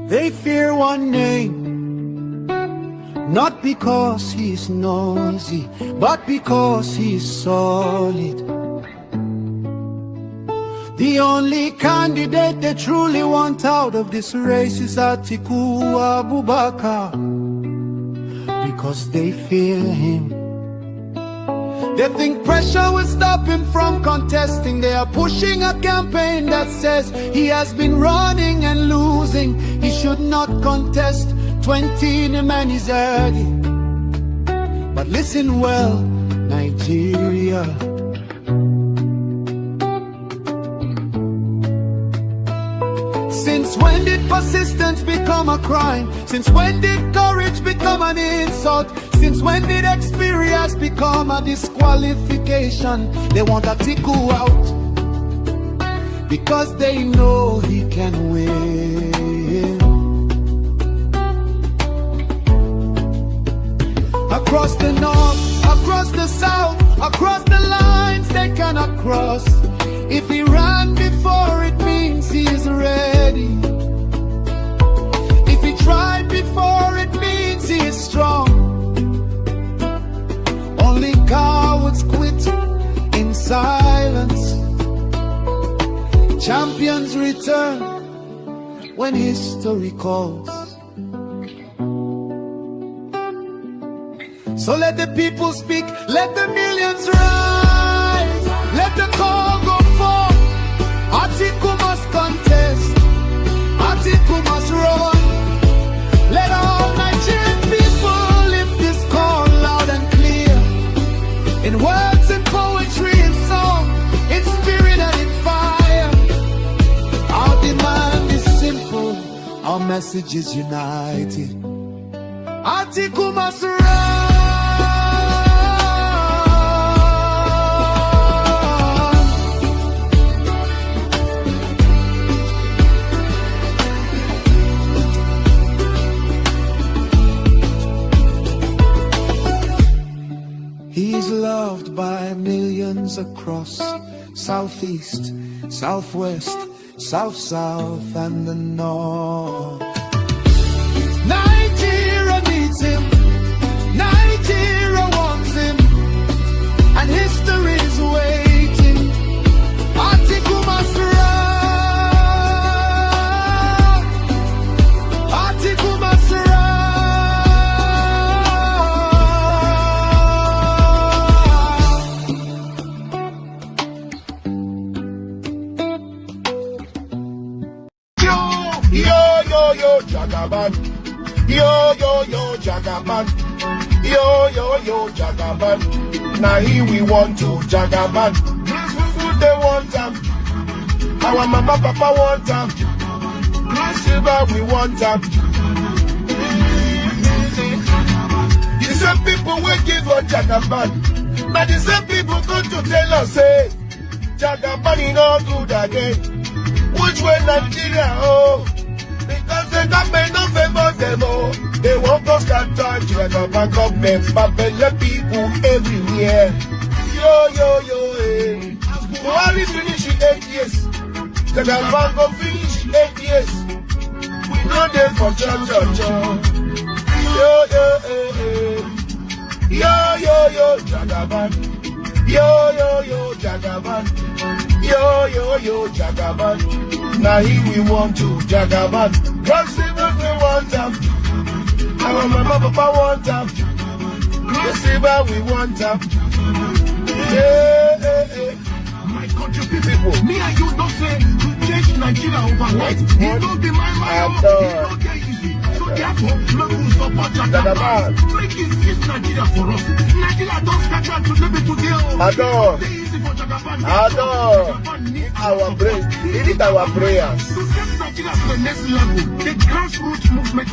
They fear one name, not because he's noisy, but because he's solid. The only candidate they truly want out of this race is Atiku Abubakar, because they fear him. They think pressure will stop him from contesting. They are pushing a campaign that says he has been running and losing. He should not contest. 20, the man is early. But listen well, Nigeria. Since when did persistence become a crime? Since when did courage become an insult? Since when did experience become a disqualification? They want Atiku out because they know he can win. Across the north, across the south, across the lines they cannot cross. If he ran before, it means he is ready. If he tried before, it means he is strong. Only cowards quit in silence. Champions return when history calls. So let the people speak, let the millions rise, let the call go forth. Atiku must contest, Atiku must run. Let all Nigerian people lift this call loud and clear, in words and poetry and song, in spirit and in fire. Our demand is simple, our message is united. Atiku must run. He's loved by millions across Southeast, Southwest, South, and the North. Nigeria needs him, Nigeria wants him, and history is waiting. Atiku must run, Atiku must run. Yo, Jagaban. Yo, Jagaban. Yo, Jagaban. Now here we want to Jagaban. Yesufu, they want them. Our mama, papa want them. Silver, we want them. The same people will give us Jagaban. Now the same people come to tell us, say, Jagaban is not good again. Which way Nigeria, oh? Because the government don't favor them, oh. They won't go start touch when the government babble people everywhere. Yo, eh. Buhari finish 8 years. The government go finish 8 years. We know they for church. Yo, eh. Yo, Jagaban. Yo, Jagaban. Yo, Jagaban. Now here we want to Jagaban. God save us, we want them. Our mama, papa want them. God save us, we want them. My country people, me and you don't say to change Nigeria overnight. It don't be my mind. It don't get easy. So therefore, let us support Jagaban. Make it fix Nigeria for us. Nigeria don't scatter to live it today. Adore. Our prayer. It is our prayers. To take Nigeria to the next level, the grassroots movement.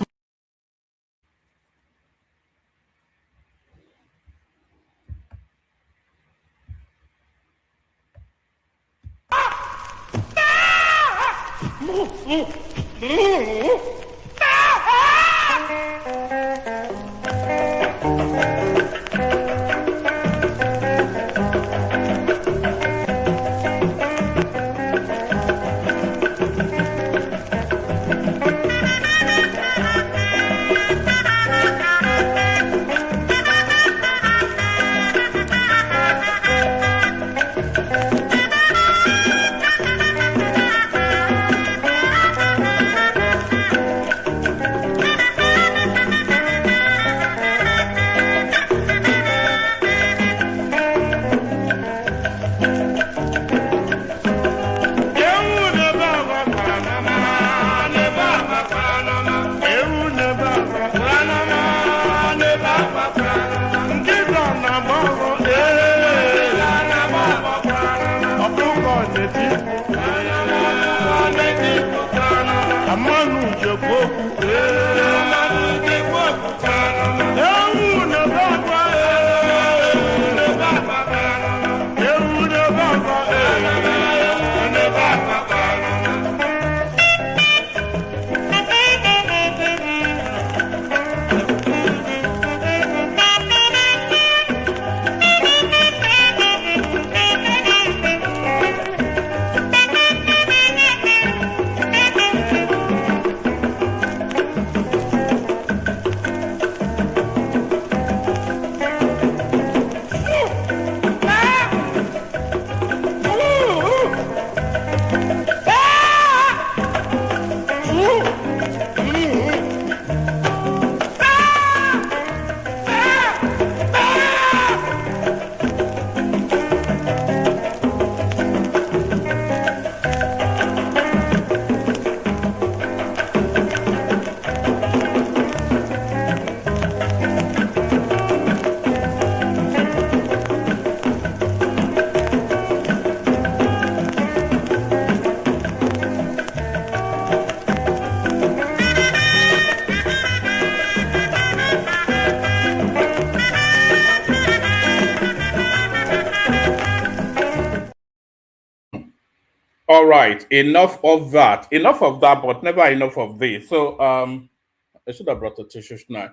All right, enough of that. Enough of that, but never enough of this. So I should have brought a tissue now.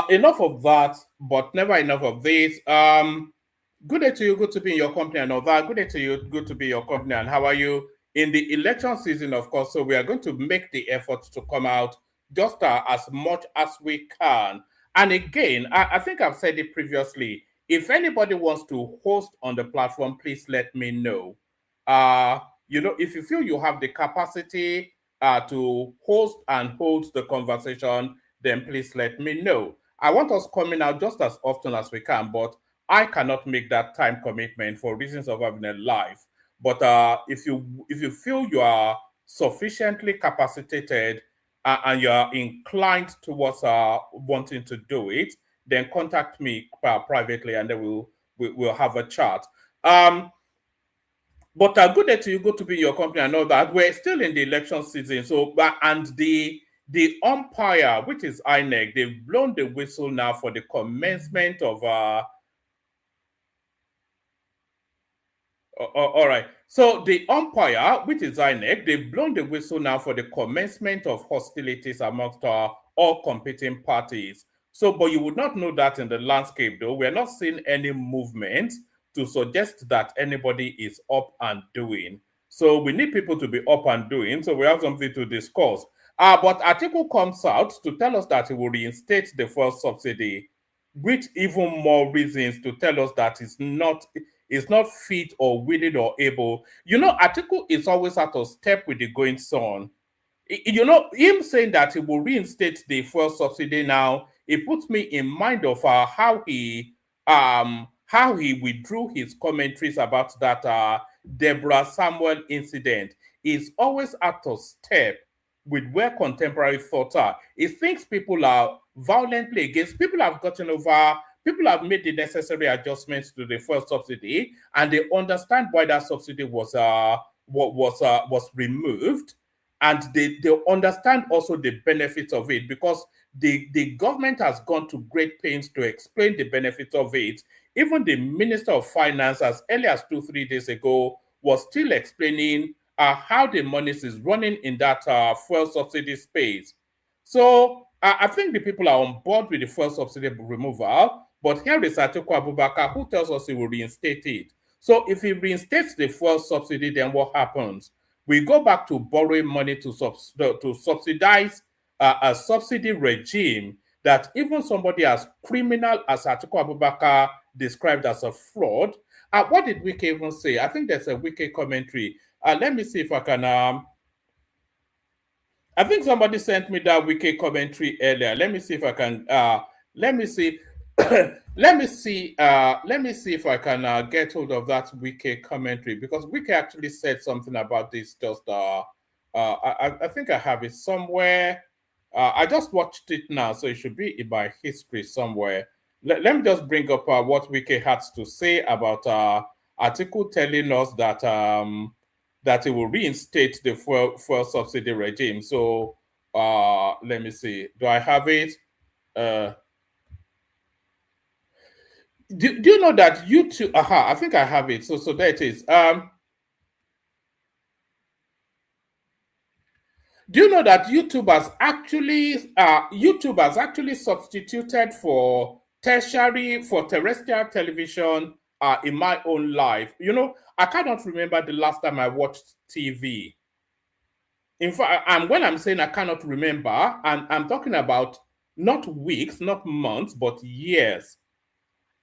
Enough of that, but never enough of this. Good day to you, good to be in your company and all that. Good day to you, good to be in your company. And how are you? In the election season, of course, so we are going to make the effort to come out just as much as we can. And again, I think I've said it previously. If anybody wants to host on the platform, please let me know. If you feel you have the capacity to host and hold the conversation, then please let me know. I want us coming out just as often as we can, but I cannot make that time commitment for reasons of having a life. But if you feel you are sufficiently capacitated and you are inclined towards wanting to do it, then contact me privately, and then we'll have a chat. But a good day to you, good to be in your company and all that. We're still in the election season, so and the umpire, which is INEC, they've blown the whistle now for the commencement of all right. So the umpire, which is INEC, they've blown the whistle now for the commencement of hostilities amongst all competing parties. So, but you would not know that in the landscape, though. We're not seeing any movement to suggest that anybody is up and doing. So we need people to be up and doing. So we have something to discuss. But Atiku comes out to tell us that he will reinstate the fuel subsidy, with even more reasons to tell us that it's not fit or willing or able. Atiku is always out of step with the going son. Him saying that he will reinstate the fuel subsidy now, it puts me in mind of how he withdrew his commentaries about that Deborah Samuel incident. Is always out of step with where contemporary thoughts are. He thinks people are violently against. People have made the necessary adjustments to the fuel subsidy, and they understand why that subsidy was removed, and they understand also the benefits of it, because the government has gone to great pains to explain the benefits of it. Even the Minister of Finance, as early as 2-3 days ago, was still explaining how the money is running in that fuel subsidy space. So I think the people are on board with the fuel subsidy removal, but here is Atiku Abubakar, who tells us he will reinstate it. So if he reinstates the fuel subsidy, then what happens? We go back to borrowing money to subsidize a subsidy regime that even somebody as criminal as Atiku Abubakar described as a fraud. What did Wike even say? I think there's a Wike commentary. Let me see if I can. I think somebody sent me that Wike commentary earlier. Let me see if I can. Let me see. let me see if I can get hold of that Wike commentary, because Wike actually said something about this. Just I think I have it somewhere. I just watched it now, so it should be in my history somewhere. Let me just bring up what Wike had to say about Atiku telling us that that it will reinstate the fuel subsidy regime. So let me see. Do I have it? Do you know that YouTube? I think I have it. So there it is. Do you know that YouTube has actually substituted for terrestrial television in my own life? You know, I cannot remember the last time I watched TV. In fact, and when I'm saying I cannot remember, and I'm talking about not weeks, not months, but years.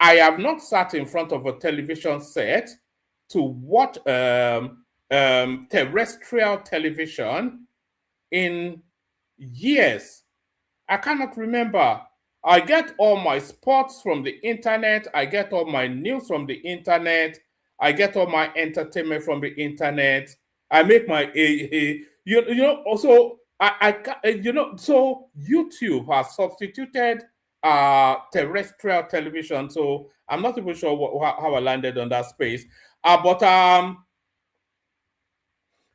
I have not sat in front of a television set to watch terrestrial television in years. I cannot remember. I get all my sports from the internet. I get all my news from the internet. I get all my entertainment from the internet. I make my also so YouTube has substituted terrestrial television. So I'm not even sure how I landed on that space.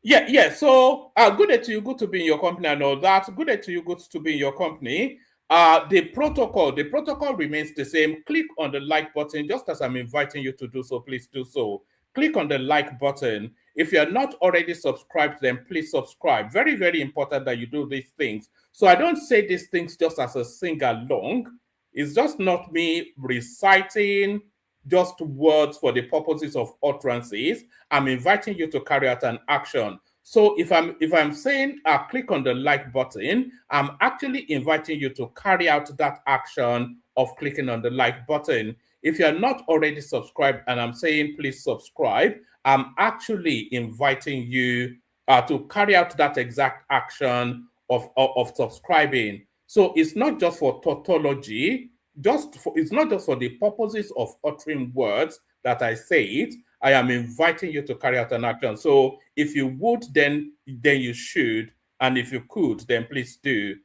Yeah. So good day to you. Good to be in your company and all that. Good day to you. Good to be in your company. The protocol remains the same. Click on the like button, just as I'm inviting you to do so. Please do so. Click on the like button. If you're not already subscribed, then please subscribe. Very, very important that you do these things. So I don't say these things just as a sing-along. It's just not me reciting just words for the purposes of utterances. I'm inviting you to carry out an action. So if I'm saying click on the like button, I'm actually inviting you to carry out that action of clicking on the like button. If you're not already subscribed and I'm saying please subscribe, I'm actually inviting you to carry out that exact action of subscribing. So it's not just for tautology, it's not just for the purposes of uttering words that I say it. I am inviting you to carry out an action. So if you would, then you should, and if you could, then please do.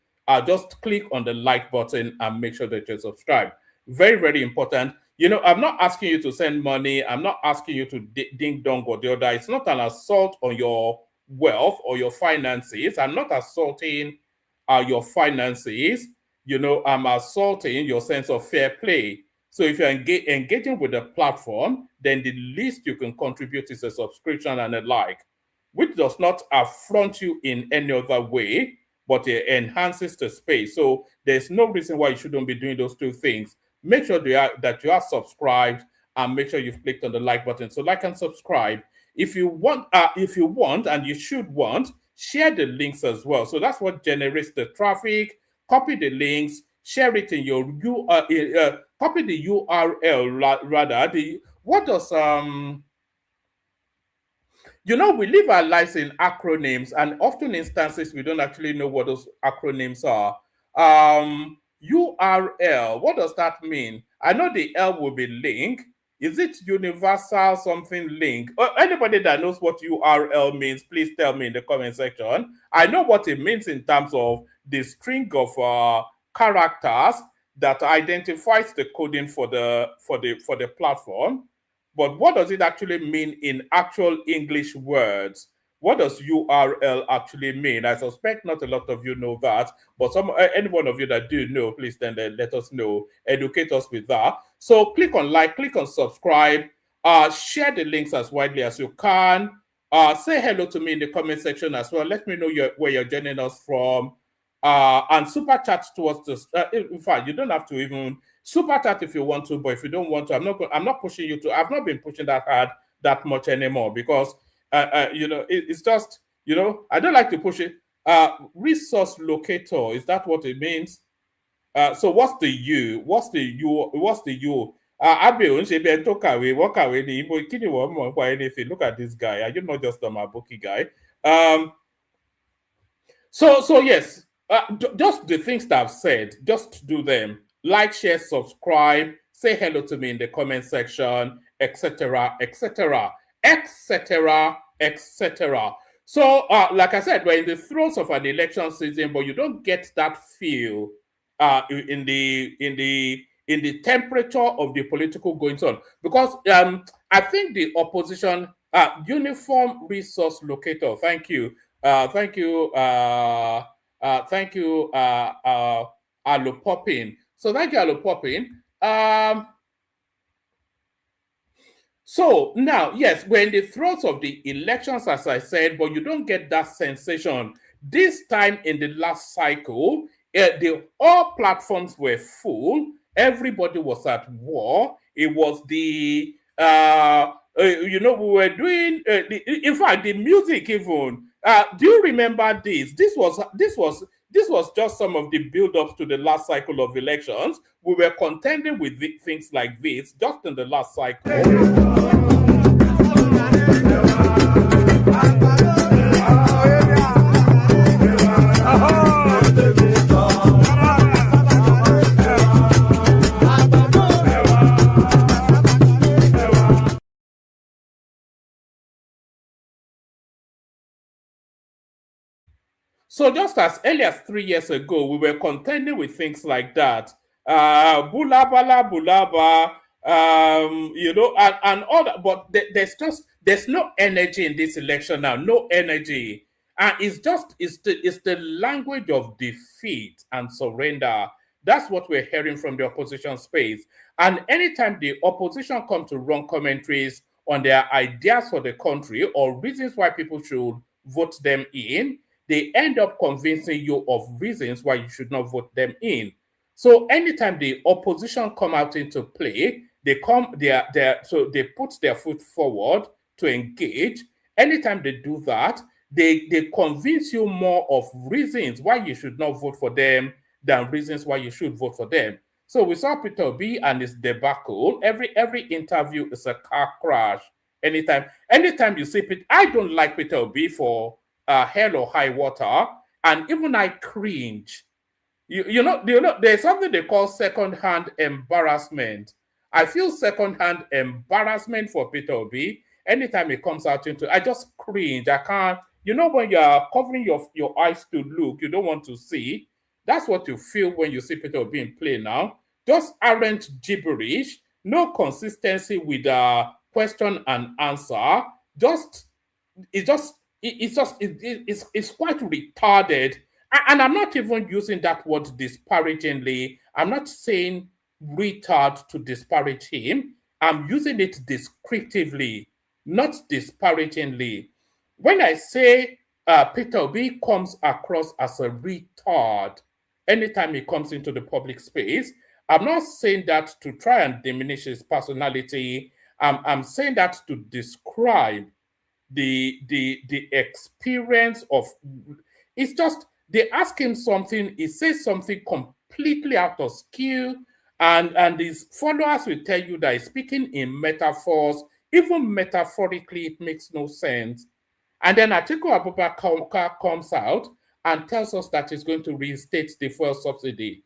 Just click on the like button and make sure that you're subscribed. Very, very important. You know, I'm not asking you to send money. I'm not asking you to ding dong or the other. It's not an assault on your wealth or your finances. I'm not assaulting your finances. You know, I'm assaulting your sense of fair play. So if you're engaging with the platform, then the least you can contribute is a subscription and a like, which does not affront you in any other way, but it enhances the space. So there's no reason why you shouldn't be doing those two things. Make sure that you are subscribed and make sure you've clicked on the like button. So like and subscribe. If you want, and you should want, share the links as well. So that's what generates the traffic. Copy the links, share it in your copy the URL rather. What does you know, we live our lives in acronyms, and often instances we don't actually know what those acronyms are. URL, what does that mean? I know the L will be link. Is it universal something link? Or anybody that knows what URL means, please tell me in the comment section. I know what it means in terms of the string of characters that identifies the coding for the platform. But what does it actually mean in actual English words? What does URL actually mean? I suspect not a lot of you know that, but any one of you that do know, please then let us know, educate us with that. So click on like, click on subscribe, share the links as widely as you can. Say hello to me in the comment section as well. Let me know where you're joining us from. And super chat towards this. In fact, you don't have to even super chat if you want to, but if you don't want to, I'm not pushing you to. I've not been pushing that hard that much anymore because you know, it's just, you know, I don't like to push it. Resource locator, is that what it means? So what's the U? What's the U? What's the U? Look at this guy. Are you not just a Mabuki guy? So yes, just the things that I've said, just do them. Like, share, subscribe, say hello to me in the comment section, etc., etc., etc., etc. So, like I said, we're in the throes of an election season, but you don't get that feel in the temperature of the political goings on, because I think the opposition Uniform resource locator. Thank you. Thank you. Thank you, Alopopin. So thank you, Alopopin. So now, yes, we're in the throes of the elections, as I said, but you don't get that sensation. This time in the last cycle, all platforms were full. Everybody was at war. It was we were doing. In fact, the music even. Do you remember this? This was just some of the build-ups to the last cycle of elections. We were contending with things like this just in the last cycle. So just as early as 3 years ago, we were contending with things like that. Bulabala, bulaba, and all that. But there's no energy in this election now. No energy. And it's the language of defeat and surrender. That's what we're hearing from the opposition space. And anytime the opposition come to run commentaries on their ideas for the country or reasons why people should vote them in, they end up convincing you of reasons why you should not vote them in. So anytime the opposition come out into play, they put their foot forward to engage. Anytime they do that, they convince you more of reasons why you should not vote for them than reasons why you should vote for them. So we saw Peter Obi and his debacle. Every interview is a car crash. Anytime you see Peter, I don't like Peter Obi for hell or high water, and even I cringe. You know, there's something they call second-hand embarrassment. I feel second-hand embarrassment for Peter Obi. Anytime it comes out I just cringe. I can't, when you're covering your eyes to look, you don't want to see. That's what you feel when you see Peter Obi in play now. Just arrant gibberish, no consistency with question and answer. It's quite retarded. And I'm not even using that word disparagingly. I'm not saying retard to disparage him. I'm using it descriptively, not disparagingly. When I say Peter Obi comes across as a retard anytime he comes into the public space, I'm not saying that to try and diminish his personality. I'm saying that to describe the experience of. It's just they ask him something, he says something completely out of skill, and his followers will tell you that he's speaking in metaphors. Even metaphorically, it makes no sense. And then Atiku Abubakar comes out and tells us that he's going to reinstate the fuel subsidy.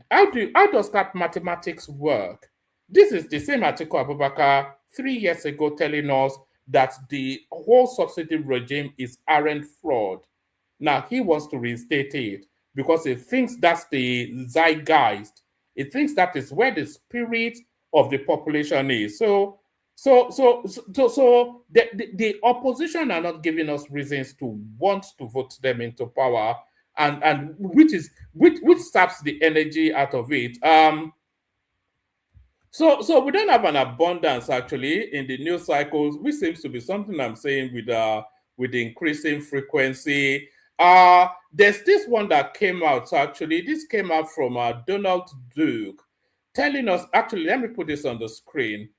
How does that mathematics work? This is the same Atiku Abubakar 3 years ago telling us that the whole subsidy regime is arrant fraud. Now he wants to reinstate it because he thinks that's the zeitgeist. He thinks that is where the spirit of the population is. So the opposition are not giving us reasons to want to vote them into power, and which saps the energy out of it. So we don't have an abundance actually in the news cycles, which seems to be something I'm saying with the increasing frequency. There's this one that came out actually. This came out from Donald Duke, telling us. Actually, let me put this on the screen.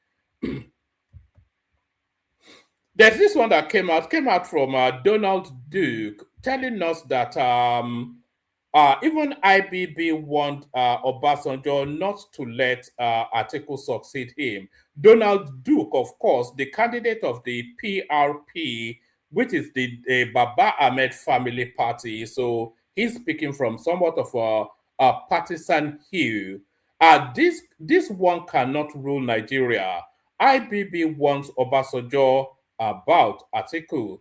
There's this one that came out from Donald Duke, telling us that even IBB want Obasanjo not to let Atiku succeed him. Donald Duke, of course, the candidate of the PRP, which is the Baba Ahmed family party. So he's speaking from somewhat of a partisan hue. This one cannot rule Nigeria. IBB wants Obasanjo about Atiku.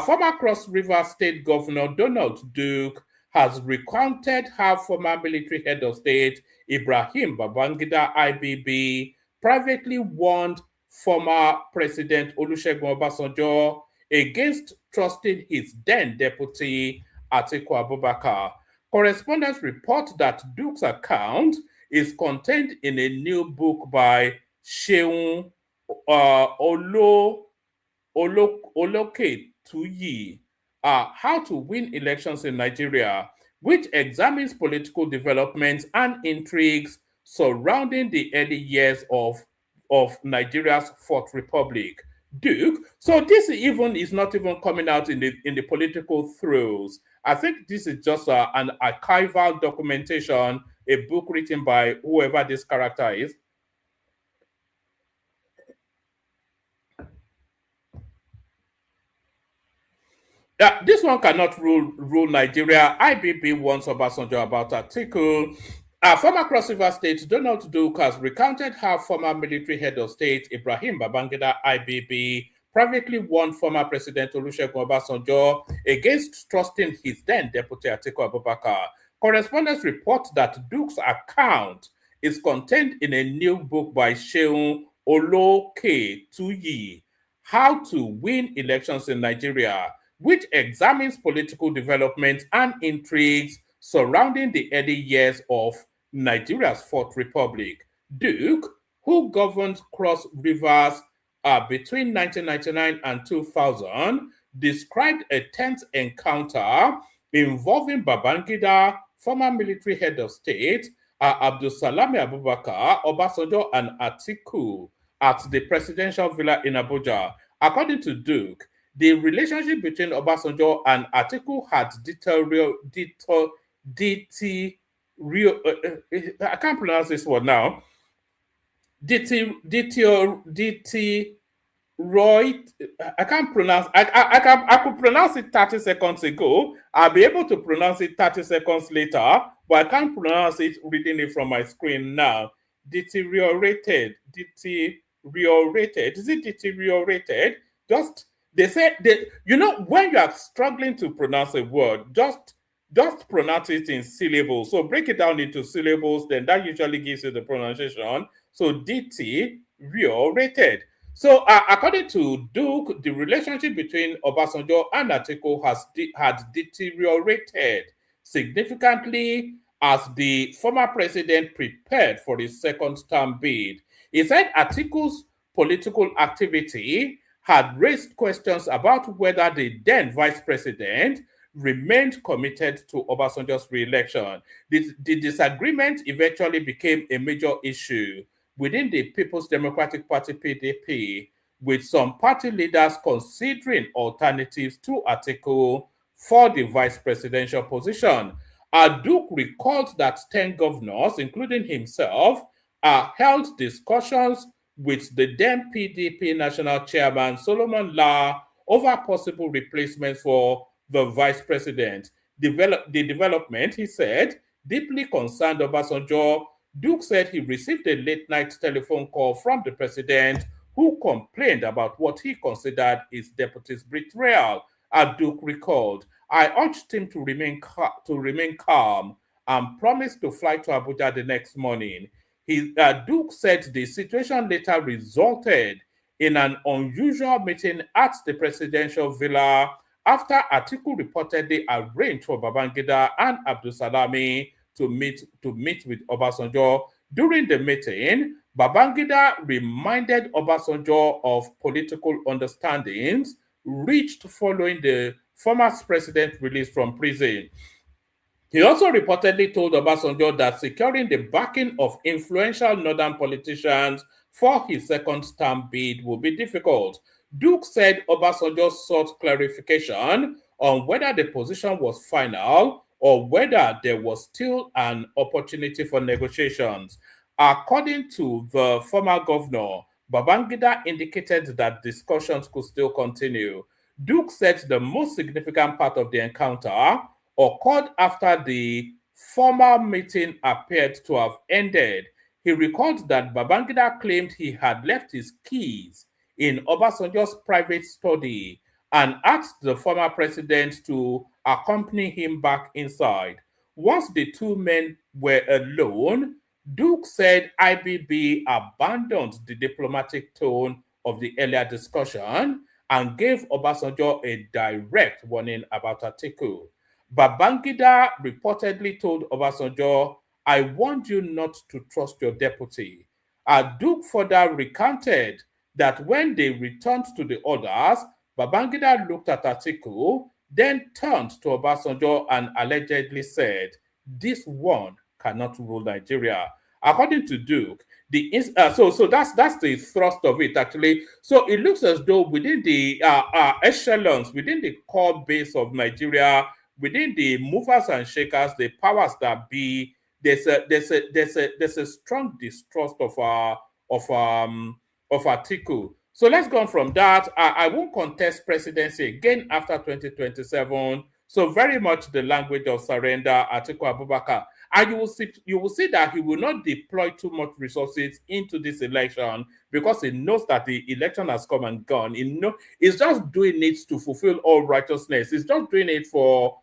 Former Cross River State Governor Donald Duke has recounted how former military head of state Ibrahim Babangida IBB privately warned former President Olusegun Obasanjo against trusting his then deputy Atiku Abubakar. Correspondents report that Duke's account is contained in a new book by Seun Oloke Tuyi, How to Win Elections in Nigeria, which examines political developments and intrigues surrounding the early years of Nigeria's Fourth Republic. Duke. So this even is not even coming out in the political throes. I think this is just an archival documentation, a book written by whoever this character is. This one cannot rule Nigeria. IBB warns Obasanjo about Atiku. Former Cross River State Donald Duke has recounted how former military head of state Ibrahim Babangida IBB privately warned former President Olusegun Obasanjo against trusting his then deputy Atiku Abubakar. Correspondents report that Duke's account is contained in a new book by Seun Oloke Tuyi, How to Win Elections in Nigeria, which examines political developments and intrigues surrounding the early years of Nigeria's Fourth Republic. Duke, who governed Cross Rivers between 1999 and 2000, described a tense encounter involving Babangida, former military head of state, Abdulsalami Abubakar, Obasanjo, and Atiku at the presidential villa in Abuja. According to Duke, the relationship between Obasanjo and Atiku had I can't pronounce this word now. I can't pronounce. I could pronounce it 30 seconds ago. I'll be able to pronounce it 30 seconds later, but I can't pronounce it reading it from my screen now. Deteriorated. Is it deteriorated? Just they say when you are struggling to pronounce a word, just pronounce it in syllables. So break it down into syllables, then that usually gives you the pronunciation. So deteriorated. So according to Duke, the relationship between Obasanjo and Atiku had deteriorated significantly as the former president prepared for his second term bid. He said Atiku's political activity had raised questions about whether the then vice president remained committed to Obasanjo's re-election. The disagreement eventually became a major issue within the People's Democratic Party (PDP), with some party leaders considering alternatives to Atiku for the vice presidential position. Duke recalled that 10 governors, including himself, held discussions with the then PDP national chairman Solomon La over possible replacements for the vice president. The development, he said, deeply concerned Obasanjo. Duke said he received a late-night telephone call from the president, who complained about what he considered his deputy's betrayal. Duke recalled, I urged him to remain calm and promised to fly to Abuja the next morning. Duke said the situation later resulted in an unusual meeting at the presidential villa after Atiku reportedly arranged for Babangida and Abdulsalami to meet with Obasanjo. During the meeting, Babangida reminded Obasanjo of political understandings reached following the former president's release from prison. He also reportedly told Obasanjo that securing the backing of influential northern politicians for his second term bid would be difficult. Duke said Obasanjo sought clarification on whether the position was final or whether there was still an opportunity for negotiations. According to the former governor, Babangida indicated that discussions could still continue. Duke said the most significant part of the encounter occurred after the formal meeting appeared to have ended. He recalled that Babangida claimed he had left his keys in Obasanjo's private study and asked the former president to accompany him back inside. Once the two men were alone, Duke said IBB abandoned the diplomatic tone of the earlier discussion and gave Obasanjo a direct warning about Atiku. Babangida reportedly told Obasanjo, I warned you not to trust your deputy. Duke further recounted that when they returned to the orders, Babangida looked at Atiku, then turned to Obasanjo and allegedly said, this one cannot rule Nigeria. According to Duke, so that's the thrust of it actually. So it looks as though within the echelons, within the core base of Nigeria, within the movers and shakers, the powers that be, there's a strong distrust of Atiku. So let's go on from that. I won't contest presidency again after 2027. So very much the language of surrender, Atiku Abubakar. And you will see that he will not deploy too much resources into this election because he knows that the election has come and gone. He's just doing it to fulfill all righteousness. He's just doing it for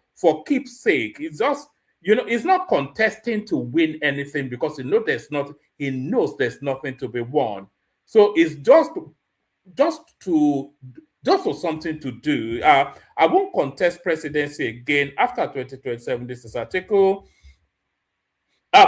keepsake. It's just, he's not contesting to win anything because he knows there's nothing to be won. So it's just for something to do. I won't contest presidency again after 2027. This is Atiku.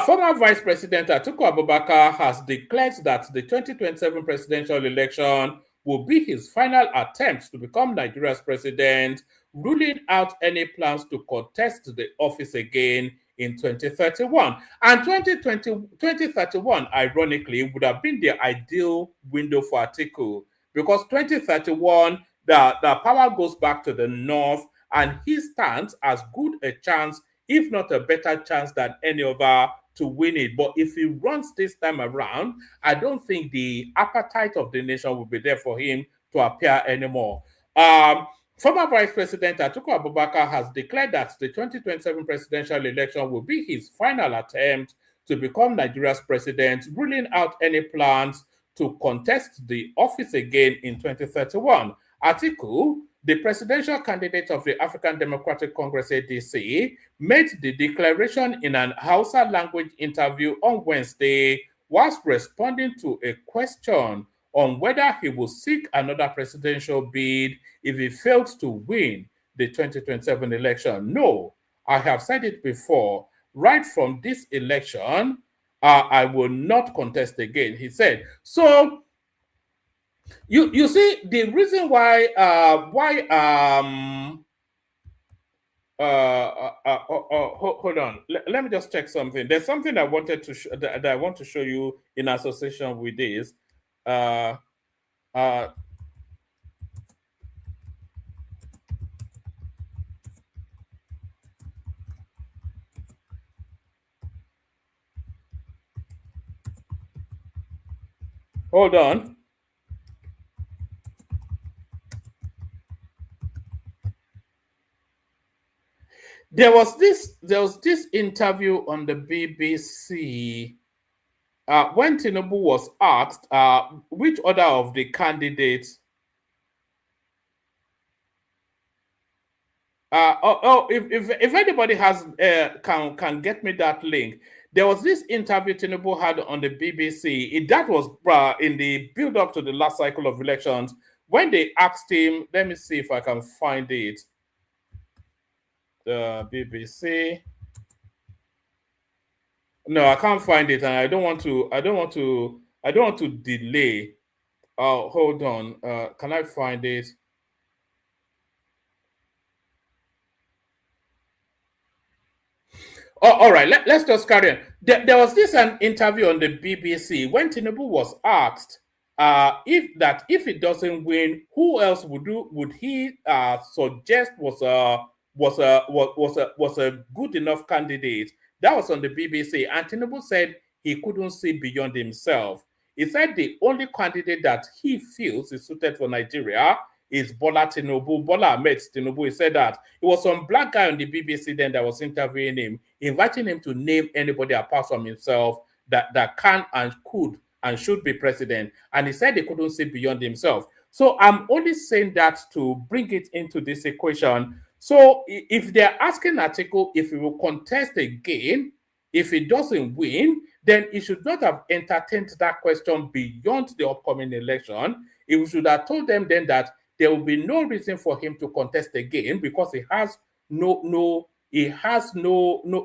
Former Vice President Atiku Abubakar has declared that the 2027 presidential election will be his final attempt to become Nigeria's president, ruling out any plans to contest the office again in 2031. And 2031, ironically, would have been the ideal window for Atiku because 2031, the power goes back to the north and he stands as good a chance, if not a better chance than any other to win it. But if he runs this time around, I don't think the appetite of the nation will be there for him to appear anymore. Former Vice President Atiku Abubakar has declared that the 2027 presidential election will be his final attempt to become Nigeria's president, ruling out any plans to contest the office again in 2031. Atiku, the presidential candidate of the African Democratic Congress ADC, made the declaration in an Hausa language interview on Wednesday whilst responding to a question on whether he will seek another presidential bid if he fails to win the 2027 election. No, I have said it before. Right from this election, I will not contest again, he said. So, you see the reason why hold on, let me just check something. There's something I wanted to that I want to show you in association with this. Hold on. There was this interview on the BBC when Tinubu was asked which other of the candidates if anybody has can get me that link. There was this interview Tinubu had on the BBC. That was in the build-up to the last cycle of elections when they asked him. Let me see if I can find it. The BBC. No, I can't find it, and I don't want to delay. Hold on. Can I find it? Oh, all right. Let's just carry on. There was an interview on the BBC when Tinubu was asked if it doesn't win, who else would he suggest was a good enough candidate. That was on the BBC, and Tinubu said he couldn't see beyond himself. He said the only candidate that he feels is suited for Nigeria is Bola Tinubu, Bola Ahmed Tinubu. He said that. It was some black guy on the BBC then that was interviewing him, inviting him to name anybody apart from himself that can and could and should be president. And he said he couldn't see beyond himself. So I'm only saying that to bring it into this equation. So if they're asking Atiku if he will contest again, If he doesn't win, then he should not have entertained that question beyond the upcoming election. He should have told them then that there will be no reason for him to contest again because he has no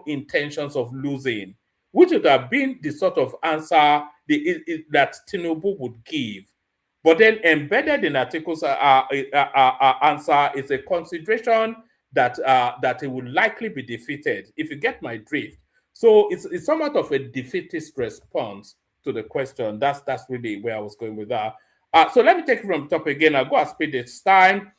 intentions of losing, which would have been the sort of answer that Tinubu would give. But then embedded in Atiku's answer is a consideration that he would likely be defeated, if you get my drift. So it's somewhat of a defeatist response to the question. That's really where I was going with that. So let me take it from the top again. I'll go at speed this time.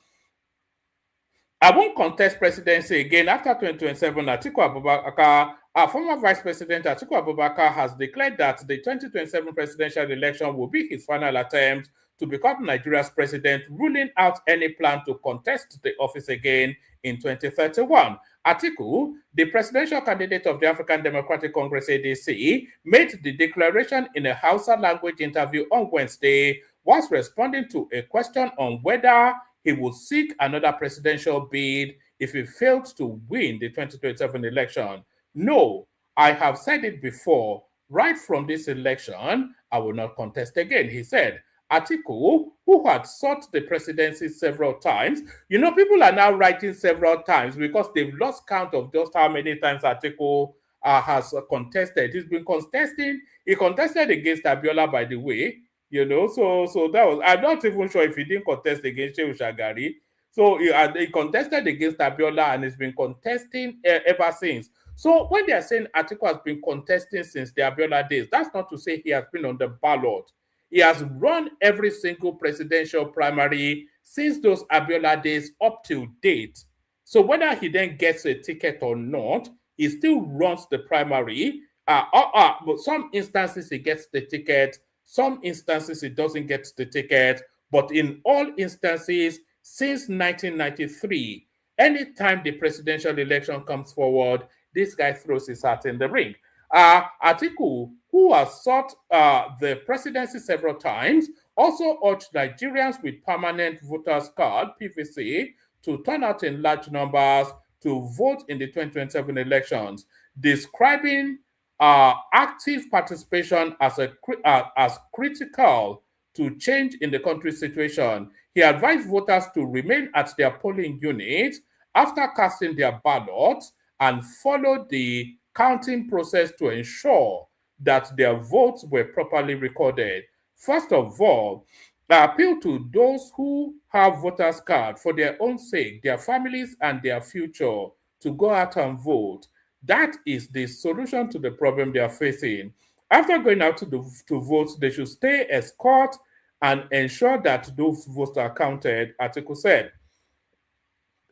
I won't contest presidency again after 2027. Atiku Abubakar, our former Vice President Atiku Abubakar, has declared that the 2027 presidential election will be his final attempt to become Nigeria's president, ruling out any plan to contest the office again in 2031. Atiku, the presidential candidate of the African Democratic Congress ADC, made the declaration in a Hausa language interview on Wednesday, whilst responding to a question on whether he would seek another presidential bid if he failed to win the 2027 election. No, I have said it before. Right from this election, I will not contest again, he said. Atiku, who had sought the presidency several times, people are now writing several times because they've lost count of just how many times Atiku has contested. He's been contesting. He contested against Abiola, by the way. So that was, I'm not even sure if he didn't contest against Shehu Shagari. So he contested against Abiola and he's been contesting ever since. So when they are saying Atiku has been contesting since the Abiola days, that's not to say he has been on the ballot. He has run every single presidential primary since those Abiola days up to date. So whether he then gets a ticket or not, he still runs the primary. But some instances he gets the ticket, some instances he doesn't get the ticket. But in all instances, since 1993, anytime the presidential election comes forward, this guy throws his hat in the ring. Atiku, who has sought the presidency several times, also urged Nigerians with permanent voters card, PVC, to turn out in large numbers to vote in the 2027 elections, describing active participation as critical to change in the country's situation. He advised voters to remain at their polling units after casting their ballots and follow the counting process to ensure that their votes were properly recorded. First of all, I appeal to those who have voters' cards for their own sake, their families, and their future to go out and vote. That is the solution to the problem they are facing. After going out to vote, they should stay escort and ensure that those votes are counted, Atiku said.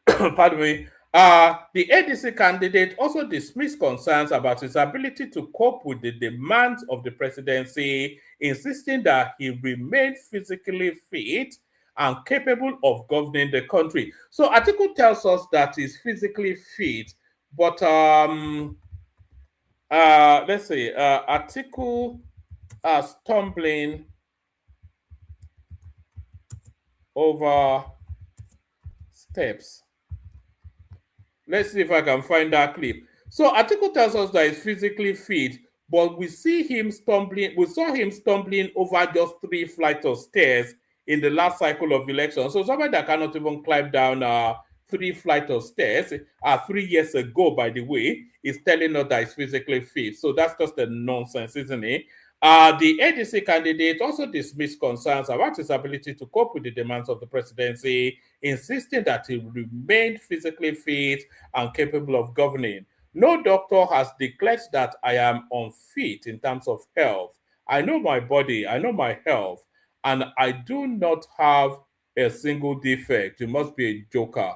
Pardon me. The ADC candidate also dismissed concerns about his ability to cope with the demands of the presidency, insisting that he remained physically fit and capable of governing the country. So Atiku tells us that he's physically fit, but let's see, Atiku stumbling over steps. Let's see if I can find that clip. So Atiku tells us that he's physically fit, but we saw him stumbling over just 3 flights of stairs in the last cycle of elections. So somebody that cannot even climb down 3 flights of stairs 3 years ago, by the way, is telling us that he's physically fit. So that's just a nonsense, isn't it? The ADC candidate also dismissed concerns about his ability to cope with the demands of the presidency, insisting that he remained physically fit and capable of governing. No doctor has declared that I am unfit in terms of health. I know my body, I know my health, and I do not have a single defect. You must be a joker.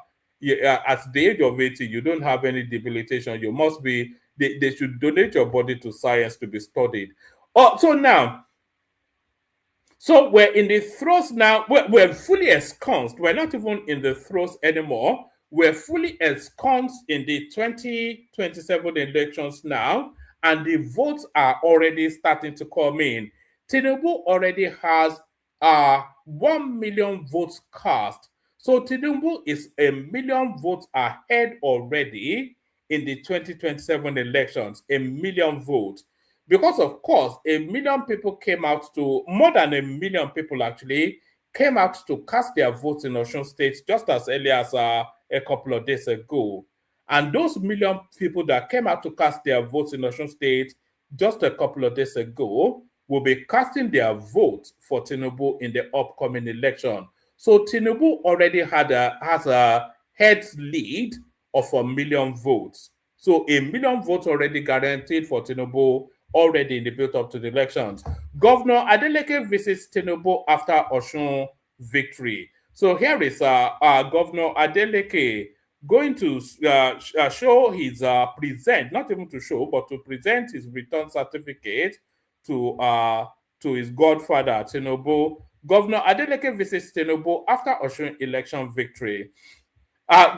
At the age of 80, you don't have any debilitation. You must be, they should donate your body to science to be studied. So we're in the throes now. We're fully ensconced. We're not even in the throes anymore. We're fully ensconced in the 2027 elections now, and the votes are already starting to come in. Tinubu already has 1 million votes cast. So Tinubu is 1 million votes ahead already in the 2027 elections, 1 million votes. Because, of course, 1 million people came out to, more than 1 million people actually, came out to cast their votes in Osun State just as early as a couple of days ago. And those million people that came out to cast their votes in Osun State just a couple of days ago will be casting their vote for Tinubu in the upcoming election. So Tinubu already has a heads lead of 1 million votes. So 1 million votes already guaranteed for Tinubu already in the build-up to the elections. Governor Adeleke visits Tinubu after Osun victory. So here is Governor Adeleke going to show his not even to show, but to present his return certificate to his godfather Tinubu. Governor Adeleke visits Tinubu after Osun election victory.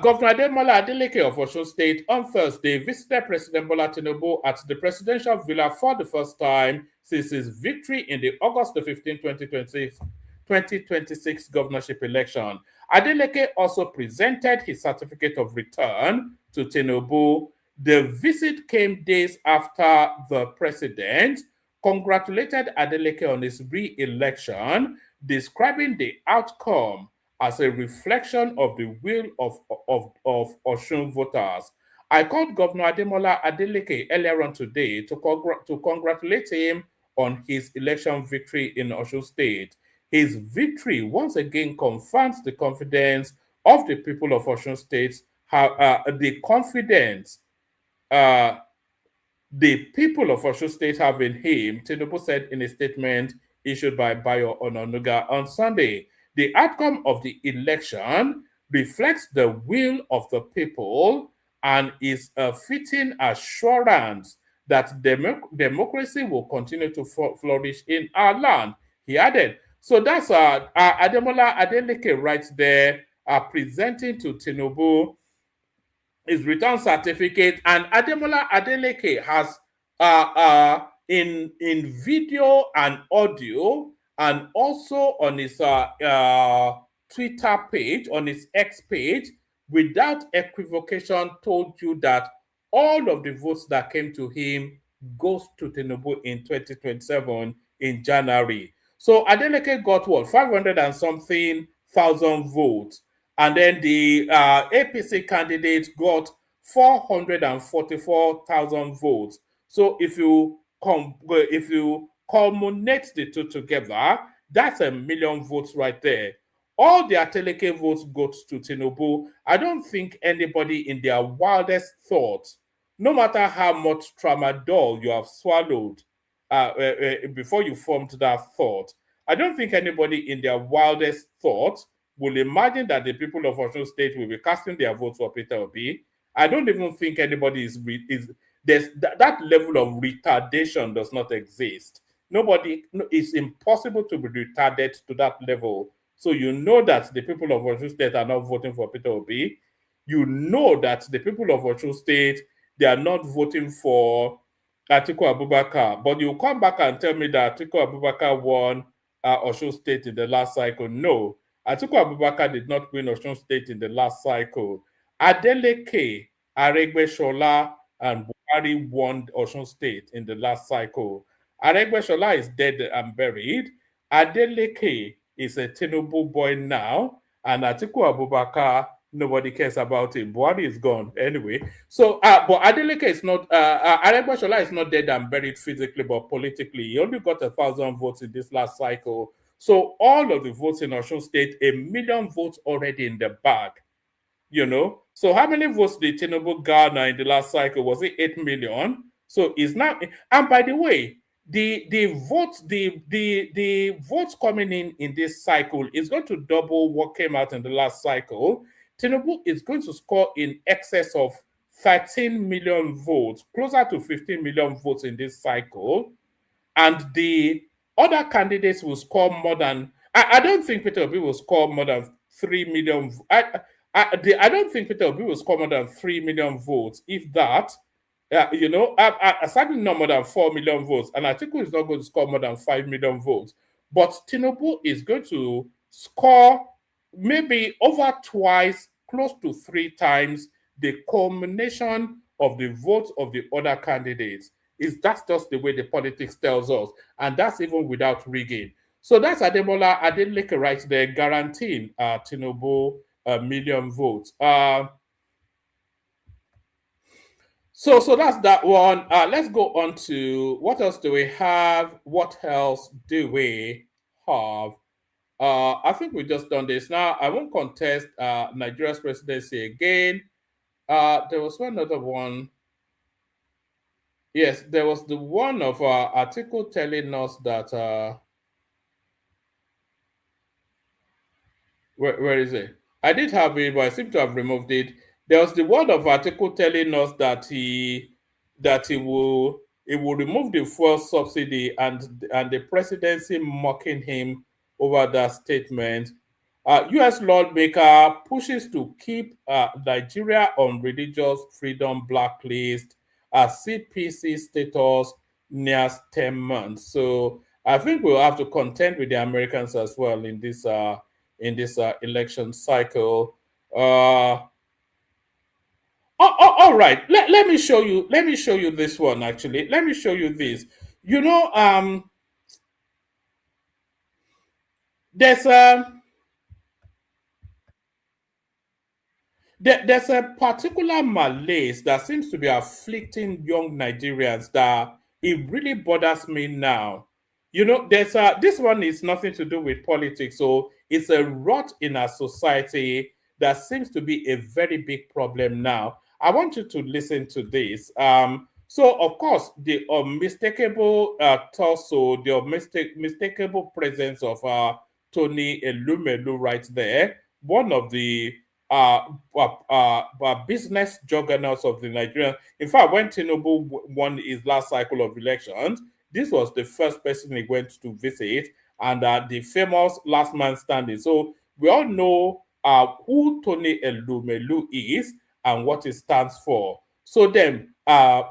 Governor Ademola Adeleke of Osun State on Thursday visited President Bola Tinubu at the presidential villa for the first time since his victory in the August 15, 2026 governorship election. Adeleke also presented his certificate of return to Tinubu. The visit came days after the president congratulated Adeleke on his re-election, describing the outcome as a reflection of the will of Osun voters. I called Governor Ademola Adeleke earlier on today to congratulate him on his election victory in Osun State. His victory once again confirms the confidence of the people of Osun State, the confidence the people of Osun State have in him, Tinubu said in a statement issued by Bayo Ononuga on Sunday. The outcome of the election reflects the will of the people and is a fitting assurance that democracy will continue to flourish in our land, he added. So that's Ademola Adeleke right there presenting to Tinubu his return certificate, and Ademola Adeleke has in video and audio, and also on his Twitter page, on his X page, without equivocation, told you that all of the votes that came to him goes to Tinubu in 2027 in January. So Adeleke got what, 500 and something thousand votes. And then the APC candidate got 444,000 votes. So if you culminate the two together, that's 1 million votes right there. All the Adeleke votes go to Tinubu. I don't think anybody in their wildest thoughts, no matter how much tramadol you have swallowed before you formed that thought, I don't think anybody in their wildest thoughts will imagine that the people of Osun State will be casting their votes for Peter Obi. I don't even think anybody that level of retardation does not exist. It's impossible to be retarded to that level. So you know that the people of Osun State are not voting for Peter Obi. You know that the people of Osun State, they are not voting for Atiku Abubakar. But you come back and tell me that Atiku Abubakar won Osun State in the last cycle. No. Atiku Abubakar did not win Osun State in the last cycle. Adeleke, Aregbesola, and Buhari won Osun State in the last cycle. Aregbesola is dead and buried. Adeleke is a Tinubu boy now, and Atiku Abubakar, nobody cares about him. Buhari is gone anyway. So, but Adeleke is not. Aregbesola is not dead and buried physically, but politically, he only got 1,000 votes in this last cycle. So all of the votes in Osun State, 1 million votes already in the bag, you know. So how many votes did Tinubu garner in the last cycle? Was it 8 million? So it's not. And by the way, the votes coming in this cycle is going to double what came out in the last cycle. Tinubu is going to score in excess of 13 million votes, closer to 15 million votes in this cycle, and the other candidates will score more than. I don't think Peter Obi will score more than 3 million. I don't think Peter Obi will score more than 3 million votes, if that. Certainly not more than 4 million votes, and Atiku is not going to score more than 5 million votes. But Tinubu is going to score maybe over twice, close to 3 times the culmination of the votes of the other candidates. That's just the way the politics tells us, and that's even without rigging. So that's Adeleke right there, guaranteeing Tinubu a million votes. So that's that one. Let's go on to what else do we have? What else do we have? I think we just done this. Now I won't contest Nigeria's presidency again. There was one other one. Yes, there was the one of Atiku telling us that where is it? I did have it, but I seem to have removed it. There was the one of Atiku telling us that he will remove the fuel subsidy, and the presidency mocking him over that statement. U.S. lawmaker pushes to keep Nigeria on religious freedom blacklist as CPC status nears 10 months. So I think we'll have to contend with the Americans as well in this election cycle. All right. Let me show you. Let me show you this one. Actually, let me show you this. You know, there's there's a particular malaise that seems to be afflicting young Nigerians that it really bothers me now. You know, this one is nothing to do with politics, so it's a rot in our society that seems to be a very big problem now. I want you to listen to this. So of course, the unmistakable torso, the unmistakable presence of Tony Elumelu right there, one of the business juggernauts of the Nigerian. In fact, when Tinubu won his last cycle of elections, this was the first person he went to visit, and the famous last man standing. So we all know who Tony Elumelu is and what it stands for. So then,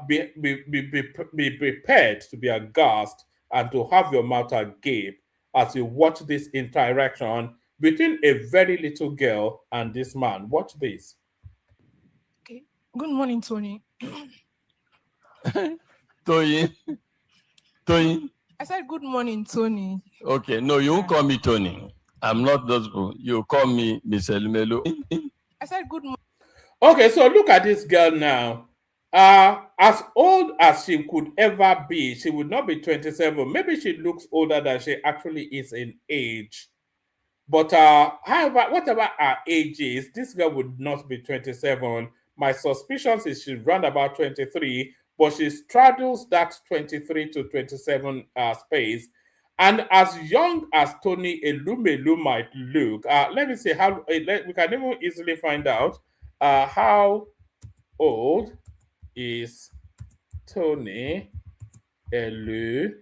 be prepared to be aghast and to have your mouth agape as you watch this interaction between a very little girl and this man. Watch this. Okay. Good morning, Tony. Tony. Tony. I said good morning, Tony. Okay, no, you won't call me Tony. I'm not those people. You call me Miss Elumelu. I said good morning. Okay, so look at this girl now. As old as she could ever be, she would not be 27. Maybe she looks older than she actually is in age. But however, whatever her age is, this girl would not be 27. My suspicions is she's around about 23, but she straddles that 23 to 27 space. And as young as Tony Elumelu might look, let me see how we can even easily find out how old is Tony Elu.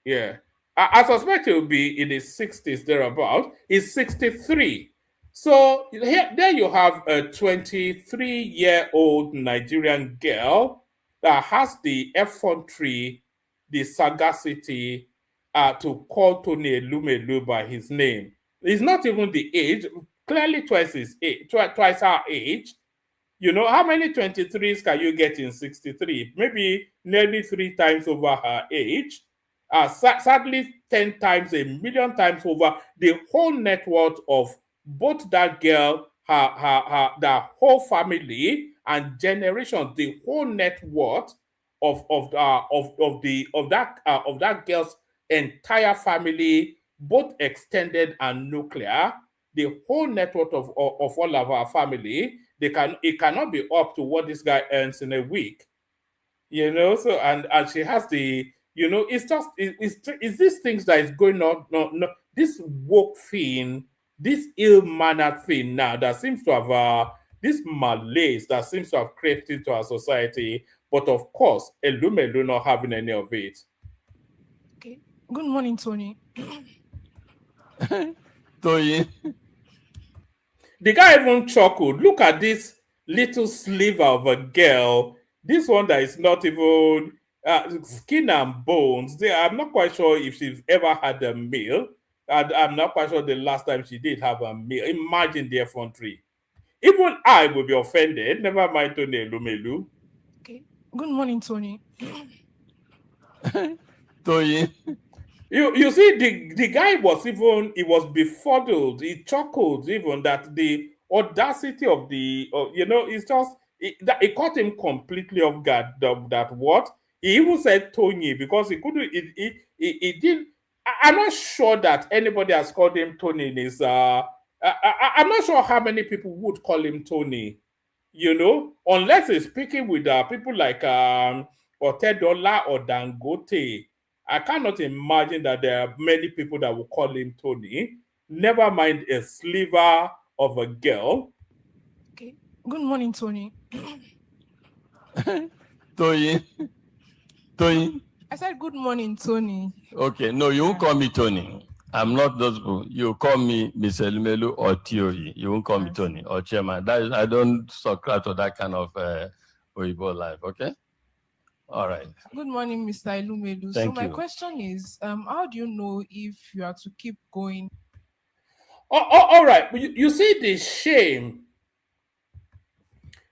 Yeah. I suspect he'll be in his 60s thereabout. He's 63. So there you have a 23-year-old Nigerian girl that has the effrontery, the sagacity to call Tony Elumelu by his name. It's not even the age, clearly twice his age, twice her age. You know, how many 23s can you get in 63? Maybe nearly 3 times over her age. Sadly, 10 times, a million times over the whole net worth of both that girl, the whole family, and generations. The whole net worth of that girl's entire family, both extended and nuclear. The whole net worth of all of our family. It cannot be up to what this guy earns in a week, you know. So and she has the, you know, it's these things that is going on. No, this woke thing, this ill-mannered thing now that seems to have this malaise that seems to have crept into our society. But of course, Elumelu not having any of it. Okay. Good morning, Tony. Tony. The guy even chuckled. Look at this little sliver of a girl. This one that is not even skin and bones. I'm not quite sure if she's ever had a meal. I'm not quite sure the last time she did have a meal. Imagine the effrontery. Even I would be offended. Never mind Tony Elumelu. Okay. Good morning, Tony. Tony, You see, the guy was even, he was befuddled, he chuckled even that the audacity of it's just, it caught him completely off guard that what? He even said Tony because he couldn't, he didn't, I'm not sure that anybody has called him Tony in his, I'm not sure how many people would call him Tony, unless he's speaking with people like Otedola or Dangote. I cannot imagine that there are many people that will call him Tony. Never mind a sliver of a girl. Okay. Good morning, Tony. Tony, Tony. I said good morning, Tony. Okay, no, you won't call me Tony. I'm not those people. You call me Mr. Lumelu or Theory. You won't call me Tony or Chairman. I don't subscribe to that kind of Weibo life, okay? All right. Good morning, Mr. Ilumelu. So my question is, how do you know if you are to keep going? All right. You see the shame.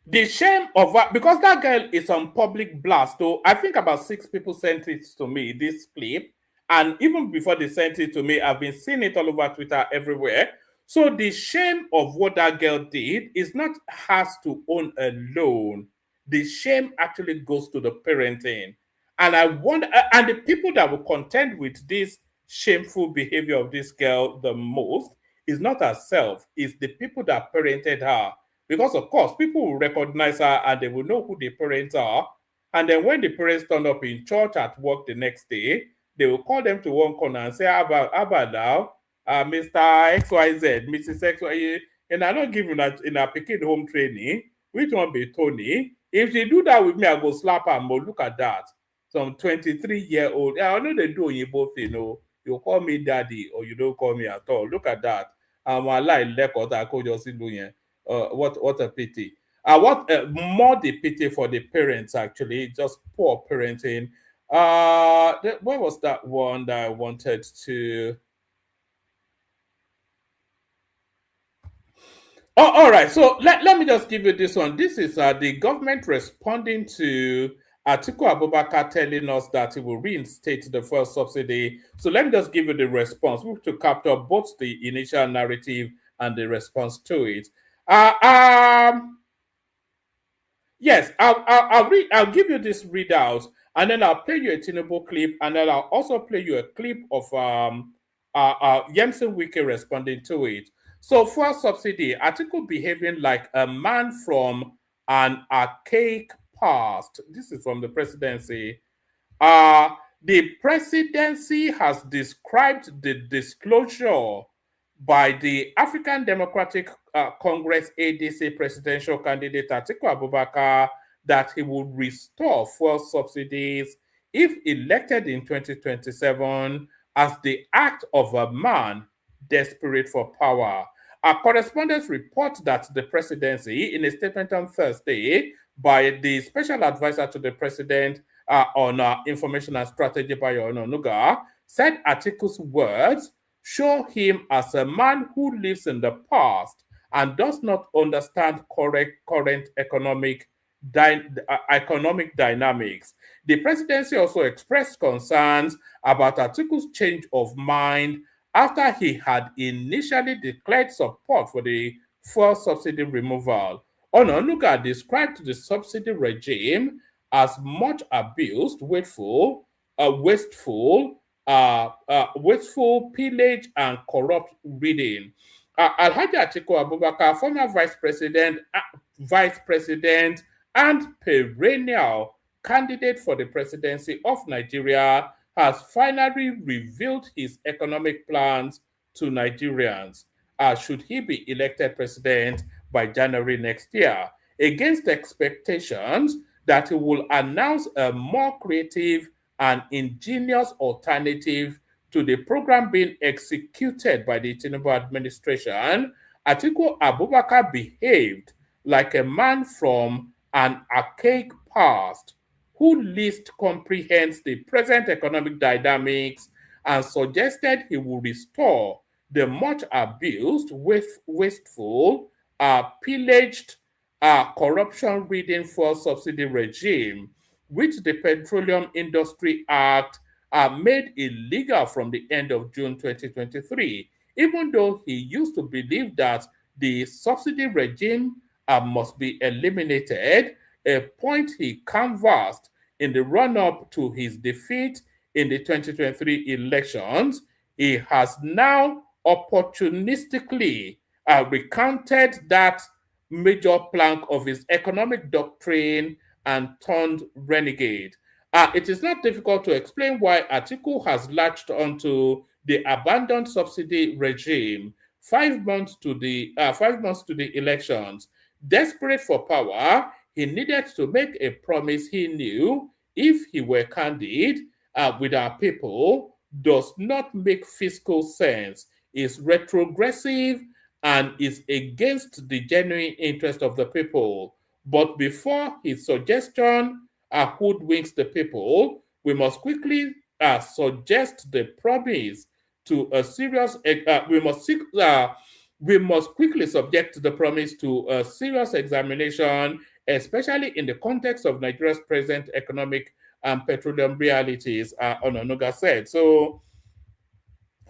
The shame of that, because that girl is on public blast. So I think about 6 people sent it to me, this clip. And even before they sent it to me, I've been seeing it all over Twitter everywhere. So the shame of what that girl did is not hers to own alone. The shame actually goes to the parenting. And I wonder, and the people that will contend with this shameful behavior of this girl the most is not herself, it's the people that parented her. Because of course, people will recognize her and they will know who the parents are. And then when the parents turn up in church at work the next day, they will call them to one corner and say, how about now, Mr. XYZ, Mrs. XYZ, and I don't give you that in a picking home training, which one be Tony? If she do that with me, I go slap her more. Look at that. Some 23-year-old. I know they do you both, you call me daddy or you don't call me at all. Look at that. I'm alive, what a pity. What more the pity for the parents, actually, just poor parenting. Where was that one that I wanted to? Oh, all right. So let me just give you this one. This is the government responding to Atiku Abubakar telling us that he will reinstate the fuel subsidy. So let me just give you the response to capture both the initial narrative and the response to it. Yes, I'll give you this readout, and then I'll play you a Tinubu clip, and then I'll also play you a clip of Yemsen Wike responding to it. So for subsidy, Atiku behaving like a man from an archaic past. This is from the presidency. The presidency has described the disclosure by the African Democratic Congress ADC presidential candidate Atiku Abubakar that he will restore fuel subsidies if elected in 2027 as the act of a man desperate for power. Our correspondents report that the presidency, in a statement on Thursday by the special advisor to the president on information and strategy, Bayo Ononuga, said Atiku's words show him as a man who lives in the past and does not understand current economic dynamics. The presidency also expressed concerns about Atiku's change of mind after he had initially declared support for the fuel subsidy removal. Ononuga described the subsidy regime as much abused, wasteful, pillage, and corrupt reading. Alhaji Atiku Abubakar, former vice president, and perennial candidate for the presidency of Nigeria, has finally revealed his economic plans to Nigerians. Should he be elected president by January next year, against expectations that he will announce a more creative and ingenious alternative to the program being executed by the Tinubu administration, Atiku Abubakar behaved like a man from an archaic past who least comprehends the present economic dynamics and suggested he will restore the much abused, wasteful, pillaged, corruption-ridden fuel subsidy regime, which the Petroleum Industry Act made illegal from the end of June 2023, even though he used to believe that the subsidy regime must be eliminated, a point he canvassed in the run-up to his defeat in the 2023 elections. He has now opportunistically recounted that major plank of his economic doctrine and turned renegade. It is not difficult to explain why Atiku has latched onto the abandoned subsidy regime 5 months to the elections. Desperate for power, he needed to make a promise he knew, if he were candid with our people, does not make fiscal sense, is retrogressive, and is against the genuine interest of the people. But before his suggestion hoodwinks the people, we must quickly suggest the promise to a serious. We must quickly subject the promise to a serious examination, especially in the context of Nigeria's present economic and petroleum realities, Onanuga said. So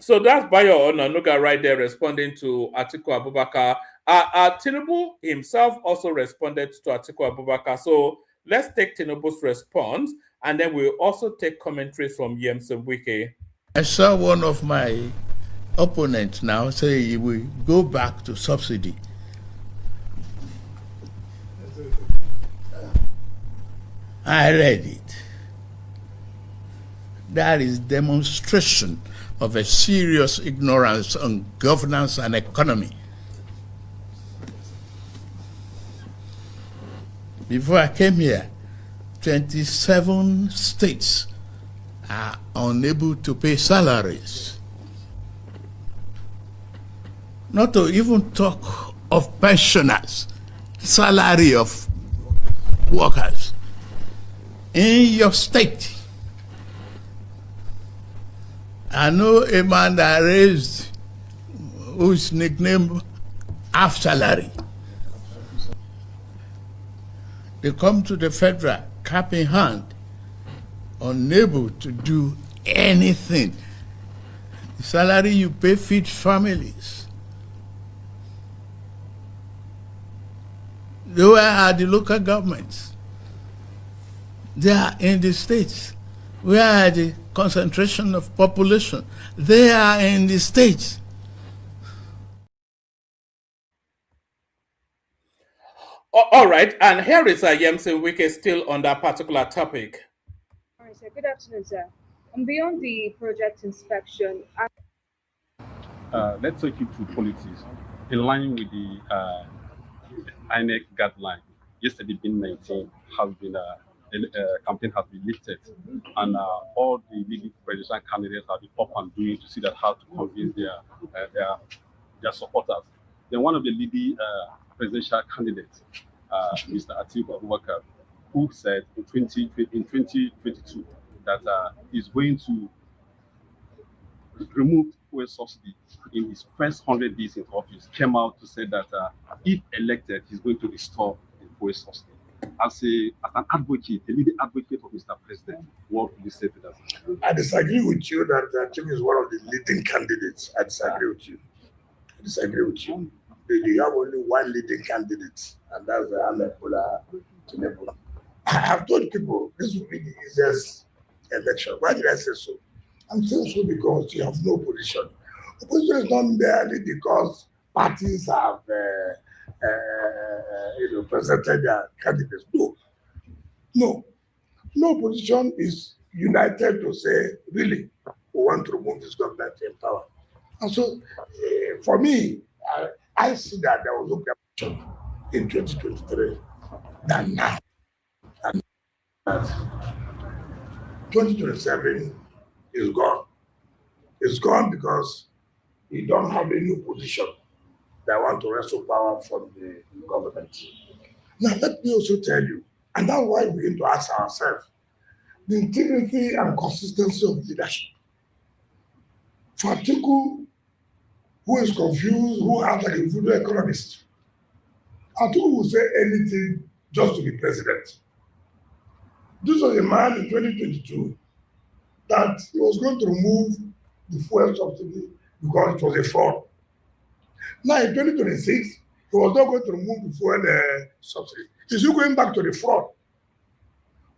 that's Bayo Onanuga right there responding to Atiku Abubakar. Tinubu himself also responded to Atiku Abubakar. So let's take Tinubu's response, and then we'll also take commentaries from Yemsen Wike. I saw one of my opponents now say we go back to subsidy. I read it. That is demonstration of a serious ignorance on governance and economy. Before I came here, 27 states are unable to pay salaries. Not to even talk of pensioners, salary of workers. In your state, I know a man that raised, whose nickname half salary. They come to the federal, cap in hand, unable to do anything. The salary you pay feeds families. Where are the local governments? They are in the states. Where are the concentration of population? They are in the states. All right, and here is Yemsen Wike still on that particular topic. All right, sir. Good afternoon, sir. Beyond the project inspection, let's take you to politics. In line with the INEC guideline, yesterday being 19 has been campaign has been lifted, and all the leading presidential candidates have been up and doing to see that how to convince their supporters. Then one of the leading presidential candidates, Mr. Atiku Abubakar, who said in 2022 that he's going to remove fuel subsidy in his first 100 days in office, came out to say that if elected, he's going to restore the fuel subsidy. As an advocate, a leading advocate of Mr. President, what would you say to that? I disagree with you that Atiku is one of the leading candidates. I disagree with you. You have only one leading candidate, and that's Tinubu. I have told people this will be the easiest election. Why did I say so? I'm saying so because you have no opposition. Opposition is not merely because parties have presented their candidates. No opposition is united to say, really, we want to remove this government in power. And so, for me, I see that there was no opposition in 2023 than now. And 2027 is gone. It's gone because we don't have any opposition that want to wrestle power from the government. Now, let me also tell you, and that's why we need to ask ourselves, the integrity and consistency of leadership. For Atiku, who is confused, who acts like a voodoo economist, Atiku will say anything just to be president. This was a man in 2022 that he was going to remove the fuel subsidy because it was a fraud. Now in 2026, he was not going to remove the fuel subsidy. He's still going back to the fraud,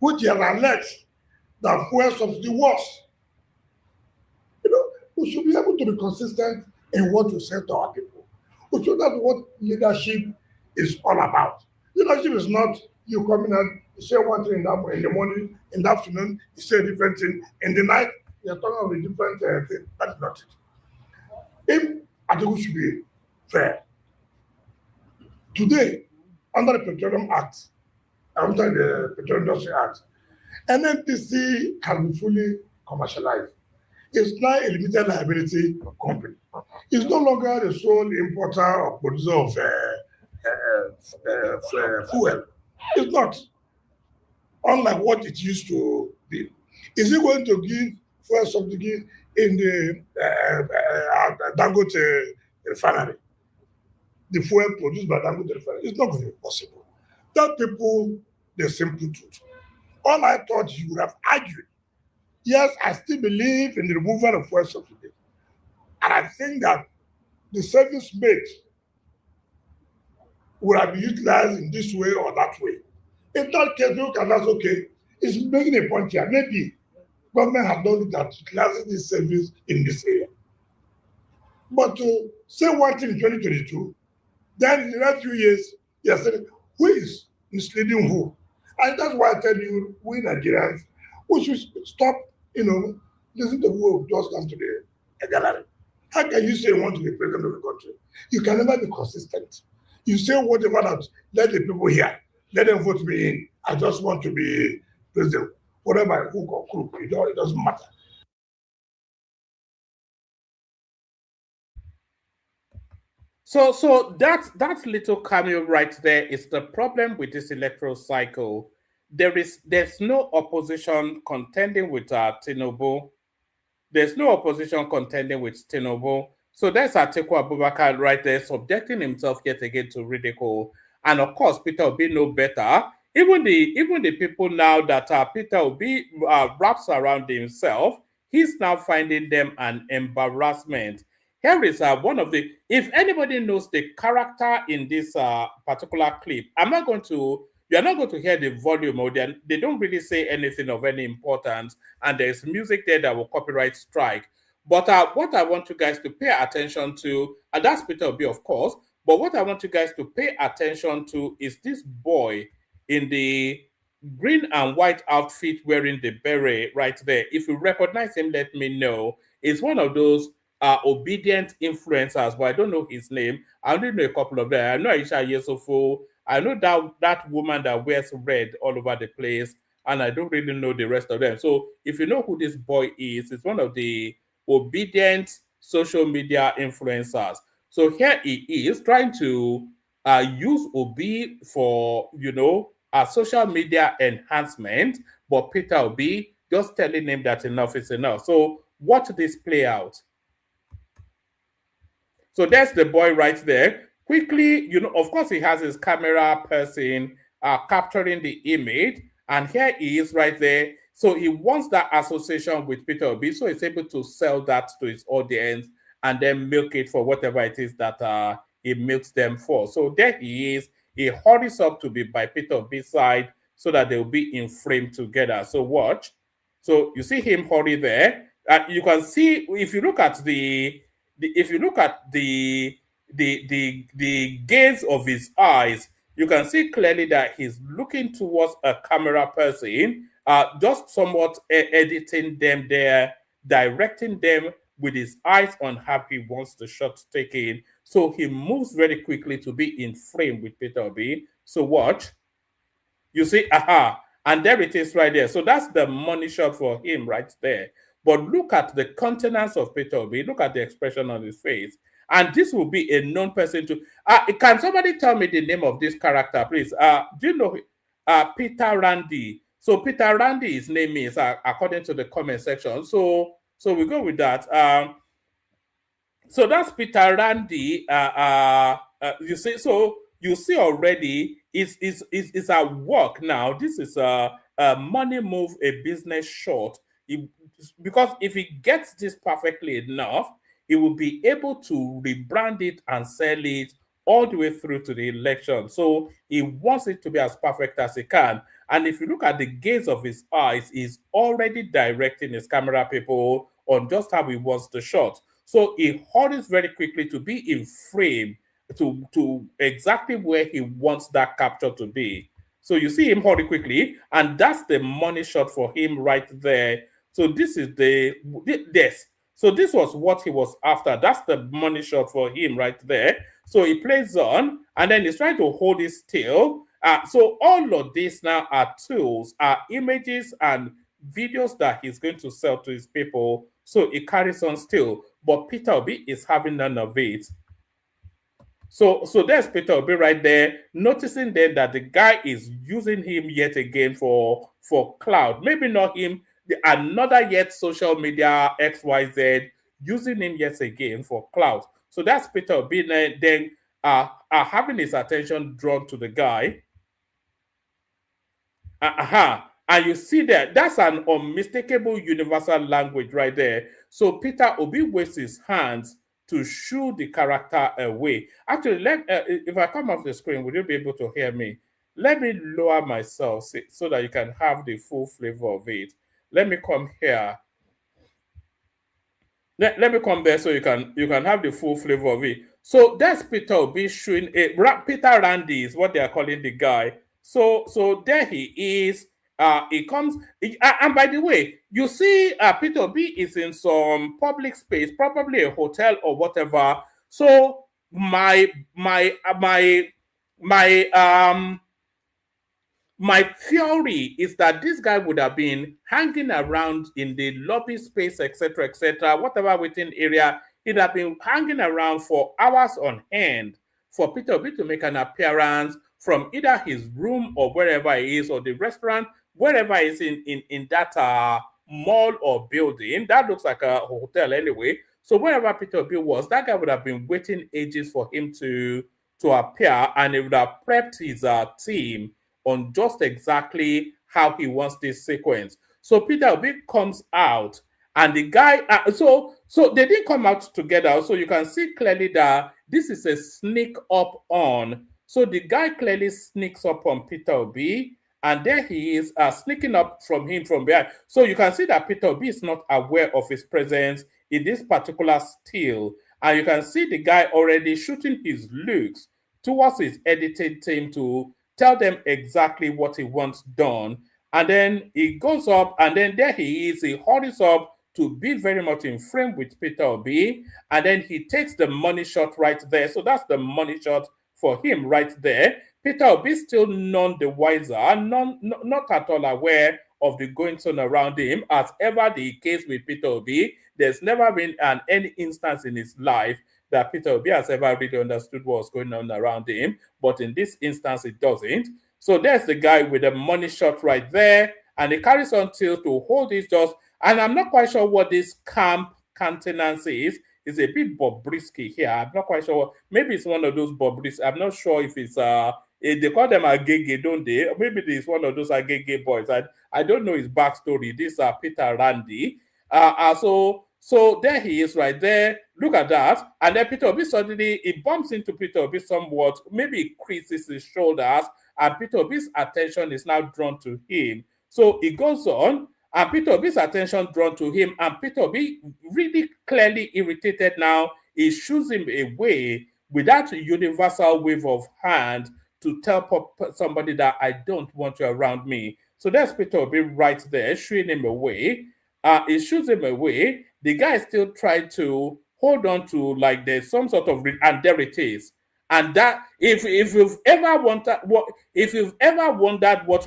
which he has alleged that fuel subsidy was. You know, we should be able to be consistent in what we say to our people. We should know what leadership is all about. Leadership is not you coming out, you say one thing in the morning, in the afternoon, you say a different thing. In the night, you're talking about a different thing. That's not it. If Atiku should be fair, today, under the Petroleum Act, under the Petroleum Industry Act, NNPC has been fully commercialized. It's now a limited liability company. It's no longer the sole importer or producer of fuel. It's not. Unlike what it used to be. Is it going to give fuel subsidy in the Dangote refinery? The fuel produced by Dangote refinery? It's not going to be possible. Tell people the simple truth. All I thought you would have argued. Yes, I still believe in the removal of fuel subsidy. And I think that the service made would have been utilized in this way or that way. In that case, look at that's okay. It's making a point here. Maybe government have not looked at utilizing this service in this area. But to say one thing in 2022, then in the next few years, you're saying, who is misleading who? And that's why I tell you, we Nigerians, we should stop, listen to who just come to the gallery. How can you say you want to be president of the country? You can never be consistent. You say whatever that, let the people hear. Let them vote me in. I just want to be president. Whatever I hook or crook, it doesn't matter. So that little cameo right there is the problem with this electoral cycle. There's no opposition contending with Tinubu. There's no opposition contending with Tinubu. So there's Atiku Abubakar right there subjecting himself yet again to ridicule. And of course, Peter Obi no better. Even the people now that Peter Obi wraps around himself, he's now finding them an embarrassment. Here is one of the, if anybody knows the character in this particular clip, you're not going to hear the volume, or they don't really say anything of any importance, and there's music there that will copyright strike. But what I want you guys to pay attention to, and that's Peter Obi, of course, but what I want you guys to pay attention to is this boy in the green and white outfit wearing the beret right there. If you recognize him, let me know. It's one of those obedient influencers, but I don't know his name. I only know a couple of them. I know Aisha Yesufu. I know that woman that wears red all over the place, and I don't really know the rest of them. So if you know who this boy is, it's one of the obedient social media influencers. So here he is trying to use Obi for, a social media enhancement, but Peter Obi just telling him that enough is enough. So watch this play out. So there's the boy right there. Quickly, of course, he has his camera person capturing the image, and here he is right there. So he wants that association with Peter Obi, so he's able to sell that to his audience and then milk it for whatever it is that he milks them for. So there he is. He hurries up to be by Peter Obi's side so that they'll be in frame together. So watch. So you see him hurry there. You can see, if you look at the gaze of his eyes, you can see clearly that he's looking towards a camera person, just somewhat editing them there, directing them with his eyes on how he wants the shot taken. So he moves very quickly to be in frame with Peter Obi. So watch. You see, and there it is right there. So that's the money shot for him right there. But look at the countenance of Peter Obi. Look at the expression on his face. And this will be a known person to... can somebody tell me the name of this character, please? Do you know Peter Randy? So Peter Randy, his name is, according to the comment section. So we go with that. So that's Peter Randy. You see, so you see already is a work now. This is a money move, a business shot. Because if he gets this perfectly enough, he will be able to rebrand it and sell it all the way through to the election. So he wants it to be as perfect as he can. And if you look at the gaze of his eyes, he's already directing his camera people on just how he wants the shot. So he hurries very quickly to be in frame to exactly where he wants that capture to be. So you see him hurry quickly, and that's the money shot for him right there. So this is yes. So this was what he was after. That's the money shot for him right there. So he plays on, and then he's trying to hold it still. So all of these now are tools, are images and videos that he's going to sell to his people. So he carries on still. But Peter Obi is having none of it. So there's Peter Obi right there, noticing then that the guy is using him yet again for cloud. Maybe not him, another yet social media XYZ using him yet again for cloud. So that's Peter Obi then having his attention drawn to the guy. And you see that's an unmistakable universal language right there. So Peter Obi waves his hands to shoo the character away. Actually, if I come off the screen, will you be able to hear me? Let me lower myself so that you can have the full flavor of it. Let me come here. Let me come there so you can have the full flavor of it. So that's Peter Obi showing Peter Randy is what they are calling the guy. So there he is. He comes, and by the way, you see, Peter Obi is in some public space, probably a hotel or whatever. So my theory is that this guy would have been hanging around in the lobby space, etc., whatever waiting area. He'd have been hanging around for hours on end for Peter Obi to make an appearance from either his room or wherever he is, or the restaurant, wherever he is in that mall or building. That looks like a hotel anyway. So wherever Peter Obi was, that guy would have been waiting ages for him to appear, and he would have prepped his team on just exactly how he wants this sequence. So Peter Obi comes out, and the guy, so they didn't come out together. So you can see clearly that this is a sneak up on. So the guy clearly sneaks up on Peter Obi, and there he is sneaking up from him from behind. So you can see that Peter Obi is not aware of his presence in this particular still. And you can see the guy already shooting his looks towards his editing team to tell them exactly what he wants done. And then he goes up, and then there he is. He hurries up to be very much in frame with Peter Obi. And then he takes the money shot right there. So that's the money shot for him right there. Peter Obi still none the wiser, not at all aware of the goings on around him. As ever the case with Peter Obi, there's never been any instance in his life that Peter Obi has ever really understood what's going on around him. But in this instance, it doesn't. So there's the guy with the money shot right there, and he carries on till to hold his jaws. And I'm not quite sure what this camp countenance is. It's a bit Bobrisky here. I'm not quite sure. Maybe it's one of those Bobrisky. I'm not sure if it's they call them Agege, don't they? Maybe it's one of those Agege boys. I don't know his backstory. This is Peter Randy. So there he is right there. Look at that. And then Peter Obi suddenly, he bumps into Peter Obi somewhat. Maybe he creases his shoulders, and Peter Obi's attention is now drawn to him. So he goes on, and Peter Obi's attention drawn to him, and Peter Obi really clearly irritated now. He shoos him away with that universal wave of hand to tell somebody that I don't want you around me. So there's Peter Obi right there, shooing him away. He shoots him away. The guy still tried to hold on to, like, there's some sort of, and there it is. And that, if you've ever wondered what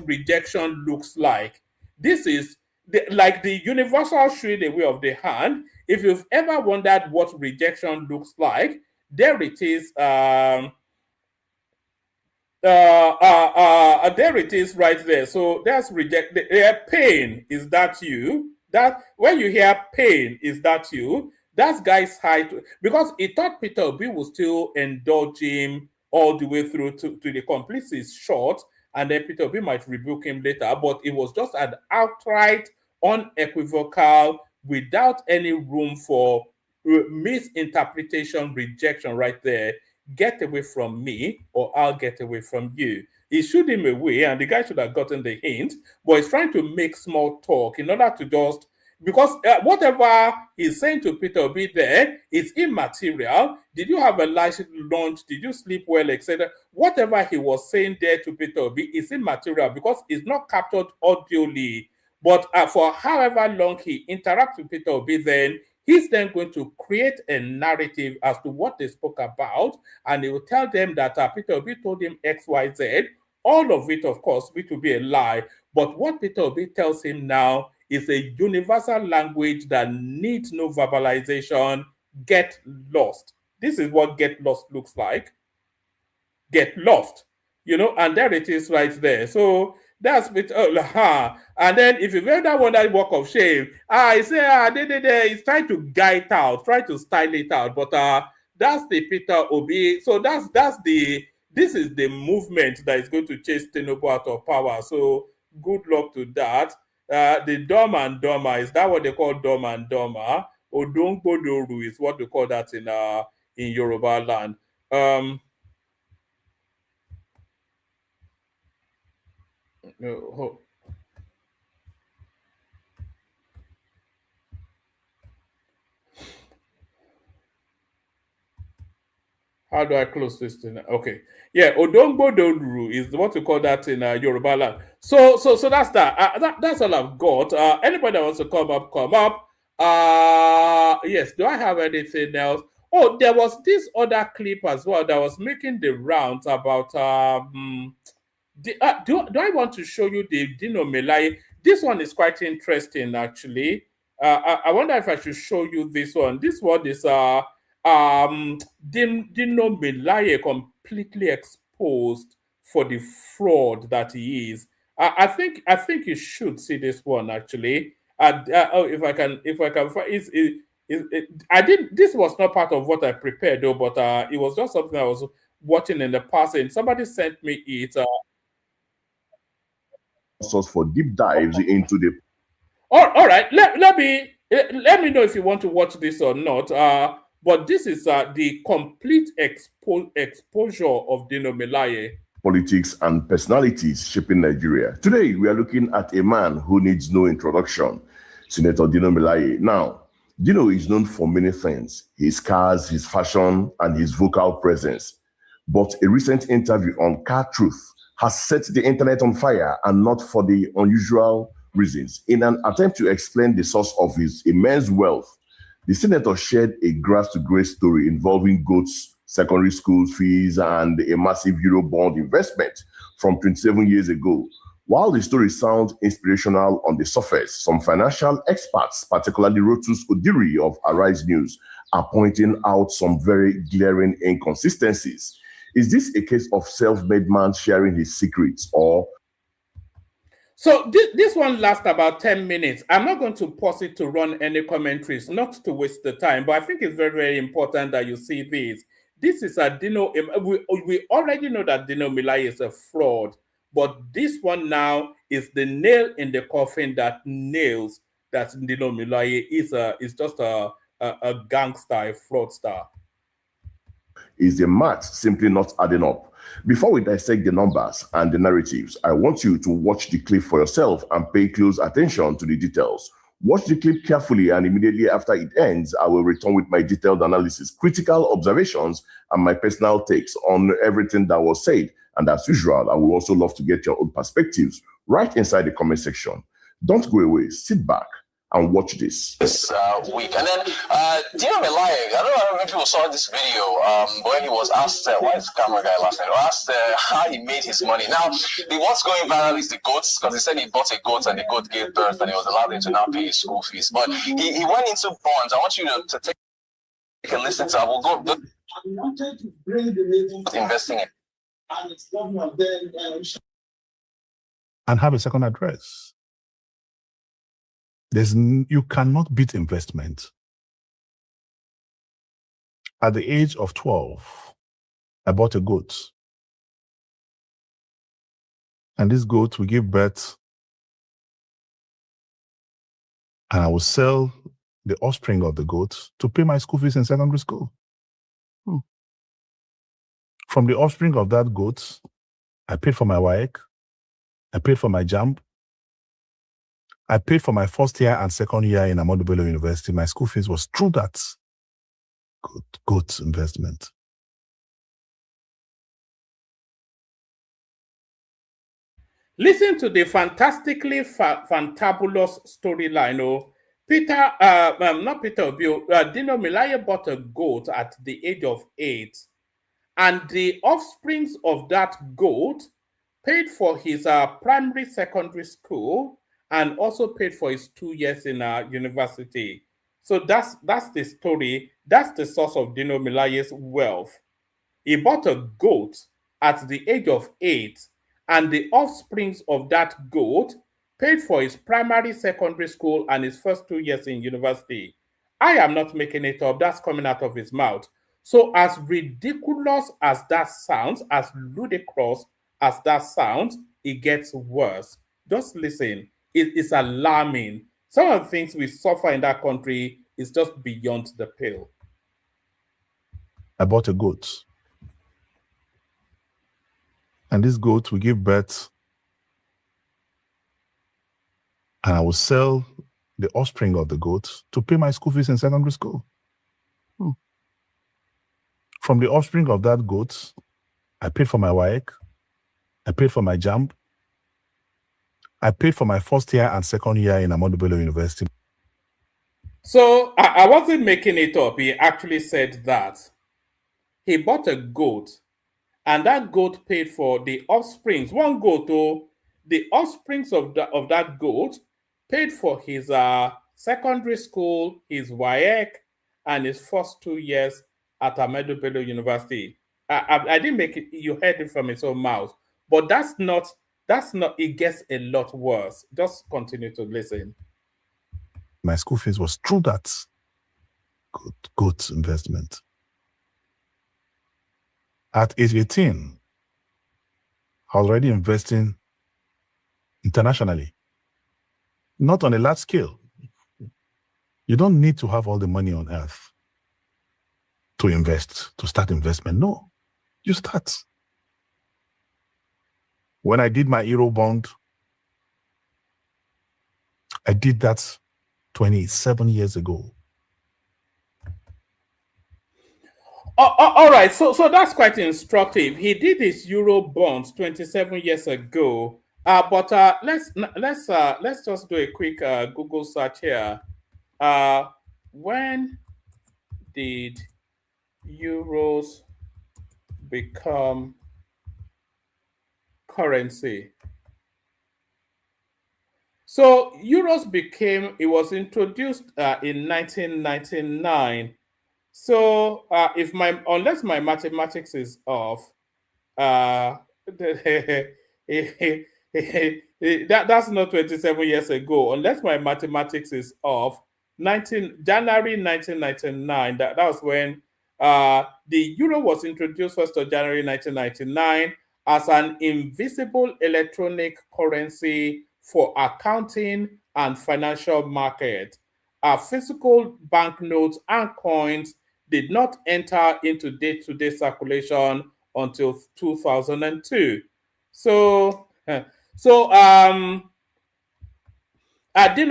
rejection looks like, this is like the universal shooing away of the hand. If you've ever wondered what rejection looks like, there it is. There it is right there. So that's reject. Pain, is that you? That when you hear pain, is that you? That guy's height, because he thought Peter Obi would still indulge him all the way through to the completes short, and then Peter Obi might rebuke him later. But it was just an outright, unequivocal, without any room for misinterpretation, rejection right there. Get away from me, or I'll get away from you. He shooed him away, and the guy should have gotten the hint, but he's trying to make small talk in order to just, because whatever he's saying to Peter Obi there is immaterial. Did you have a nice lunch? Did you sleep well, etc.? Whatever he was saying there to Peter Obi is immaterial because it's not captured audioly. But for however long he interacts with Peter Obi, then he's then going to create a narrative as to what they spoke about, and he will tell them that Peter Obi told him X, Y, Z. All of it, of course, it will be a lie. But what Peter Obi tells him now is a universal language that needs no verbalization. Get lost. This is what get lost looks like. Get lost, and there it is right there. So that's it. And then if you've ever won that walk of shame, I say, he's trying to guide it out, try to style it out. But that's the Peter Obi. So this is the movement that is going to chase Tinubu out of power. So good luck to that. The dumb and dumber, is that what they call dumb and dumber? Odongbodoru is what they call that in Yoruba land. How do I close this thing? Okay. Yeah, Odongbodoru is what we call that in Yoruba land. So that's that. That's all I've got. Anybody that wants to come up. Yes, do I have anything else? Oh, there was this other clip as well that was making the rounds about do I want to show you the Dino Melaye? This one is quite interesting, actually. I wonder if I should show you this one. This one is Dino Melaye completely exposed for the fraud that he is. I think you should see this one, actually. If I can find I didn't. This was not part of what I prepared though, but it was just something I was watching in the past, and somebody sent me it. Source for deep dives into the. All right. Let me know if you want to watch this or not. But this is the complete exposure of Dino Melaye. Politics and personalities shaping Nigeria. Today, we are looking at a man who needs no introduction, Senator Dino Melaye. Now, Dino is known for many things: his cars, his fashion, and his vocal presence. But a recent interview on Car Truth has set the internet on fire, and not for the unusual reasons. In an attempt to explain the source of his immense wealth, the senator shared a grass-to-grace story involving goats, secondary school fees, and a massive Eurobond investment from 27 years ago. While the story sounds inspirational on the surface, some financial experts, particularly Rotus Odiri of Arise News, are pointing out some very glaring inconsistencies. Is this a case of self-made man sharing his secrets, or? So this one lasts about 10 minutes. I'm not going to pause it to run any commentaries, not to waste the time, but I think it's very, very important that you see this. This is a Dino. We already know that Dino Melaye is a fraud, but this one now is the nail in the coffin that nails that Dino Melaye is just a gangster, a fraudster. Is the math simply not adding up? Before we dissect the numbers and the narratives, I want you to watch the clip for yourself and pay close attention to the details. Watch the clip carefully, and immediately after it ends, I will return with my detailed analysis, critical observations, and my personal takes on everything that was said. And as usual, I would also love to get your own perspectives right inside the comment section. Don't go away, sit back and watch this. This week. And then Dino Melaye, I don't know if people saw this video where he was asked, why is the camera guy laughing? Asked how he made his money. Now, what's going viral is the goats, because he said he bought a goat and the goat gave birth and he was allowed him to now pay his school fees. But he went into bonds. I want you to take a listen to. I will go investing in. And have a second address. You cannot beat investment. At the age of 12, I bought a goat. And this goat will give birth, and I will sell the offspring of the goat to pay my school fees in secondary school. From the offspring of that goat, I paid for my WAEC, I paid for my JAMB, I paid for my first year and second year in Ahmadu Bello University. My school fees was through that goat investment. Listen to the fantastically fantabulous storyline. Oh, Dino Melaye bought a goat at the age of 8, and the offsprings of that goat paid for his primary secondary school and also paid for his 2 years in university. So that's the story. That's the source of Dino Melaye's wealth. He bought a goat at the age of 8, and the offsprings of that goat paid for his primary secondary school and his first 2 years in university. I am not making it up. That's coming out of his mouth. So as ridiculous as that sounds, as ludicrous as that sounds, it gets worse. Just listen. It is alarming. Some of the things we suffer in that country is just beyond the pale. I bought a goat. And this goat will give birth, and I will sell the offspring of the goat to pay my school fees in secondary school. From the offspring of that goat, I paid for my WAEC, I paid for my JAMB, I paid for my first year and second year in Ahmadu Bello University. So I wasn't making it up. He actually said that. He bought a goat, and that goat paid for the offsprings. One goat, though, the offsprings of that goat paid for his secondary school, his WAEC, and his first 2 years at Ahmadu Bello University. I didn't make it. You heard it from his own mouth. But that's not. It gets a lot worse. Just continue to listen. My school fees was through that goat investment. At age 18, I was already investing internationally, not on a large scale. You don't need to have all the money on earth to invest, to start investment. No, you start. When I did my Eurobond, I did that 27 years ago. All right, so that's quite instructive. He did his Euro bonds 27 years ago. But let's just do a quick Google search here. When did euros become currency? So euros it was introduced in 1999. So unless my mathematics is off, that's not 27 years ago. Unless my mathematics is off, January 1999. That was when the euro was introduced 1st of January 1999 as an invisible electronic currency for accounting and financial market. Physical banknotes and coins did not enter into day-to-day circulation until 2002. So Dino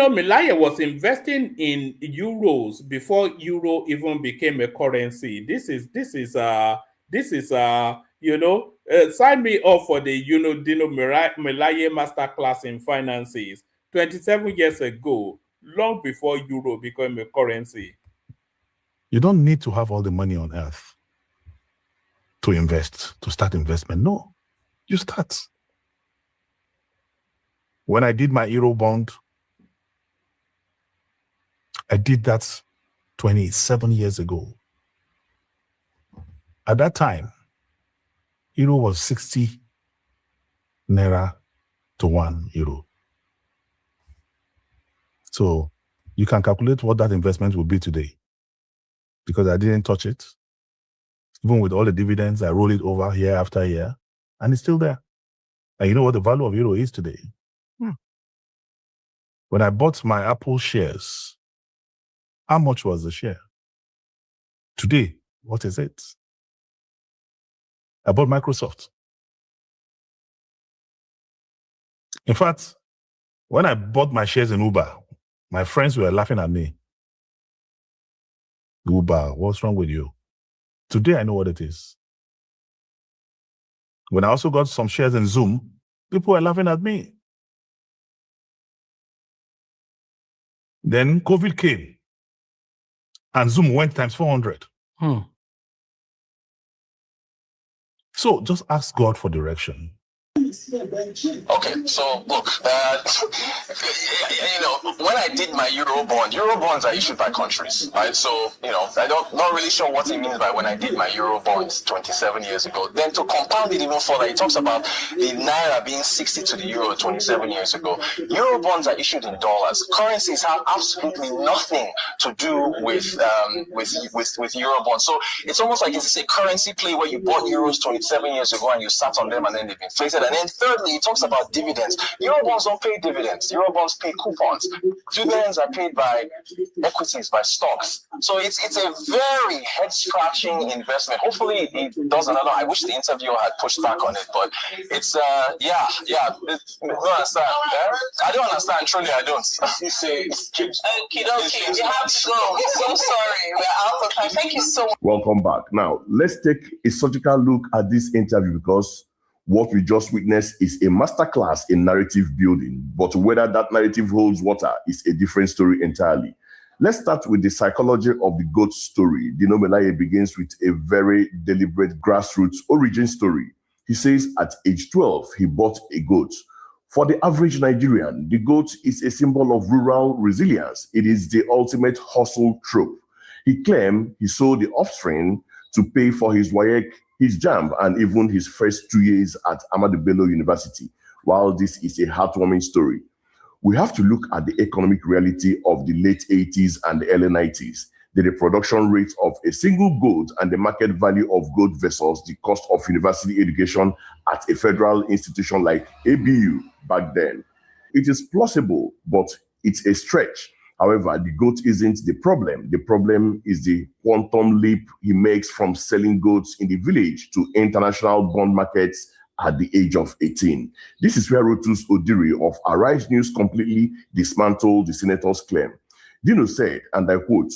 Melaye was investing in euros before euro even became a currency. This is sign me up for the Dino Melaye masterclass in finances 27 years ago, long before euro became a currency. You don't need to have all the money on earth to invest, to start investment. No, you start. When I did my Eurobond, I did that 27 years ago. At that time, euro was 60 naira to 1 euro. So you can calculate what that investment will be today, because I didn't touch it. Even with all the dividends, I roll it over year after year, and it's still there. And you know what the value of euro is today? When I bought my Apple shares, how much was the share? Today, what is it? I bought Microsoft. In fact, when I bought my shares in Uber, my friends were laughing at me. Uber, what's wrong with you? Today, I know what it is. When I also got some shares in Zoom, people were laughing at me. Then COVID came, and Zoom went times 400. So just ask God for direction. Okay, so look, when I did my Eurobonds are issued by countries, right? So, I not really sure what he means by when I did my Eurobonds 27 years ago. Then to compound it even further, he talks about the Naira being 60 to the Euro 27 years ago. Eurobonds are issued in dollars. Currencies have absolutely nothing to do with Eurobonds. So it's almost like it's a currency play where you bought euros 27 years ago and you sat on them and then they've inflated. And then thirdly, he talks about dividends. Eurobonds don't pay dividends. Eurobonds pay coupons. Dividends are paid by equities, by stocks. So it's a very head-scratching investment. Hopefully it does another. I wish the interviewer had pushed back on it, but it's I don't understand. I don't understand. Truly, I don't. You say okay, you have to go. I'm so sorry. We're out of time. Thank you so much. Welcome back. Now, let's take a surgical look at this interview because what we just witnessed is a masterclass in narrative building, but whether that narrative holds water is a different story entirely. Let's start with the psychology of the goat story. Dino Melaye begins with a very deliberate grassroots origin story. He says at age 12, he bought a goat. For the average Nigerian, the goat is a symbol of rural resilience. It is the ultimate hustle trope. He claimed he sold the offspring to pay for his WAEC, his JAMB, and even his first 2 years at Ahmadu Bello University. While this is a heartwarming story, we have to look at the economic reality of the late 80s and the early 90s. The reproduction rate of a single goat and the market value of goat versus the cost of university education at a federal institution like ABU back then. It is plausible, but it's a stretch. However, the goat isn't the problem. The problem is the quantum leap he makes from selling goats in the village to international bond markets at the age of 18. This is where Rotus Odiri of Arise News completely dismantled the senator's claim. Dino said, and I quote,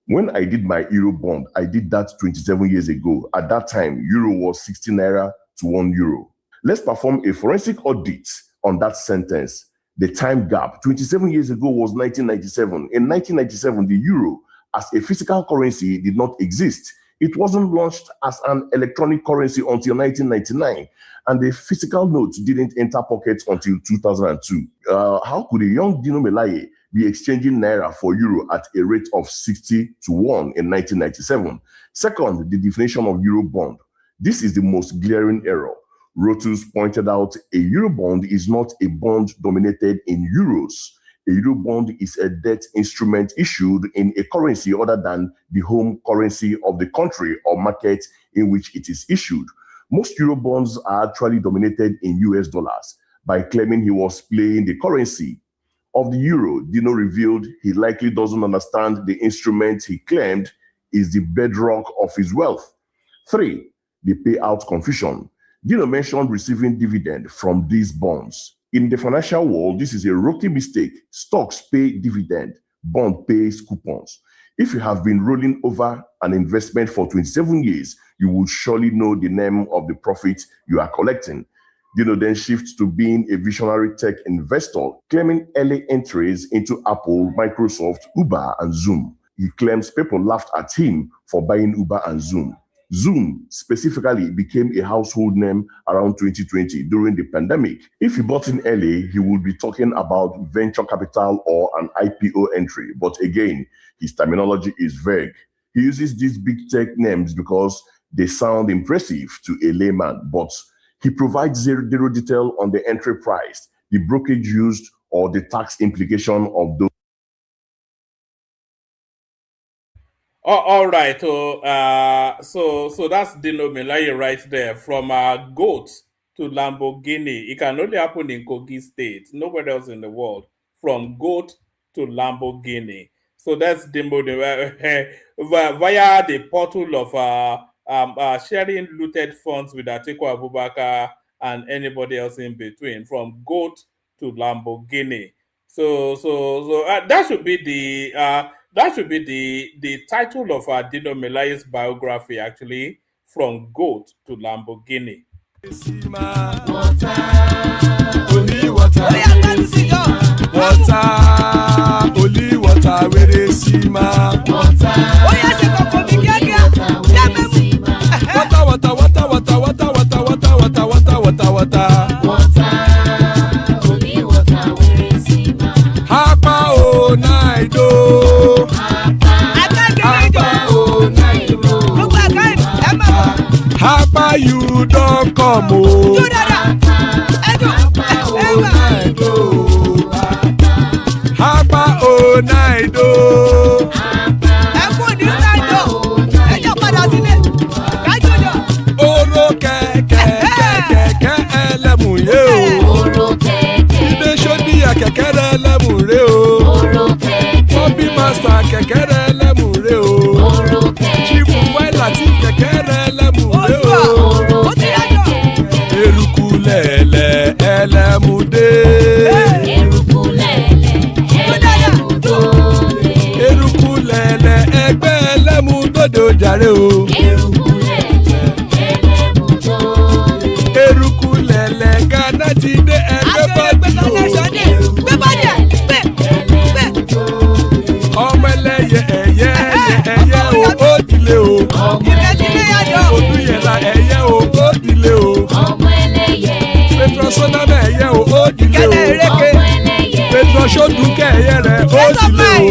"When I did my Euro bond, I did that 27 years ago. At that time, Euro was 60 Naira to €1. Let's perform a forensic audit on that sentence. The time gap 27 years ago was 1997. In 1997, the euro as a physical currency did not exist. It wasn't launched as an electronic currency until 1999, and the physical note didn't enter pockets until 2002. How could a young Dino Melaye be exchanging Naira for euro at a rate of 60 to 1 in 1997? Second, the definition of euro bond. This is the most glaring error. Rotus pointed out a Eurobond is not a bond dominated in euros. A Eurobond is a debt instrument issued in a currency other than the home currency of the country or market in which it is issued. Most Eurobonds are actually dominated in US dollars. By claiming he was playing the currency of the euro, Dino revealed he likely doesn't understand the instrument he claimed is the bedrock of his wealth. 3, the payout confusion. Dino mentioned receiving dividend from these bonds. In the financial world, this is a rookie mistake. Stocks pay dividend, bond pays coupons. If you have been rolling over an investment for 27 years, you will surely know the name of the profit you are collecting. Dino then shifts to being a visionary tech investor, claiming early entries into Apple, Microsoft, Uber, and Zoom. He claims people laughed at him for buying Uber and Zoom. Zoom specifically became a household name around 2020 during the pandemic. If he bought in early, he would be talking about venture capital or an IPO entry. But again, his terminology is vague. He uses these big tech names because they sound impressive to a layman, but he provides zero detail on the entry price, the brokerage used, or the tax implication of those. Oh, all right. So that's Dino Melaye right there. From goat to Lamborghini. It can only happen in Kogi State. Nowhere else in the world. From goat to Lamborghini. So that's Dino via the portal of sharing looted funds with Atiku Abubakar and anybody else in between. From goat to Lamborghini. So that should be the title of Dino Melaye's biography, actually, from goat to Lamborghini. Water, only water. Only water, where they see ma. Water, water, water, water, water, water, water, water, water, water, water. Only water, where they see ma. Hapa o naido. Hapa o naido. Hapa you don't come o. Hapa o naido. Oro kẹ̀kẹ́ ẹlẹ́mù yé o. Ilé sọ́dí kẹ̀kẹ́ rẹ ẹlẹ́mù rẹ o. Bobby master kẹ̀kẹ́ rẹ ẹlẹ́mù rẹ o. Chifu Faila ti kẹ̀kẹ́ rẹ ẹlẹ́mù rẹ o. Eruku lẹ̀lẹ̀ ẹlẹ́mù dé. Eruku lẹ̀lẹ̀ ẹgbẹ́ ẹlẹ́mù dòdò jàre o. Eruku lẹ̀lẹ̀ Ghana ti dé ẹgbẹ́ bọ́dì o. Ọmọ ẹlẹ́yẹ ẹ̀yẹ o ó dilé o. Odúyẹ̀lá ẹ̀yẹ o ó dilé o. Petrosoname ẹ̀yẹ o ó dilé o. Petrosodunke ẹ̀yẹ rẹ̀ ó dilé o.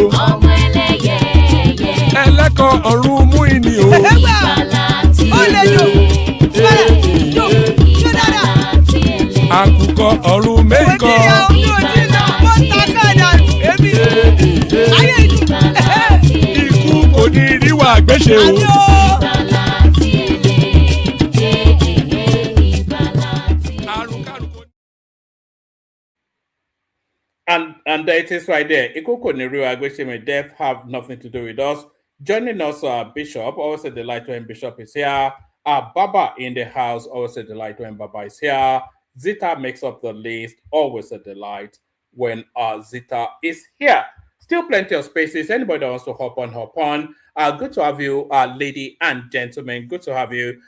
Ẹlẹ́kọ̀ ọ̀run mú ìní o. Àkùkọ ọ̀run mẹ́kọ̀. Ikú kò ní ríwà gbéṣe o. And it is right there. Ikoko Niru Agweshime death have nothing to do with us. Joining us, Bishop, always a delight when Bishop is here. Baba in the house, always a delight when Baba is here. Zita makes up the list, always a delight when Zita is here. Still plenty of spaces. Anybody that wants to hop on, hop on. Good to have you, lady and gentlemen. Good to have you.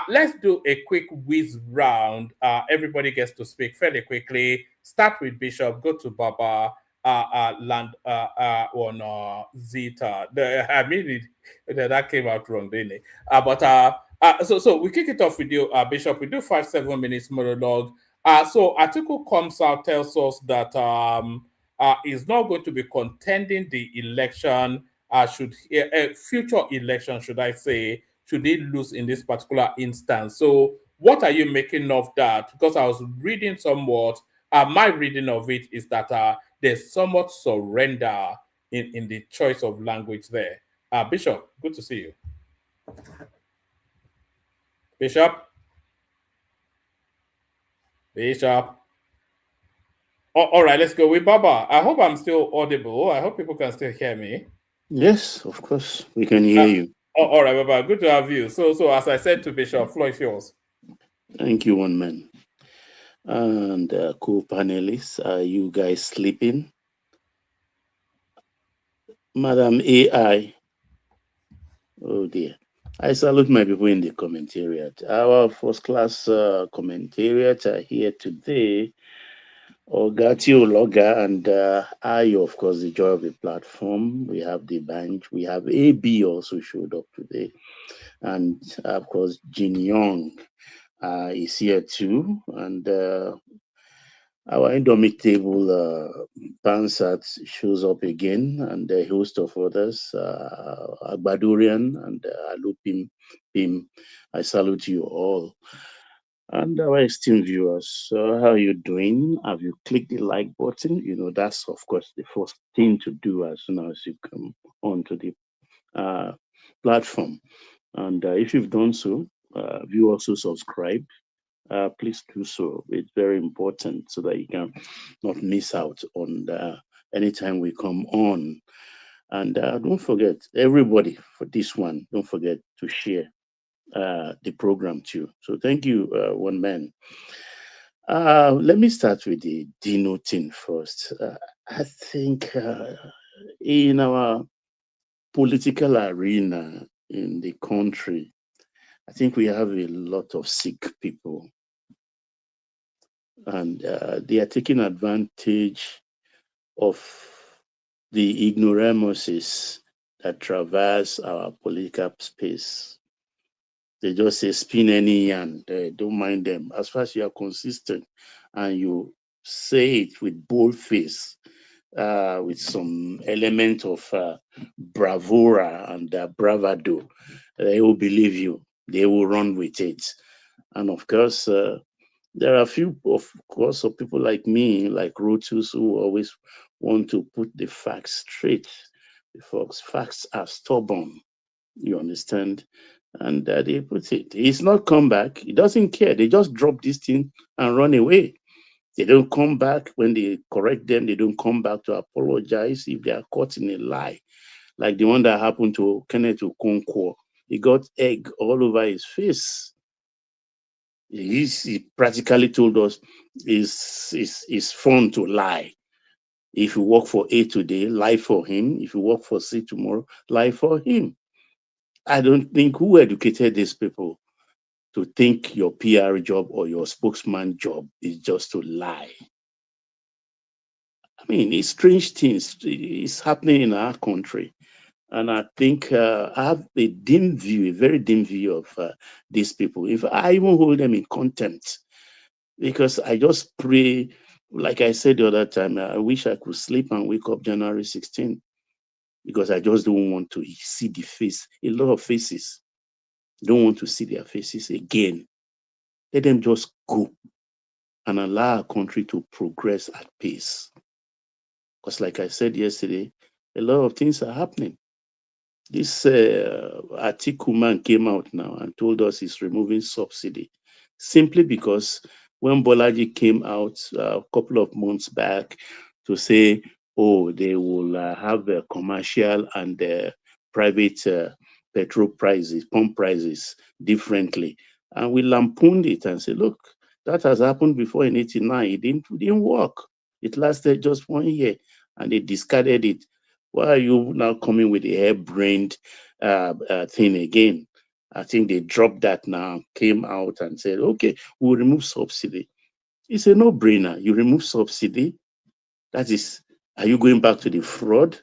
Let's do a quick whiz round. Everybody gets to speak fairly quickly. Start with Bishop, go to Baba, land on Zita. That came out wrong, didn't it? So we kick it off with you, Bishop. We do 5-7 minutes monologue. So Atiku comes out, tells us that is not going to be contending the election. Future election, should I say, should he lose in this particular instance? So what are you making of that? Because I was reading somewhat. My reading of it is that there's somewhat surrender in the choice of language there. Bishop, good to see you. Bishop? All right, let's go with Baba. I hope I'm still audible. I hope people can still hear me. Yes, of course, we can hear you. All right, Baba, good to have you. So as I said to Bishop, floor is yours. Thank you, one man. And co-panelists, are you guys sleeping? Madam AI. Oh dear. I salute my people in the commentariat. Our first-class commentariat are here today. Ogatio Loga and Ayo, of course, the joy of the platform. We have the bench. We have AB also showed up today. And of course, Jin Young is here too. And our indomitable Pansat shows up again, and a host of others, Agbadurian and Alupim Pim. I salute you all. And our esteemed viewers, how are you doing? Have you clicked the like button? You know, that's, of course, the first thing to do as soon as you come onto the platform. And if you've done so, if you also subscribe, please do so. It's very important so that you can not miss out on anytime we come on. And don't forget, everybody, for this one, don't forget to share the program too. So thank you, one man. Let me start with the Dino thing first. I think in our political arena in the country, I think we have a lot of sick people, and they are taking advantage of the ignoramuses that traverse our political space. They just say spin any yarn, they don't mind them. As far as you are consistent and you say it with bold face, with some element of bravura and bravado, they will believe you. They will run with it. And of course, there are a few, of course, of people like me, like Rotus, who always want to put the facts straight. The facts are stubborn, you understand? And they put it. He's not come back. He doesn't care. They just drop this thing and run away. They don't come back when they correct them. They don't come back to apologize if they are caught in a lie. Like the one that happened to Kenneth Okonkwo. He got egg all over his face. He practically told us it's fun to lie. If you work for A today, lie for him. If you work for C tomorrow, lie for him. I don't think who educated these people to think your PR job or your spokesman job is just to lie. I mean, it's strange things is happening in our country. And I think I have a dim view, a very dim view of these people. If I even hold them in contempt, because I just pray, like I said the other time, I wish I could sleep and wake up January 16, because I just don't want to see the face, a lot of faces. Don't want to see their faces again. Let them just go and allow our country to progress at pace. Because like I said yesterday, a lot of things are happening. This Atiku man came out now and told us he's removing subsidy simply because when Bolaji came out a couple of months back to say, oh, they will have commercial and private petrol prices, pump prices differently. And we lampooned it and said, look, that has happened before in 89. It didn't work. It lasted just 1 year and they discarded it. Why are you now coming with the hair-brained thing again? I think they dropped that now, came out and said, okay, we'll remove subsidy. It's a no-brainer. You remove subsidy. That is, are you going back to the fraud?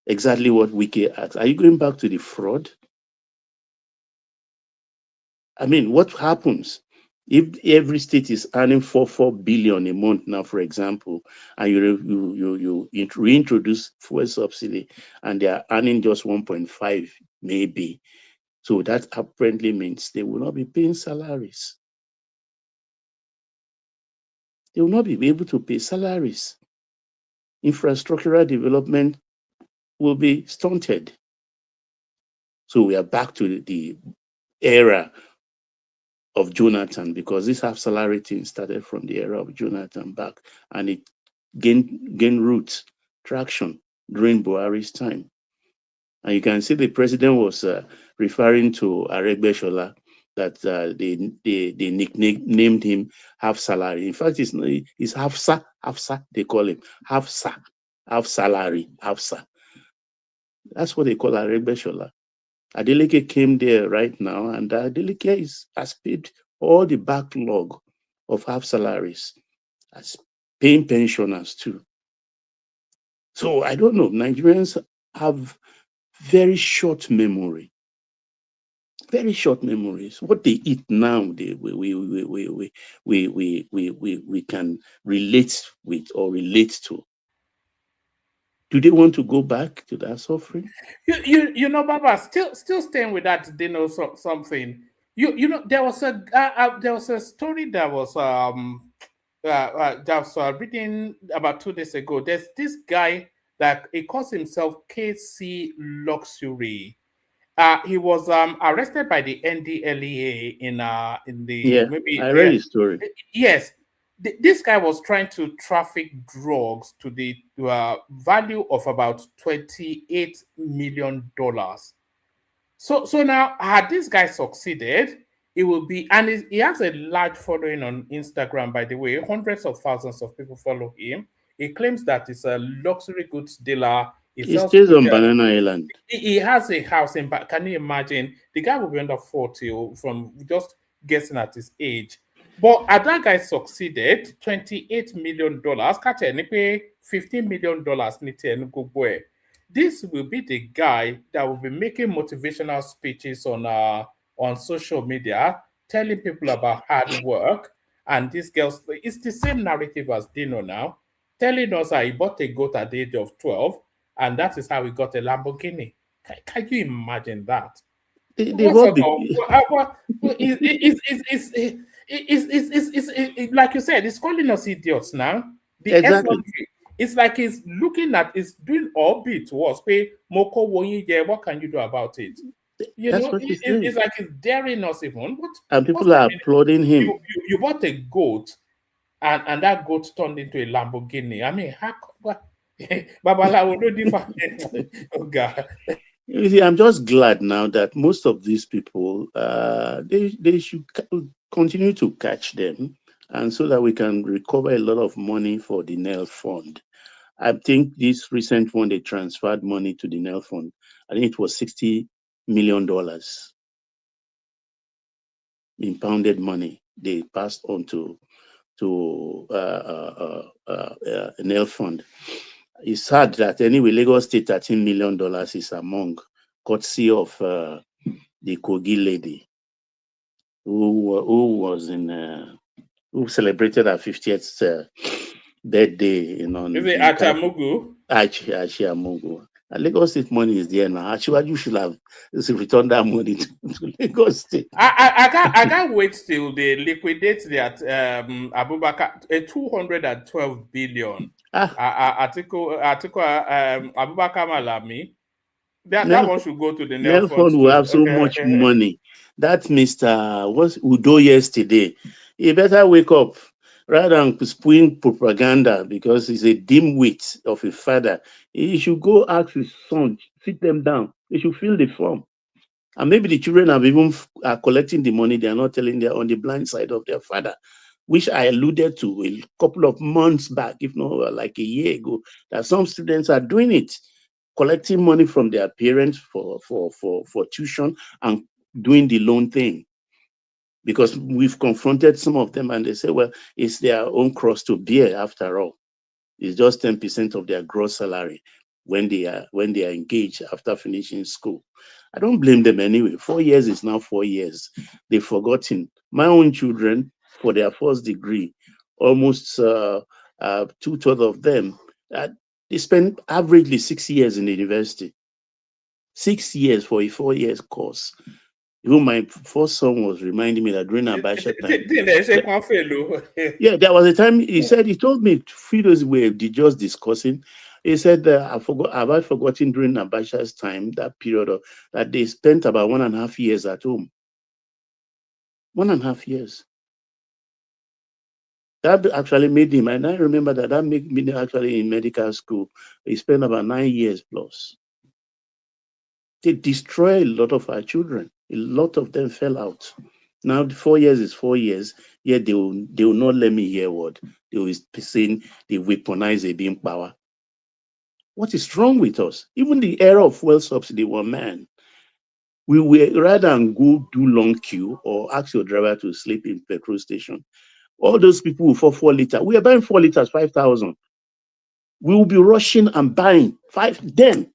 Exactly what Wiki asked. Are you going back to the fraud? I mean, what happens if every state is earning 4 billion a month now, for example, and you reintroduce fuel subsidy and they are earning just 1.5 maybe? So that apparently means they will not be paying salaries. They will not be able to pay salaries. Infrastructural development will be stunted. So we are back to the era of Jonathan, because this half salary thing started from the era of Jonathan back, and it gained roots, traction during Buhari's time. And you can see the president was referring to Aregbesola, that they nicknamed him half salary. In fact, it's Hafsa, they call him half salary, Hafsa. That's what they call Aregbesola. Adeleke came there right now, and Adeleke has paid all the backlog of half salaries, as paying pensioners too. So I don't know. Nigerians have very short memory. Very short memories. What they eat now, we can relate with or relate to. Do they want to go back to that suffering? You know, Baba, still staying with that, they know something. You know, there was a story that was written about 2 days ago. There's this guy that he calls himself KC Luxury. He was arrested by the NDLEA in the maybe I read his story. Yes, this guy was trying to traffic drugs to the value of about $28 million. So now, had this guy succeeded, it will be, and he has a large following on Instagram, by the way. Hundreds of thousands of people follow him. He claims that he's a luxury goods dealer. He stays on Banana Island. He has a house in, can you imagine? The guy will be under 40 from just guessing at his age. But had that guy succeeded, $28 million, $15 million, this will be the guy that will be making motivational speeches on social media, telling people about hard work. And these girls, it's the same narrative as Dino now, telling us that he bought a goat at the age of 12, and that is how he got a Lamborghini. Can you imagine that? Like you said, it's calling us idiots now. Exactly. It's like he's looking at, it's doing all bit to us. What can you do about it? It's like he's daring us even. And people are applauding him. You bought a goat, and that goat turned into a Lamborghini. I mean, oh God. You see, I'm just glad now that most of these people, they should continue to catch them, and so that we can recover a lot of money for the NEL fund. I think this recent one, they transferred money to the NEL fund. I think it was $60 million impounded money they passed on to NEL fund. It's sad that anyway, Lagos State $13 million is among, courtesy of the Kogi lady who was in who celebrated her 50th birthday. Is it Achamugu? Achamugu. Lagos State money is there now. Actually, you should have returned that money to Lagos State. I can't wait till they liquidate that Abubakar, a 212 billion. Atiku Abubakar Malami. That one should go to the NEL fund. Will have so much money. That Mr. Udo yesterday. He better wake up rather than spewing propaganda because he's a dimwit of a father. He should go ask his son, sit them down. They should fill the form. And maybe the children are collecting the money. They are not telling they're on the blind side of their father, which I alluded to a couple of months back, if not like a year ago, that some students are doing it, collecting money from their parents for tuition and doing the loan thing. Because we've confronted some of them and they say, well, it's their own cross to bear after all. It's just 10% of their gross salary when they are engaged after finishing school. I don't blame them anyway. 4 years is now 4 years. They've forgotten. My own children, for their first degree, almost 2/3 of them, they spend averagely 6 years in the university. 6 years for a 4 years course. Even my first son was reminding me that during Aisha time. Yeah, there was a time he told me 3 days we were just discussing. He said, have I forgotten during Aisha's time, that period that they spent about 1.5 years at home. 1.5 years. That actually made him, and I remember that made me actually in medical school. He spent about 9 years plus. They destroy a lot of our children. A lot of them fell out. Now 4 years is 4 years. Yet they will not let me hear what they will be saying. They weaponize a being power. What is wrong with us? Even the era of fuel subsidy, man, we were rather than go do long queue or ask your driver to sleep in petrol station. All those people who for 4 liters, we are buying 4 liters, 5,000. We will be rushing and buying 5. Then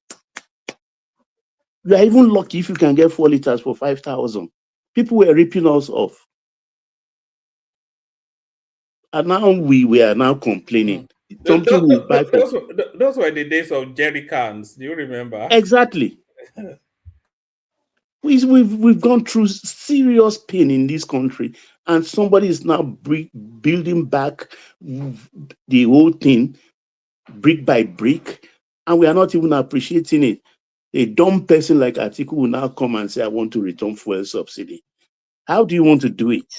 you are even lucky if you can get 4 liters for 5,000. People were ripping us off. And now we are now complaining. Those were the days of jerry cans. Do you remember? Exactly. We've gone through serious pain in this country, and somebody is now building back the whole thing brick by brick, and we are not even appreciating it. A dumb person like Atiku will now come and say, I want to return fuel subsidy. How do you want to do it?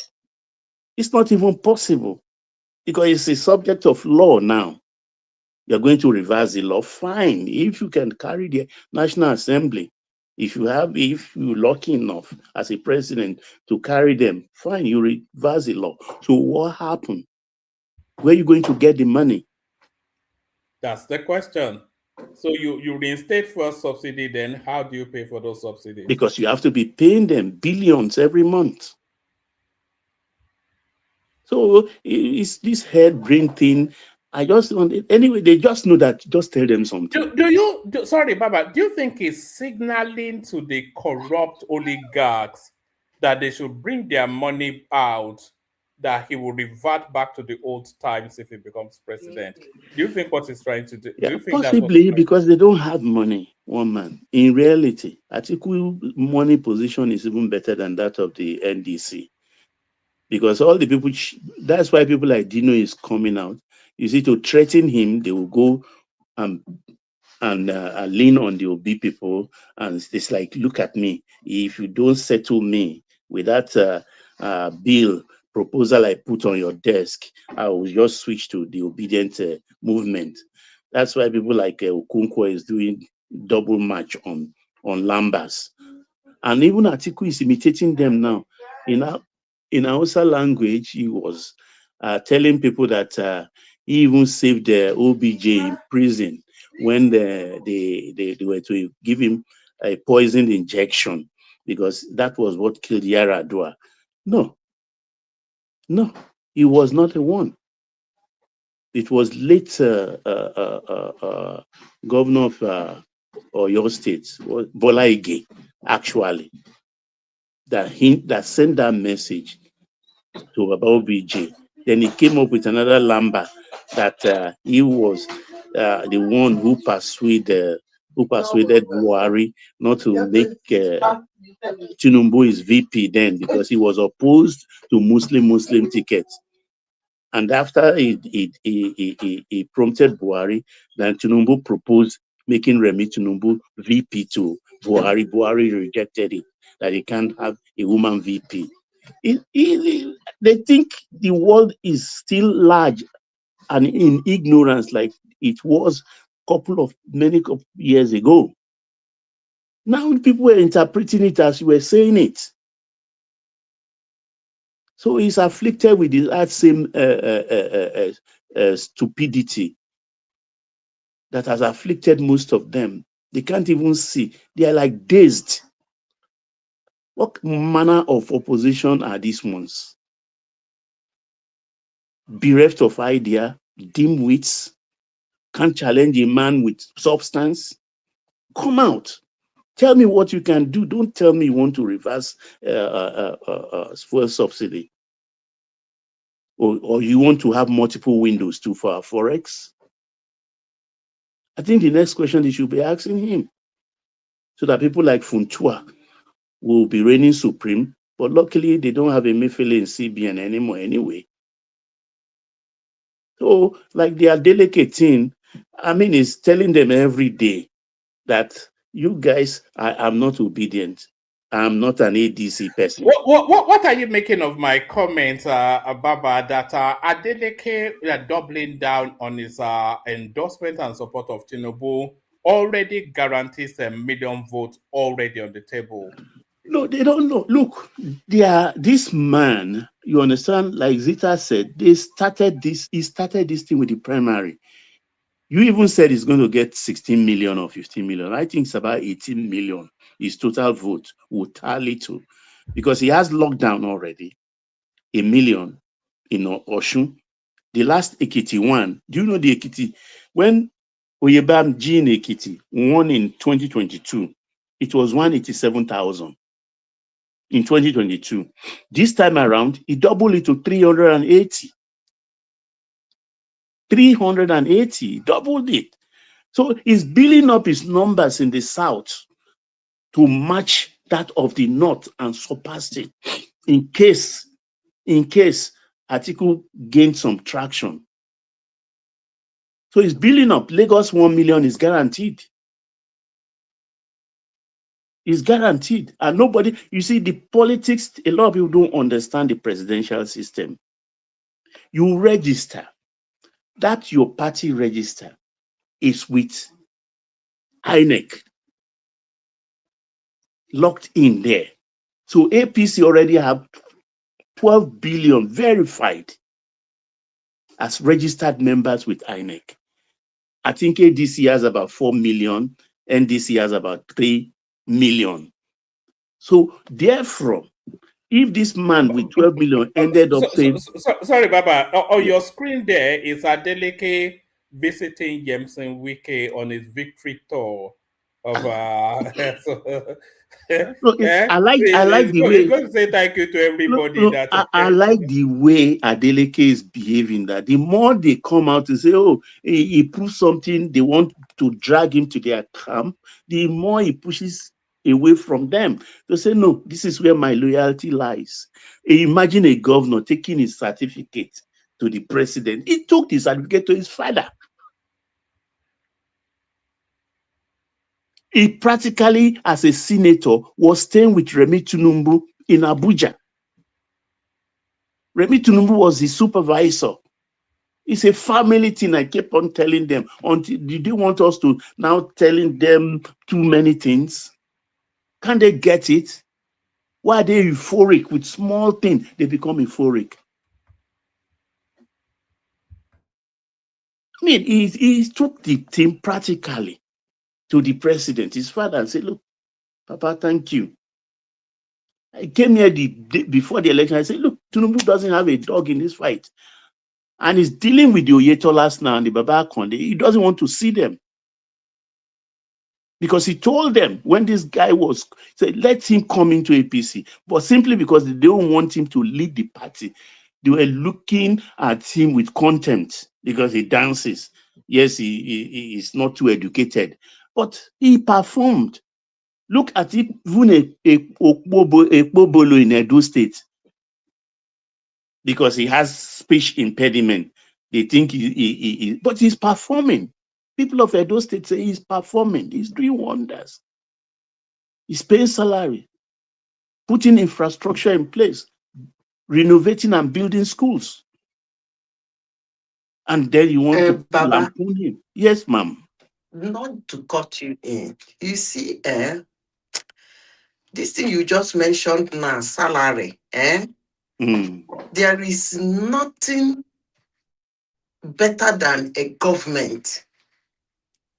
It's not even possible because it's a subject of law now. You're going to reverse the law. Fine. If you can carry the National Assembly, if you're lucky enough as a president to carry them, fine, you reverse the law. So what happened? Where are you going to get the money? That's the question. So you reinstate fuel subsidy, then how do you pay for those subsidies? Because you have to be paying them billions every month. So it's this head brain thing. I just want it. Anyway, they just know that. Just tell them something. Sorry, Baba, do you think it's signaling to the corrupt oligarchs that they should bring their money out, that he will revert back to the old times if he becomes president? Do you think what he's trying to do? Yeah, do you think possibly because they don't have money, one man. In reality, Atiku money position is even better than that of the NDC. Because all the people, that's why people like Dino is coming out. You see, to threaten him, they will go and lean on the OB people. And it's like, look at me. If you don't settle me with that bill proposal I put on your desk, I will just switch to the obedient movement. That's why people like Okonkwo is doing double match on Lambas. And even Atiku is imitating them now. In Hausa language, he was telling people that he even saved the OBJ in prison when they were to give him a poisoned injection because that was what killed Yaradua. No, he was not the one. It was late governor of Oyo State, Bola Ige, actually, that sent that message to OBJ. Then he came up with another Lamba that he was the one who persuaded Buhari not to make Tinubu his VP then because he was opposed to Muslim tickets. And after he prompted Buhari, then Tinubu proposed making Remi Tinubu VP to Buhari. Buhari rejected it, that he can't have a woman VP. They think the world is still large and in ignorance like it was many years ago. Now people were interpreting it as you were saying it. So he's afflicted with that same stupidity that has afflicted most of them. They can't even see. They are like dazed. What manner of opposition are these ones? Bereft of idea, dim wits, can't challenge a man with substance. Come out. Tell me what you can do. Don't tell me you want to reverse fuel subsidy. Or you want to have multiple windows too for our Forex. I think the next question they should be asking him, so that people like Funtua will be reigning supreme. But luckily, they don't have a Emefiele in CBN anymore anyway. So, like the Adeleke thing, I mean, it's telling them every day that you guys, I'm not obedient. I'm not an ADC person. What are you making of my comment, Baba, that Adeleke doubling down on his endorsement and support of Tinubu already guarantees a million votes already on the table? No, they don't know. Look, this man, you understand, like Zita said, he started this thing with the primary. You even said he's going to get 16 million or 15 million. I think it's about 18 million. His total vote will tally to, because he has lockdown already, 1 million in Osun. The last Ekiti one, do you know the Ekiti? When Oyebam Jean Ekiti won in 2022, it was 187,000 in 2022. This time around, he doubled it to 380. 380, doubled it. So he's building up his numbers in the south to match that of the north and surpass it in case Atiku gains some traction. So he's building up. Lagos 1 million is guaranteed. It's guaranteed. And nobody, you see, the politics, a lot of people don't understand the presidential system. You register. That your party register is with INEC, locked in there. So APC already have 12 billion verified as registered members with INEC. I think ADC has about 4 million, NDC has about 3 million. So therefore, if this man with 12 million ended up saying... Sorry, Baba, on your screen there is Adeleke visiting Yemsen Wike on his victory tour of I like the way. He's going to say thank you to everybody. I like the way Adeleke is behaving. That the more they come out and say, "Oh, he proved something," they want to drag him to their camp. The more he pushes away from them. They say, "No, this is where my loyalty lies." Imagine a governor taking his certificate to the president. He took the certificate to his father. He practically, as a senator, was staying with Remi Tinubu in Abuja. Remi Tinubu was his supervisor. It's a family thing. I kept on telling them. Did you want us to now telling them too many things? Can they get it? Why are they euphoric with small things? They become euphoric. I mean, he took the thing practically to the president, his father, and said, "Look, Papa, thank you. I came here the day before the election. I said, look, Tinubu doesn't have a dog in this fight. And he's dealing with the Oyetolas now and the Baba Konde. He doesn't want to see them. Because he told them when this guy was, said, let him come into APC. But simply because they don't want him to lead the party, they were looking at him with contempt because he dances. Yes, he is not too educated. But he performed. Look at it, even a Kpobolo in Edo State, because he has speech impediment. They think but he's performing. People of Edo State say he's performing. He's doing wonders. He's paying salary, putting infrastructure in place, renovating and building schools. And then you want to lampoon him. Yes, ma'am. Not to cut you in. You see, this thing you just mentioned now, salary, there is nothing better than a government.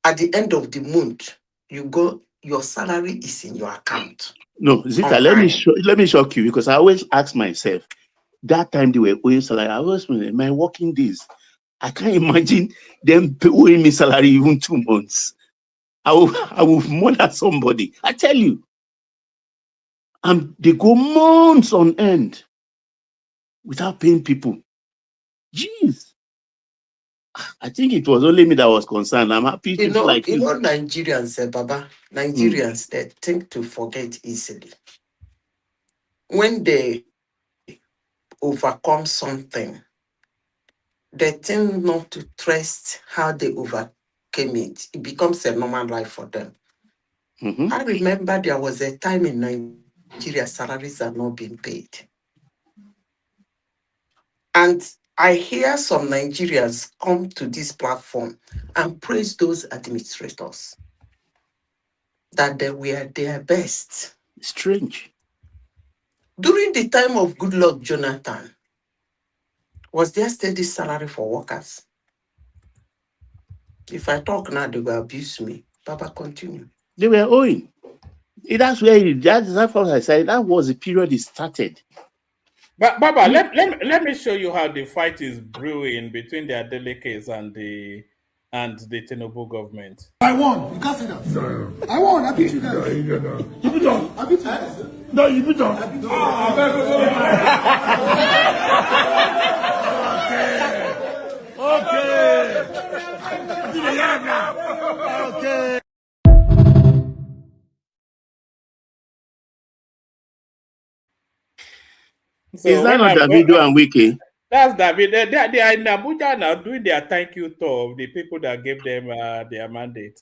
At the end of the month, you go, your salary is in your account. No, Zita, let me shock you, because I always ask myself, that time they were owing salary, I was in my working days. I can't imagine them owing me salary even 2 months. I will murder somebody. I tell you. And they go months on end without paying people. Jeez. I think it was only me that was concerned. I'm happy to feel like you know Nigerians, Baba, Nigerians, they think to forget easily. When they overcome something, they tend not to trust how they overcame it. It becomes a normal life for them. I remember there was a time in Nigeria, salaries are not being paid. And I hear some Nigerians come to this platform and praise those administrators that they were their best. Strange. During the time of Goodluck Jonathan, was there steady salary for workers? If I talk now, they will abuse me. Papa, continue. They were owing. That's where that's what I said. That was the period it started. But Baba, let me show you how the fight is brewing between the Adelekes and the Tinubu government. I won. You can't say that. No. I won. I beat you guys. No, you don't. You beat us. I beat you guys. No, you beat us. Okay. So is that not Davido and Wiki? That's David. They are in Abuja now doing their thank you tour of the people that gave them their mandate.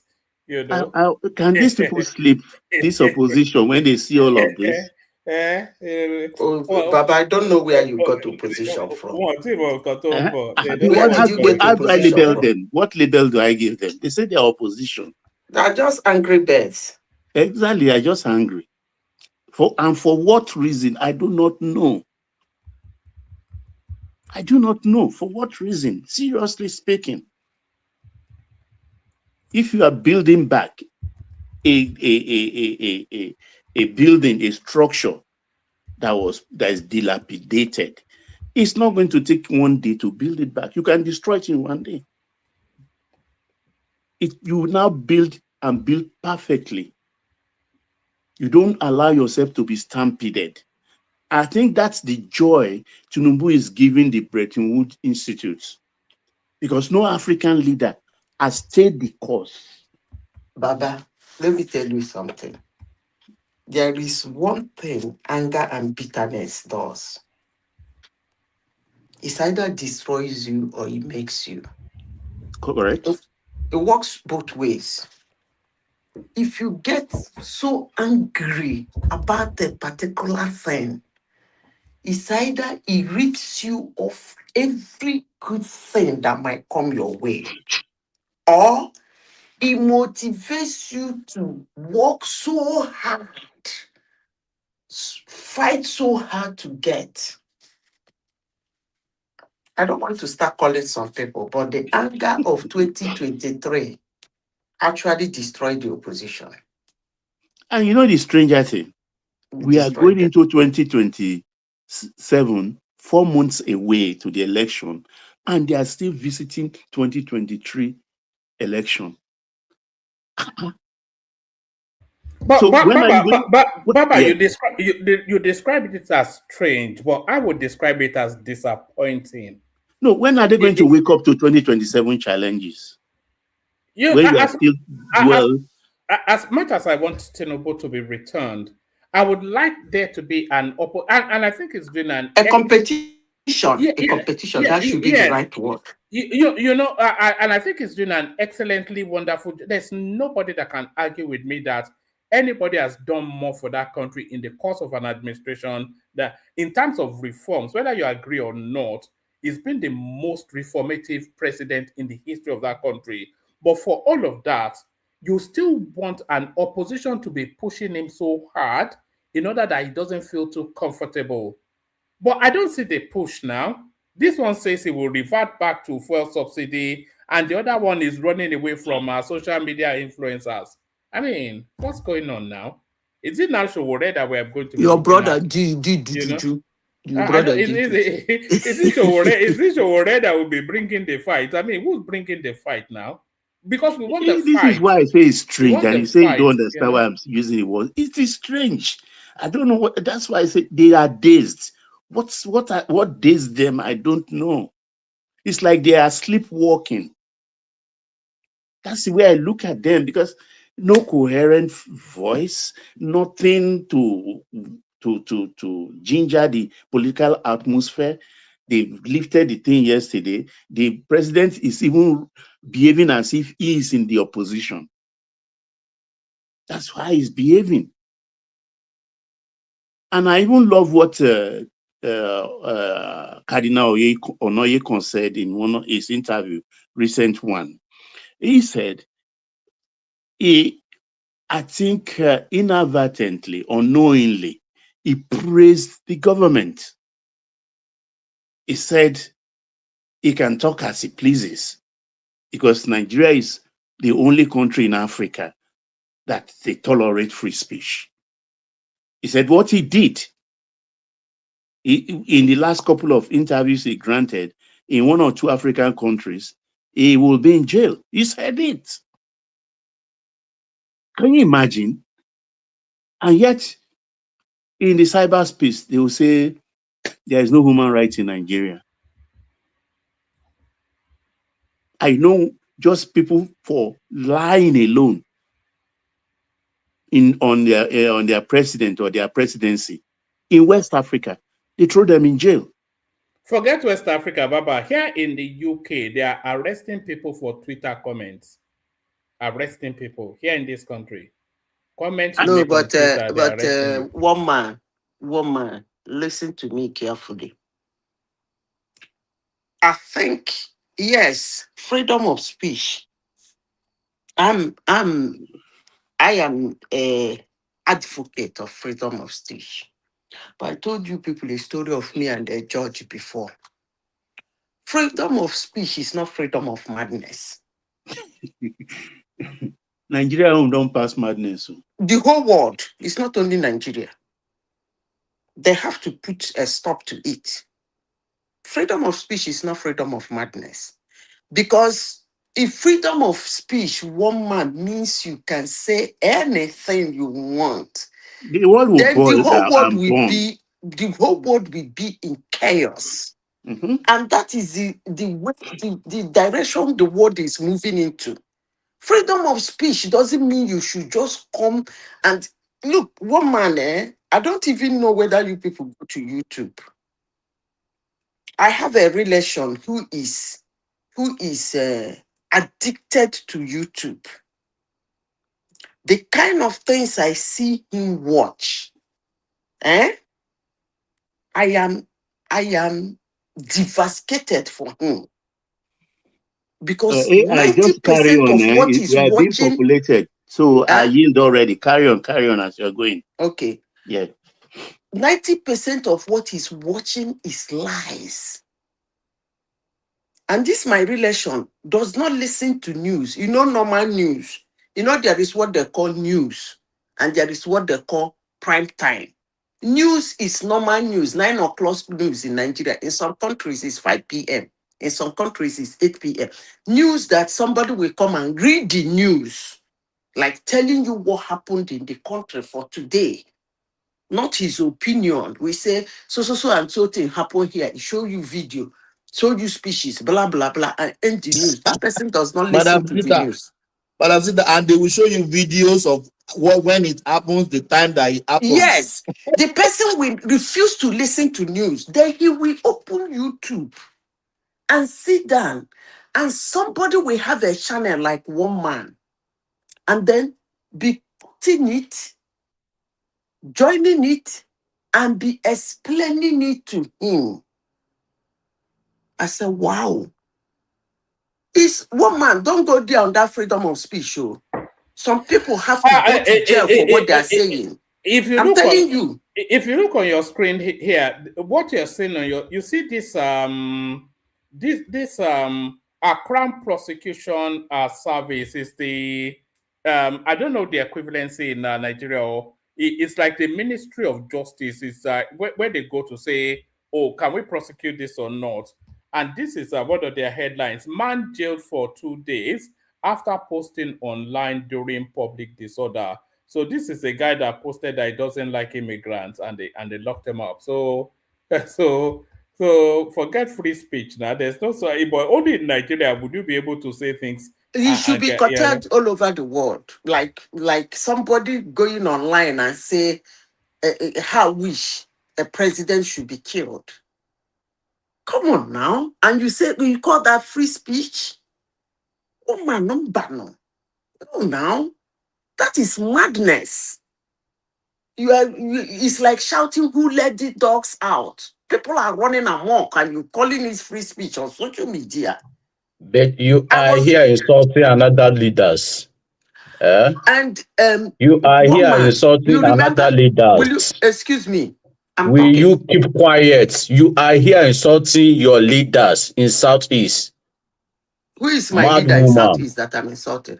You know, can these people sleep? This opposition when they see all of this? Baba, I don't know where you got opposition from. How do I label them? What label do I give them? They say they are opposition. They are just angry birds. Exactly, they are just angry. For what reason? I do not know. I do not know for what reason. Seriously speaking, if you are building back a building, a structure that is dilapidated, it's not going to take one day to build it back. You can destroy it in one day. You now build and build perfectly. You don't allow yourself to be stampeded. I think that's the joy Tinubu is giving the Bretton Woods Institute, because no African leader has stayed the course. Baba, let me tell you something. There is one thing anger and bitterness does. It either destroys you or it makes you. Correct. It works both ways. If you get so angry about a particular thing, it's either it rips you off every good thing that might come your way, or it motivates you to work so hard, fight so hard to get. I don't want to start calling some people, but the anger of 2023 actually destroyed the opposition. And you know the stranger thing? We are going into 2027, 4 months away to the election, and they are still visiting 2023 election. Baba, you describe it as strange, but I would describe it as disappointing. No, when are they going to wake up to 2027 challenges? As much as I want Tinubu to be returned, I would like there to be an and I think it's been a competition. Competition. That should be the right word. You know, and I think it's doing an excellently wonderful. There's nobody that can argue with me that anybody has done more for that country in the course of an administration that, in terms of reforms, whether you agree or not, he's been the most reformative president in the history of that country. But for all of that, you still want an opposition to be pushing him so hard in order that he doesn't feel too comfortable. But I don't see the push now. This one says he will revert back to fuel subsidy, and the other one is running away from social media influencers. I mean, what's going on now? Is it now Showore that we are going to be your brother Is it Showore that will be bringing the fight? I mean, who's bringing the fight now? Because we want the fight. This is why I say it's strange, and you say you don't understand why I'm using the word. It is strange. I don't know what. That's why I say they are dazed. What dazed them? I don't know. It's like they are sleepwalking. That's the way I look at them, because no coherent voice, nothing to ginger the political atmosphere. They lifted the thing yesterday. The president is even behaving as if he is in the opposition. That's why he's behaving. And I even love what Cardinal Onoyekon said in one of his interview, recent one. He said, I think inadvertently, unknowingly, he praised the government. He said he can talk as he pleases because Nigeria is the only country in Africa that they tolerate free speech. He said what he did in the last couple of interviews he granted in 1 or 2 African countries, he will be in jail. He said it. Can you imagine? And yet, in the cyberspace, they will say there is no human rights in Nigeria. I know just people for lying alone on their president or their presidency in West Africa, they throw them in jail. Forget West Africa, Baba. Here in the UK, they are arresting people for Twitter comments. arresting people here in this country. Comment you No, make on Twitter, they're arresting you. one man, listen to me carefully. I think, yes, freedom of speech. I am a advocate of freedom of speech. But I told you people a story of me and a judge before. Freedom of speech is not freedom of madness. Nigeria don't pass madness. The whole world, it's not only Nigeria. They have to put a stop to it. Freedom of speech is not freedom of madness. Because if freedom of speech, one man, means you can say anything you want, the world will then the whole world will be in chaos. Mm-hmm. And that is the direction the world is moving into. Freedom of speech doesn't mean you should just come and look, one man, I don't even know whether you people go to YouTube. I have a relation who is addicted to YouTube. The kind of things I see him watch, I am devastated for him. Because I just carry 90% on, of what he's we are being watching, populated. So I yield already. Carry on as you're going. Okay. Yeah. 90% of what he's watching is lies. And this my relation does not listen to news. You know, normal news. You know, there is what they call news, and there is what they call prime time. News is normal news, 9 o'clock news in Nigeria. In some countries, it's 5 p.m. In some countries, it's 8 p.m. News that somebody will come and read the news, like telling you what happened in the country for today. Not his opinion. We say, so and so thing happened here. Show you video, show you species, blah, blah, blah, and end the news. That person does not listen to the news. Madam Sita, and they will show you videos of when it happens, the time that it happens. Yes. The person will refuse to listen to news. Then he will open YouTube and sit down, and somebody will have a channel like one man, and then be putting it, joining it, and be explaining it to him. I said, wow. It's one man, don't go there on that freedom of speech show. Some people have to go to jail for what they are saying. I'm telling you. If you look on your screen here, what you're seeing on you see this Crown Prosecution Service is the I don't know the equivalency in Nigeria, or it's like the Ministry of Justice is where they go to say, oh, can we prosecute this or not? And this is one of their headlines: man jailed for 2 days after posting online during public disorder. So this is a guy that posted that he doesn't like immigrants, and they locked him up. So forget free speech now. There's no but only in Nigeria would you be able to say things. It should be curtailed all over the world. Like somebody going online and say, how wish a president should be killed. Come on now. And you say, you call that free speech? Oh man, no. No, now. That is madness. It's like shouting, who let the dogs out? People are running amok and you're calling it free speech on social media. But you are here insulting another leaders. And you are here insulting another leaders. Excuse me. Will you keep quiet? You are here insulting your leaders in Southeast. Who is my leader in Southeast that I'm insulting?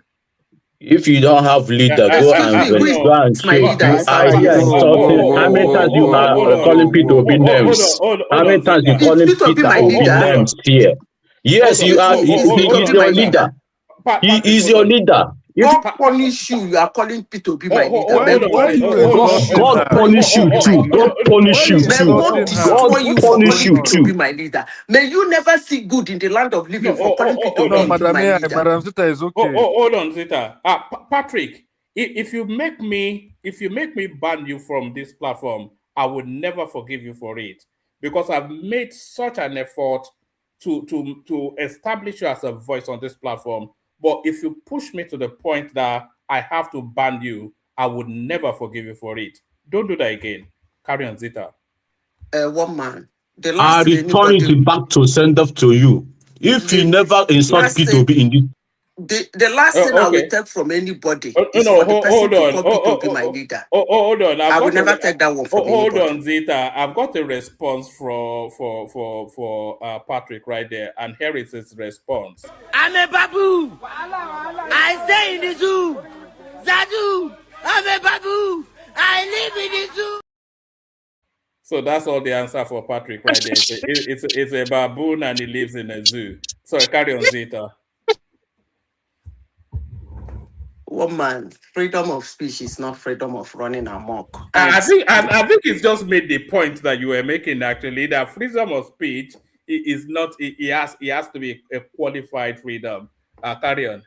If you don't have leader, go and check. You are here insulting. How many times you are calling Peter Obi names? How many times you calling Peter Obi names here? Yes, you are. He is your leader. He is your leader. God punish you. You are calling Peter Obi my leader. God punish you too. God punish you too. God destroy you for calling Peter Obi my leader. May you never see good in the land of living for calling Peter Obi my leader. Madam Zita is okay. Hold on, Zita. Patrick, if you make me ban you from this platform, I would never forgive you for it, because I've made such an effort to establish you as a voice on this platform. But if you push me to the point that I have to ban you, I would never forgive you for it. Don't do that again. Carry on, Zita. One man. The I last thing return anybody, it back to send off to you. If you never insult last thing, P2B in this, the last thing I will Okay. take from anybody No, is no, for the person hold to on. call P2B my leader. Hold on. I will never take that one from Hold anybody. on, Zita. I've got a response for Patrick right there, and here is his response. I'm a babu. I stay in the zoo. Zadu, I'm a babu. I live in the zoo. So that's all the answer for Patrick right there. It's a baboon and he lives in a zoo. Sorry, carry on, Zita. One man, freedom of speech is not freedom of running amok. I think it's just made the point that you were making actually, that freedom of speech is not. It has to be a qualified freedom. Carry on.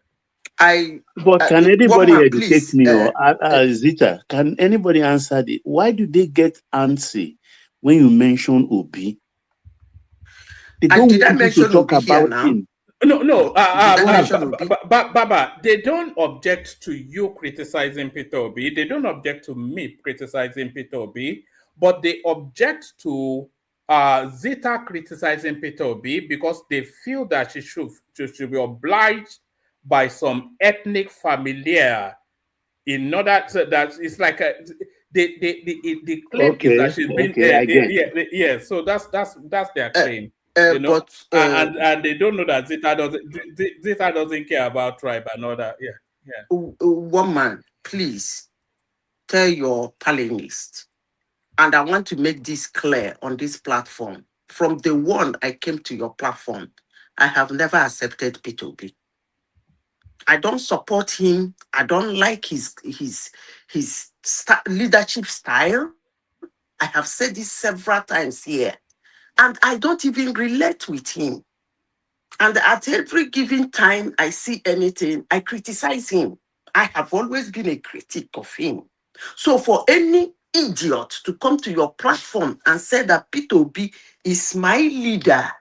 But can anybody man, educate please, me or Zita? Can anybody answer it? Why do they get antsy when you mention Obi? They don't want you to talk about him. No, Baba, they don't object to you criticizing Peter Obi. They don't object to me criticizing Peter Obi, but they object to Zita criticizing Peter Obi because they feel that she should be obliged by some ethnic familiar in order to, that it's like the claim is that she's been yeah. So that's their claim. You know, and they don't know that Zita doesn't care about tribe and all that. Yeah. One man, please tell your panelists, and I want to make this clear on this platform. From the one I came to your platform, I have never accepted P2B. I don't support him. I don't like his leadership style. I have said this several times here. And I don't even relate with him. And at every given time I see anything, I criticize him. I have always been a critic of him. So for any idiot to come to your platform and say that P2B is my leader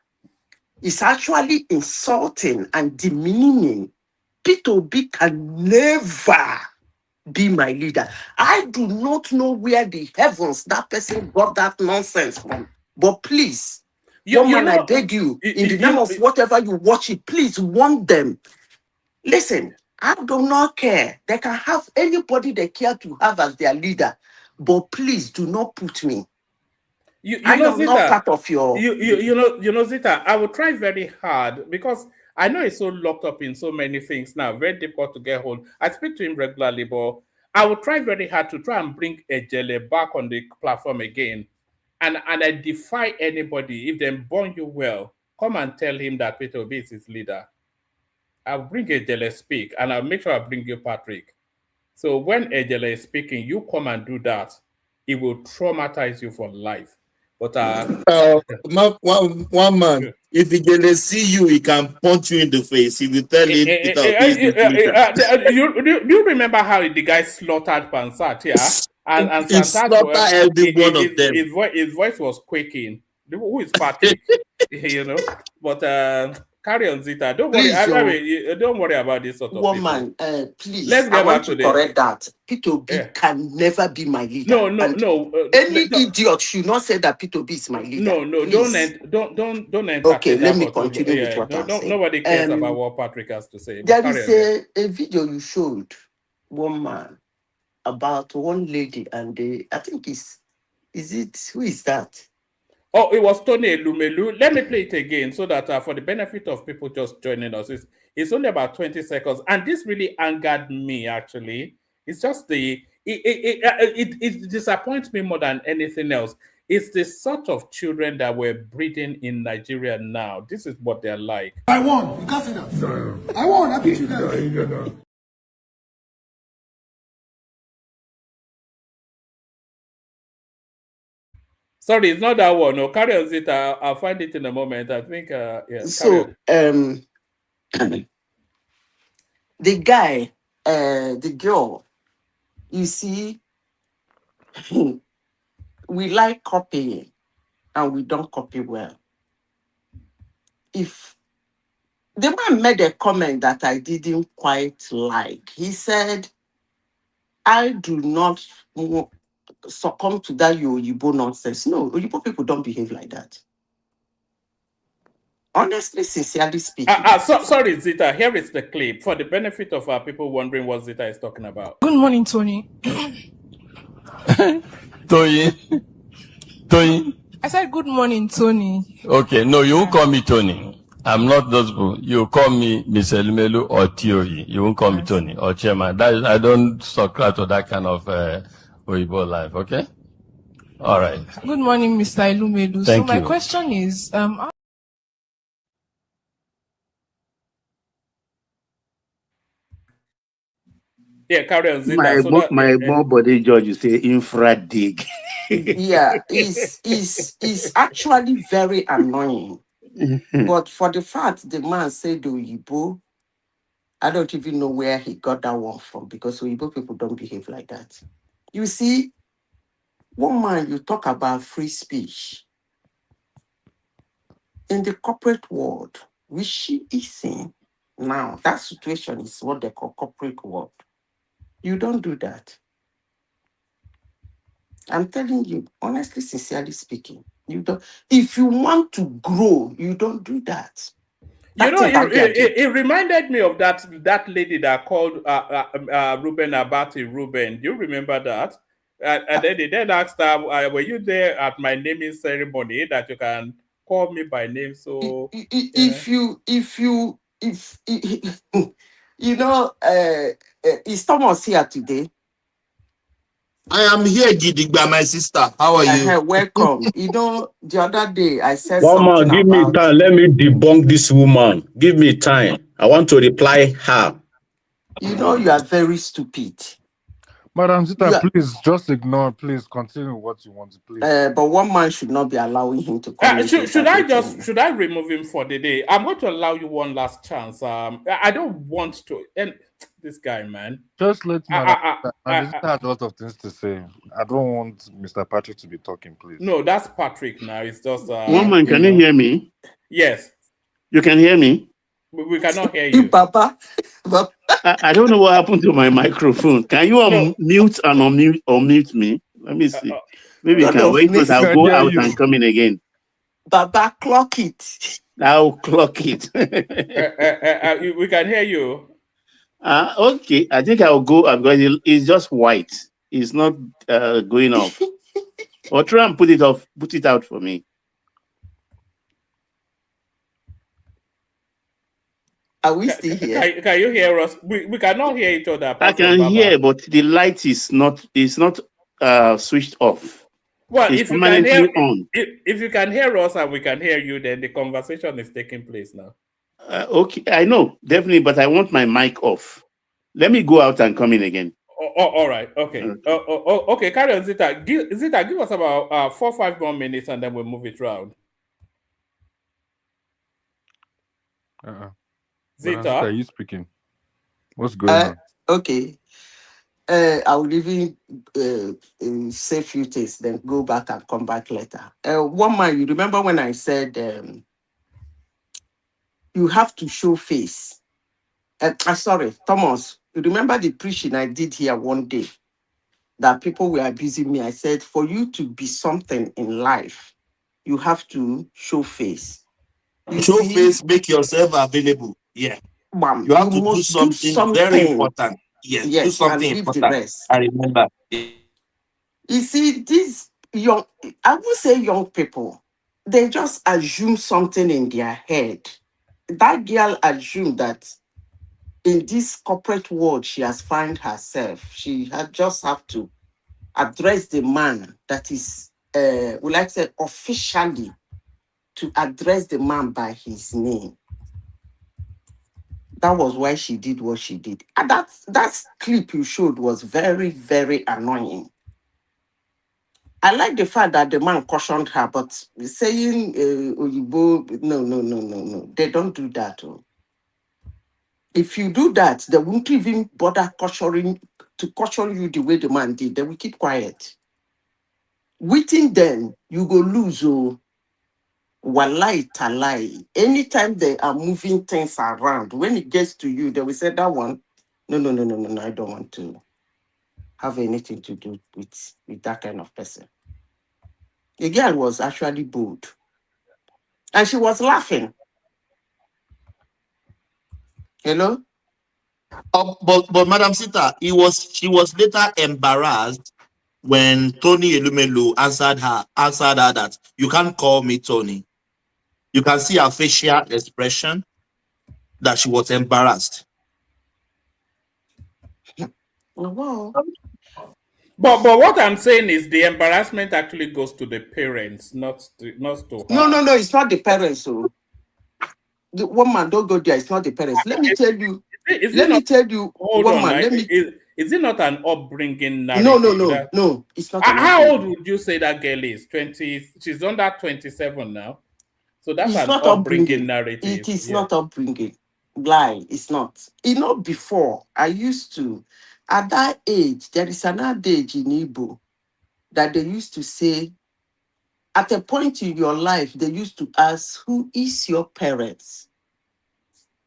is actually insulting and demeaning. P2B can never be my leader. I do not know where the heavens that person got that nonsense from. But please, I beg you, in the name of whatever you worship, please warn them. Listen, I do not care. They can have anybody they care to have as their leader, but please do not put me. I am Zita, not part of your. You know, Zita. I will try very hard because I know it's so locked up in so many things now. Very difficult to get hold. I speak to him regularly, but I will try very hard to try and bring Ejele back on the platform again. And I defy anybody, if they born you well, come and tell him that Peter Obi is his leader. I'll bring Ejele speak, and I'll make sure I bring you Patrick. So when Ejele is speaking, you come and do that. It will traumatize you for life. But one man, if Ejele see you, he can punch you in the face. If you tell him Peter Obi is the leader. Do you remember how the guy slaughtered Pansat here? And slaughter every one of them. His voice was quaking. Who is Patrick? You know, but carry on, Zita. Don't worry. Don't worry about this sort of woman. Please, let's get back to correct that. P2B can never be my leader. No. Any idiot should not say that P2B is my leader. No. Don't entertain. Okay, let me continue with what I'm saying. Nobody cares about what Patrick has to say. There is a video you showed, one man, about one lady, and I think who is that? Oh, it was Tony Elumelu. Let me play it again so that for the benefit of people just joining us, it's only about 20 seconds. And this really angered me, actually. It's just it disappoints me more than anything else. It's the sort of children that we're breeding in Nigeria now. This is what they're like. I won. You can't say that. No. I won. I beat you guys. No. Sorry, it's not that one. No, carry on it. I'll find it in a moment. I think. Yeah. So, the guy, the girl, you see, we like copying, and we don't copy well. If The man made a comment that I didn't quite like. He said, I do not succumb to that Yoyibo nonsense. No, Yoyibo people don't behave like that. Honestly, sincerely speaking. Sorry, Zita. Here is the clip for the benefit of our people wondering what Zita is talking about. Good morning, Tony. Tony. I said good morning, Tony. Okay, no, you won't call me Tony. I'm not those people. You call me Mr. Lumelu or Tioyi. You won't call me Tony or Chairman. I don't subscribe to that kind of Weibo life, okay? All right. Good morning, Mr. Ilumelu. Thank so my you. question is, Yeah, carry on, Zita. My more body judge, you say infra dig. Yeah, is actually very annoying. But for the fact the man said Oyibo, I don't even know where he got that one from, because Oyibo people don't behave like that. You see, one man, you talk about free speech. In the corporate world, which she is in now, that situation is what they call corporate world. You don't do that. I'm telling you, honestly, sincerely speaking, you don't. If you want to grow, you don't do that. You know, it reminded me of that lady that called Ruben Abati Ruben. Do you remember that? And then they then asked her, were you there at my naming ceremony that you can call me by name? So if you know, is Thomas here today? I am here, Gidigba, my sister. How are you? Welcome. You know, the other day I said One man, something give me time. Let me debunk this woman. Give me time. I want to reply her. You know, you are very stupid. Madam Zita, please just ignore. Please continue what you want to please. But one man should not be allowing him to come. Should I remove him for the day? I'm going to allow you one last chance. I don't want to end this guy, man. Just let Madam Zita has a lot of things to say. I don't want Mr. Patrick to be talking, please. No, that's Patrick now. It's just one man, can you hear me? Yes. You can hear me? We cannot hear you. Papa. I don't know what happened to my microphone. Can you unmute and unmute me? Let me see. Maybe you can wait, but I'll go out and come in again. Baba, clock it. I'll clock it. We can hear you. Okay, I think I'll go because it's just white. It's not going off. Or try and put it out for me. Are we still here? Can you hear us? We cannot hear each other. I can hear, but the light is not switched off. Well, it's if you can hear on. If you can hear us and we can hear you, then the conversation is taking place now. Okay, I know, definitely, but I want my mic off. Let me go out and come in again. All right. Okay. Okay. Carry on, Zita. Zita, give us about 4 or 5 more minutes, and then we'll move it around. Zita, are you speaking? What's going on? Okay. I'll even say a few things, then go back and come back later. One man, you remember when I said you have to show face? Sorry, Thomas. You remember the preaching I did here one day that people were abusing me? I said, for you to be something in life, you have to show face. Show face, make yourself available. Yeah. You have to do something very important. Yes, do something important. I remember. You see, these young, I would say young people, they just assume something in their head. That girl assumed that in this corporate world she has found herself, she just have to address the man that is, we like to say officially, to address the man by his name. That was why she did what she did. And that clip you showed was very, very annoying. I like the fact that the man cautioned her, but saying, Oyibo, no. They don't do that. If you do that, they won't even bother caution you the way the man did. They will keep quiet. Waiting then, you go lose. Wallahi talai. Anytime they are moving things around, when it gets to you, they will say that one. No, I don't want to have anything to do with that kind of person. The girl was actually bold. And she was laughing. Hello? But Madam Sita, she was later embarrassed when Tony Elumelu answered her that you can't call me Tony. You can see her facial expression that she was embarrassed. Wow. But what I'm saying is the embarrassment actually goes to the parents, not to her. No, it's not the parents. So the woman, don't go there. It's not the parents. Let me tell you. Hold on. Is it not an upbringing narrative? No. It's not. How old would you say that girl is? 20. She's under 27 now. So that's an upbringing narrative. It is not upbringing. Lie. It's not. Before I used to, at that age, there is an adage in Igbo that they used to say, at a point in your life, they used to ask, who is your parents?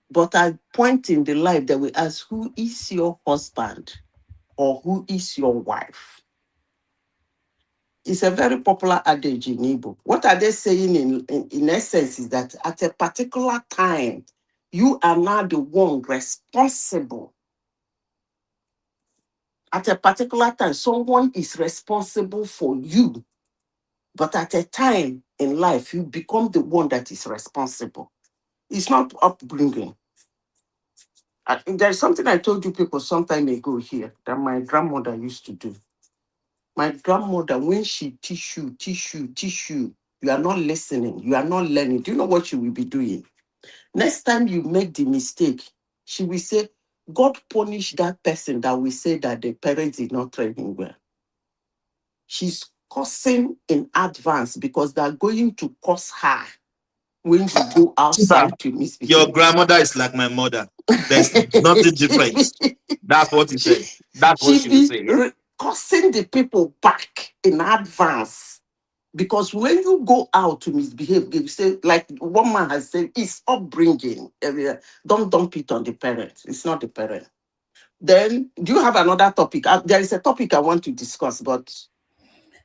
But at a point in the life, they will ask, who is your husband? Or who is your wife? It's a very popular adage in Igbo. What are they saying in essence is that at a particular time, you are now the one responsible. At a particular time, someone is responsible for you. But at a time in life, you become the one that is responsible. It's not upbringing. There's something I told you people some time ago here that my grandmother used to do. My grandmother, when she teach you, you are not listening, you are not learning. Do you know what she will be doing? Next time you make the mistake, she will say, God punish that person that will say that the parents did not train him well. She's cursing in advance because they're going to curse her when you go outside to misbehave. Your grandmother is like my mother. There's nothing different. That's what he said. That's what she was saying. Cursing the people back in advance. Because when you go out to misbehave, you say, like one man has said, it's upbringing. Don't dump it on the parent. It's not the parent. Then, do you have another topic? There is a topic I want to discuss, but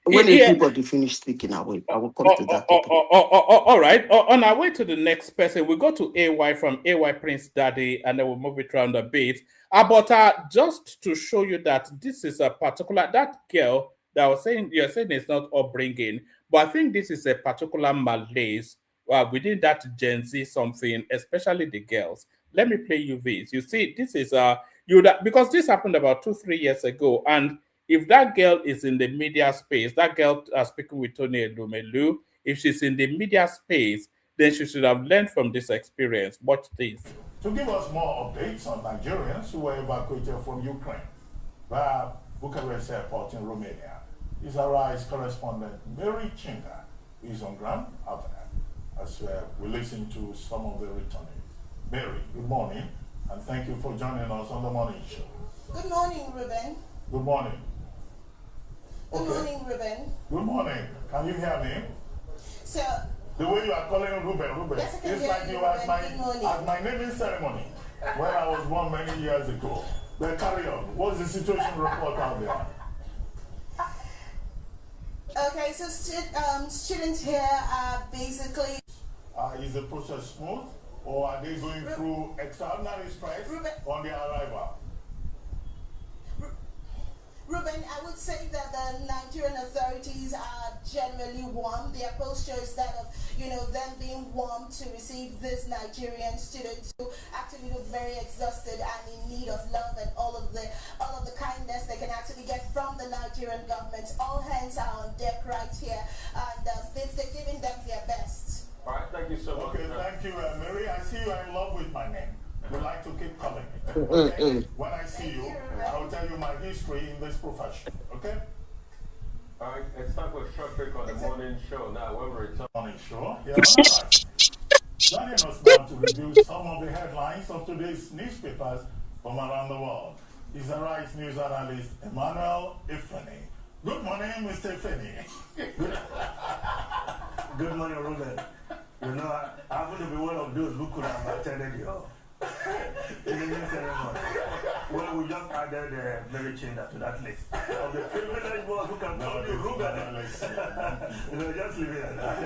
when everybody finish speaking, I will come to that topic. All right. On our way to the next person, we go to AY from AY Prince Daddy, and then we'll move it around a bit. But just to show you that this is a particular, that girl that I was saying, you're saying it's not upbringing, but I think this is a particular malaise within that Gen Z something, especially the girls. Let me play you this. You see, this is because this happened about 2-3 years ago, and if that girl is in the media space, that girl speaking with Tony Elumelu, if she's in the media space, then she should have learned from this experience. Watch this. To give us more updates on Nigerians who were evacuated from Ukraine via Bucharest Airport in Romania, is our Rise correspondent Mary Chinga, who is on ground out there, as we listen to some of the returnees. Mary, good morning, and thank you for joining us on the morning show. Good morning, Ruben. Good morning. Good morning, Ruben. Good morning. Can you hear me? So, the way you are calling Ruben, yes, it's like you were at my naming ceremony when I was born many years ago. But carry on. What's the situation report out there? Okay, so students here are basically... Is the process smooth, or are they going through extraordinary stress on their arrival? Ruben, I would say that the Nigerian authorities are generally warm. Their posture is that of, them being warm to receive these Nigerian students who actually look very exhausted and in need of love and all of the kindness they can actually get from the Nigerian government. All hands are on deck right here, and they're giving them their best. All right, thank you so much. Okay, thank you, Mary. I see you are in love with my name. You like to keep calling me. Okay? When I see you, I will tell you my history in this profession. Okay? All right, it's time for a short break on the morning show. Now, when we return, morning show here on Aisha. Joining us now to review some of the headlines of today's newspapers from around the world is the Rise News analyst Emmanuel Ifeni. Good morning, Mr. Ifeni. Good morning, Ruben. You know, I happen to be one of those who could have attended your naming ceremony. Well, we just added Mary Chinda to that list of the privileged ones who can call you Ruben. You know, just leave it at that.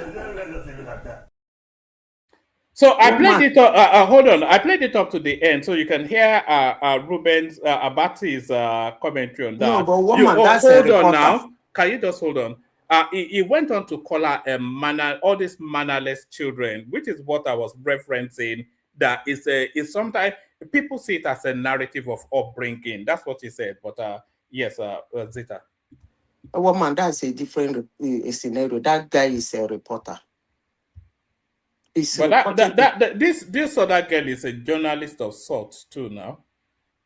Just leave it at that. So I played it. Hold on, I played it up to the end, so you can hear Ruben's Abati's commentary on that. No, but woman, that's hold on now. Can you just hold on? He went on to call her all these mannerless children, which is what I was referencing. That is sometimes people see it as a narrative of upbringing. That's what he said. But yes, Zita. Woman, that's a different scenario. That guy is a reporter. But this other girl is a journalist of sorts too now.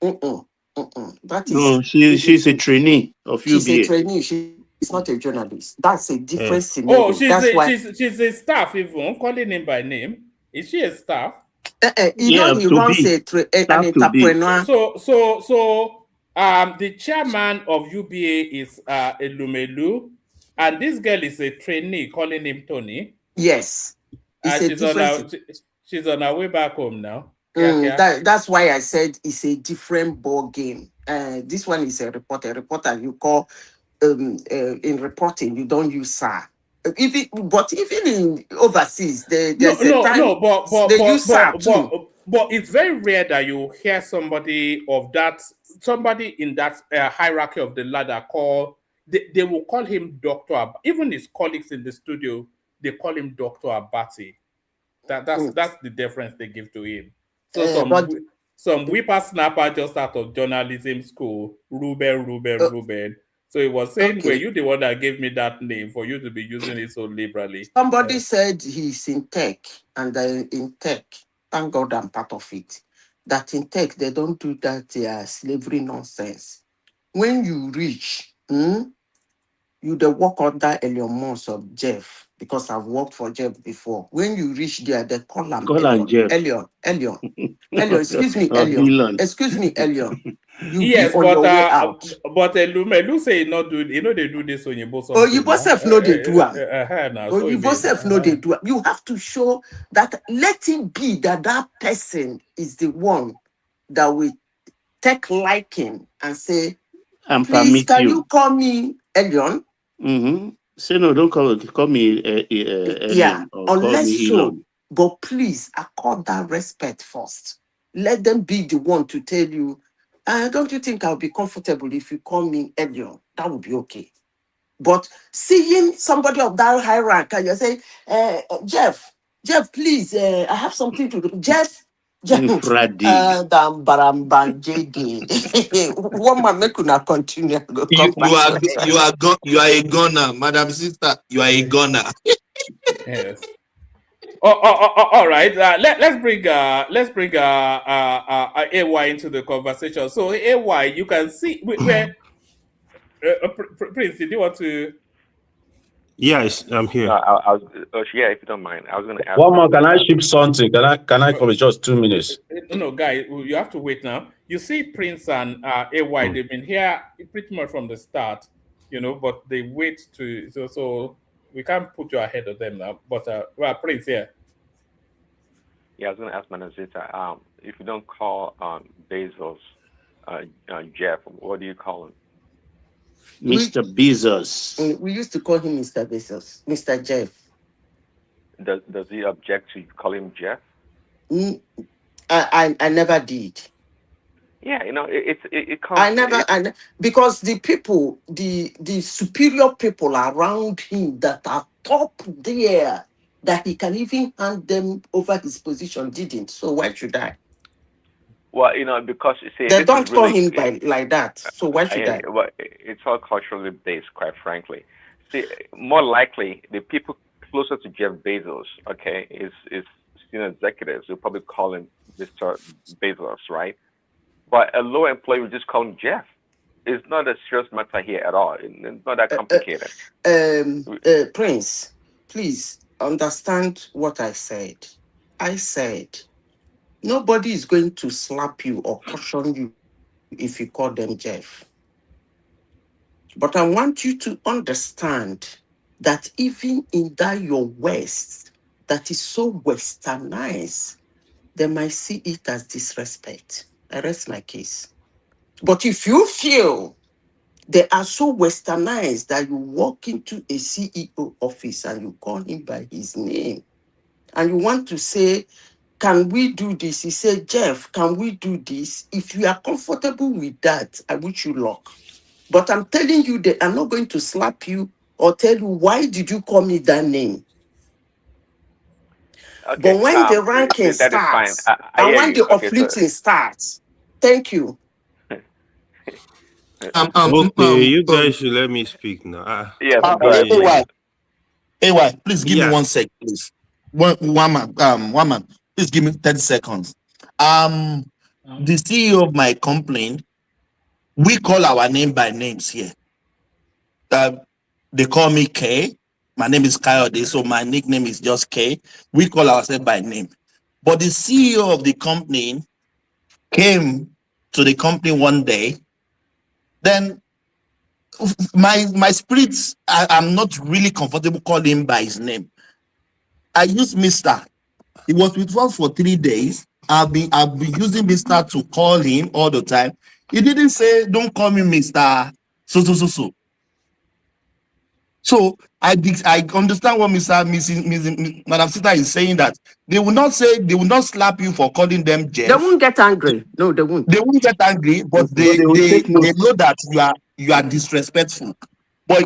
That is no, she's a trainee of UBA. She's a trainee. She's not a journalist. That's a different scenario. Oh, she's a staff even. Calling him by name. Is she a staff? He runs an entrepreneur. So the chairman of UBA is Elumelu, and this girl is a trainee calling him Tony. Yes. She's on her way back home now. That's why I said it's a different ball game. This one is a reporter. Reporter, you call in reporting, you don't use sir. But even in overseas, they use sir too. But it's very rare that you hear somebody in that hierarchy of the ladder they will call him Dr. Even his colleagues in the studio, they call him Dr. Abati. That's the difference they give to him. So some whippersnapper just out of journalism school, Ruben. So he was saying, "Were you the one that gave me that name for you to be using it so liberally?" Somebody said he's in tech, and in tech, thank God I'm part of it. That in tech they don't do that slavery nonsense. When you reach, you the work under Elon Musk of Jeff, because I've worked for Jeff before. When you reach there, they call him Elion. Excuse me, Elion. Excuse me, Elion. Yes, but Lumelu say not do. You know they do this on your boss. Oh, you both know they do. Oh, you both know they do. You have to show that. Let it be that person is the one that will take liking and say, "Please, can you call me Elion?" Say no, don't call me Elion, unless so. But please accord that respect first. Let them be the one to tell you, don't you think I'll be comfortable if you call me Elion? That would be okay. But seeing somebody of that hierarchy, you say, Jeff, please, I have something to do. Jeff, you are a gunner, Madam Sister. You are a gunner. Yes. All right. Let's bring AY into the conversation. So AY, you can see where Prince. Did you want to? Yes, I'm here. I was, if you don't mind, I was going to ask. One more, can I ship something? Can I come in just 2 minutes? No, guy, you have to wait now. You see, Prince and AY, they've been here pretty much from the start, but they wait to so we can't put you ahead of them now. But Prince here. Yeah, I was going to ask Madam Zita, if you don't call Bezos Jeff, what do you call him? Mr. Bezos. We used to call him Mr. Bezos, Mr. Jeff. Does he object to call him Jeff? I never did. Yeah, it comes. I never, because the people, the superior people around him that are top there, that he can even hand them over his position, didn't. So why should I? Well, because you see, they don't call him like that. So why should I? Well, it's all culturally based, quite frankly. See, more likely the people closer to Jeff Bezos, is senior executives who probably call him Mr. Bezos, right? But a low employee would just call him Jeff. It's not a serious matter here at all. It's not that complicated. Prince, please understand what I said. I said, nobody is going to slap you or caution you if you call them Jeff. But I want you to understand that even in that your West, that is so westernized, they might see it as disrespect. I rest my case. But if you feel they are so westernized that you walk into a CEO office and you call him by his name, and you want to say, can we do this? He said, Jeff, can we do this? If you are comfortable with that, I wish you luck. But I'm telling you, they are not going to slap you or tell you, why did you call me that name? Okay, But when the ranking that is fine. starts, I and hear when you. the Okay, so uplifting starts, thank you. Okay, you guys should let me speak now. yes, go ahead. AY, please give me Yeah. 1 sec, please. One man, please give me 30 seconds. The CEO of my company, we call our name by names here. They call me K. My name is Kayode, so my nickname is just K. We call ourselves by name. But the CEO of the company came to the company one day. Then my spirits, I'm not really comfortable calling him by his name. I use Mr. He was with us for 3 days. I've been using Mr. to call him all the time. He didn't say, don't call me Mr. So. So I understand what Madam Sita is saying, that they will not slap you for calling them Jeff. They won't get angry. No, they won't. They won't get angry, but they know that you are disrespectful. But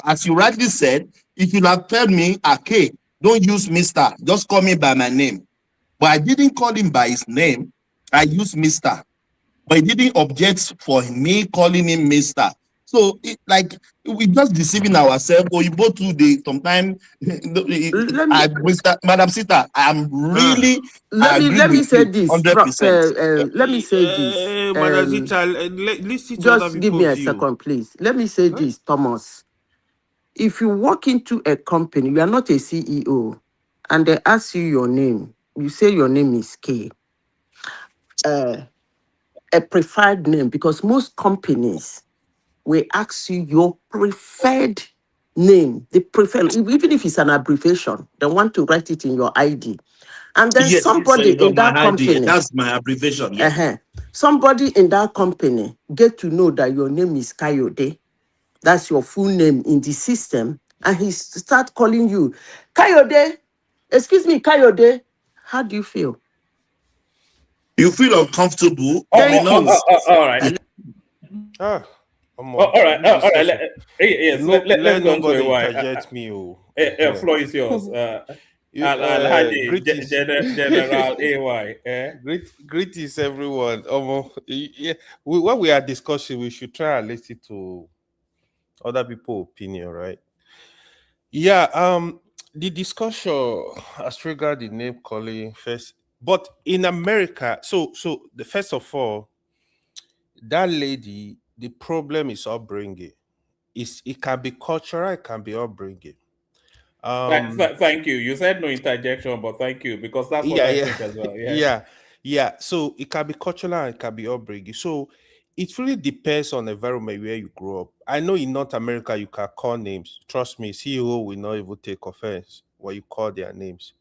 as you rightly said, if you have told me, okay, don't use Mr., just call me by my name. But I didn't call him by his name. I used Mr. But he didn't object for me calling him Mr. So we're just deceiving ourselves. Or you both do the sometimes. Madam Sita, I'm really. Let me say this. 100%. Let me say this. Madam Zita, listen to just other give me a people's view. second, please. Let me say this, Thomas. If you walk into a company, you are not a CEO, and they ask you your name, you say your name is K. A preferred name, because most companies will ask you your preferred name. They prefer, even if it's an abbreviation, they want to write it in your ID. And then Yes, somebody in that company, that's my abbreviation. Yes. Somebody in that company get to know that your name is Kayode. That's your full name in the system. And he start calling you, Kayode, excuse me, Kayode. How do you feel? You feel uncomfortable. All right. All right. Yes, let's go into a while. Interject me. Floor is yours. Alhaji General AY. Greetings, everyone. When we are discussing, we should try and listen to other people's opinion, right? Yeah. The discussion has triggered the name calling first, but in America, so the first of all, that lady, the problem is upbringing. It can be cultural, it can be upbringing. Thank you. You said no interjection, but thank you, because that's what I think as well. Yeah. So it can be cultural and it can be upbringing. So it really depends on the environment where you grow up. I know in North America you can call names. Trust me, CEO will not even take offense when you call their names.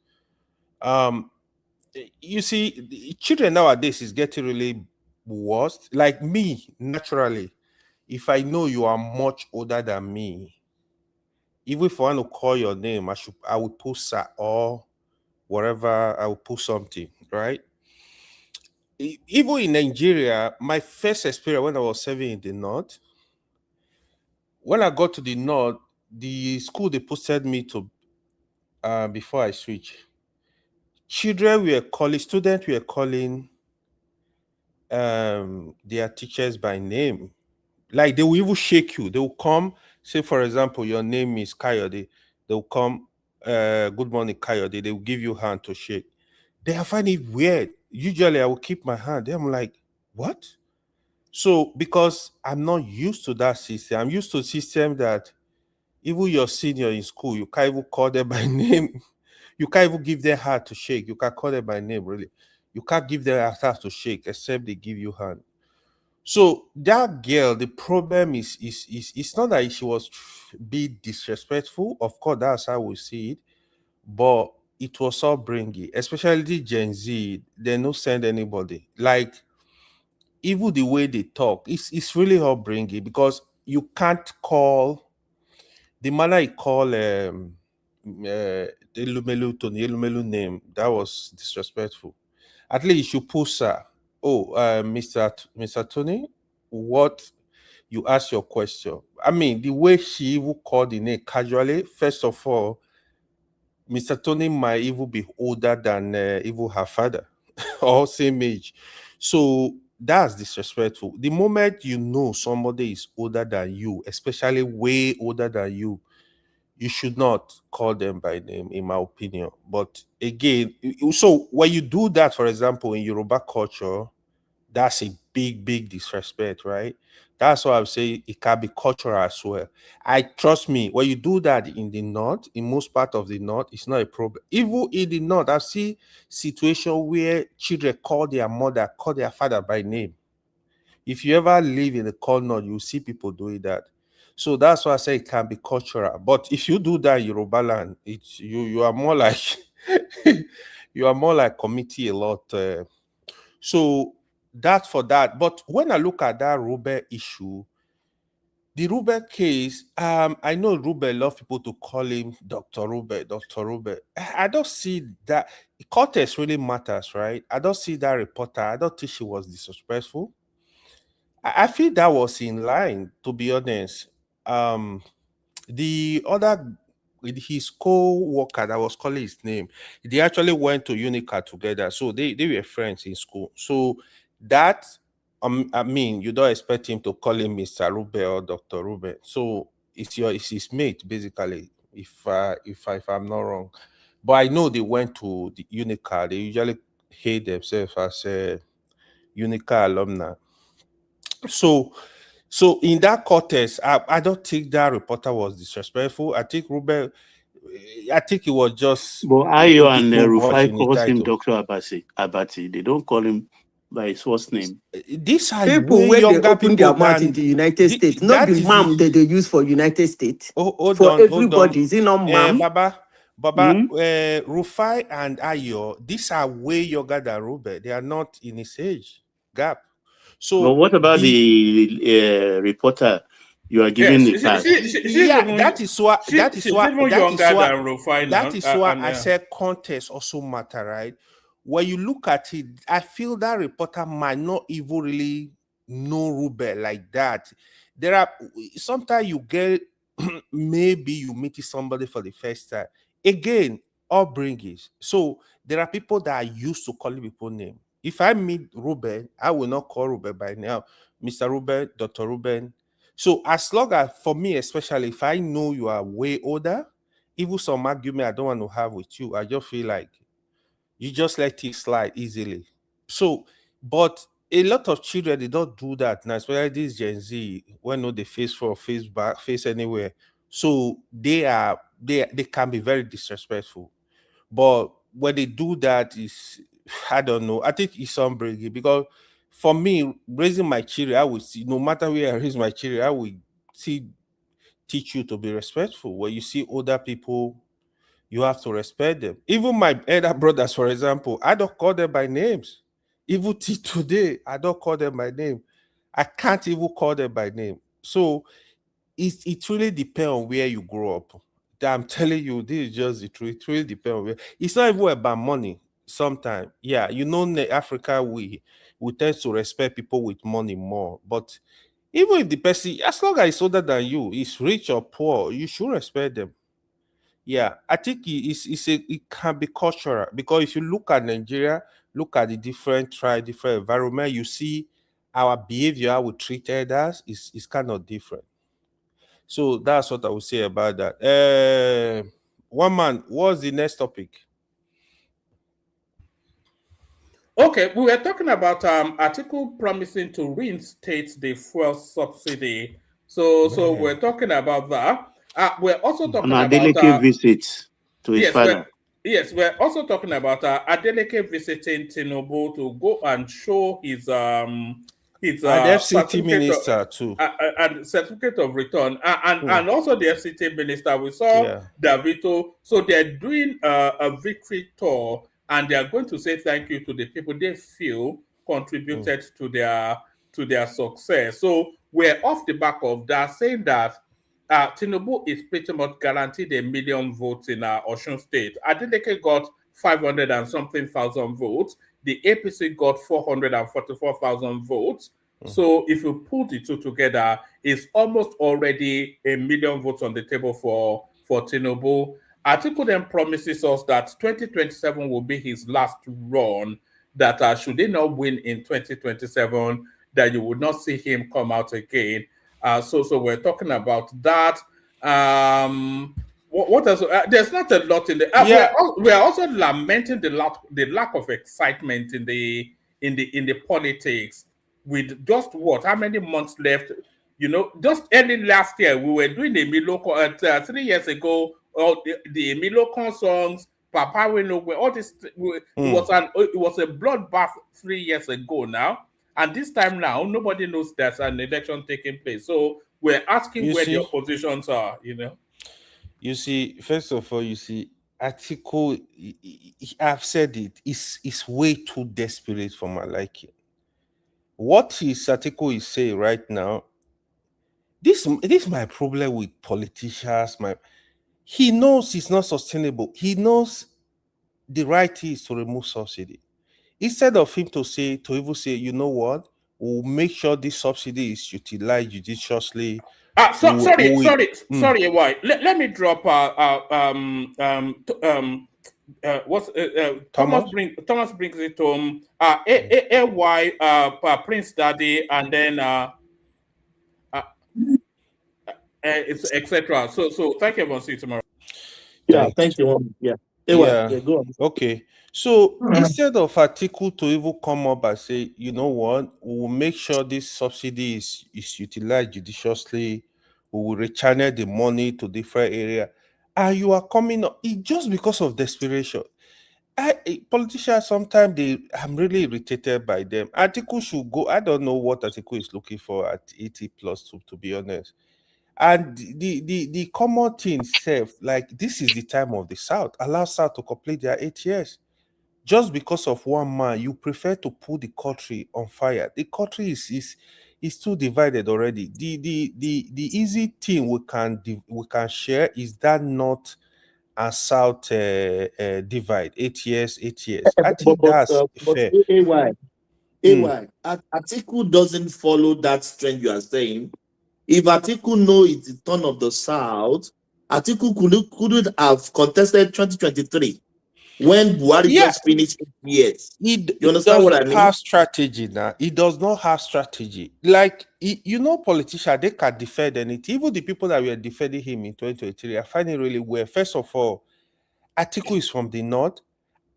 You see, the children nowadays is getting really worse. Like me, naturally, if I know you are much older than me, even if I want to call your name, I would put sir or whatever, I will put something, right? Even in Nigeria, my first experience when I was serving in the north, when I got to the north, the school they posted me to before I switched, students were calling their teachers by name. Like they will even shake you. They will come, say, for example, your name is Kayode. They will come, good morning, Kayode. They will give you hand to shake. They find it weird. Usually I will keep my hand. I'm like, what? So because I'm not used to that system, I'm used to a system that even your senior in school, you can't even call them by name. You can't even give them hand to shake. You can call them by name, really. You can't give them a hand to shake except they give you hand. So that girl, the problem is it's not that she was being disrespectful. Of course, that's how we see it. But it was upbringing, especially the Gen Z. They don't send anybody. Like, even the way they talk, it's really upbringing, because you can't call the manner you call Elumelu Tony Elumelu name. That was disrespectful. At least you should push her. Oh, Mr. Tony, what you ask your question. I mean, the way she even called the name casually, first of all, Mr. Tony might even be older than even her father or same age. So that's disrespectful. The moment you know somebody is older than you, especially way older than you should not call them by name, in my opinion. But again, so when you do that, for example, in Yoruba culture, that's a big disrespect, right? That's why I would say it can be cultural as well. Trust me, when you do that in the north, in most part of the north, it's not a problem. Even in the north, I see situation where children call their mother, call their father by name. If you ever live in the cold north, you see people doing that. So that's why I say it can be cultural. But if you do that in Yoruba land, it's you are more like you are more like committee a lot. So that's for that. But when I look at that Rubel issue, the Rubel case, I know Rubel love people to call him Dr. Rubel, Dr. Rubel. I don't see that. Context really matters, right? I don't see that reporter. I don't think she was disrespectful. I feel that was in line, to be honest. The other, with his co-worker that was calling his name, they actually went to Unica together. So they were friends in school. So that, I mean, you don't expect him to call him Mr. Rubel or Dr. Rubel. So it's his mate, basically, if I'm not wrong. But I know they went to the Unica. They usually hate themselves as Unica alumni. So in that context, I don't think that reporter was disrespectful. I think Rubel, I think it was just. But Ayo and Rufai calls him Dr. Abati. They don't call him by his first name. These are people when they open their mouth in the United States, not the mom that they use for United States. Hold for on, everybody, is it not mom? Baba, Rufai and Ayo, these are way younger than Rubel. They are not in his age gap. So, but what about the reporter you are giving the pass? That is why I said context also matter, right? When you look at it, I feel that reporter might not even really know Rubel like that. There are sometimes you get maybe you meet somebody for the first time. Again, upbringings. So there are people that are used to calling people names. If I meet Ruben, I will not call Ruben by now, Mr. Ruben, Dr. Ruben. So as long as, for me especially, if I know you are way older, even some argument I don't want to have with you, I just feel like you just let it slide easily. So, but a lot of children, they don't do that now, especially this Gen Z, when no they face anywhere. So they can be very disrespectful. But when they do that, is I don't know. I think it's upbringing, because for me, raising my children, I would see, no matter where I raise my children, I would teach you to be respectful. When you see older people, you have to respect them. Even my elder brothers, for example, I don't call them by names. Even till today, I don't call them by name. I can't even call them by name. So it really depends on where you grow up. I'm telling you, this is just the truth. It really depends on where. It's not even about money. Sometimes, yeah, in Africa, we tend to respect people with money more. But even if the person, as long as it's older than you, is rich or poor, you should respect them. Yeah, I think it can be cultural, because if you look at Nigeria, look at the different tribe, different environment, you see our behavior, how we treat others is kind of different. So that's what I would say about that. One man, what's the next topic? Okay, we were talking about Atiku promising to reinstate the fuel subsidy. So we're talking about that. We're also talking about Adeleke visits to his father. Yes, we're also talking about Adeleke visiting Tinubu to go and show his his and FCT certificate minister too, and certificate of return, and also the FCT minister. We saw yeah. Davito. So they're doing a victory tour, and they are going to say thank you to the people they feel contributed to their success. So we're off the back of that, saying that Tinubu is pretty much guaranteed 1 million votes in Osun State. Adeleke got 500 and something thousand votes. The APC got 444,000 votes. So if you put the two together, it's almost already 1 million votes on the table for Tinubu. Atiku then promises us that 2027 will be his last run, that should they not win in 2027, that you would not see him come out again. So we're talking about that. What else? There's not a lot in the. We are also lamenting the lack of excitement in the politics. With just how many months left? Just early last year we were doing the Emilio 3 years ago. The Emilio songs, Papa Wino, all this. It was a bloodbath 3 years ago now. And this time now, nobody knows there's an election taking place. So we're asking where the oppositions are, You see, first of all, Atiku, I've said it, is way too desperate for my liking. What Atiku is saying right now, this is my problem with politicians. He knows it's not sustainable. He knows the right thing is to remove subsidy. Instead of him to even say, you know what, we'll make sure this subsidy is utilized judiciously. Sorry, why? Let me drop Thomas brings it home. Prince Daddy, and then it's etc. So thank you, everyone. See you tomorrow. Yeah, thank you. Yeah. Go on. Okay. So instead of Atiku to even come up and say, you know what, we'll make sure this subsidy is utilized judiciously, we will rechannel the money to different areas, and you are coming up just because of desperation. Politicians sometimes I'm really irritated by them. Atiku should go. I don't know what Atiku is looking for at 80 plus, to be honest. And the common thing self, like this is the time of the South. Allow South to complete their 8 years. Just because of one man, you prefer to put the country on fire. The country is too divided already. The easy thing we can share is that North and South divide. 8 years, 8 years. I think that's fair. Atiku doesn't follow that trend you are saying. If Atiku know it's the turn of the South, Atiku couldn't have contested 2023 when Buhari just finished 8 years. You understand what I mean? He doesn't have strategy now. He does not have strategy. Like, politicians, they can defend anything. Even the people that were defending him in 2023, I find it really weird. First of all, Atiku is from the North.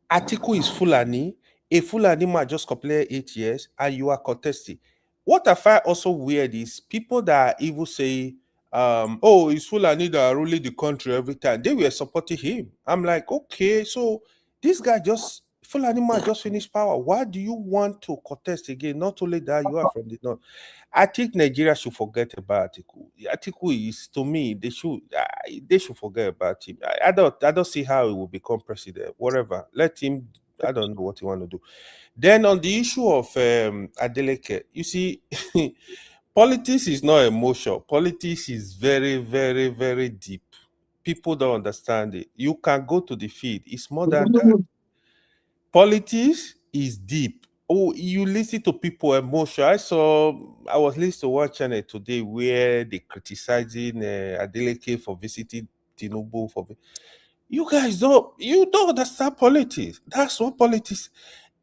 Atiku is Fulani. A Fulani man just completed 8 years, and you are contesting. What I find also weird is people that even say, it's Fulani that are ruling the country every time. They were supporting him. I'm like, okay, so this guy Fulani man just finished power. Why do you want to contest again? Not only that, you are from the North. I think Nigeria should forget about Atiku. Atiku is, to me, they should forget about him. I don't see how he will become president. Whatever. Let him, I don't know what he want to do. Then on the issue of Adeleke, you see, politics is not emotion. Politics is very, very, very deep. People don't understand it. You can go to the field. It's more than that. Politics is deep. Oh, you listen to people emotion. I was listening to one channel today where they criticizing Adeleke for visiting Tinubu. You guys don't understand politics. That's what politics.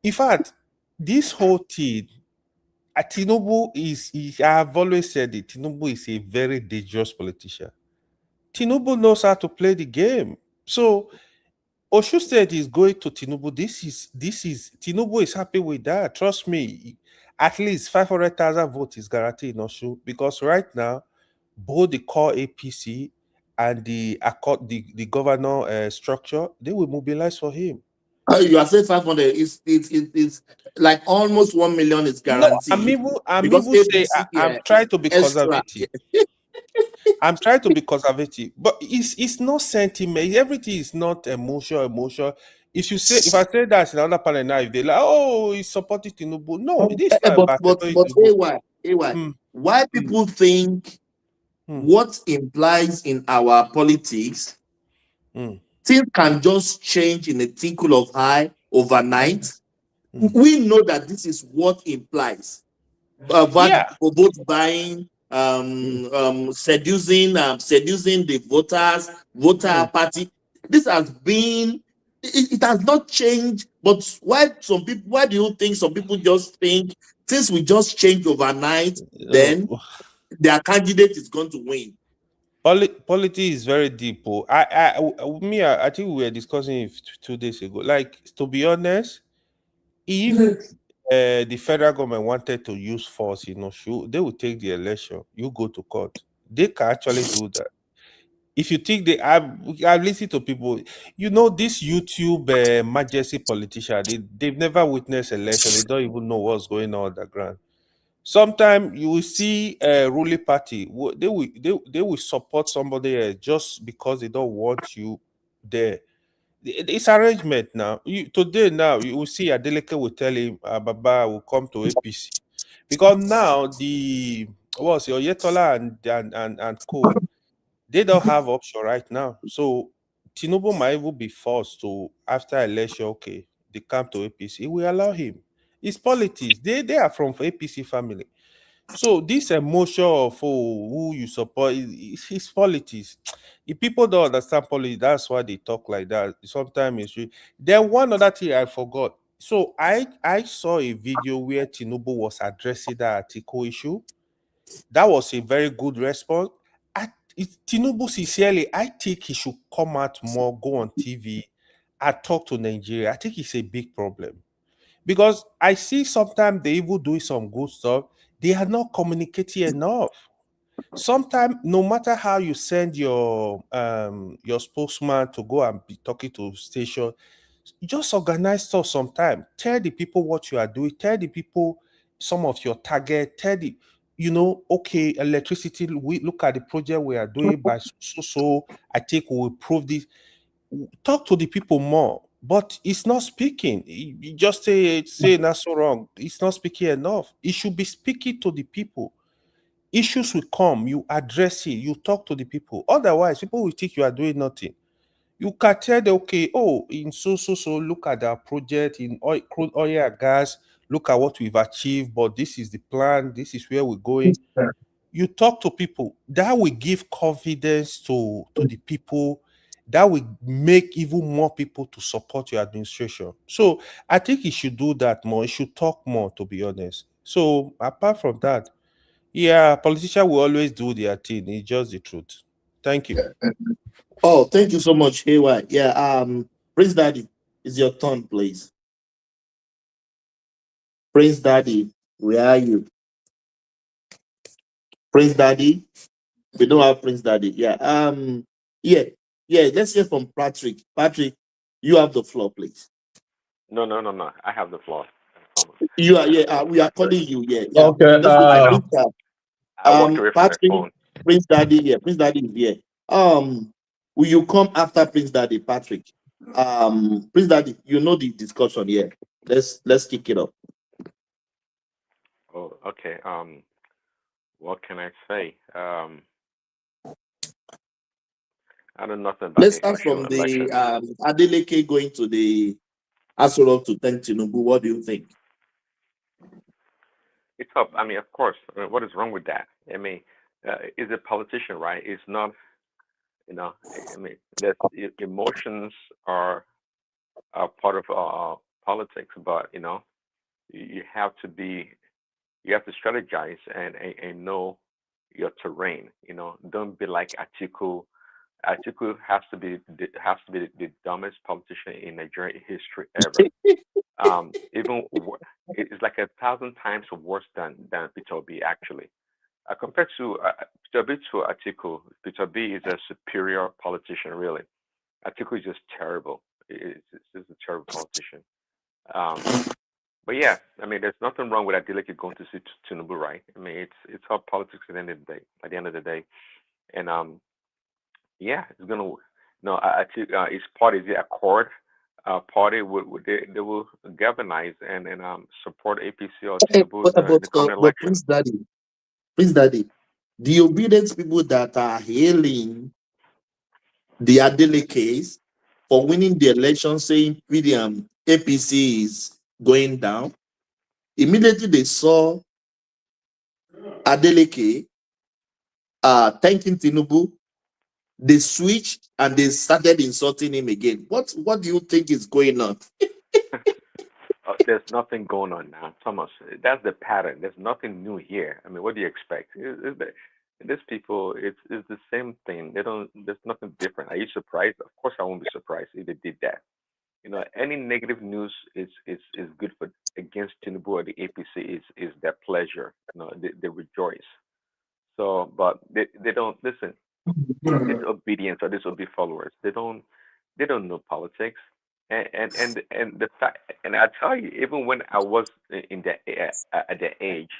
In fact, this whole thing, Tinubu I've always said it, Tinubu is a very dangerous politician. Tinubu knows how to play the game. So Osun State is going to Tinubu. This is Tinubu is happy with that. Trust me. At least 500,000 votes is guaranteed in Osun, because right now, both the core APC and the governor structure, they will mobilize for him. You are saying 500. It's like almost 1 million is No, guaranteed. I'm Because even say APC, I'm trying to be extra. conservative. I'm trying to be conservative, but it's not sentiment. Everything is not emotion. If I say that in another panel now, if they like, oh, he's supporting Tinubu. No, it is not about But Tinubu. AY, why people think what implies in our politics, things can just change in a tinkle of eye overnight. We know that this is what implies. Vote buying, seducing the voter party. This has been, it has not changed. But why do you think some people just think things will just change overnight, then their candidate is going to win? Politics is very deep. I think we were discussing it 2 days ago. Like, to be honest, if the federal government wanted to use force, they would take the election. You go to court. They can actually do that. If you think I've listened to people, this YouTube emergency politician, they've never witnessed election. They don't even know what's going on the ground. Sometimes you will see a ruling party. They will support somebody else just because they don't want you there. It's arrangement now. Today now you will see Adeleke will tell him Baba will come to APC because now the Oyetola and co, they don't have option right now. So Tinubu might even be forced to, after election, okay, they come to APC. We allow him. It's politics. They are from APC family. So this emotion of who you support is politics. If people don't understand politics, that's why they talk like that. Sometimes it's Then one other thing I forgot. So I saw a video where Tinubu was addressing that Atiku issue. That was a very good response. Tinubu, sincerely, I think he should come out more, go on TV, and talk to Nigeria. I think it's a big problem. Because I see sometimes they even do some good stuff. They are not communicating enough. Sometimes, no matter how you send your spokesman to go and be talking to station, just organize stuff sometime. Tell the people what you are doing. Tell the people some of your target. Tell the, okay, electricity, we look at the project we are doing by so. I think we will prove this. Talk to the people more. But it's not speaking. You just say that's so wrong. It's not speaking enough. It should be speaking to the people. Issues will come, you address it, you talk to the people. Otherwise, people will think you are doing nothing. You can tell them, okay, in so, look at our project in crude oil and gas, look at what we've achieved, but this is the plan, this is where we're going. You talk to people. That will give confidence to the people. That will make even more people to support your administration. So I think he should do that more. He should talk more, to be honest. So apart from that, yeah, politicians will always do their thing. It's just the truth. Thank you. Oh, thank you so much, AY. Yeah, Prince Daddy, it's your turn, please. Prince Daddy, where are you? Prince Daddy? We don't have Prince Daddy. Yeah. Yeah. Let's hear from Patrick. Patrick, you have the floor, please. No. I have the floor. You are. Yeah. We are calling you. Yeah. Okay. Let's go to I walked away from Patrick, my phone. Prince Daddy. Yeah. Prince Daddy is here. Will you come after Prince Daddy, Patrick? Prince Daddy, you know the discussion here. Let's kick it off. Oh, okay. What can I say? I know nothing about. Let's start from the Adeleke going to the Asolok to thank Tinubu. What do you think? It's up. I mean, of course. I mean, what is wrong with that? I mean, is a politician, right? It's not. I mean, that emotions are part of politics, but you have to strategize and know your terrain. Don't be like Atiku. Atiku has to be the dumbest politician in Nigerian history ever. It's like 1,000 times worse than Peter Obi actually. Compared to Peter Obi to Atiku, Peter Obi is a superior politician really. Atiku is just terrible. It's just a terrible politician. But yeah, I mean, there's nothing wrong with Adeleke going to see Tinubu, right? I mean, it's all politics at the end of the day. At the end of the day, and yeah, it's gonna. No, I think his party, the Accord party, they will galvanize and support APC or Tinubu in the coming But election. Prince Daddy, the obedient people that are hailing the Adeleke case for winning the election, saying APC is going down, immediately they saw Adeleke thanking Tinubu, they switched and they started insulting him again. What do you think is going on? There's nothing going on now, Thomas. That's the pattern. There's nothing new here. I mean, what do you expect? These people, it's the same thing. They don't. There's nothing different. Are you surprised? Of course, I won't be surprised if they did that. You know, any negative news is good for against Tinubu or the APC is their pleasure. You know, they rejoice. So, but they don't listen. Disobedience or disobedient followers. They don't know politics. And the fact, and I tell you, even when I was in the at the age,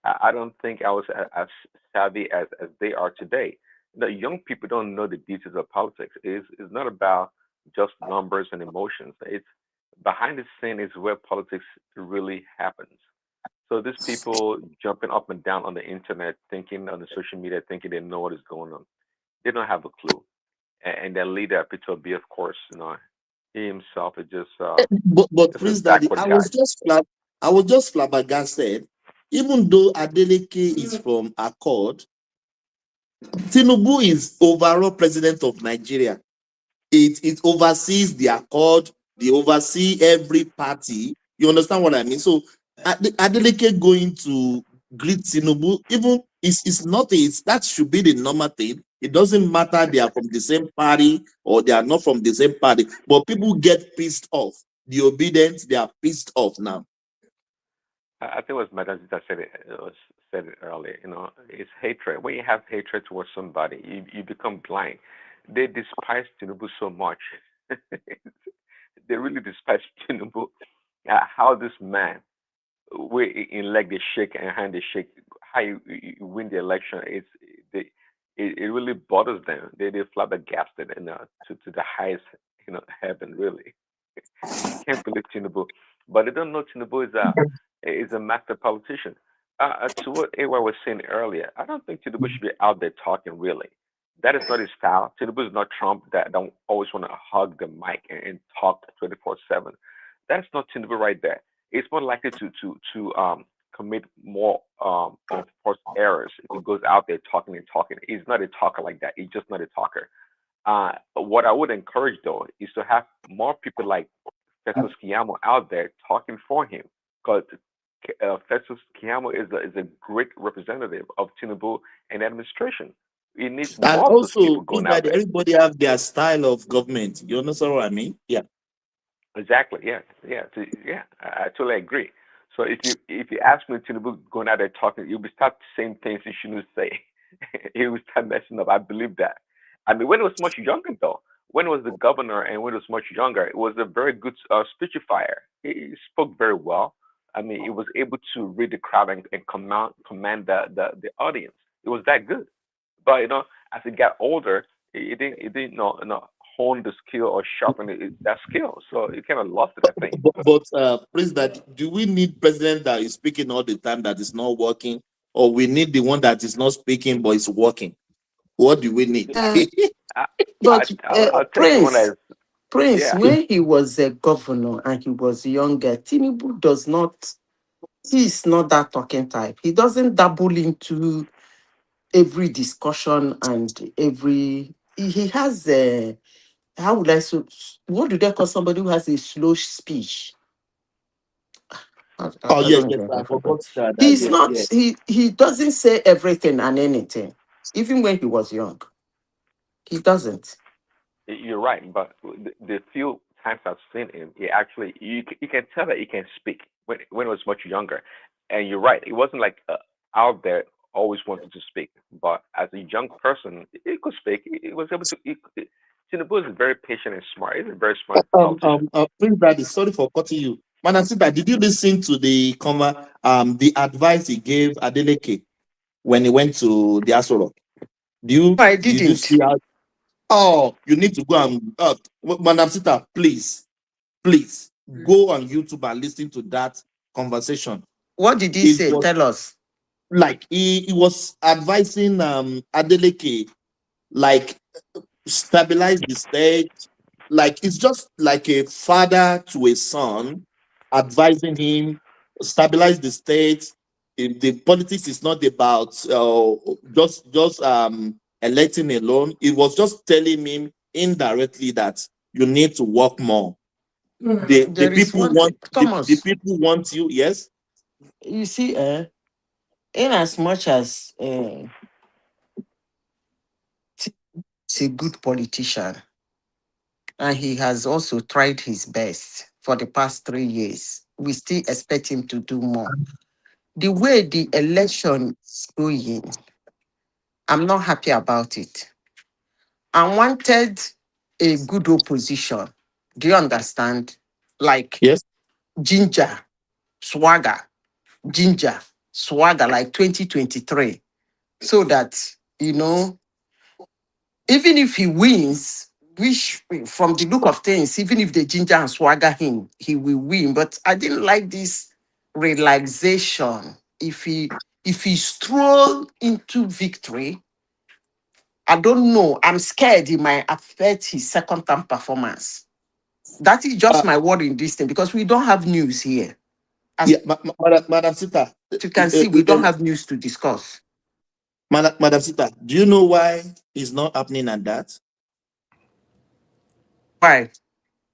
I don't think I was as savvy as they are today. The young people don't know the details of politics. It's not about just numbers and emotions. It's behind the scene is where politics really happens. So these people jumping up and down on the internet, thinking on the social media, thinking they know what is going on. They don't have a clue. And their leader, Peter B, of course, he himself is But just a Prince Daddy, backward guy. I was just flabbergasted. Even though Adeleke is from Accord, Tinubu is overall president of Nigeria. It oversees the Accord, they oversee every party. You understand what I mean? So Adeleke going to greet Tinubu, even it's not that should be the normal thing. It doesn't matter they are from the same party or they are not from the same party, but people get pissed off. The obedient, they are pissed off now. I think it was Madam Zita said it earlier. It's hatred. When you have hatred towards somebody, you become blind. They despise Tinubu so much. They really despise Tinubu. How this man, in leg they shake and hand they shake, how you win the election, it really bothers them. They flabbergasted to the highest heaven really. They can't believe Tinubu, but they don't know Tinubu is a master politician. To what AY was saying earlier, I don't think Tinubu should be out there talking really. That is not his style. Tinubu is not Trump that don't always want to hug the mic and talk 24/7. That's not Tinubu right there. It's more likely to commit more of course errors if he goes out there talking and talking. He's not a talker like that. He's just not a talker. What I would encourage though is to have more people like Festus Keyamo out there talking for him, because Festus Keyamo is a great representative of Tinubu and the administration. He needs And more of those people also, going out there. everybody have their style of government. You understand what I mean? Yeah. Exactly. Yeah. Yeah. I totally agree. So if you ask me, Tinubu going out there talking, you'll be start saying things you shouldn't say. He will start messing up. I believe that. I mean, when it was much younger though, when it was the governor and when it was much younger, it was a very good speechifier. He spoke very well. I mean, he was able to read the crowd and command the audience. It was that good. But as he got older, he didn't hone the skill or sharpen that skill. So he kind of lost it, I think. But please, that do we need president that is speaking all the time that is not working, or we need the one that is not speaking but is working? What do we need? But I'll take the one Prince, that is, yeah. when he was a governor and he was younger, Tinubu he's not that talking type. He doesn't dabble into every discussion and he has a, how would I say, what do they call somebody who has a slow speech? Yes, I forgot that. He's not, he doesn't say everything and anything, even when he was young. He doesn't. You're right, but the few times I've seen him, you can tell that he can speak when he was much younger. And you're right, he wasn't like out there always wanting to speak, but as a young person, he could speak. He was able to. Tinubu is very patient and smart. He's a very smart politician. Prince Daddy, sorry for cutting you. Madam Sita, did you listen to the advice he gave Adeleke when he went to the Asoro? I did you didn't. see how? Oh, you need to go and Madam Sita, please go on YouTube and listen to that conversation. What did he say? Tell us. Like he was advising Adeleke, like stabilize the state. Like it's just like a father to a son advising him stabilize the state. If the politics is not about just electing alone. It was just telling him indirectly that you need to work more. The people want the people want you. Yes. You see, in as much as he's a good politician, and he has also tried his best for the past 3 years, we still expect him to do more. The way the election is going, I'm not happy about it. I wanted a good opposition. Do you understand? Like yes, ginger, swagger, like 2023. So that, even if he wins, which from the look of things, even if the ginger and swagger him, he will win. But I didn't like this relaxation. If he stroll into victory, I don't know. I'm scared he might affect his second term performance. That is just my word in this thing, because we don't have news here. Madam Sita, you can see, we don't have news to discuss. Madam Sita, do you know why it's not happening at that? Why?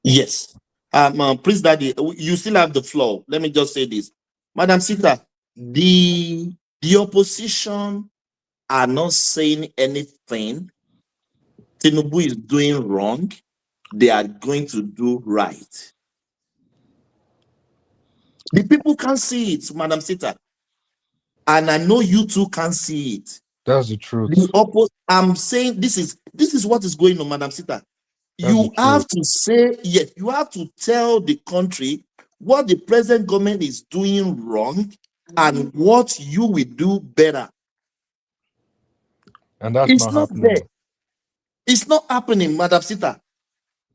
Yes. Prince Daddy, you still have the floor. Let me just say this. Madam Sita, the opposition are not saying anything Tinubu is doing wrong. They are going to do right. The people can't see it, Madam Sita. And I know you too can't see it. That's the truth. I'm saying this is what is going on, Madam Sita. You have to say, yes, you have to tell the country what the present government is doing wrong and what you will do better. And that's not happening. There. It's not happening, Madam Sita.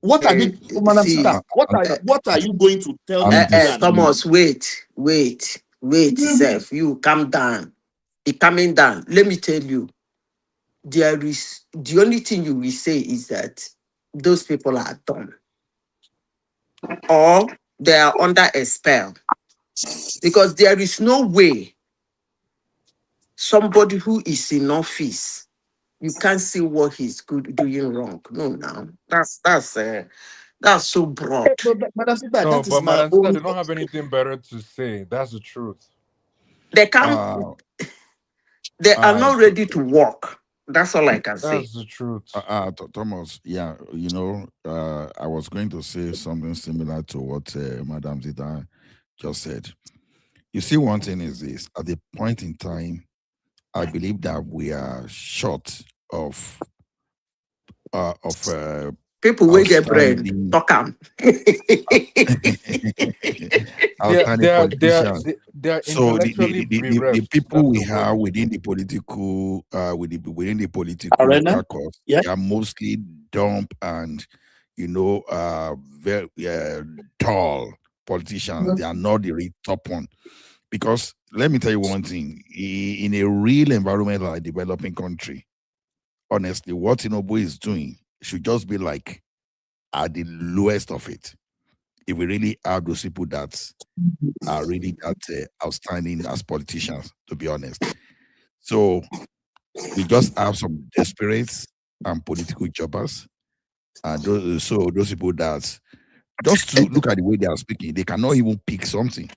What are they, Madam Sita? What are you going to tell them? Thomas, wait, Seth, you calm down. Be coming down. Let me tell you, there is the only thing you will say is that those people are dumb, or they are under a spell, because there is no way somebody who is in office, you can't see what he's doing wrong. No, now that's so broad. Madam Sita, no, but Madam Sita, they don't have anything better to say. That's the truth. They can't. They are not ready to work. That's all I can say. That's the truth. Thomas, yeah, I was going to say something similar to what Madam Zita just said. You see, one thing is this: at the point in time, I believe that we are short of people will get brain. Talk on. They're so the people we have within the political caucus, they are mostly dumb and very tall politicians. They are not the real top one. Because let me tell you one thing: in a real environment like a developing country, honestly, what Tinubu is doing should just be like at the lowest of it. If we really have those people that are really that outstanding as politicians, to be honest. So we just have some desperates and political jobbers, and those people that just to look at the way they are speaking, they cannot even pick something.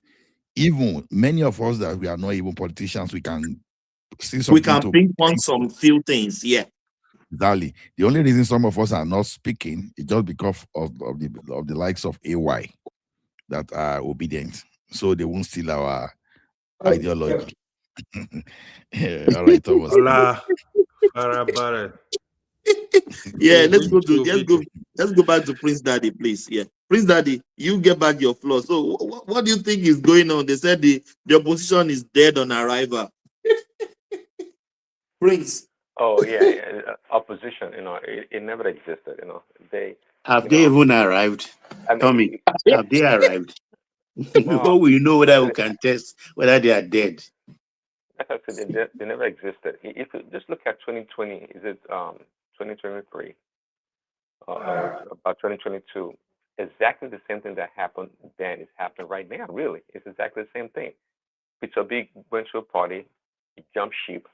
Even many of us that we are not even politicians, we can see something. We can pinpoint some few things, yeah. Exactly. The only reason some of us are not speaking is just because of the likes of AY that are obedient, so they won't steal our ideology. Yeah. All right, Thomas. Yeah, let's go back to Prince Daddy, please. Yeah, Prince Daddy, you get back your floor. So, what do you think is going on? They said the opposition is dead on arrival. Prince. Oh yeah. Opposition. It never existed. Have they even arrived? I mean, Tommy, have they arrived? Before we know whether we can test whether they are dead. Like I said, they never existed. If you just look at 2020, is it 2023? About 2022, exactly the same thing that happened then is happening right now. Really, it's exactly the same thing. Peter Big went to a party, he jumped ship,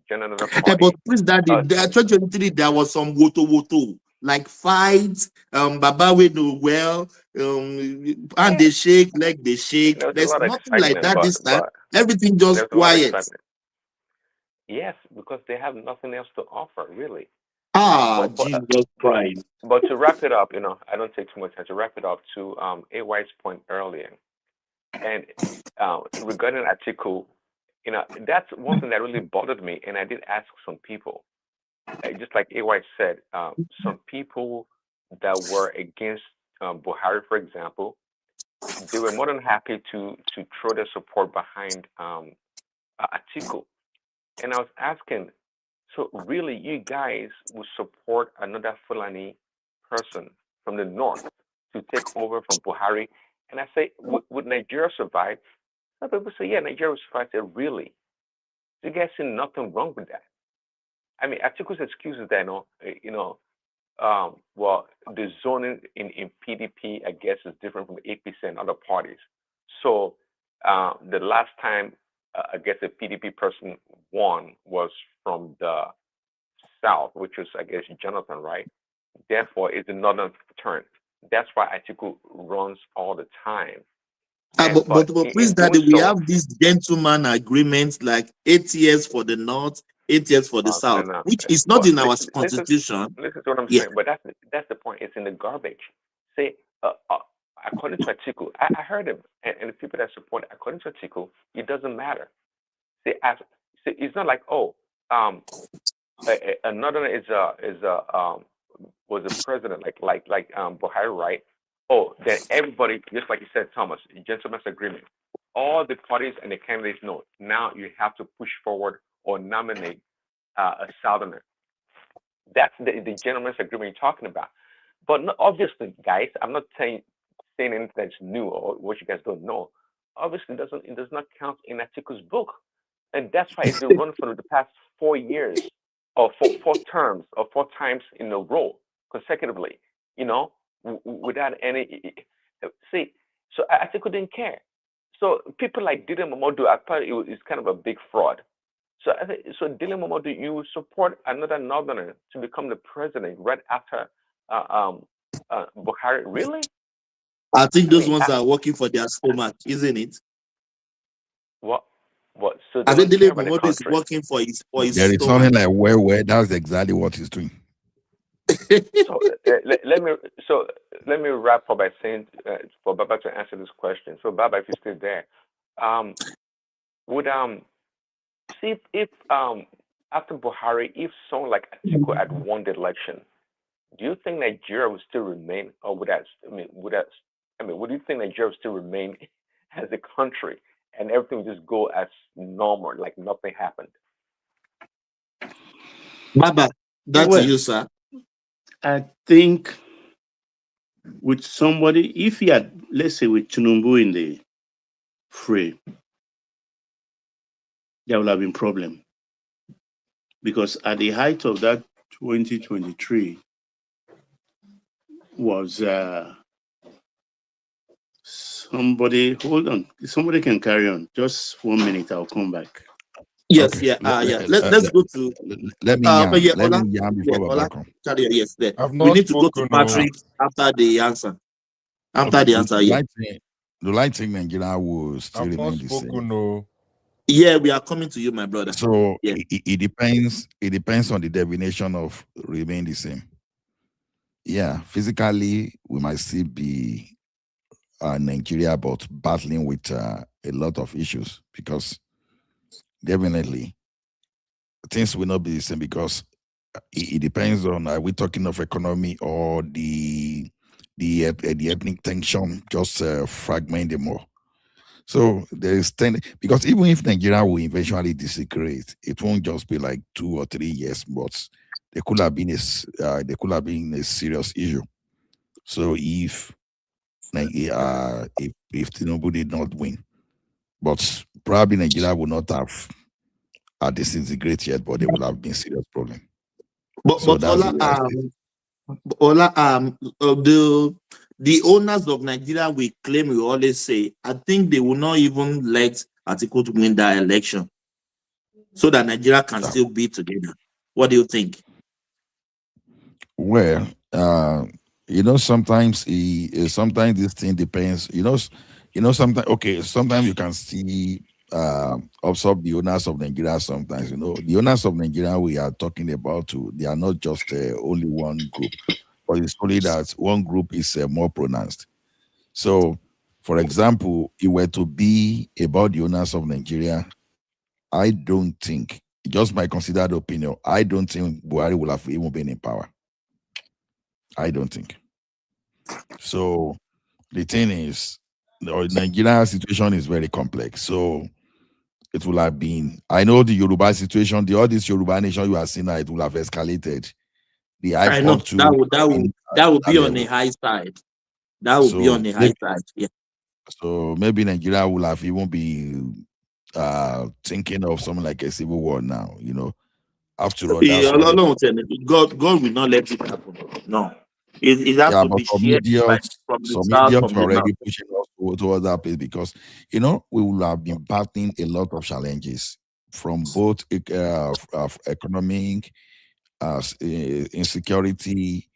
joined another party. But Prince Daddy, 2023 there was some woto like fights. Baba we know well. And they shake, leg they shake. There's nothing like that this time. Everything just quiet. Yes, because they have nothing else to offer, really. Jesus Christ. But to wrap it up, I don't take too much time. To wrap it up to AY's point earlier, and regarding Atiku, that's one thing that really bothered me, and I did ask some people, just like AY said, some people that were against Buhari, for example, they were more than happy to throw their support behind Atiku. And I was asking, so really, you guys would support another Fulani person from the north to take over from Buhari? And I say, would Nigeria survive? Some people say, yeah, Nigeria will survive. I say, really? You guys see nothing wrong with that? I mean, Atiku's excuse is that, well, the zoning in PDP, I guess, is different from APC and other parties. So the last time, I guess, a PDP person won was from the south, which was, I guess, Jonathan, right? Therefore, it's the northern turn. That's why Atiku runs all the time. But please, Daddy, we have these gentleman agreements like 8 years for the north, 8 years for the south, which is not in our constitution. Listen to what I'm saying, but that's the point. It's in the garbage. Say, according to Atiku, I heard him, and the people that support it, according to Atiku, it doesn't matter. Say, it's not like, a northerner was a president like Buhari, right? Oh, then everybody, just like you said, Thomas, gentleman's agreement. All the parties and the candidates know now you have to push forward or nominate a southerner. That's the gentleman's agreement you're talking about. But obviously, guys, I'm not saying anything that's new or what you guys don't know. Obviously, it does not count in Atiku's book, and that's why it's been running for the past 4 years or four terms or 4 times in a row consecutively. Without any see. So Atiku didn't care. So people like Dile Momodu, I thought it's kind of a big fraud. So Dile Momodu, you support another northerner to become the president right after Buhari? Really? I think those ones are working for their stomach, isn't it? What? So I think Dile Momodu is working for his There is stomach. something like where that's exactly what he's doing. So let me wrap up by saying for Baba to answer this question. So Baba, if you're still there, would see if after Buhari, if someone like Atiku had won the election, do you think Nigeria would still remain, or would you think Nigeria would still remain as a country and everything would just go as normal, like nothing happened? Baba, that's you, sir. I think with somebody, if he had, let's say, with Tinubu in the fray, there would have been problem. Because at the height of that 2023 was somebody, hold on, somebody can carry on. Just 1 minute, I'll come back. Yes, Okay. Let's go to. Let me yarn before Ola, yes, there. I've We not need to go to spoken, Patrick after the answer. The light thing Nigeria will still remain the same. Yeah, we are coming to you, my brother. So it depends. It depends on the definition of remain the same. Yeah, physically we might still be Nigeria, but battling with a lot of issues, because definitely things will not be the same, because it depends on are we talking of economy or the ethnic tension just fragment them more. So there is because even if Nigeria will eventually disintegrate, it won't just be like 2 or 3 years, but there could have been a serious issue. So if Tinubu did not win, but probably Nigeria would not have disintegrated yet, but there would have been serious problem. But Ola, the owners of Nigeria we claim, we always say, I think they will not even let Atiku to win that election so that Nigeria can still be together. What do you think? Well, sometimes sometimes this thing depends. Sometimes you can see observe the owners of Nigeria. Sometimes the owners of Nigeria we are talking about they are not just only one group, but it's only that one group is more pronounced. So, for example, it were to be about the owners of Nigeria, I don't think, just my considered opinion, I don't think Buhari will have even been in power. I don't think. So the thing is, the Nigeria situation is very complex. So it will have been, I know the Yoruba situation, all this Yoruba nation you are seeing now, it will have escalated. I know that would be on the high side. That would be on the high side. Yeah. So maybe Nigeria will have even be thinking of something like a civil war now. After all, God will not let it happen. No. It has to be shared from the south, from the already pushing us towards that place because we will have been battling a lot of challenges from both economic, insecurity,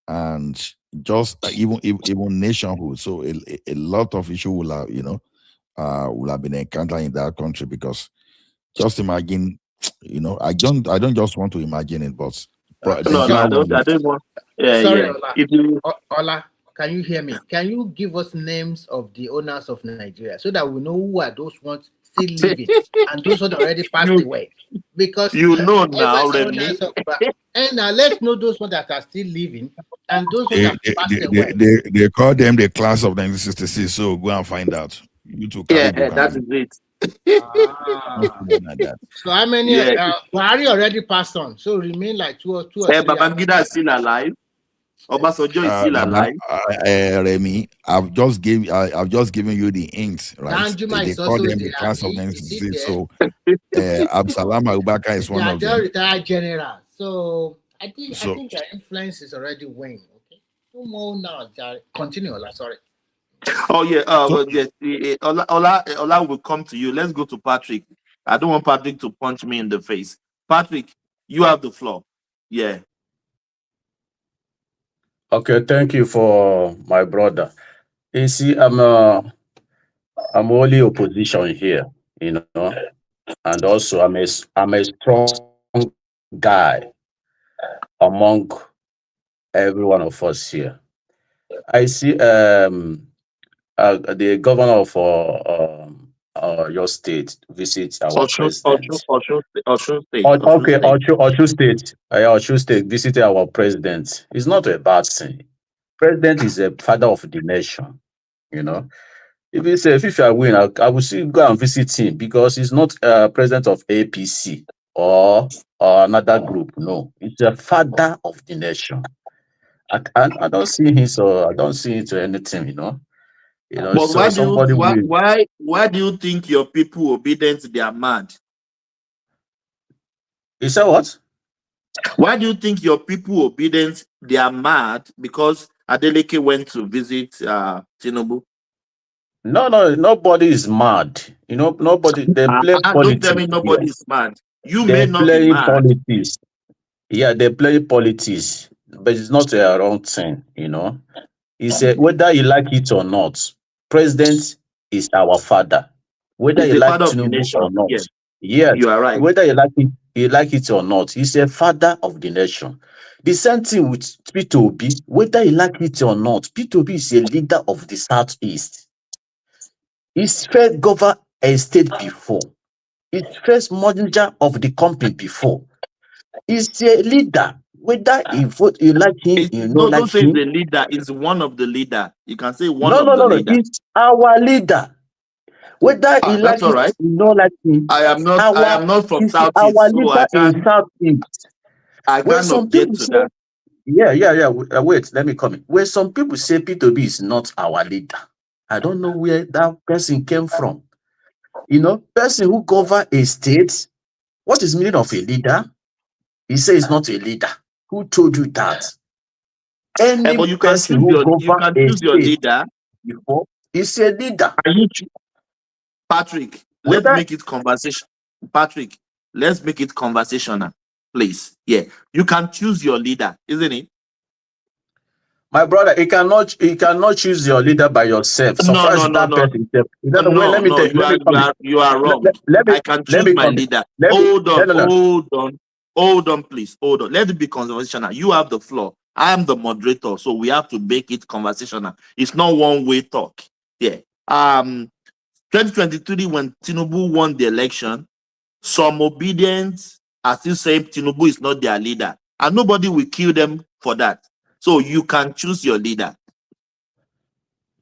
and just even nationhood. So a lot of issues will have been encountered in that country because just imagine, I don't just want to imagine it, but I don't want. Sorry, yeah. Ola, can you hear me? Can you give us names of the owners of Nigeria so that we know who are those ones still living and those that already passed away? Because now, and now let's know those ones that are still living and those ones that passed away. They call them the class of 1966. So go and find out. You two that is it. So how many? Buhari already passed on, so remain like two or three. Babangida is still alive. Obasanjo is still alive. Remy, I've just given you the hints, right? They call them the class of 1966. So Absalam Abubakar is one of them. Retired general. So I think their influence is already waning. Okay, no more now. Continue, Ola. Sorry. Oh yeah, Ola will come to you. Let's go to Patrick. I don't want Patrick to punch me in the face. Patrick, you have the floor. Yeah. Okay, thank you for my brother. You see, I'm only opposition here, and also I'm a strong guy among every one of us here. I see the governor of your state visit our president. Osun State visited our president. It's not a bad thing. President is a father of the nation. If I win, I will still go and visit him because he's not president of APC or another group. No, it's a father of the nation. I don't see him, so I don't see into anything. But so why do you think your people obedient? They are mad. You say what? Why do you think your people obedient? They are mad because Adeleke went to visit Tinubu. No, nobody is mad. Nobody. They play politics. Don't tell me nobody is mad. You may not be mad. Politics. Yeah, they play politics, but it's not a wrong thing. It's whether you like it or not. President is our father. Whether you like Tinubu or not. Yes, you are right. Whether you like it or not, he's a father of the nation. The same thing with P2B. Whether you like it or not, P2B is a leader of the Southeast. He's first governed a state before. He's first manager of the company before. He's a leader. Whether you vote, you like him, you know, No, like don't say him. the leader. It's one of the leader. You can say one No, of no, the no, no. leader. It's our leader. Whether you like That's all him, right. you know, like him. I am not from He's Southeast, our so leader in Southeast. I When can't some object people to say, that. yeah. Wait, let me comment. When some people say P2B is not our leader, I don't know where that person came from. You know, person who govern a state. What is meaning of a leader? He says he's not a leader. Who told you that? Any But you can person choose who govern a your state leader. before is a leader. Patrick, let's Whether make it conversation. Patrick, let's make it conversational, please. Yeah, you can choose your leader, isn't it? my brother, you cannot choose your leader by yourself. So No. that person. You are wrong. I can choose my leader. Hold on, please. Hold on. Let it be conversational. You have the floor. I am the moderator, so we have to make it conversational. It's not one-way talk. Yeah. 2023, when Tinubu won the election, some obedience are still saying Tinubu is not their leader, and nobody will kill them for that. So you can choose your leader.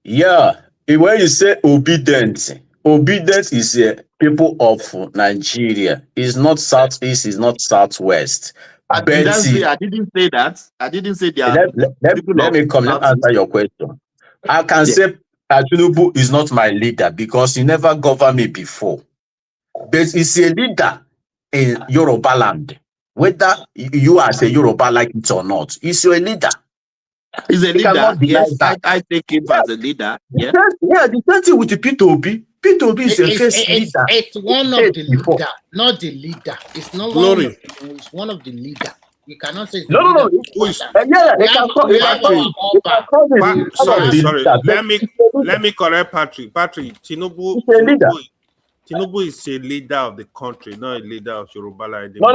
Yeah, when you say obedient is people of Nigeria. It's not Southeast, it's not Southwest. I didn't say that. I didn't say they are let me come. Let me answer your question. I can say Tinubu is not my leader because he never governed me before. But he's a leader in Yoruba land. Whether you as a Yoruba like it or not, he's your leader. He's a leader. Yes, I take him as a leader. Yeah. The same thing with the P2B. P2B is a first leader. It's one of the leader, not the leader. It's not Glory. It's one of the leader. You cannot say it's no. Sorry. Let me correct Patrick. Tinubu is a leader of the country, not a leader of Yoruba land. No.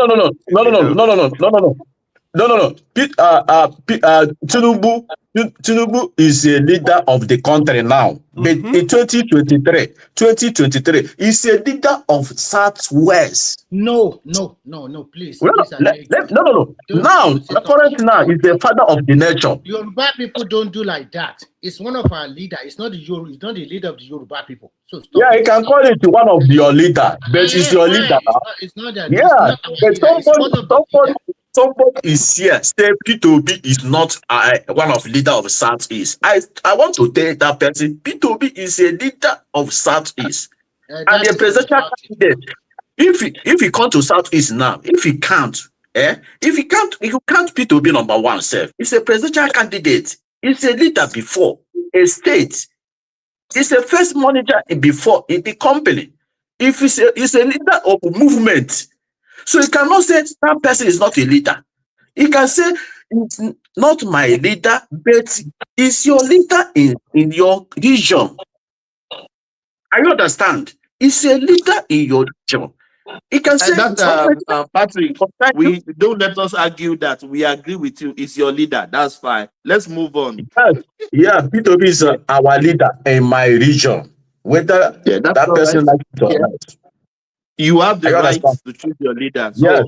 Tinubu is a leader of the country now. But in 2023, he's a leader of Southwest. No, please. No. Now, current now is the father of the nation. Yoruba people don't do like that. It's one of our leaders. It's not the leader of the Yoruba people. So stop. Yeah, you can call it one of your leader, but it's your leader. It's not that. Yeah, but somebody is here. Say P2B is not one of leader of Southeast. I want to tell that person P2B is a leader of Southeast, and the presidential candidate. If he come to Southeast now, if he can't P2B number one self. He's a presidential candidate. He's a leader before a state. He's a first manager before in the company. If he's a leader of movement. So you cannot say that person is not a leader. You can say it's not my leader, but it's your leader in your region. I understand. It's a leader in your region. You can say that, Patrick, we don't let us argue that. We agree with you. It's your leader. That's fine. Let's move on. Yeah, P2B is our leader in my region. Whether that person likes it or not. You have the right to choose your leader. So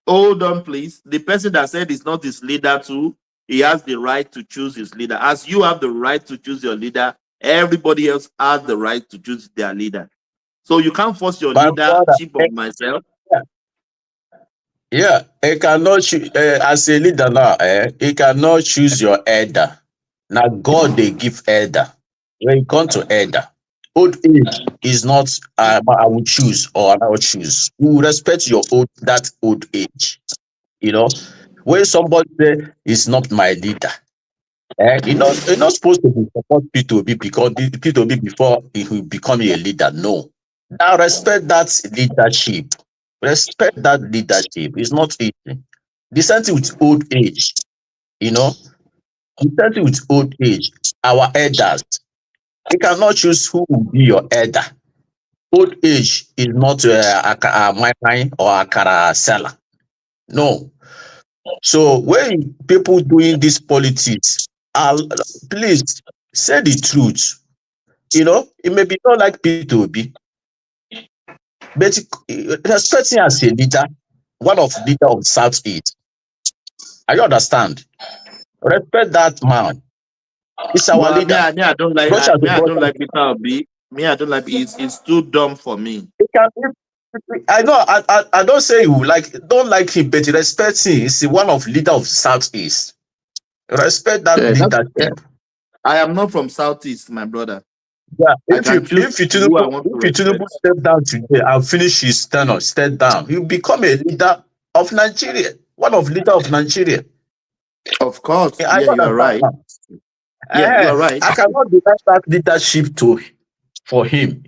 hold on, please. The person that said it's not his leader too, he has the right to choose his leader. As you have the right to choose your leader, everybody else has the right to choose their leader. So you can't force your leadership on myself. Yeah, you cannot choose as a leader now. You cannot choose your elder. Now God they give elder. When you come to elder, old age is not I will choose or I will choose. We will respect your old age. You know, when somebody say is not my leader, you're not supposed to support P2B because P2B before he will become a leader. No. Now respect that leadership. Respect that leadership. It's not easy. The same thing with old age. You know, the same thing with old age. Our elders. You cannot choose who will be your elder. Old age is not a mine or a cara seller. No. So when people doing this politics, please say the truth. You know, it may be not like P2B. But respecting as a leader, one of leader of Southeast. I understand. Respect that man. It's our But leader. I don't like. I don't like Peter Obi. I don't like. It's too dumb for me. I know. I don't say you don't like him, but respect him. He's one of leader of Southeast. Respect that leadership. I am not from Southeast, my brother. Yeah, if you Tinubu step down today and finish his tenure, step down, he'll become a leader of Nigeria, one of leader of Nigeria. Of course, you are right. Yeah, you are right. I cannot deny that leadership for him,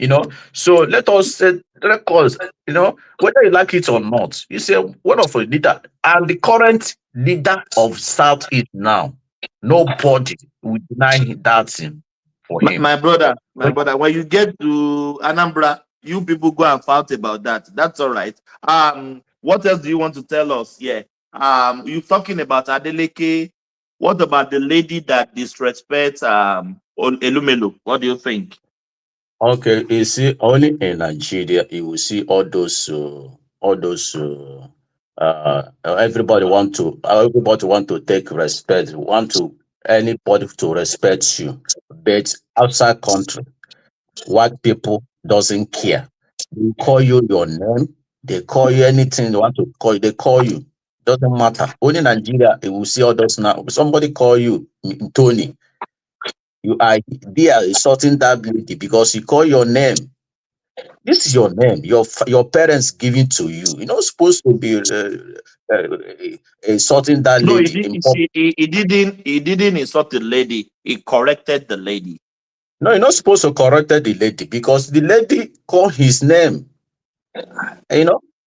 So let us set records, whether you like it or not. You say one of a leader and the current leader of Southeast now. Nobody will deny that thing for him. My brother, when you get to Anambra, you people go and fight about that. That's all right. What else do you want to tell us? Yeah. You're talking about Adeleke. What about the lady that disrespects Elumelu? What do you think? Okay, you see, only in Nigeria you will see all those everybody want to take respect, anybody to respect you. But outside country, white people doesn't care. They call you your name, they call you anything they want to call you, they call you. Doesn't matter. Only in Nigeria, you will see all those now. Somebody call you Tony. You are there insulting that lady because you call your name. This is your name. Your parents give it to you. You're not supposed to be insulting that lady. No, he didn't insult the lady. He corrected the lady. No, you're not supposed to correct the lady because the lady called his name.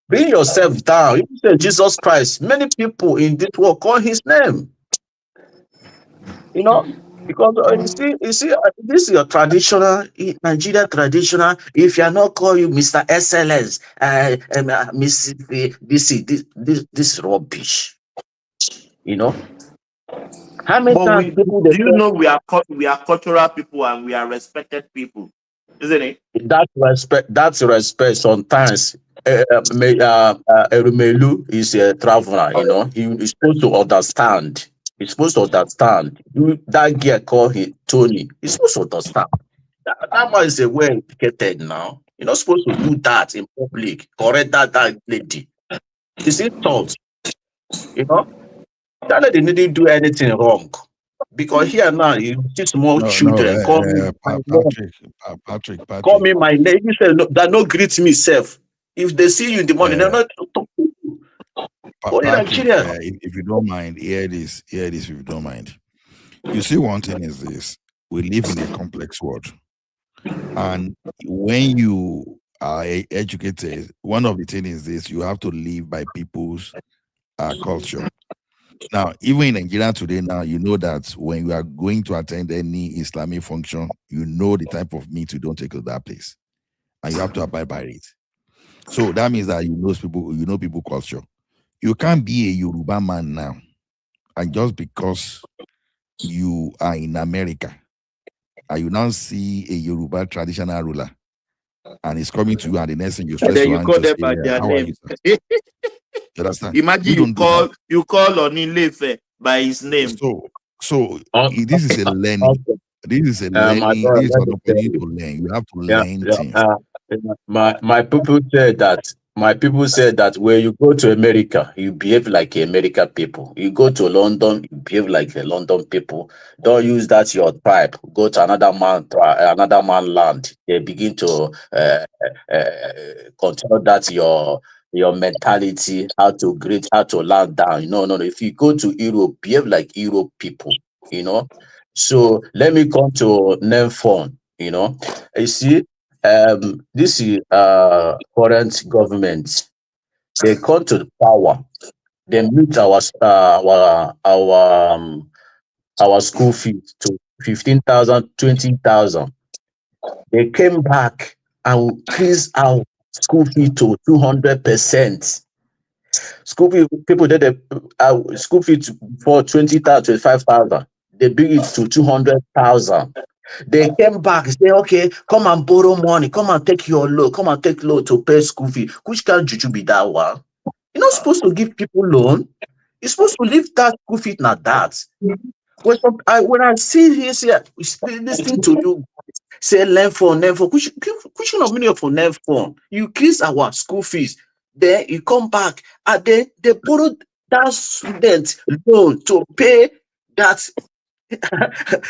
Bring yourself down. You say Jesus Christ. Many people in this world call his name. Because you see, this is your traditional Nigeria traditional. If you are not call you Mr. SLS, this rubbish. How many times people do you know we are cultural people and we are respected people, isn't it? That's respect. Sometimes Erumelu is a traveler. He's supposed to understand. He's supposed to understand. That girl called him Tony. He's supposed to understand. That man is well educated now. You're not supposed to do that in public. Correct that lady. It's insult. That lady didn't do anything wrong. Because here now, you see small children call me Patrick. Call me my name. You say that no greet me self. If they see you in the morning, they're not talking to you. Patrick, if you don't mind, hear this if you don't mind. You see, one thing is this: we live in a complex world, and when you are educated, one of the things is this: you have to live by people's culture. Now, even in Nigeria today, now you know that when you are going to attend any Islamic function, you know the type of meat you don't take to that place, and you have to abide by it. So that means that you know people culture. You can't be a Yoruba man now, and just because you are in America, and you now see a Yoruba traditional ruler, and he's coming to you, and the next thing you stress you call them by their name. You understand? Imagine you call Onilefe by his name. So this is a learning. This is a learning. This is an opportunity to learn. You have to learn things. My people said that. My people said that when you go to America, you behave like American people. You go to London, you behave like the London people. Don't use that your tribe. Go to another man land. They begin to control that your mentality, how to greet, how to land down. No. If you go to Europe, behave like Europe people. So let me come to name phone. You see. This is current government. They come to the power. They meet our school fees to 15,000, 20,000. They came back and increased our school fee to 200%. School fee people did school fee for 20,000, 25,000. They bring it to 200,000. They came back and say, okay, come and borrow money, come and take your loan, come and take loan to pay school fee. Which can juju be that one? You're not supposed to give people loan. You're supposed to leave that school fee not that. When I see this here, listening to you say learn phone, which of many of learn phone? You increase our school fees, then you come back and then they borrowed that student loan to pay that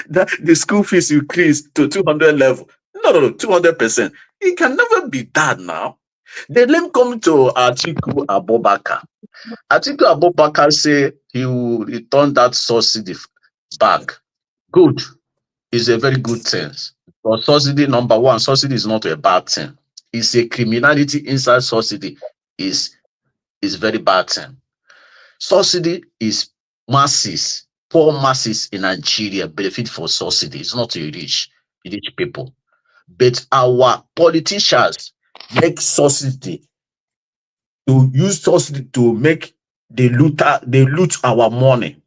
the school fees increase to 200 level. No, 200%. It can never be that now. Then let me come to Atiku Abubakar. Atiku Abubakar say he will return that subsidy back. Good. It's a very good thing. But subsidy, number one, subsidy is not a bad thing. It's a criminality inside subsidy is very bad thing. Subsidy is masses, poor masses in Nigeria benefit from subsidy. It's not a rich people. But our politicians make subsidy to use subsidy to make they loot our money.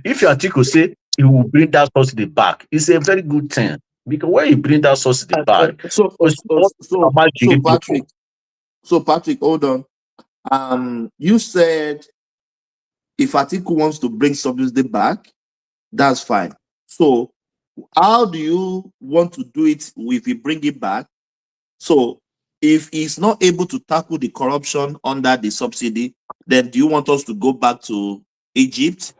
If your article say he will bring that subsidy back, it's a very good thing. Because when you bring that subsidy back, Patrick, hold on. You said if Atiku wants to bring subsidy back, that's fine. So how do you want to do it if he bring it back? So if he's not able to tackle the corruption under the subsidy, then do you want us to go back to Egypt,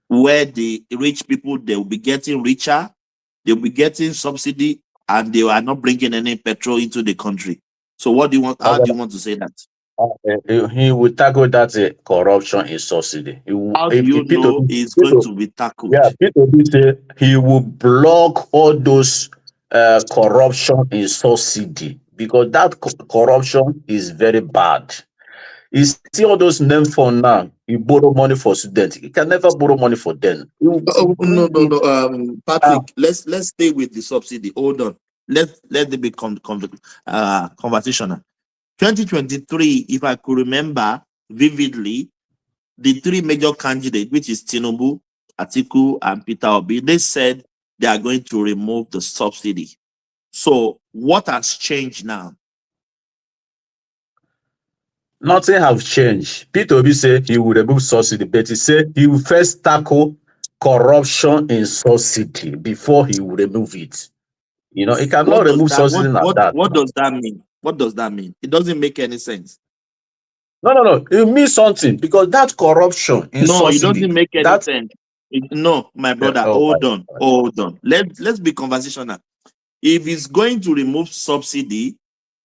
where the rich people, they will be getting richer, they'll be getting subsidy, and they are not bringing any petrol into the country? So what do you want? How do you want to say that? He will tackle that corruption in subsidy. How do you know it's going to be tackled? Yeah, people say he will block all those corruption in subsidy, because that corruption is very bad. You see all those name for now, you borrow money for students. You can never borrow money for them. No. Patrick, let's stay with the subsidy. Hold on. Let it be conversational. 2023, if I could remember vividly, the three major candidates, which is Tinubu, Atiku, and Peter Obi, they said they are going to remove the subsidy. So what has changed now? Nothing has changed. Peter Obi said he will remove subsidy, but he said he will first tackle corruption in subsidy before he will remove it. You know, he cannot remove subsidy like that. What does that mean? What does that mean? It doesn't make any sense. No. It means something, because that corruption in subsidy. It doesn't make any sense. No, my brother, hold on. Let's be conversational. If it's going to remove subsidy,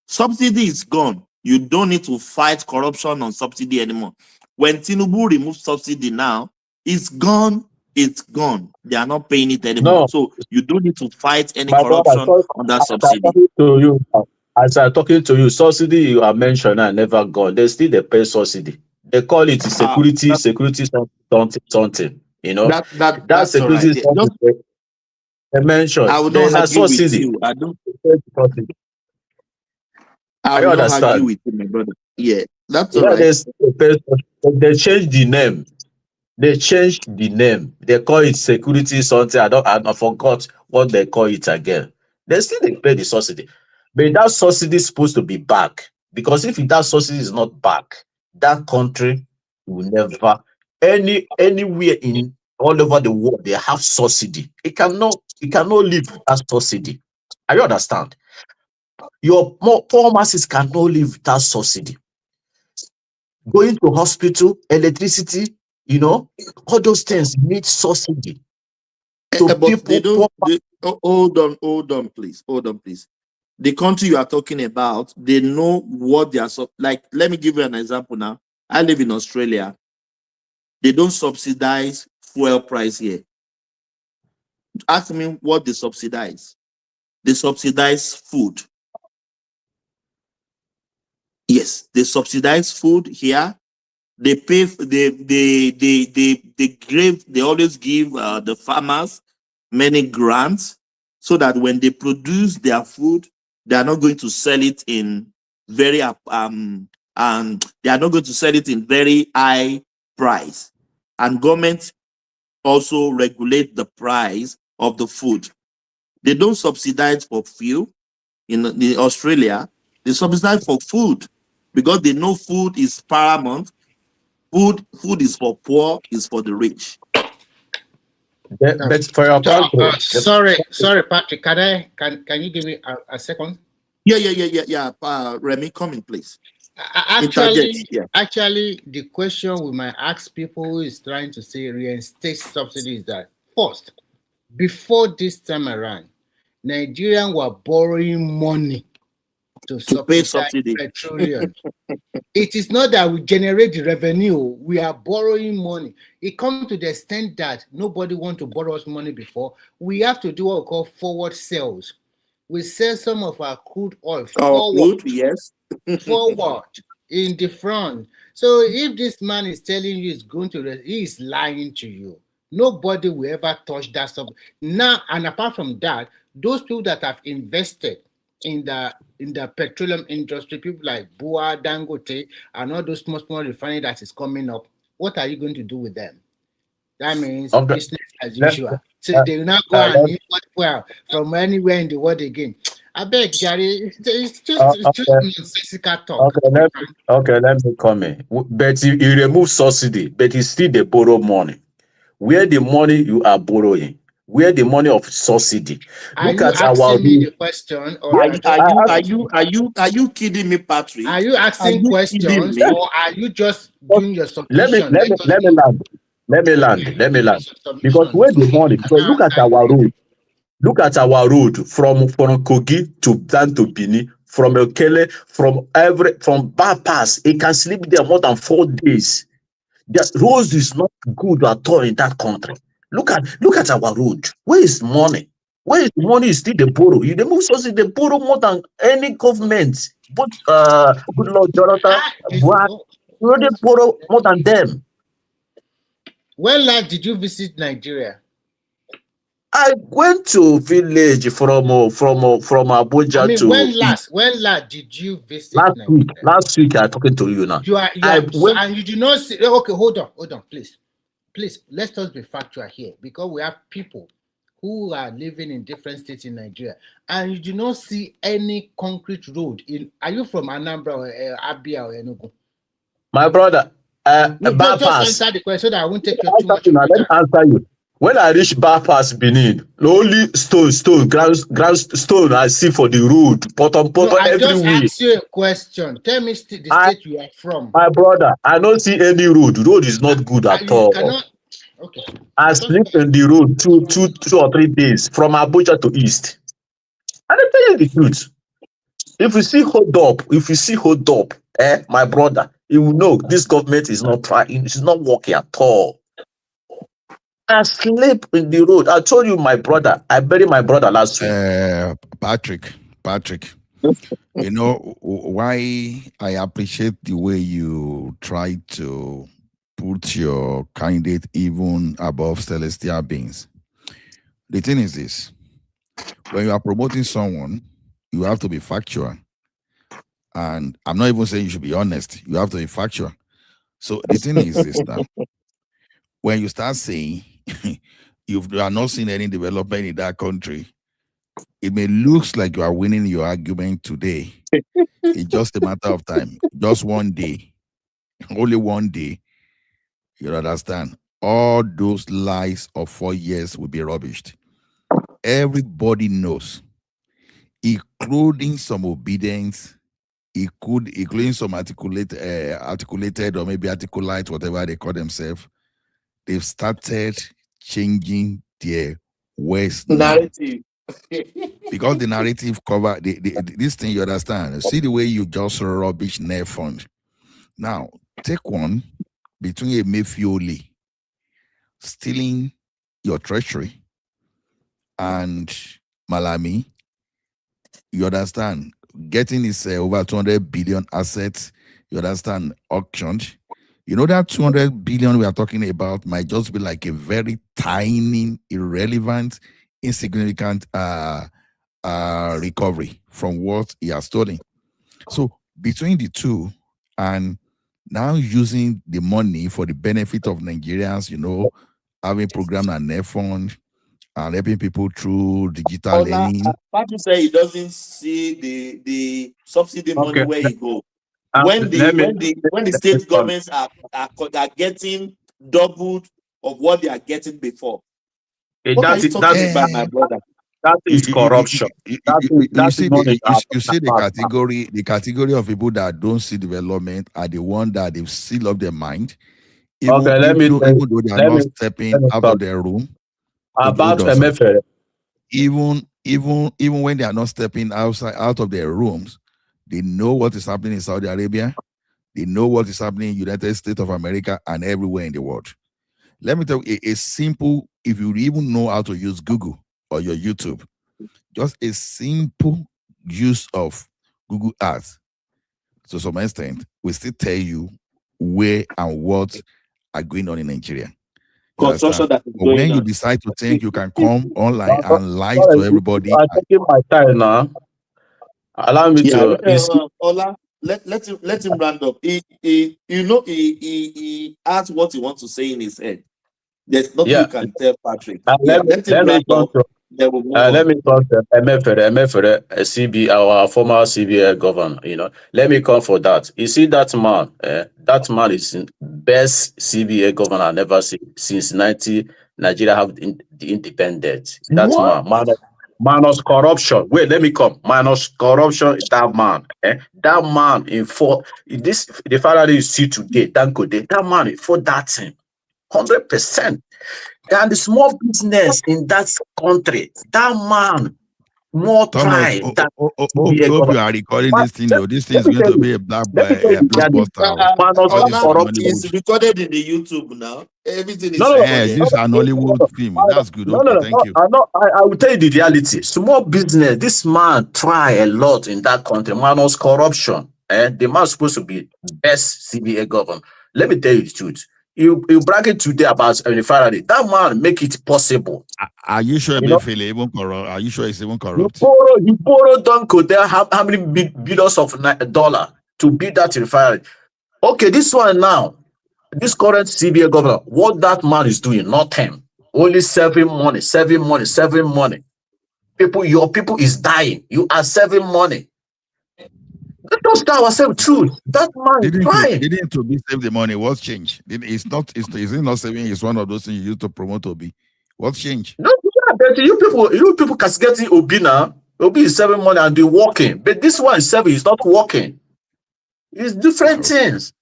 subsidy is gone. You don't need to fight corruption on subsidy anymore. When Tinubu removes subsidy now, it's gone. It's gone. They are not paying it anymore. No. So you don't need to fight any corruption on that subsidy. As I'm talking to you, subsidy you are mentioning are never gone. They still they pay subsidy. They call it security something. You know that security something they mentioned. I would not argue with you. I don't argue with you, my brother. Yeah, that's all right. They changed the name. They call it security something. I forgot what they call it again. They still they pay the subsidy. But that subsidy is supposed to be back. Because if that subsidy is not back, that country will never anywhere in all over the world they have subsidy. It cannot live without subsidy. I understand. Your poor masses cannot live without subsidy. Going to hospital, electricity, you know, all those things need subsidy. So hold on, please. The country you are talking about, they know what they are like. Let me give you an example now. I live in Australia. They don't subsidize fuel price here. Ask me what they subsidize. They subsidize food. Yes, they subsidize food here. They pay. They always give the farmers many grants, so that when they produce their food, they are not going to sell it in very and they are not going to sell it in very high price. And government also regulate the price of the food. They don't subsidize for fuel. In Australia, they subsidize for food because they know food is paramount. Food is for poor, is for the rich. But for your sorry, Patrick. Can you give me a second? Yeah. Remy, come in, please. Actually, the question we might ask people who is trying to say reinstate subsidy is that first, before this time around, Nigerians were borrowing money to pay subsidy petroleum. It is not that we generate the revenue, we are borrowing money. It comes to the extent that nobody wants to borrow us money before. We have to do what we call forward sales. We sell some of our crude oil forward, forward in the front. So if this man is telling you he's going to, he is lying to you. Nobody will ever touch that stuff. Now, and apart from that, those people that have invested in the petroleum industry, people like Bua, Dangote, and all those small refineries that is coming up, what are you going to do with them? That means business as usual. So they will not go and import well from anywhere in the world again. I beg, Gary, it's just nonsensical talk. Okay, let me come in. But you remove subsidy, but you still they borrow money. Where the money you are borrowing? Where the money of subsidy? Look at asking me the question, or are you kidding me, Patrick? Are you asking questions, or are you just doing your submission? Let me land. Because where the money? Because look at our road. Look at our road from Kogi to down to Bini, from Okele, from bypass. It can sleep there more than 4 days. The road is not good at all in that country. Look at our road. Where is money? Where is money? Is still the borrow. You move subsidy, they borrow more than any government. But good Lord, Jonathan, they borrow more than them. When last did you visit Nigeria? I went to village from Abuja to. When last did you visit Nigeria? Last week I'm talking to you now. And you do not see. Okay, hold on, please. Let's just be factual here, because we have people who are living in different states in Nigeria, and you do not see any concrete road. Are you from Anambra or Abia or Enugu? My brother, just answer the question so that I won't take you too much. Let me answer you. When I reach bypass Benin, the only ground stone I see for the road, bottom I everywhere. just ask you a question. Tell me the state you are from. My brother, I don't see any road. The road is not good at all. Okay. I sleep in the road two or 3 days from Abuja to East. And I tell you the truth. If you see hold up, my brother, you will know this government is not trying, it's not working at all. I sleep in the road. I told you, my brother, I buried my brother last week. Patrick, you know why I appreciate the way you try to put your candidate even above celestial beings. The thing is this: when you are promoting someone, you have to be factual. And I'm not even saying you should be honest. You have to be factual. So the thing is this now: when you start saying you are not seeing any development in that country, it may look like you are winning your argument today. It's just a matter of time. Just one day. Only one day. You understand? All those lies of 4 years will be rubbished. Everybody knows, including some obedience, including some articulated or maybe articulate, whatever they call themselves. They've started changing their ways narrative. Because the narrative cover this thing, you understand. See the way you just rubbish net fund. Now, take one between a Emefiole stealing your treasury and Malami. You understand, getting his over 200 billion assets, you understand, auctioned. You know that 200 billion we are talking about might just be like a very tiny, irrelevant, insignificant recovery from what he has stolen. So between the two, and now using the money for the benefit of Nigerians, you know, having program and net fund, and helping people through digital learning. Patrick say he doesn't see the subsidy money where he go. When the state governments are getting doubled of what they are getting before. That's bad, my brother. That is corruption. You see the category of people that don't see development are the one that they've sealed up their mind. Even though they are not stepping out of their room. About MFL. Even when they are not stepping out of their rooms, they know what is happening in Saudi Arabia. They know what is happening in United States of America and everywhere in the world. Let me tell you, a simple, if you even know how to use Google or your YouTube, just a simple use of Google Ads, to some extent, will still tell you where and what are going on in Nigeria. But when you decide to think you can come online and lie to everybody, I'm taking my time now. Allow me to. Ola, let him round up. He asked what he wants to say in his head. There's nothing you can tell Patrick. Let him round up. Let me talk to MFR, CB, our former CBA governor. Let me come for that. You see that man? That man is the best CBA governor I've never seen since Nigeria have the independence. That minus corruption. Wait, let me come. Minus corruption. That man. That man the father you see today. That man for that thing. 100%. And the small business in that country, that man more try. Hope you are recording this thing. This thing is going to be a blockbuster. It's recorded in the YouTube now. Everything is this is an Hollywood film. That's good. Thank you. I will tell you the reality. Small business, this man try a lot in that country. Minus corruption. The man is supposed to be best CBA governor. Let me tell you the truth. You bragging today about Faraday. That man make it possible. Are you sure even corrupt? Are you sure it's even corrupt? You borrow Donko there how many billions of dollars to build that refinery? Okay, this one now, this current CBA governor, what that man is doing, nothing. Only saving money. Your people is dying. You are saving money. Let us tell ourselves truth. That man is crying. Didn't to be save the money. What's changed? It's not saving. It's one of those things you use to promote Obi. What's changed? No, but you people cascading Obi now. Obi is saving money and they're working. But this one is saving, it's not working. It's different things.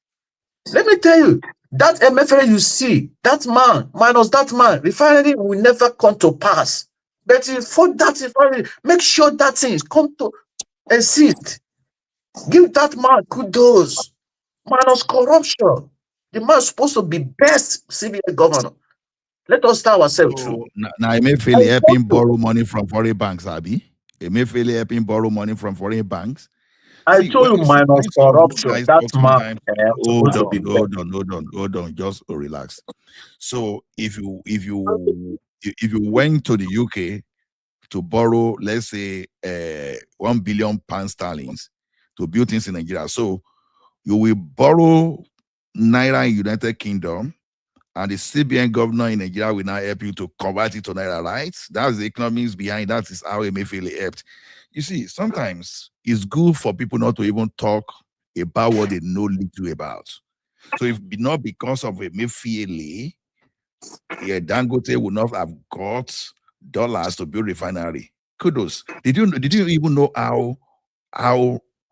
Let me tell you, that MFA you see, that man, minus that man, refinery will never come to pass. But for that refinery, make sure that thing come to exist. Give that man kudos. Minus corruption. The man is supposed to be best CBA governor. Let us tell ourselves true. Now, Emefiele helping borrow money from foreign banks, Abi. Emefiele helping borrow money from foreign banks. I told you minus corruption. That man. Hold on. Just relax. So if you went to the UK to borrow, let's say, 1 billion pound sterlings to build things in Nigeria. So you will borrow Naira in United Kingdom, and the CBN governor in Nigeria will now help you to convert it to Naira, right? That's the economics behind that. Is how Emefiele helped. You see, sometimes it's good for people not to even talk about what they know little about. So if not because of Emefiele, Dangote would not have got dollars to build refinery. Kudos. Did you even know how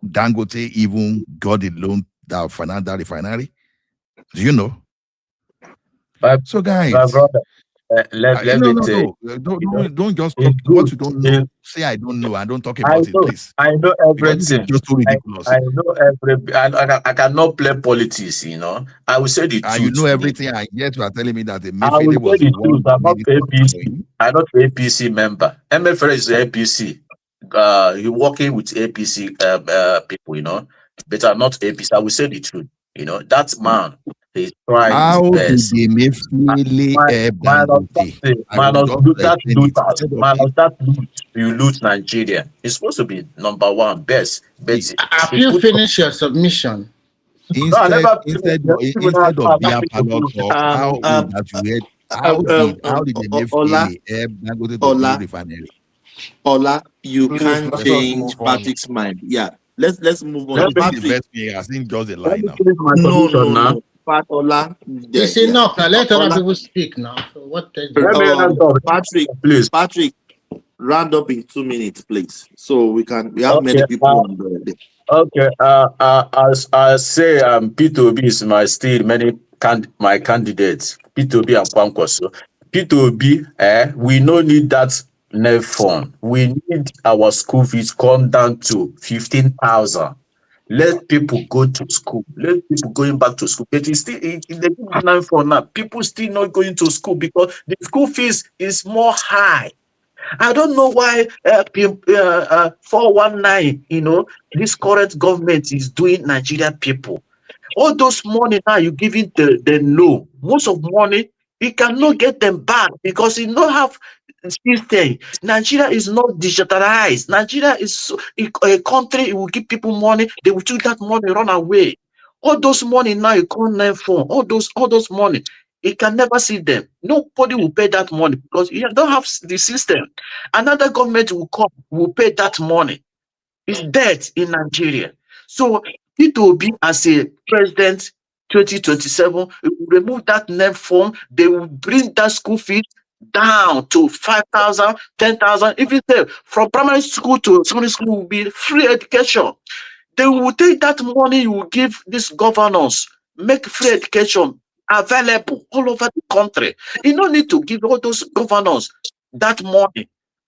Dangote even got the loan that financed that refinery? Do you know? So guys, don't just talk what you don't know. Say I don't know. I don't talk about it, please. I know everything. Just too ridiculous. I know I cannot play politics. I will say the truth. You know everything. I yet you are telling me that the Emefiele was the truth. I'm not APC. I'm not APC member. Emefiele is the APC. You're working with APC people, but I'm not APC. I will say the truth. That man. He's trying his best. Minus that you lose Nigeria. It's supposed to be number one, best. Have you finished your submission? Instead of being a pilot talk, how that you had How did they make Ola, refinery? Ola, you Please, can't let us change move on. Patrick's mind. Yeah, let's move on. Let me Patrick, I think just a Let lie me now. finish my no, submission now. no. Pat Ola, It's enough now. Let other Ola, people speak now. So what? Let me round up, Patrick, please. round up in 2 minutes, please. So we have Okay. many people on the. Okay. As I say, P2B is my candidates. P2B and Kwankwaso. P2B, we no need that net fund. We need our school fees come down to 15,000. Let people go to school. Let people going back to school. But it's still in the net fund now. People still not going to school because the school fees is more high. I don't know why 419, this current government is doing Nigerian people. All those money now you giving the low. Most of money, you cannot get them back because you don't have system. Nigeria is not digitalized. Nigeria is a country, it will give people money, they will take that money, run away. All those money now you can't learn from. All those money, you can never see them. Nobody will pay that money because you don't have the system. Another government will come, will pay that money. It's debt in Nigeria. So it will be as a president 2027, it will remove that name form. They will bring that school fees down to 5,000, 10,000. If it's from primary school to secondary school will be free education. They will take that money you will give these governors, make free education available all over the country. You don't need to give all those governors that money,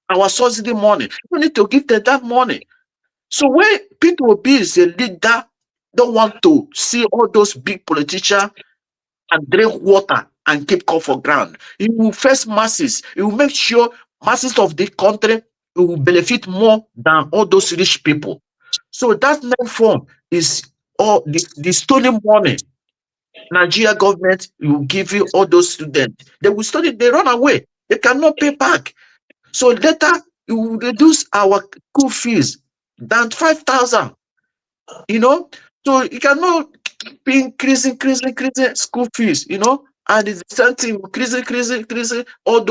our subsidy money. You don't need to give them that money. So when P2B is a leader, don't want to see all those big politicians and drink water and keep cover for ground. He will face masses. He will make sure masses of the country will benefit more than all those rich people. So that net form is all the stolen money. Nigeria government will give you all those students. They will study, they run away. They cannot pay back. So later, it will reduce our school fees down 5,000. So you cannot be increasing school fees, and it's the same thing, increasing all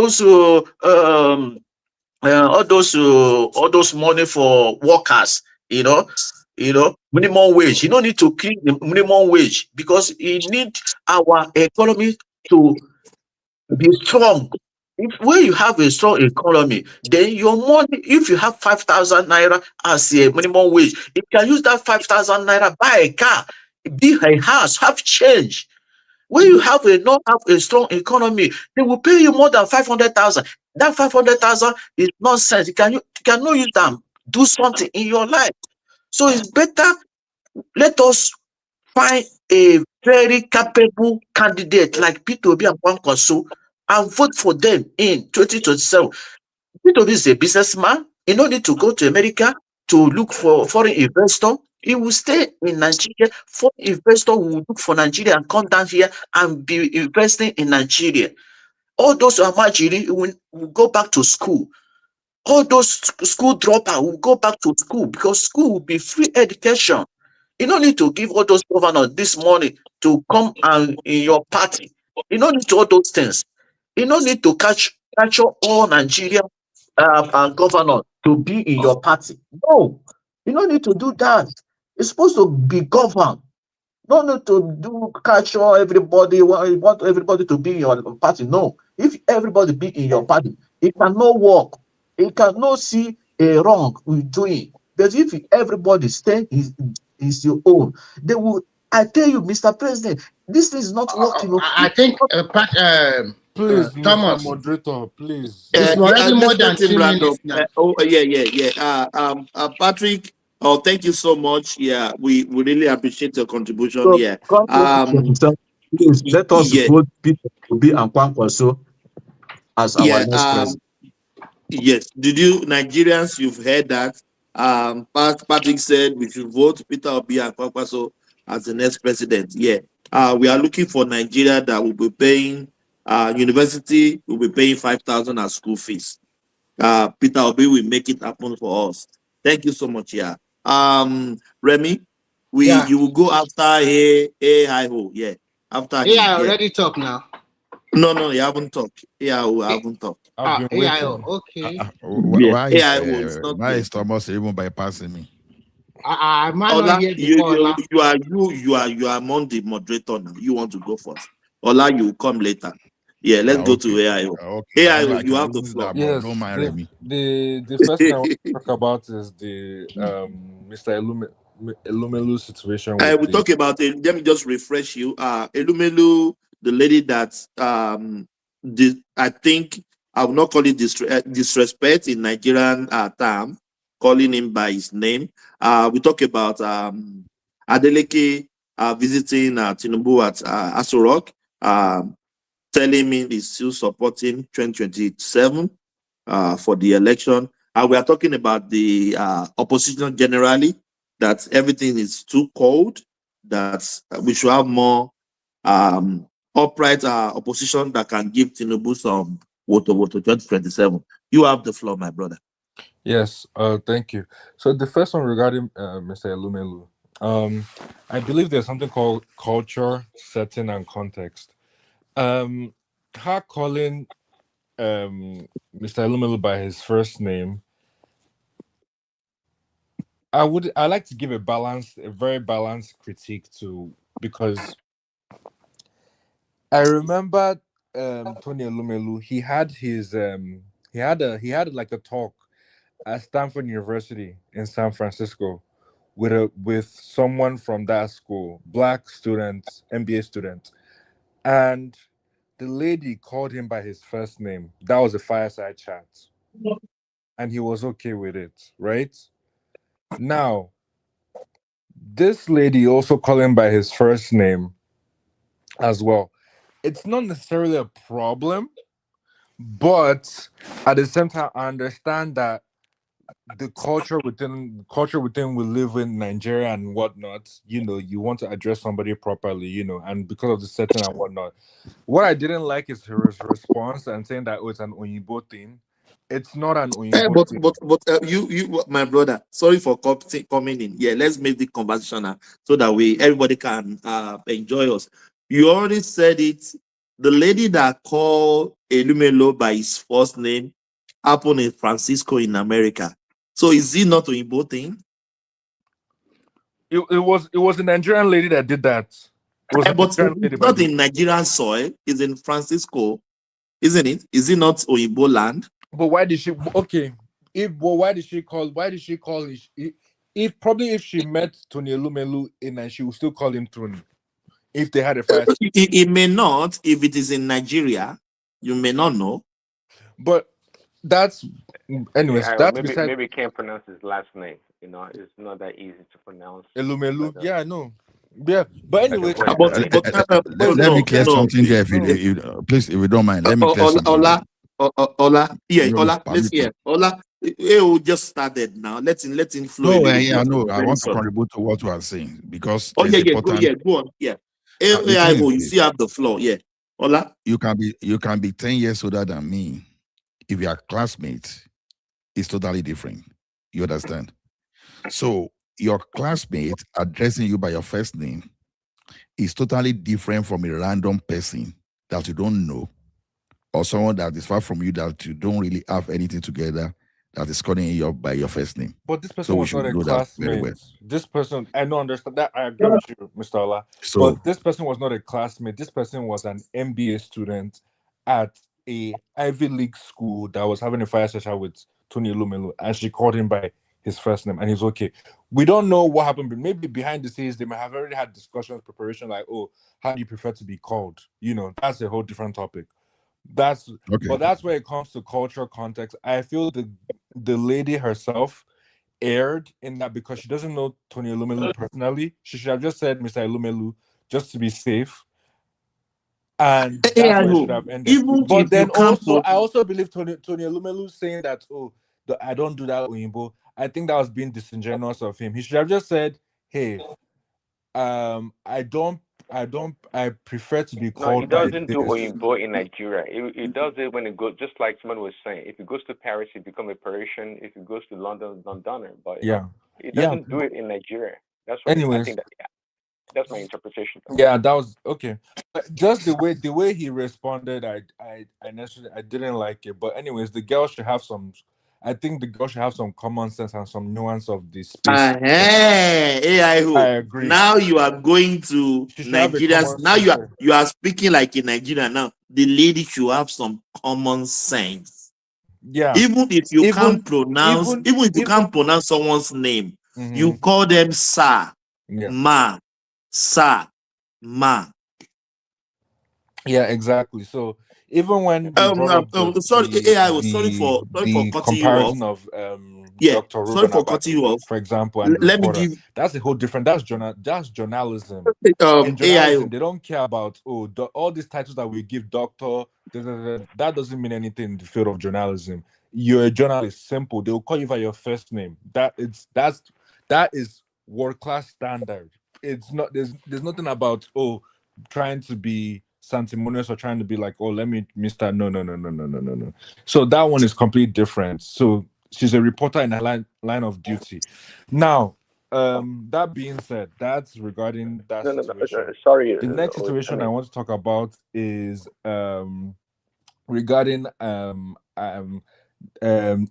those money for workers, minimum wage. You don't need to keep the minimum wage because you need our economy to be strong. When you have a strong economy, then your money, if you have 5,000 naira as a minimum wage, you can use that 5,000 naira, buy a car, build a house, have change. When you not have a strong economy, they will pay you more than 500,000. That 500,000 is nonsense. You cannot use them. Do something in your life. So it's better. Let us find a very capable candidate like P2B and Kwankwaso and vote for them in 2027. P2B is a businessman. He don't need to go to America to look for foreign investor. He will stay in Nigeria. Foreign investor will look for Nigeria and come down here and be investing in Nigeria. All those Amajiri will go back to school. All those school dropouts will go back to school because school will be free education. You don't need to give all those governors this money to come and in your party. You don't need to all those things. You don't need to capture all Nigeria and governors to be in your party. No, you don't need to do that. It's supposed to be governed. No need to capture everybody. You want everybody to be in your party. No, if everybody be in your party, it cannot work. It cannot see a wrong with doing. But if everybody stay is your own, they will. I tell you, Mr. President, this is not working. I think, please, Thomas, Mr. Moderator, please. It's already more than 3 minutes now. Patrick, thank you so much. Yeah, we really appreciate your contribution. So, Yeah. Please let us vote P2B and Kwankwaso as our next president. Yes. Did you Nigerians? You've heard that. Patrick said we should vote Peter Obi and Kwankwaso as the next president. Yeah. We are looking for Nigeria that will be paying university will be paying 5,000 as school fees. Peter Obi will make it happen for us. Thank you so much. Yeah. Remy, you will go after a hi ho. Yeah. After I already talk now. No, you haven't talked. Yeah, we haven't talked. I've been waiting. Okay. Why is Thomas even bypassing me? Am I Ola, not here before? you are among the moderator now. You want to go first. Ola, you come later. Yeah, let's go to AIO. Okay. AIO, you have the floor. Yes, don't mind Remy. the first thing I want to talk about is the Mr. Elumelu situation. We talk about it. Let me just refresh you. Elumelu, the lady that I think I will not call it disrespect in Nigerian term, calling him by his name. We talk about Adeleke visiting Tinubu at Aso Rock, telling me he's still supporting 2027 for the election. We are talking about the opposition generally, that everything is too cold, that we should have more upright opposition that can give Tinubu some vote 2027. You have the floor, my brother. Yes, thank you. So the first one regarding Mr. Elumelu, I believe there's something called culture, setting, and context. Her calling Mr. Elumelu by his first name, I like to give a very balanced critique to, because I remember Tony Elumelu, he had like a talk at Stanford University in San Francisco with someone from that school, black students, MBA students, and the lady called him by his first name. That was a fireside chat, and he was okay with it, right? Now, this lady also called him by his first name as well. It's not necessarily a problem, but at the same time, I understand that the culture within we live in Nigeria and whatnot, you want to address somebody properly, and because of the setting and whatnot. What I didn't like is her response and saying that it's an Oyinbo thing. It's not an Oyinbo thing. But you, my brother, sorry for coming in. Yeah, let's make the conversation so that everybody can enjoy us. You already said it. The lady that called Elumelu by his first name happened in Francisco in America. So is it not Oyinbo thing? It was a Nigerian lady that did that. But it's not in Nigerian soil. It's in Francisco, isn't it? Is it not Oyinbo land? But why did she? Okay, why did she call? If she met Tony Elumelu and she would still call him Tony. If they had a fire, it may not. If it is in Nigeria, you may not know. But that's anyways. Yeah, maybe can't pronounce his last name. It's not that easy to pronounce. Elumelu. Yeah, I know. Yeah, but anyway, let me clear something there, please, if you don't mind. Let me clear something. Ola, let's hear. Ola, it just started now. Let him flow. No, I know. I want to contribute to what you are saying because go on. Yeah. You still have the floor. Yeah. Ola, you can be 10 years older than me. If you are classmates, it's totally different. You understand? So your classmate addressing you by your first name is totally different from a random person that you don't know, or someone that is far from you that you don't really have anything together that is calling you by your first name. But this person was not a classmate. Well. This person, I don't understand that. I agree with you, Mr. Ola. But this person was not a classmate. This person was an MBA student at a Ivy League school that was having a fire session with Tony Elumelu, and she called him by his first name, and he's okay. We don't know what happened, but maybe behind the scenes they might have already had discussions, preparation, like, oh, how do you prefer to be called? That's a whole different topic. But that's where it comes to cultural context. I feel the lady herself erred in that because she doesn't know Tony Elumelu personally. She should have just said Mr. Elumelu just to be safe. And that's where it should have ended. But then also, I also believe Tony Elumelu saying that, oh, I don't do that Oyinbo. I think that was being disingenuous of him. He should have just said, hey, I prefer to be called. No, he doesn't do Oyinbo in Nigeria. He does it when it goes, just like someone was saying. If he goes to Paris, he becomes a Parisian. If he goes to London, Londoner. But he doesn't do it in Nigeria. That's what I think. That's my interpretation. Yeah, that was okay. Just the way he responded, I necessarily I didn't like it. But anyways, the girl should have some. I think the girl should have some common sense and some nuance of the space. AIO. I agree. Now you are going to Nigerians. Now you are speaking like in Nigeria. Now the lady should have some common sense. Yeah. Even if you can't pronounce, even if you can't pronounce someone's name, you call them sir, ma, sir, ma. Yeah, exactly. So even when we brought up sorry for cutting you off. Comparison of Dr. Ruben for cutting you off. For example, and let me give. That's a whole different. That's journalism. In journalism, they don't care about all these titles that we give doctor. That doesn't mean anything in the field of journalism. You're a journalist. Simple. They will call you by your first name. That is world class standard. It's not. There's nothing about trying to be sanctimonious or trying to be like, let me Mr. No. So that one is completely different. So she's a reporter in a line of duty. Now, that being said, that's regarding that situation. Sorry. The next situation I want to talk about is regarding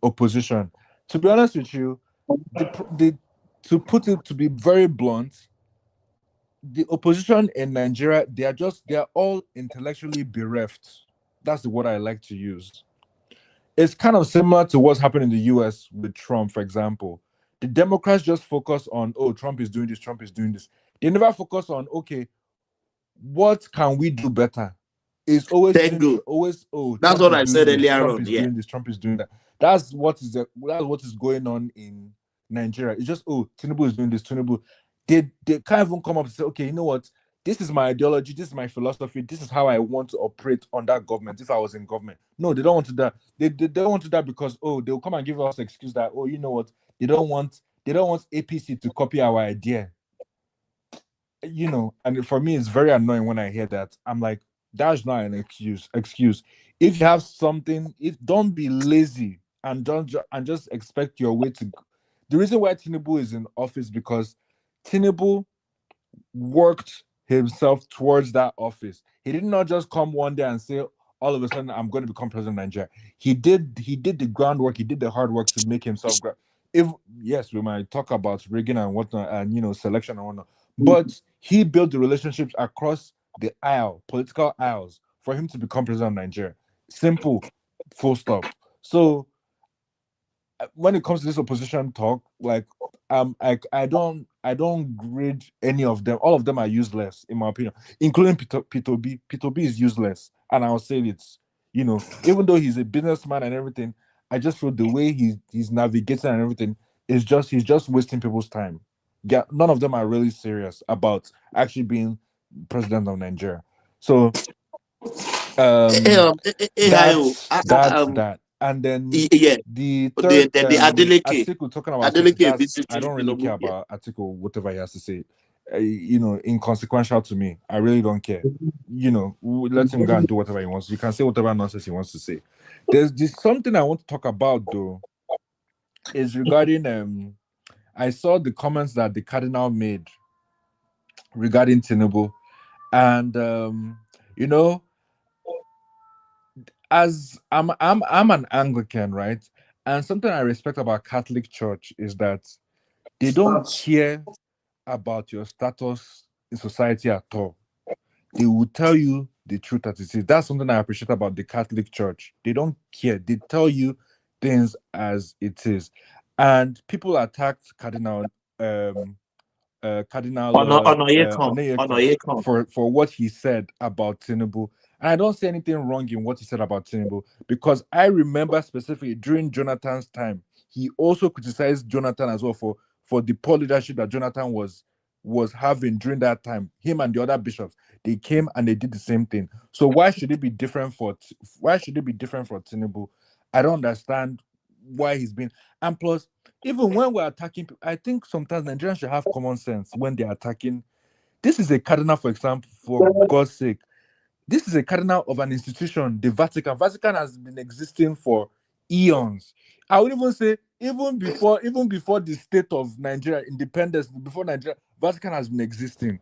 opposition. To be honest with you, to be very blunt, the opposition in Nigeria, they are all intellectually bereft. That's the word I like to use. It's kind of similar to what's happened in the US with Trump, for example. The Democrats just focus on, Trump is doing this, Trump is doing this. They never focus on, what can we do better? It's always that's Trump what I said earlier Trump on. Is doing this, Trump is doing that. That's what is going on in Nigeria. It's just Tinubu is doing this, Tinubu. They can't even come up and say, okay, you know what? This is my ideology, this is my philosophy, this is how I want to operate under government if I was in government. No, they don't want to do that. They don't want to do that because they'll come and give us an excuse that you know what? They don't want APC to copy our idea. And for me, it's very annoying when I hear that. I'm like, that's not an excuse. If you have something, don't be lazy and just expect your way to. The reason why Tinubu is in office because Tinubu worked himself towards that office. He did not just come one day and say, all of a sudden, I'm going to become president of Nigeria. He did the groundwork. He did the hard work to make himself. Yes, we might talk about rigging and whatnot, and selection and whatnot, but he built the relationships across the political aisles, for him to become president of Nigeria. Simple, full stop. So when it comes to this opposition talk, I don't grade any of them. All of them are useless, in my opinion, including Peter B. Peter B is useless, and I'll say it's even though he's a businessman and everything, I just feel the way he's navigating and everything he's just wasting people's time. Yeah, none of them are really serious about actually being president of Nigeria. So that's that. And then the third, the Adeleke. Atiku talking about Adeleke, I don't really care about Atiku, whatever he has to say. Inconsequential to me. I really don't care. Let him go and do whatever he wants. You can say whatever nonsense he wants to say. There's something I want to talk about though. Is regarding I saw the comments that the Cardinal made regarding Tinubu, and as I'm an Anglican, right? And something I respect about Catholic Church is that they don't care about your status in society at all. They will tell you the truth as it is. That's something I appreciate about the Catholic Church. They don't care. They tell you things as it is. And people attacked Cardinal Onayeko for what he said about Tinubu. And I don't see anything wrong in what he said about Tinubu, because I remember specifically during Jonathan's time, he also criticized Jonathan as well for the poor leadership that Jonathan was having during that time. Him and the other bishops, they came and they did the same thing. So why should it be different for Tinubu? I don't understand why he's been. And plus, even when we're attacking, I think sometimes Nigerians should have common sense when they're attacking. This is a cardinal, for example, for God's sake. This is a cardinal of an institution, the Vatican. Vatican has been existing for eons. I would even say even before the state of Nigeria, independence, before Nigeria, Vatican has been existing.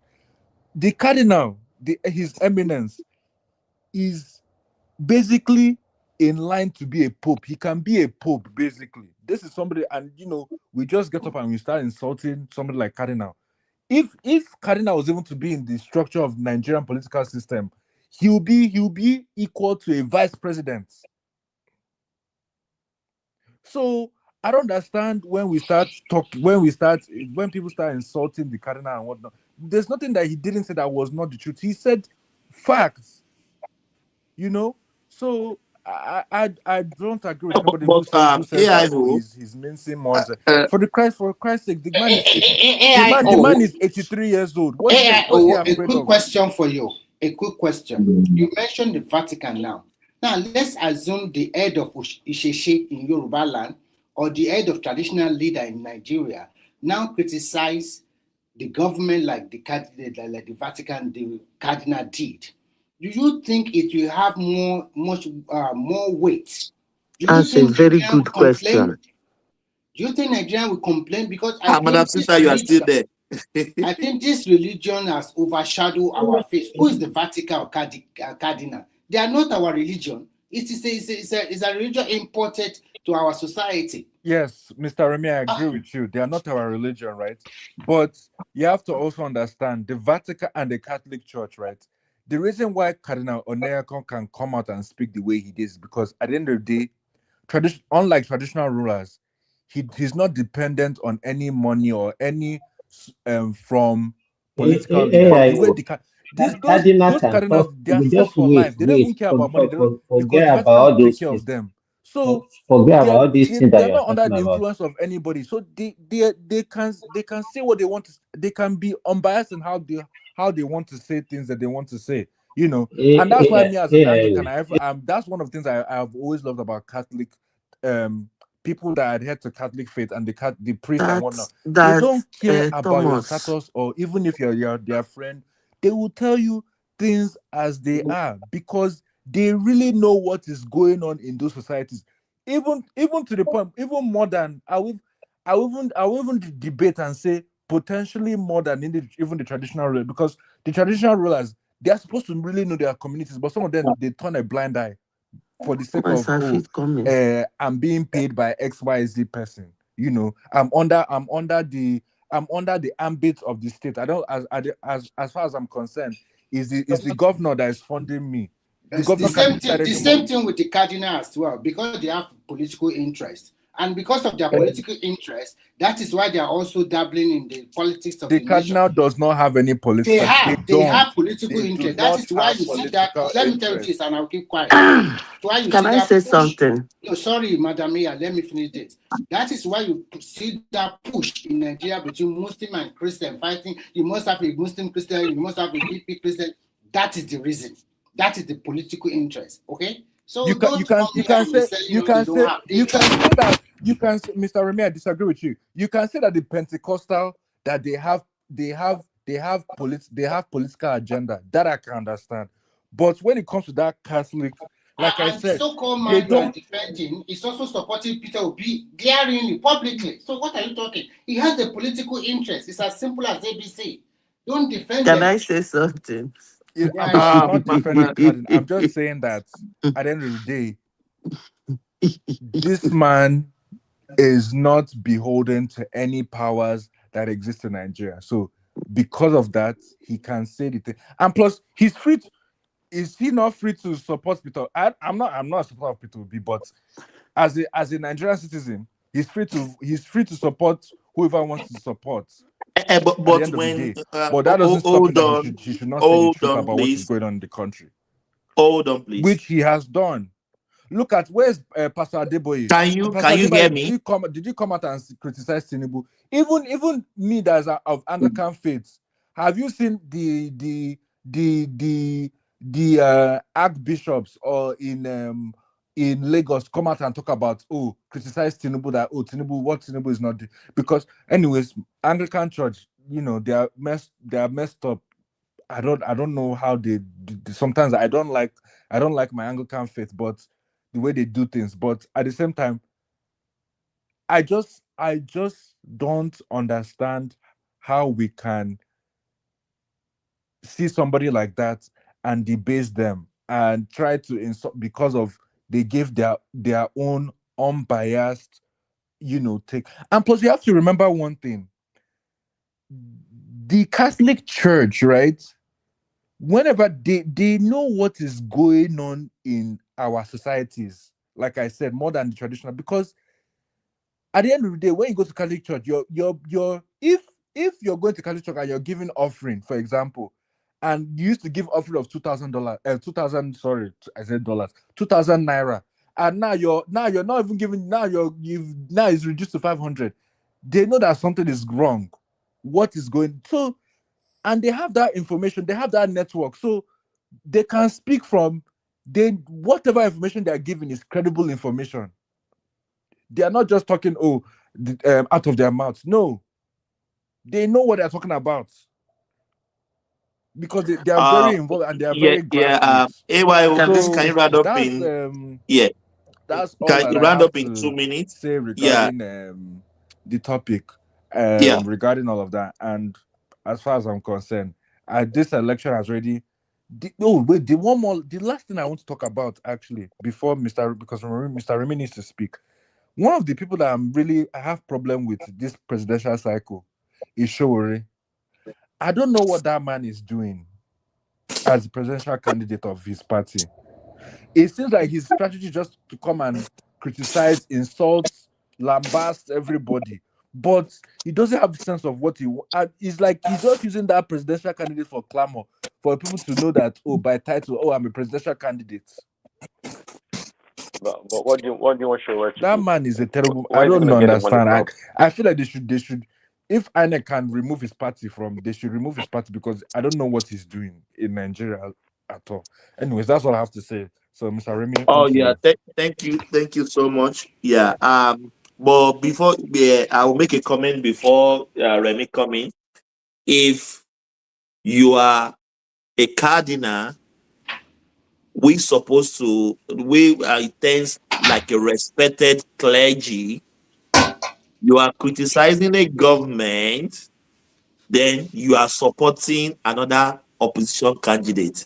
the cardinal, his eminence, is basically in line to be a pope. He can be a pope, basically. This is somebody, and we just get up and we start insulting somebody like cardinal. If cardinal was able to be in the structure of Nigerian political system, he'll be equal to a vice president. So I don't understand when people start insulting the cardinal and whatnot. There's nothing that he didn't say that was not the truth. He said facts. So I don't agree with anybody who says that he's mincing words. For Christ's sake, the man is 83 years old. What's he afraid a quick of? question for you. A quick question. You mentioned the Vatican now. Now let's assume the head of Isheshe in Yoruba land or the head of traditional leader in Nigeria now criticize the government like the Vatican, the cardinal did. Do you think it will have more weight? That's a very good question. Do you think Nigeria will complain? Because Madam Sister, you are still there. I think this religion has overshadowed our faith. Who is the Vatican or Cardinal? They are not our religion. It's a religion imported to our society. Yes, Mr. Remy, I agree with you. They are not our religion, right? But you have to also understand the Vatican and the Catholic Church, right? The reason why Cardinal Onyeakon can come out and speak the way he did is because at the end of the day, unlike traditional rulers, he's not dependent on any money or any from political leaders. Those cardinals, they are set for life. They don't even care about money because Vatican will take care of them. So forget about all these things that they're you're not under talking the about. influence of anybody. So they can say what they want to. They can be unbiased in how they want to say things that they want to say. And that's why me as an Anglican, that's one of the things I've always loved about Catholic people that adhere to Catholic faith and the priest and whatnot. They don't care about your status, or even if you're their friend, they will tell you things as they are because they really know what is going on in those societies. Even to the point, even more than I will even debate and say potentially more than even the traditional rulers, because the traditional rulers, they are supposed to really know their communities, but some of them they turn a blind eye for the sake of I'm being paid by XYZ person. I'm under the ambit of the state. I don't as far as I'm concerned, is the governor that is funding me. The same thing with the cardinal as well, because they have political interest. And because of their political interest, that is why they are also dabbling in the politics of the cardinal nation. Does not have any political. They have political interest. That is why you see that. Let me tell you this, and I'll keep quiet. Can I say something? No, sorry, Madam Mia. Let me finish this. That is why you see that push in Nigeria between Muslim and Christian fighting. You must have a Muslim Christian. You must have a DP Christian. That is the reason. That is the political interest. Okay. So you can say Mr. Remy, I disagree with you. You can say that the Pentecostal that they have political agenda. That I can understand. But when it comes to that Catholic, like I said, so-called man you are defending is also supporting Peter Obi glaringly publicly. So what are you talking? He has a political interest. It's as simple as ABC. Don't defend Can them. I say something? I'm not defending Cardinal. I'm just saying that at the end of the day, this man is not beholden to any powers that exist in Nigeria. So because of that, he can say the thing. And plus, he's free. Is he not free to support Peter? I'm not a supporter of Peter Obi, but as a Nigerian citizen, he's free to support whoever wants to support. But that doesn't stop him that he should not say the truth about what is going on in the country. Hold on, please. Which he has done. Look at where's Pastor Adeboye. Can you hear me? Did you come out and criticize Tinubu? Even me that's of Anglican faith, have you seen the archbishops or in Lagos come out and talk about criticize Tinubu that what Tinubu is not doing? Because anyways, Anglican Church, they are messed up. I don't know how they sometimes I don't like my Anglican faith, but the way they do things. But at the same time, I just don't understand how we can see somebody like that and debase them and try to insult because of they give their own unbiased, take. And plus, you have to remember one thing: the Catholic Church, right? Whenever they know what is going on in our societies, like I said, more than the traditional, because at the end of the day, when you go to Catholic Church, you're if you're going to Catholic Church and you're giving offering, for example, and you used to give offering of $2,000, 2,000, sorry, I said dollars, 2,000 naira, and now you're not even giving, now it's reduced to 500. They know that something is wrong. What is going so, and they have that information, they have that network, so they can speak from whatever information they are giving is credible information. They are not just talking out of their mouths. No, they know what they're talking about because they are very involved and they are very grassroots. Can you round up in that's all can that you I round have up in 2 minutes? say regarding the topic, regarding all of that. And as far as I'm concerned, this election has already. The last thing I want to talk about actually before Mr. Remy needs to speak. One of the people that I have problem with this presidential cycle is Showore. I don't know what that man is doing as the presidential candidate of his party. It seems like his strategy just to come and criticize, insult, lambast everybody, but he doesn't have a sense of what he wants. It's like he's just using that presidential candidate for clamor, for people to know that, by title, I'm a presidential candidate. But what do you want Showore to That do? man is a terrible. Where I is he don't gonna get the money understand. from? I feel like they should. If INEC can remove his party they should remove his party, because I don't know what he's doing in Nigeria at all. Anyways, that's all I have to say. So, Mr. Remy, Oh on to yeah, you. thank you so much. Yeah. But before I will make a comment before Remy come in. If you are a cardinal, we intends like a respected clergy. You are criticizing a government, then you are supporting another opposition candidate.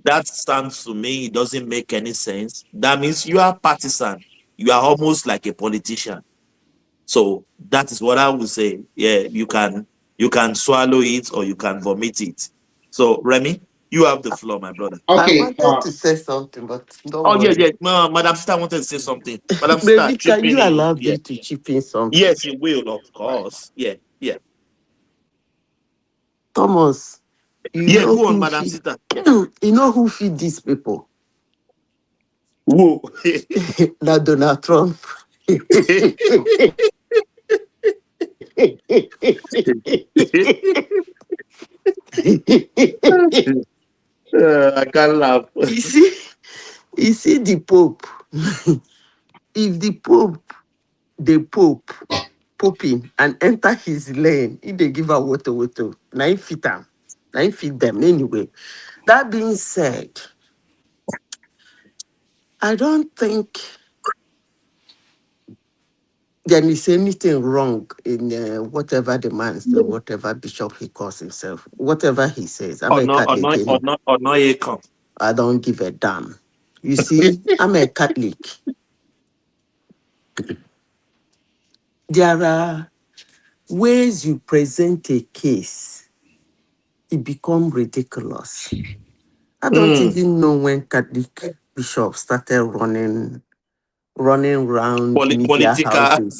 That sounds to me, it doesn't make any sense. That means you are partisan. You are almost like a politician. So that is what I would say. Yeah, you can swallow it or you can vomit it. So Remy, you have the floor, my brother. Okay. I wanted to say something, but don't worry. Yeah. No, Madam Sister wanted to say something. Madam Sister, Maybe can you allow me to chip in something? Yes, you will, of course. Yeah. Thomas, you know go on, who Madam feed, Sister. you know who feed these people? Who? Not Donald Trump. I can't laugh. You see the Pope. If the Poping and enter his lane, if they give her water, now fit them. Now feed them anyway. That being said, I don't think there is anything wrong in whatever the man says, whatever bishop he calls himself, whatever he says. I'm a Catholic. I don't give a damn. You see, I'm a Catholic. There are ways you present a case, it becomes ridiculous. I don't even know when Catholic bishops started running around media houses.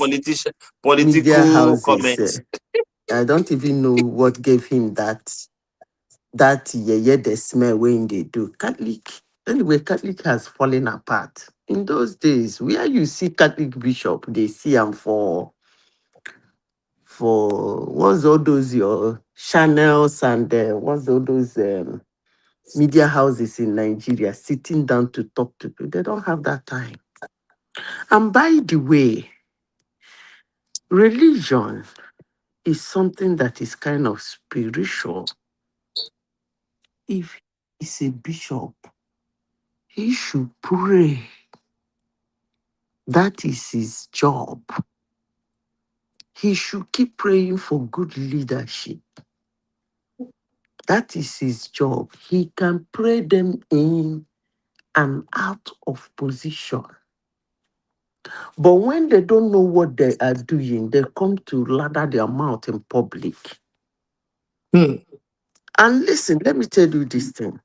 I don't even know what gave him that the smell when they do. Catholic has fallen apart. In those days, where you see Catholic bishop, they see him for what's all those your channels and what's all those media houses in Nigeria sitting down to talk to people. They don't have that time. And by the way, religion is something that is kind of spiritual. If he's a bishop, he should pray. That is his job. He should keep praying for good leadership. That is his job. He can pray them in and out of position. But when they don't know what they are doing, they come to lather their mouth in public. And listen, let me tell you this thing.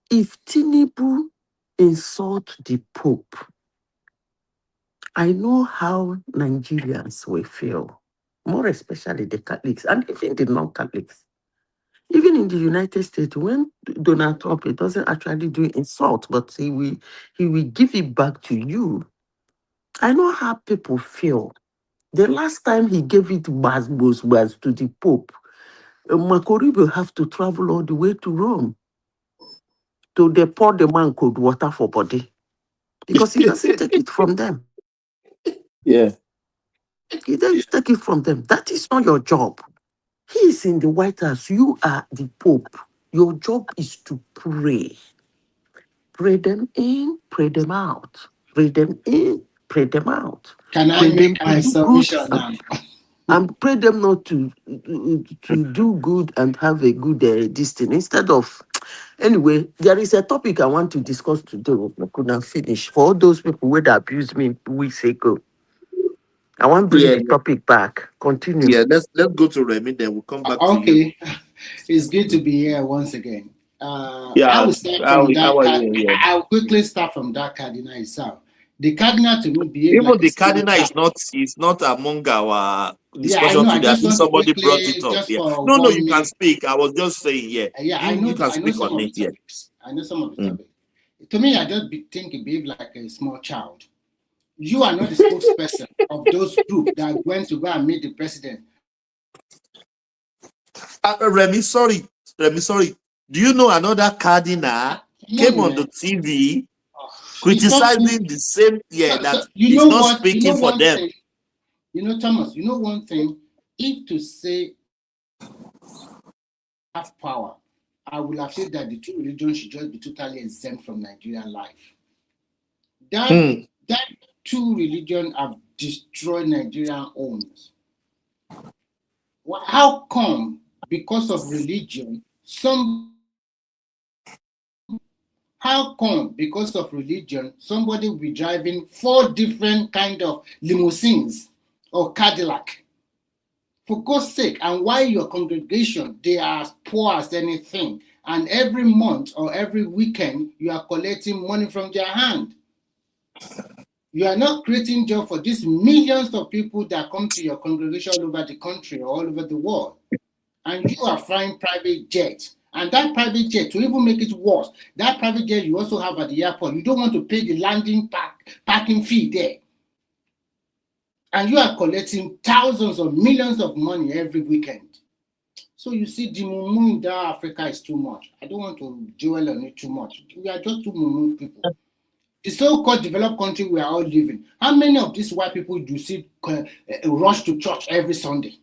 If Tinubu insult the Pope, I know how Nigerians will feel, more especially the Catholics and even the non-Catholics. Even in the United States, when Donald Trump doesn't actually do insult, but he will give it back to you. I know how people feel. The last time he gave it was to the Pope, Makori will have to travel all the way to Rome to pour the man cold water for body because he doesn't take it from them. Yeah. He doesn't take it from them. That is not your job. He is in the White House. You are the Pope. Your job is to pray. Pray them in, pray them out. Pray them in, pray them out. Can I make my submission now? And pray them not to do good and have a good destiny. Instead of, anyway, there is a topic I want to discuss today. I couldn't finish. For all those people who abused me weeks ago, I want to bring the topic back. Continue. Yeah, let's go to Remy, then we'll come back to you. It's good to be here once again. Yeah, I will start from that. I'll quickly start from that cardinal itself. The cardinal to me behave even like the cardinal is not among our discussion today. I think somebody brought it up. Yeah. No, you can speak. I was just saying, you can speak on it. Yeah. I know some of the topics. To me, I just think you behave like a small child. You are not the spokesperson of those groups that went to go and meet the president. Remy, sorry. Do you know another cardinal came on the TV criticizing the same that he's not speaking for them? Thomas, one thing, if to say have power, I would have said that the two religions should just be totally exempt from Nigerian life. That two religions have destroyed Nigerian homes. Well, how come because of religion somebody will be driving 4 different kind of limousines or Cadillac? For God's sake, and why your congregation, they are as poor as anything, and every month or every weekend you are collecting money from their hand. You are not creating jobs for these millions of people that come to your congregation all over the country or all over the world. And you are flying private jets. And that private jet, to even make it worse, that private jet you also have at the airport, you don't want to pay the parking fee there. And you are collecting thousands or millions of money every weekend. So you see, the mumu in Africa is too much. I don't want to dwell on it too much. We are just too mumu people. The so-called developed country we are all living, how many of these white people do you see rush to church every Sunday?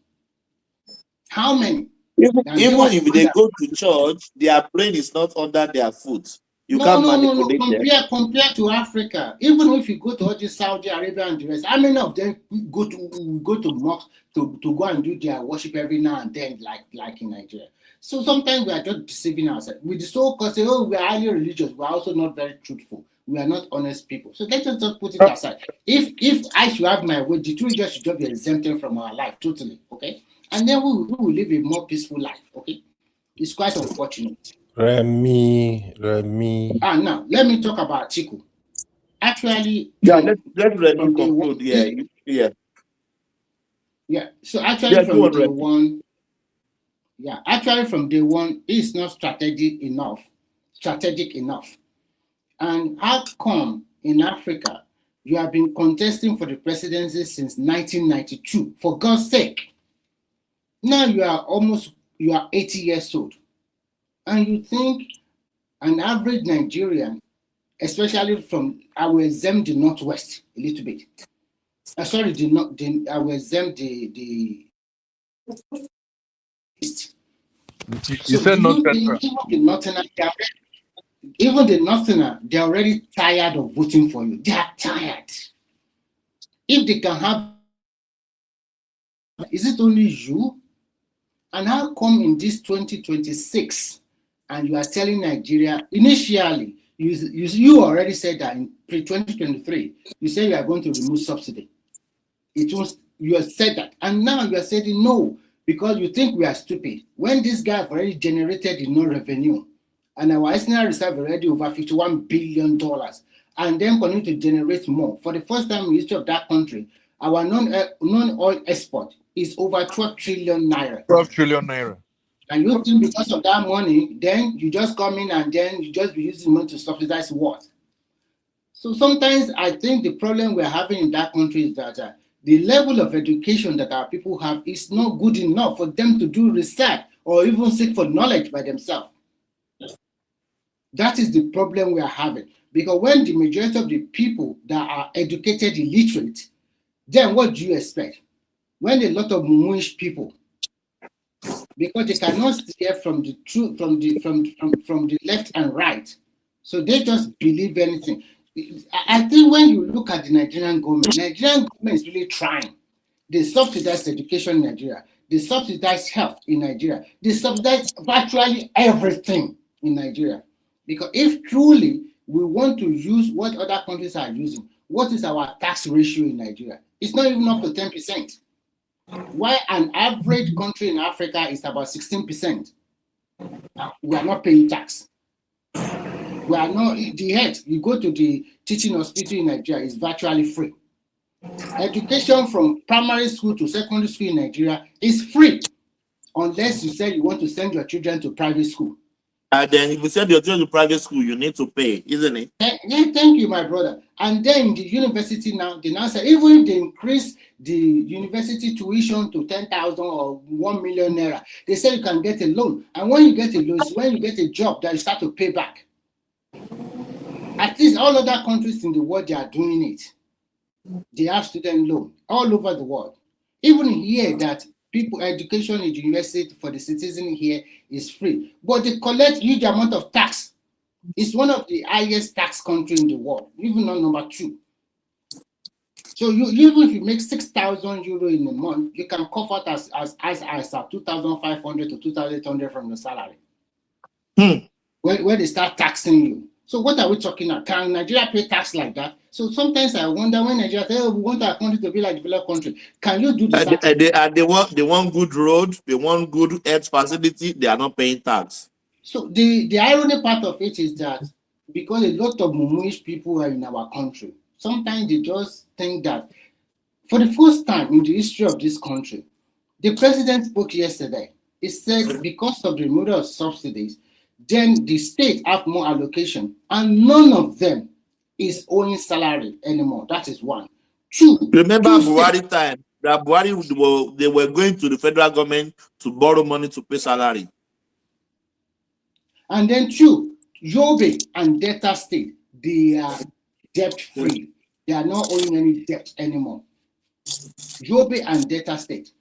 How many? Even if they go to church, their brain is not under their foot. You can't manipulate them. Compared to Africa, even if you go to all this Saudi Arabia and the rest, how many of them go to mosque to go and do their worship every now and then, like in Nigeria? So sometimes we are just deceiving ourselves. With the so-called say, we are highly religious, we are also not very truthful. We are not honest people. So let's just put it aside. If I should have my way, the two religions should just be exempted from our life totally, okay? And then we will live a more peaceful life, okay? It's quite unfortunate. Remy. Now, let me talk about Atiku. Actually, let Remy conclude. Yeah. So actually, from day one, it's not strategic enough. And how come in Africa you have been contesting for the presidency since 1992? For God's sake. Now you are 80 years old. And you think an average Nigerian, especially I will exempt the Northwest a little bit. I will exempt the East. You said North Central. Even the Northerner, they're already tired of voting for you. They are tired. If they can have, is it only you? And how come in this 2026, and you are telling Nigeria, initially, you already said that in pre-2023, you said you are going to remove subsidy. You have said that. And now you are saying no, because you think we are stupid. When this guy already generated enough revenue, and our external reserve already over $51 billion, and then continue to generate more. For the first time in the history of that country, our non-oil export is over 12 trillion naira. 12 trillion naira. And you think because of that money, then you just come in and then you just be using money to subsidize what? So sometimes I think the problem we're having in that country is that the level of education that our people have is not good enough for them to do research or even seek for knowledge by themselves. That is the problem we are having. Because when the majority of the people that are educated illiterate, then what do you expect? When a lot of Mumuish people, because they cannot hear from the truth, from the left and right, so they just believe anything. I think when you look at the Nigerian government is really trying. They subsidize education in Nigeria. They subsidize health in Nigeria. They subsidize virtually everything in Nigeria. Because if truly we want to use what other countries are using, what is our tax ratio in Nigeria? It's not even up to 10%. Why an average country in Africa is about 16%. We are not paying tax. We are not, the head, you go to the teaching hospital in Nigeria, is virtually free. Education from primary school to secondary school in Nigeria is free, unless you say you want to send your children to private school. And then if you send your children to private school, you need to pay, isn't it? Yeah, thank you, my brother. And then the university now, they now say, even if they increase the university tuition to 10,000 or 1 million naira, they say you can get a loan. And when you get a loan, it's when you get a job that you start to pay back. At least all other countries in the world, they are doing it. They have student loan all over the world. Even here, that people education in the university for the citizen here is free, but they collect huge amount of tax. It's one of the highest tax country in the world, even on number 2. So even if you make 6,000 euro in a month, you can cover as 2,500 to 2,800 from your salary. Where they start taxing you. So what are we talking about? Can Nigeria pay tax like that? So sometimes I wonder, when Nigeria says, we want our country to be like a developed country, can you do this? They want good road, they want good health facility, they are not paying tax. So the irony part of it is that because a lot of Mumuish people are in our country, sometimes they just think that for the first time in the history of this country, the president spoke yesterday. He said because of the removal of subsidies, then the state have more allocation, and none of them is owing salary anymore. That is one. 2. Remember Buhari time, that Buhari, they were going to the federal government to borrow money to pay salary. And then 2, Yobe and Delta State, they are debt-free. They are not owing any debt anymore. Yobe and Delta State,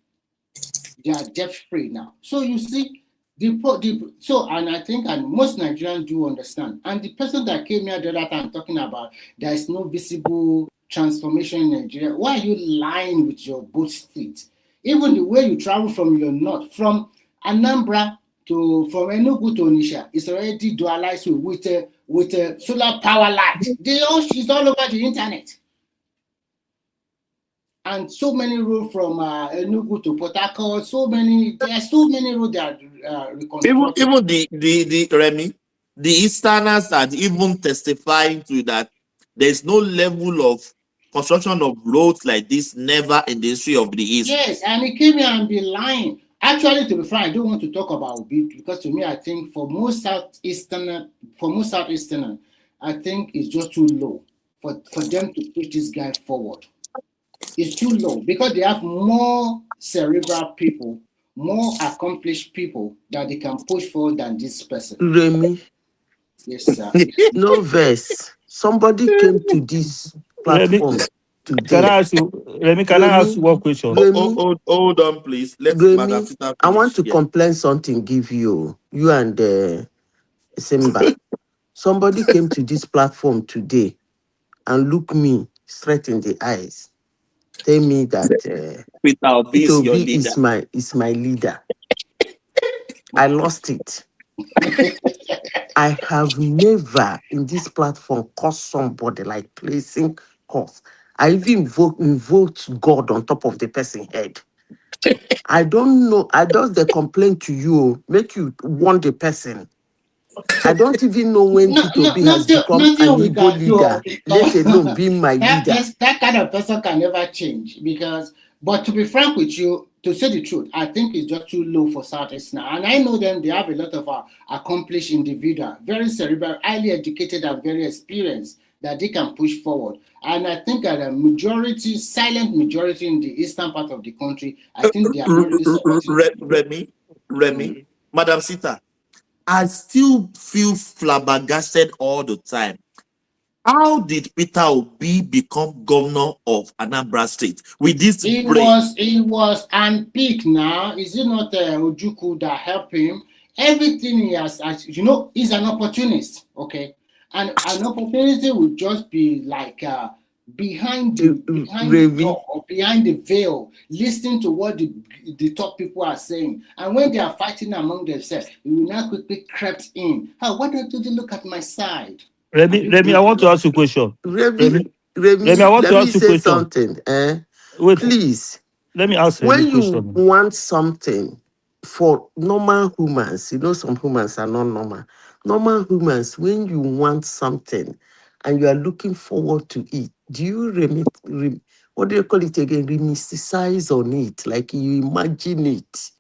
they are debt-free now. So you see, and I think most Nigerians do understand. And the person that came here the other time talking about there is no visible transformation in Nigeria, why are you lying with your both feet? Even the way you travel from your north, from Anambra from Enugu to Onisha, is already dualized with a solar power light. It's all over the internet. And so many roads from Enugu to Port Harcourt, there are so many roads that are reconstructed. Even the Remy, the Easterners are even testifying to that there is no level of construction of roads like this never in the history of the East. Yes, and he came here and be lying. Actually, to be frank, I don't want to talk about Obi, because to me, I think for most Southeasterners, I think it's just too low for them to push this guy forward. It's too low because they have more cerebral people, more accomplished people that they can push forward than this person. Remy. Yes, sir. No verse. Somebody came to this platform today. Can I ask you, Remy, can I ask you one question? Hold on, please. Remy, I want to complain something, give you and Simba. Somebody came to this platform today and looked me straight in the eyes. Tell me that Peter Obi is my leader. I lost it. I have never in this platform caused somebody like placing curse. I even invoked God on top of the person's head. I don't know. I does the complaint to you, make you want the person. I don't even know when Tito B has become an Igbo leader, let alone being my leader. That kind of person can never change but to be frank with you, to say the truth, I think it's just too low for Southeast now. And I know them, they have a lot of accomplished individuals, very cerebral, highly educated, and very experienced that they can push forward. And I think that a majority, silent majority in the eastern part of the country, I think they are not really supporting. Remy, Madam Sita, I still feel flabbergasted all the time. How did Peter Obi become governor of Anambra State with this brain? He was unpicked now. Is it not Ojukwu that helped him? Everything he has, he's an opportunist, okay? And an opportunity would just be like behind the door or behind the veil, listening to what the top people are saying. And when they are fighting among themselves, he will now quickly creep in. Why don't you look at my side? Remy, I want to ask you a question. Remy, I want to ask you a question. Something. Wait, please. Let me ask you when a question. You want something for normal humans, some humans are not normal. Normal humans, when you want something and you are looking forward to it, do you what do you call it again? Remysticize on it, like you imagine it,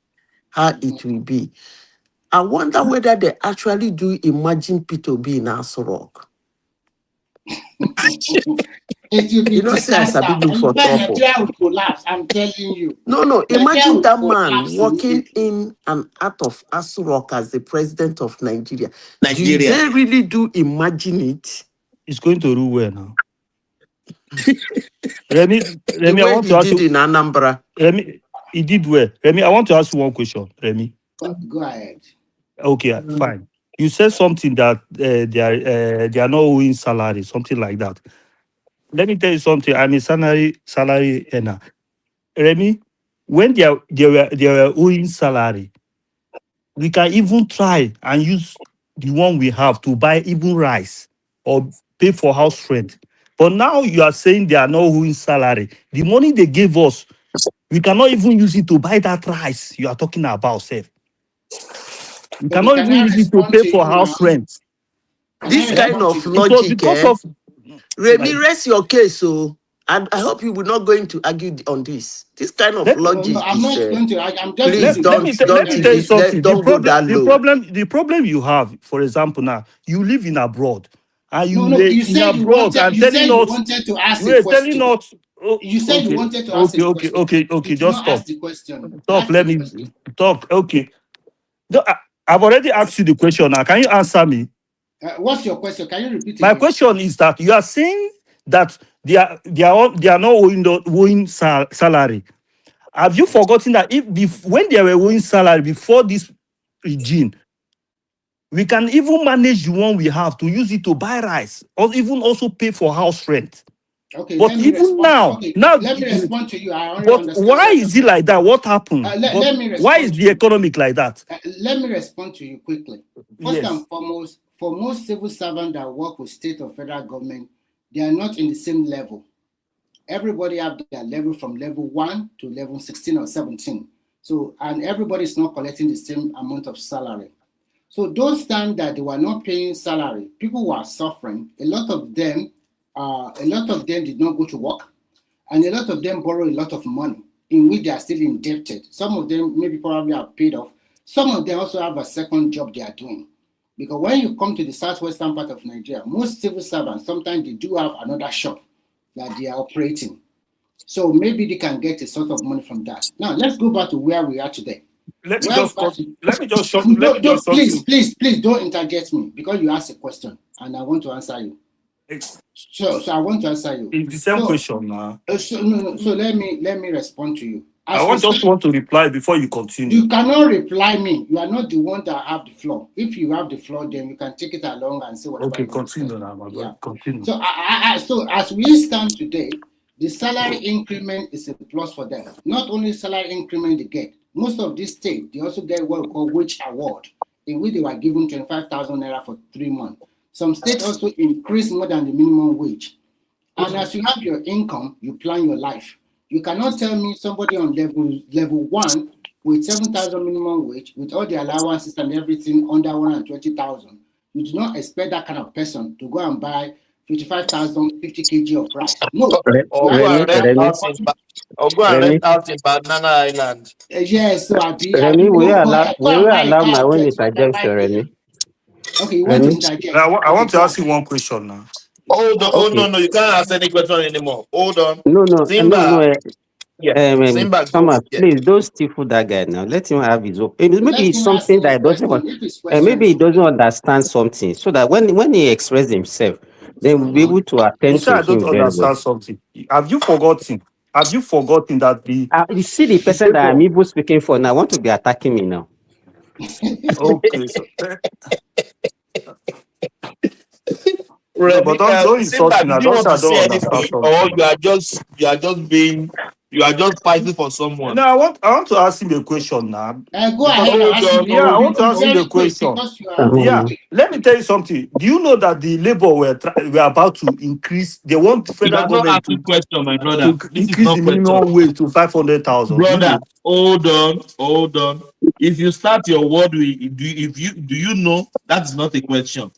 how it will be. I wonder whether they actually do imagine Peter B in Aso Rock. It will be disaster. Nigeria will collapse, I'm telling you. No, imagine that man walking in and out of Aso Rock as the president of Nigeria. Do they really do imagine it? It's going to rule well now. Remy, I want to ask you. In Anambra. Remy, he did well. Remy, I want to ask you one question. Remy. Go ahead. Okay, fine. You said something that they are not owing salary, something like that. Let me tell you something. I'm a salary earner. Remy, when they were owing salary, we can even try and use the one we have to buy even rice or pay for house rent. But now you are saying they are not owing salary. The money they gave us, we cannot even use it to buy that rice you are talking about, Seth. We cannot even use it to pay for house rent. This kind of logic, because of Remy, rest your case, so and I hope you will not going to argue on this. This kind of logic I'm not going to. I'm just. Please let me tell you something. The problem you have, for example, now you live in abroad, and you in abroad and telling us. Wanted to ask a question. Telling us. You said you wanted to ask a question. Okay. Just stop. The question. Stop. Let me talk. Okay. I've already asked you the question. Now, can you answer me? What's your question? Can you repeat it? My question is that you are saying that they are not owing salary. Have you forgotten that when they were owing salary before this regime, we can even manage the one we have to use it to buy rice or even also pay for house rent. Okay, but even now, let me respond to you. But why is it like that? What happened? Why is the economic like that? Let me respond to you quickly. First and foremost, for most civil servants that work with state or federal government, they are not in the same level. Everybody have their level from level 1 to level 16 or 17. So, and everybody is not collecting the same amount of salary. So those times that they were not paying salary, people were suffering. A lot of them did not go to work, and a lot of them borrow a lot of money in which they are still indebted. Some of them maybe probably are paid off. Some of them also have a second job they are doing. Because when you come to the southwestern part of Nigeria, most civil servants, sometimes they do have another shop that they are operating. So maybe they can get a sort of money from that. Now, let's go back to where we are today. Please don't interject me because you asked a question and I want to answer you. So I want to answer you. It's the same question now. So let me respond to you. I just want to reply before you continue. You cannot reply me. You are not the one that have the floor. If you have the floor, then you can take it along and say whatever. Okay, continue now, my brother. Continue. So so as we stand today, the salary increment is a plus for them. Not only salary increment they get, Most of these states, they also get what we call wage award, in which they were given 25,000 naira for 3 months. Some states also increase more than the minimum wage. And as you have your income, you plan your life. You cannot tell me somebody on level 1 with 7,000 minimum wage, with all the allowances and everything under 120,000. You do not expect that kind of person to go and buy 55,000, 50 kg of rice. No. Or go and rent out in Banana Island. Yes, so I'll be. Remy, will you allow my own interjection, Remy? Okay, you want to interject? I want to ask you one question now. Hold on, no, you can't ask any question anymore. Hold on. No. Simba. Simba, Thomas, please don't stifle that guy now. Let him have his own. Maybe it's something that maybe he doesn't understand something, so that when he expresses himself, then we'll be able to attend to I don't him very understand well. something. Have you forgotten? Have you forgotten that the you see the person that I'm even speaking for now want to be attacking me now? Okay, so no, but don't insult me. I don't understand something. Or you are just fighting for someone. No, I want to ask him a question now. Go ahead. I want to ask him a question. Yeah, let me tell you something. Do you know that the labor were about to increase? They want the federal government to question, my brother. To increase the minimum wage to 500,000. Brother, hold on. If you start your word with do you know that's not a question?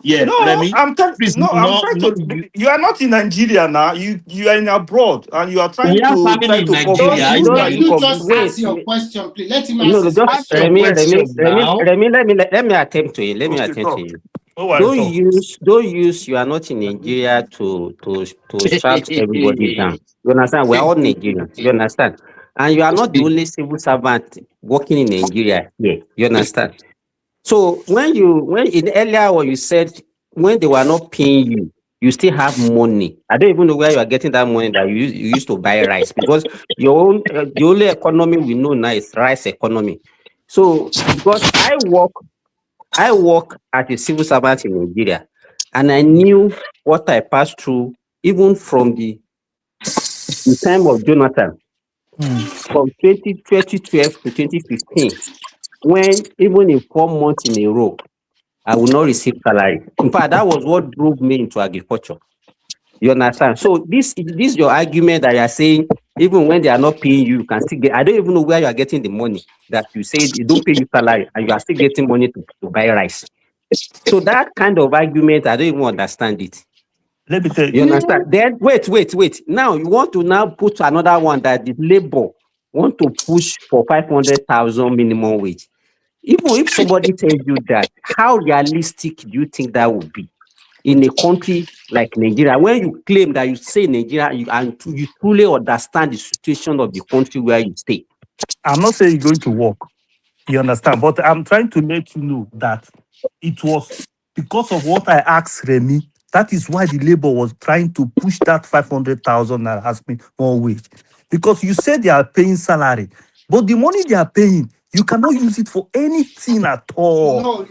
Yeah, no, Remy, I'm trying to. You are not in Nigeria now. You are in abroad, and you are trying to Nigeria. You just ask your question, please. Let him ask. Just Remy, let me attempt to it. Don't use you are not in Nigeria to shout everybody down. You understand? We're all Nigerians. You understand? And you are not the only civil servant working in Nigeria here. You understand? So when earlier when you said when they were not paying you, you still have money. I don't even know where you are getting that money that you used to buy rice, because the only economy we know now is rice economy. So because I work as a civil servant in Nigeria, and I knew what I passed through even from the time of Jonathan, from 2012 to 2015, when even in 4 months in a row, I will not receive salary. In fact, that was what drove me into agriculture. You understand? So this your argument that you are saying, even when they are not paying you, you can still get. I don't even know where you are getting the money that you say they don't pay you salary and you are still getting money to buy rice. So that kind of argument, I don't even understand it. Let me tell you. You understand? Then wait. Now you want to put another one that the labor want to push for 500,000 minimum wage. Even if somebody tells you that, how realistic do you think that would be in a country like Nigeria, when you claim that you say Nigeria and you truly understand the situation of the country where you stay? I'm not saying you're going to work. You understand? But I'm trying to let you know that it was because of what I asked Remy. That is why the labor was trying to push that 500,000 naira as minimum wage. Because you said they are paying salary, but the money they are paying, you cannot use it for anything at all. No,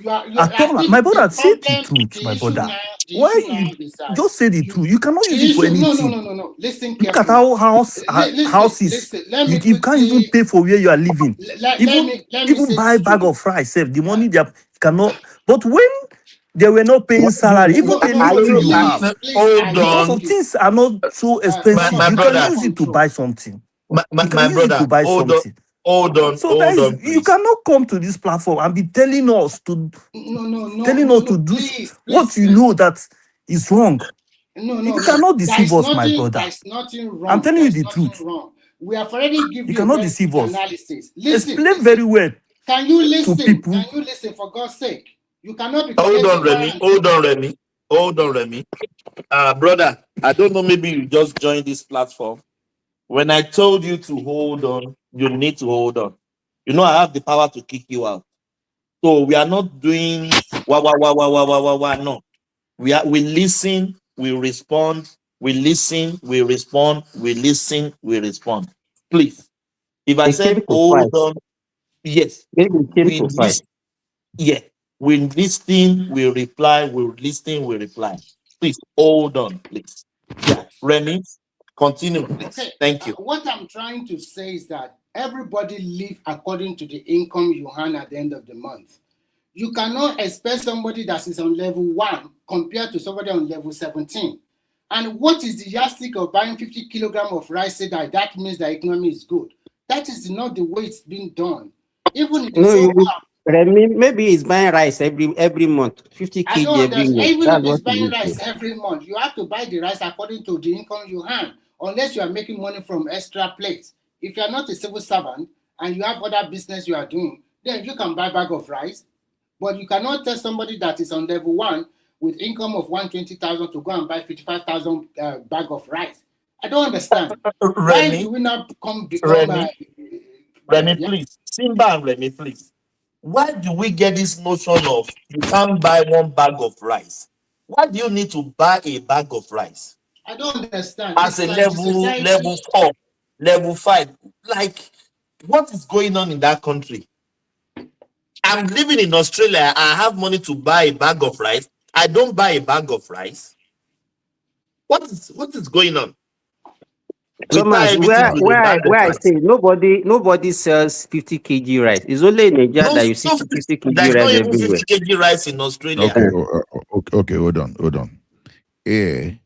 My brother, say the truth, my brother. Why you just say the truth? You cannot use it for anything. No. Listen carefully. Look at how houses. You can't even pay for where you are living. Even buy a bag of rice. The money they have, cannot. But when they were not paying salary, even anything you have, because of things are not so expensive, you can use it to buy something. You can use it to buy something. Hold on. You cannot come to this platform and be telling us to do what you know that is wrong. You cannot deceive us, my brother. There's nothing wrong. I'm telling you the truth. Wrong. We have already given you cannot deceive us. Analysis. Explain very well. Can you listen? To people. Can you listen, for God's sake? You cannot be. Hold on, Remy. Brother, I don't know. Maybe you just joined this platform. When I told you to hold on, you need to hold on. You know, I have the power to kick you out. So we are not doing wah. No. We listen, we respond, we listen, we respond, we listen, we respond. Please. If I said hold on, yes. We listen, we reply, we listen, we reply. Please hold on, please. Yeah. Remy, continue, please. Okay. Thank you. What I'm trying to say is that everybody live according to the income you earn at the end of the month. You cannot expect somebody that is on level 1 compared to somebody on level 17. And what is the yardstick of buying 50 kilograms of rice? Say that means the economy is good. That is not the way it's been done. Even if Remy, maybe he's buying rice every month, 50 I don't kg every understand. month. Even That's if what it's buying he rice is. every month, you have to buy the rice according to the income you earn, unless you are making money from extra plates. If you are not a civil servant and you have other business you are doing, then you can buy a bag of rice. But you cannot tell somebody that is on level 1 with income of 120,000 to go and buy 55,000 bag of rice. I don't understand. Why do we not become Remy, please. Simba and Remy, please. Why do we get this notion of you can't buy one bag of rice? Why do you need to buy a bag of rice? I don't understand. As a level 4, level 5. Like, what is going on in that country? I'm living in Australia. I have money to buy a bag of rice. I don't buy a bag of rice. What is going on? Thomas, where I say nobody sells 50 kg rice. It's only in Nigeria that you see 50 kg There's rice not even everywhere. 50 kg rice in Australia. Okay, hold on. Here,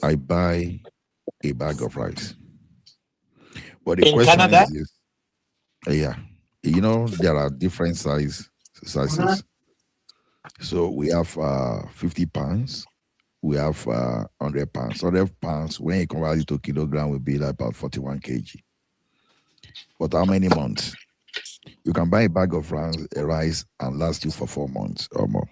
I buy a bag of rice. But the question Canada? is this. Yeah. You know, there are different sizes. So we have 50 pounds. We have 100 pounds. 100 pounds, when you convert it to kilogram, will be like about 41 kg. But how many months? You can buy a bag of rice and last you for 4 months or more.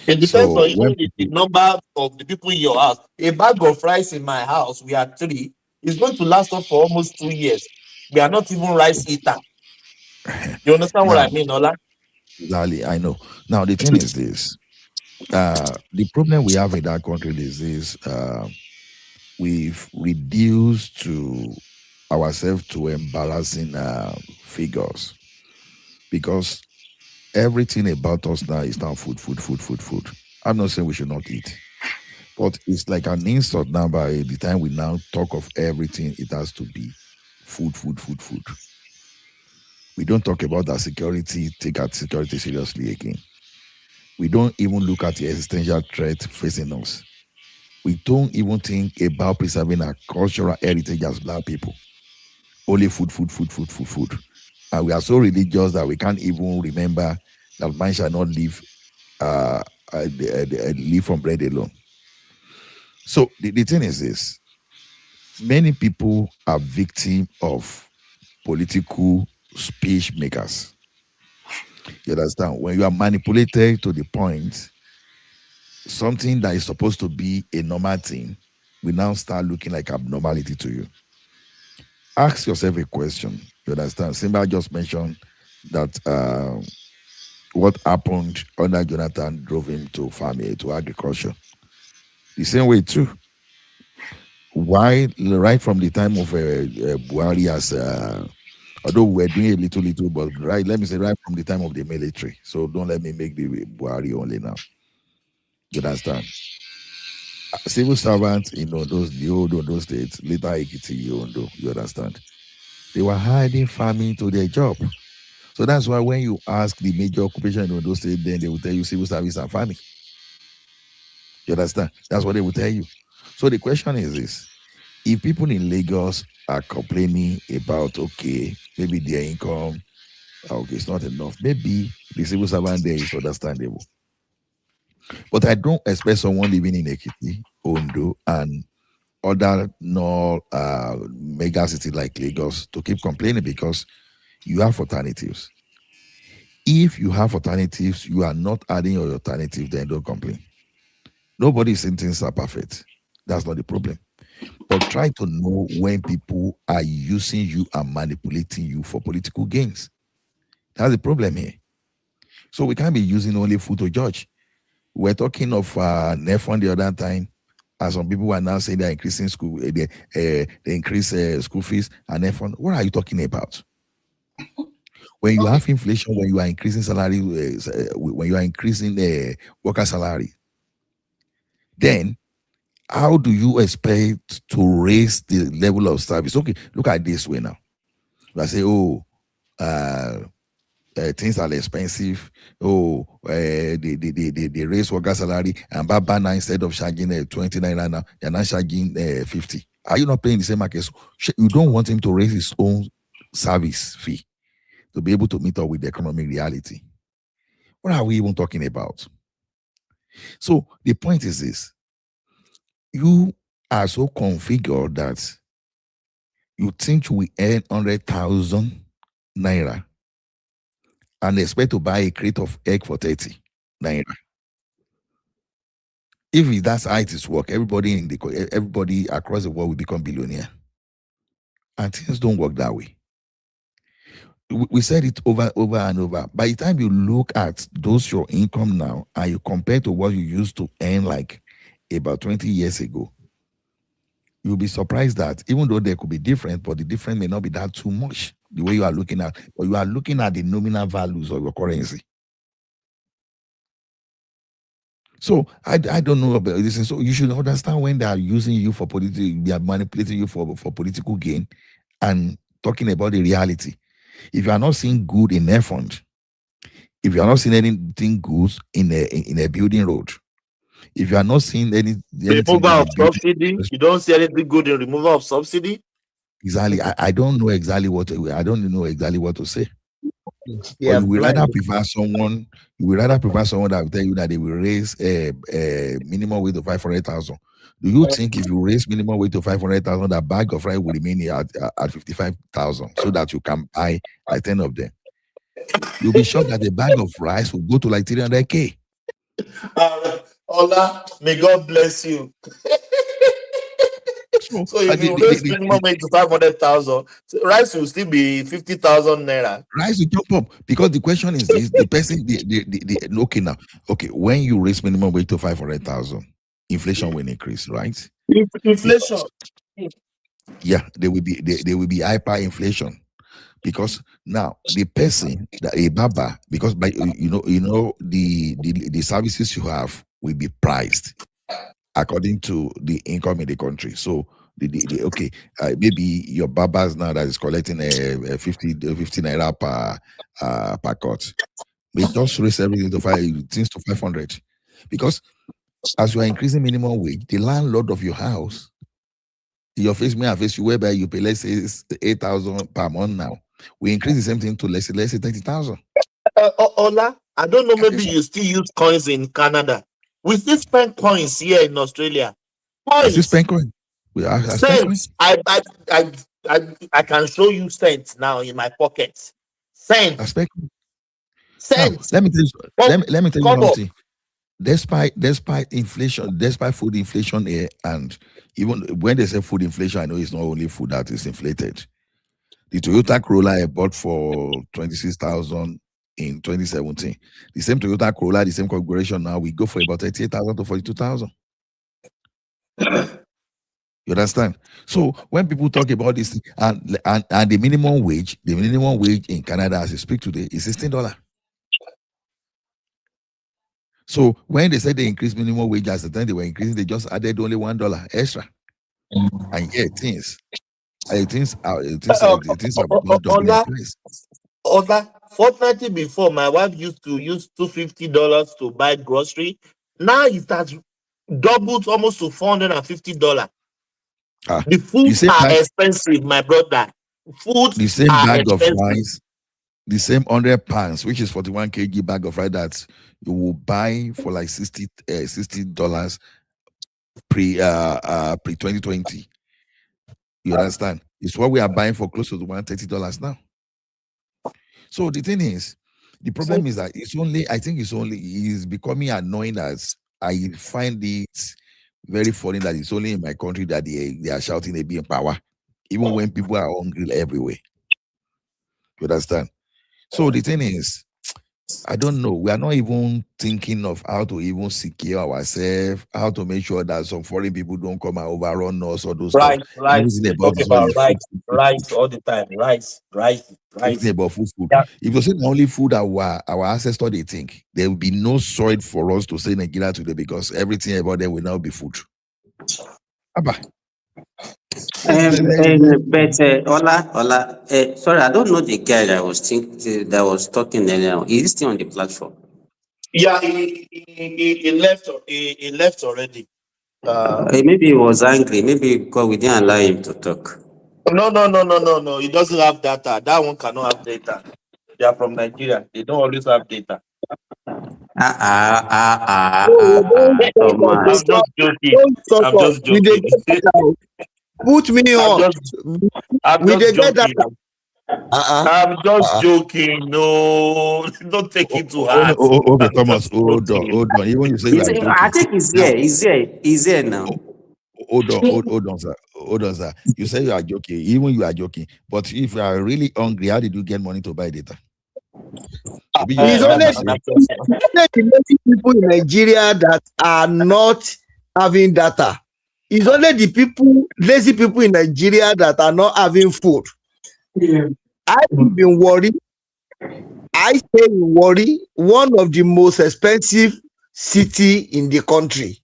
It depends on even the number of the people in your house. A bag of rice in my house, we are 3. It's going to last us for almost 2 years. We are not even rice eater. You understand what I mean, Ola? Exactly, I know. Now, the thing is this. The problem we have in that country is this. We've reduced to ourselves to embarrassing figures, because everything about us now is now food. I'm not saying we should not eat, but it's like an insult now. By the time we now talk of everything, it has to be food. We don't talk about that security, take our security seriously again. We don't even look at the existential threat facing us. We don't even think about preserving our cultural heritage as Black people. Only food. And we are so religious that we can't even remember that man shall not live from bread alone. So the thing is this. Many people are victims of political speech makers. You understand? When you are manipulated to the point, something that is supposed to be a normal thing will now start looking like abnormality to you. Ask yourself a question. You understand? Simba just mentioned that what happened under Jonathan drove him to farming, to agriculture. The same way too. Why, right from the time of Buhari, as although we're doing a little, but right, let me say right from the time of the military. So don't let me make the Buhari only now. You understand? Civil servants in the old states, later Ekiti, you understand? They were hiding farming to their job. So that's why when you ask the major occupation in those states, then they will tell you civil service and farming. You understand? That's what they will tell you. So the question is this. If people in Lagos are complaining about, okay, maybe their income, okay, it's not enough. Maybe the civil servant there is understandable. But I don't expect someone living in Ekiti, Ondo, and other mega city like Lagos to keep complaining, because you have alternatives. If you have alternatives, you are not adding your alternative, then don't complain. Nobody's saying things are perfect. That's not the problem. But try to know when people are using you and manipulating you for political gains. That's the problem here. So we can't be using only food to judge. We're talking of NEFON the other time, and some people are now saying they're increasing school, they increase school fees and NEFON. What are you talking about? When you have inflation, when you are increasing salary, when you are increasing worker salary, then how do you expect to raise the level of service? Okay, look at this way now. I say, oh, things are expensive. Oh, they raise worker salary, and Baba now instead of charging 20 naira now, they're not charging 50. Are you not paying the same market? So you don't want him to raise his own service fee to be able to meet up with the economic reality. What are we even talking about? So the point is this: you are so configured that you think we earn 100,000 naira and expect to buy a crate of egg for 30 naira. If that's how it is work, everybody across the world will become billionaire. And things don't work that way. We said it over and over. By the time you look at your income now and you compare to what you used to earn like about 20 years ago, you'll be surprised that even though there could be different, but the difference may not be that too much the way you are looking at, but you are looking at the nominal values of your currency. So I don't know about this. So you should understand when they are using you for political, they are manipulating you for political gain and talking about the reality. If you are not seeing good in a fund, if you are not seeing anything good in a building road, if you are not seeing anything removal of subsidy, you don't see anything good in removal of subsidy. Exactly. I don't know exactly what to say. Yeah, but you would rather prefer someone. You would rather prefer someone that will tell you that they will raise a minimum wage to 500,000. Do you think if you raise minimum wage to 500,000, that bag of rice will remain at 55,000 so that you can buy like 10 of them? You'll be shocked that the bag of rice will go to like 300K. Ola, may God bless you. So if you raise minimum wage to 500,000, rice will still be 50,000 naira. Rice will jump up because the question is this: the person, okay now, okay, when you raise minimum wage to 500,000, inflation will increase, right? Inflation. Yeah, there will be hyperinflation because now the person, a baba, because by the services you have will be priced according to the income in the country. So maybe your babas now that is collecting a 50 naira per cut may just raise everything to 500 because as you are increasing minimum wage, the landlord of your house, your face may face you whereby you pay, let's say 8,000 per month now. We increase the same thing to let's say 30,000. Ola, I don't know, maybe you still use coins in Canada. We still spend coins here in Australia. Coins. I still spend coins. Cents. I can show you cents now in my pocket. Cents. Cents. Now, let me tell you something. Despite inflation, despite food inflation here, and even when they say food inflation, I know it's not only food that is inflated. The Toyota Corolla I bought for 26,000 in 2017. The same Toyota Corolla, the same configuration now, we go for about 38,000 to 42,000. You understand? So when people talk about this and the minimum wage in Canada as I speak today is $16. So when they said they increased minimum wage at the time they were increasing, they just added only $1 extra. And yeah, things have gone double in price. Fortnightly before, my wife used to use $250 to buy grocery. Now it has doubled almost to $450. The foods are expensive, my brother. Foods the same are bag expensive. of rice, the same 100 pounds, which is 41 kg bag of rice that you will buy for like $60 pre 2020. You understand? It's what we are buying for close to $130 now. So the thing is, the problem is that it's becoming annoying as I find it very funny that it's only in my country that they are shouting they be in power, even when people are hungry everywhere. You understand? So the thing is, I don't know. We are not even thinking of how to even secure ourselves, how to make sure that some foreign people don't come and overrun us or those stuff. Rice all the time. Rice. Everything about food. Yeah. If you say the only food our ancestors they think, there will be no soil for us to say Nigeria today because everything about them will now be food. Ola, sorry, I don't know the guy that was talking earlier. Is he still on the platform? Yeah, he left. He left already. Maybe he was angry. Maybe because we didn't allow him to talk. No. He doesn't have data. That one cannot have data. They are from Nigeria. They don't always have data. I'm just joking. I'm just joking. Put me on. I'm just joking. I'm just joking. No, don't take it too hard. Okay, Thomas, hold on. Even you say you are joking. I think he's here now. Hold on, sir. You say you are joking. Even you are joking. But if you are really hungry, how did you get money to buy data? It's only the people in Nigeria that are not having data. It's only the lazy people in Nigeria that are not having food. I've been worried. I stay in Warri, one of the most expensive city in the country.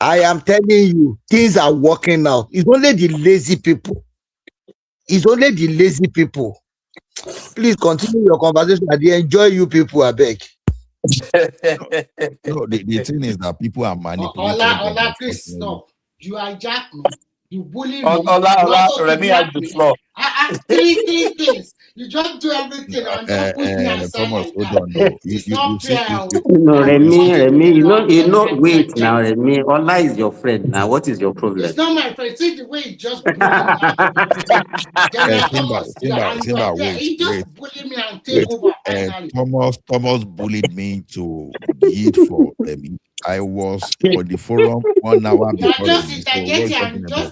I am telling you, things are working now. It's only the lazy people. Please continue your conversation. I enjoy you people, I beg. No, the thing is that people are manipulating. Ola, please stop. You hijack me. You bully me. Ola, let me have the floor. Three things. You just do everything and don't put me aside. Thomas, hold on. No, it's not fair. No, Remy, you know, wait now, Remy. Ola is your friend now. What is your problem? It's not my friend. See the way you just bully me out of everything. Simba, wait. He just bully me and take over finally. Thomas bullied me to yield for Remy. I was on the forum 1 hour before. Just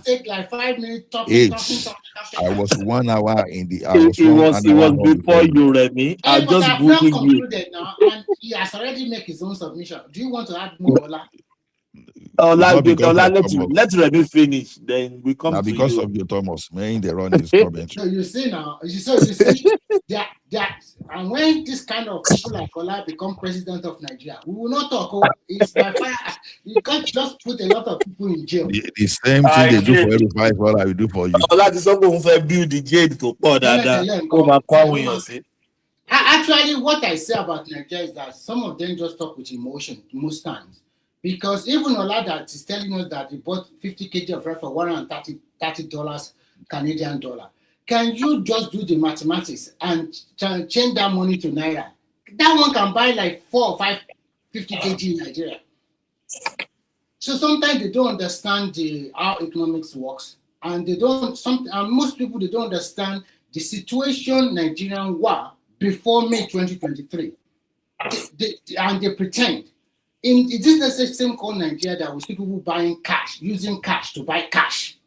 take like 5 minutes talking. I was 1 hour in the. It was before you, Remy. I just bullied you. Now, and he has already made his own submission. Do you want to add more, Ola? Let Remy finish. Then we come to because you. of your Thomas, man, they run his commentary. So you see now, you see that, and when this kind of people like Ola become president of Nigeria, we will not talk. It's by fire. You can't just put a lot of people in jail. The same thing they do for every 5 hours, I will do for you. Ola, this one build the jail to pour that. Actually, what I say about Nigeria is that some of them just talk with emotion most times. Because even Ola that is telling us that he bought 50 kg of rice for $130 Canadian dollar. Can you just do the mathematics and change that money to Naira? That one can buy like 4 or 5 50 kg in Nigeria. So sometimes they don't understand how economics works. And most people, they don't understand the situation Nigerian were before May 2023. And they pretend. This is the same called Nigeria that we see people buying cash, using cash to buy cash.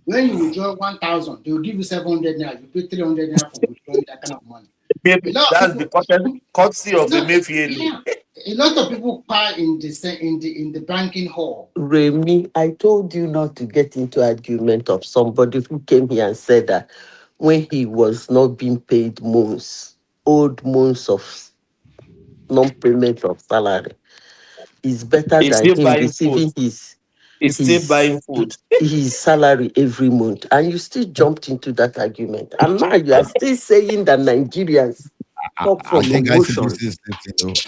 When you withdraw 1,000, they will give you 700 naira. You pay 300 naira for withdrawing that kind of money. That's the courtesy of the Mayfield. Yeah. A lot of people buy in the banking hall. Remy, I told you not to get into argument of somebody who came here and said that when he was not being paid old months of non-payment of salary, it's better than him receiving his salary every month. And you still jumped into that argument. And now you are still saying that Nigerians talk from emotion.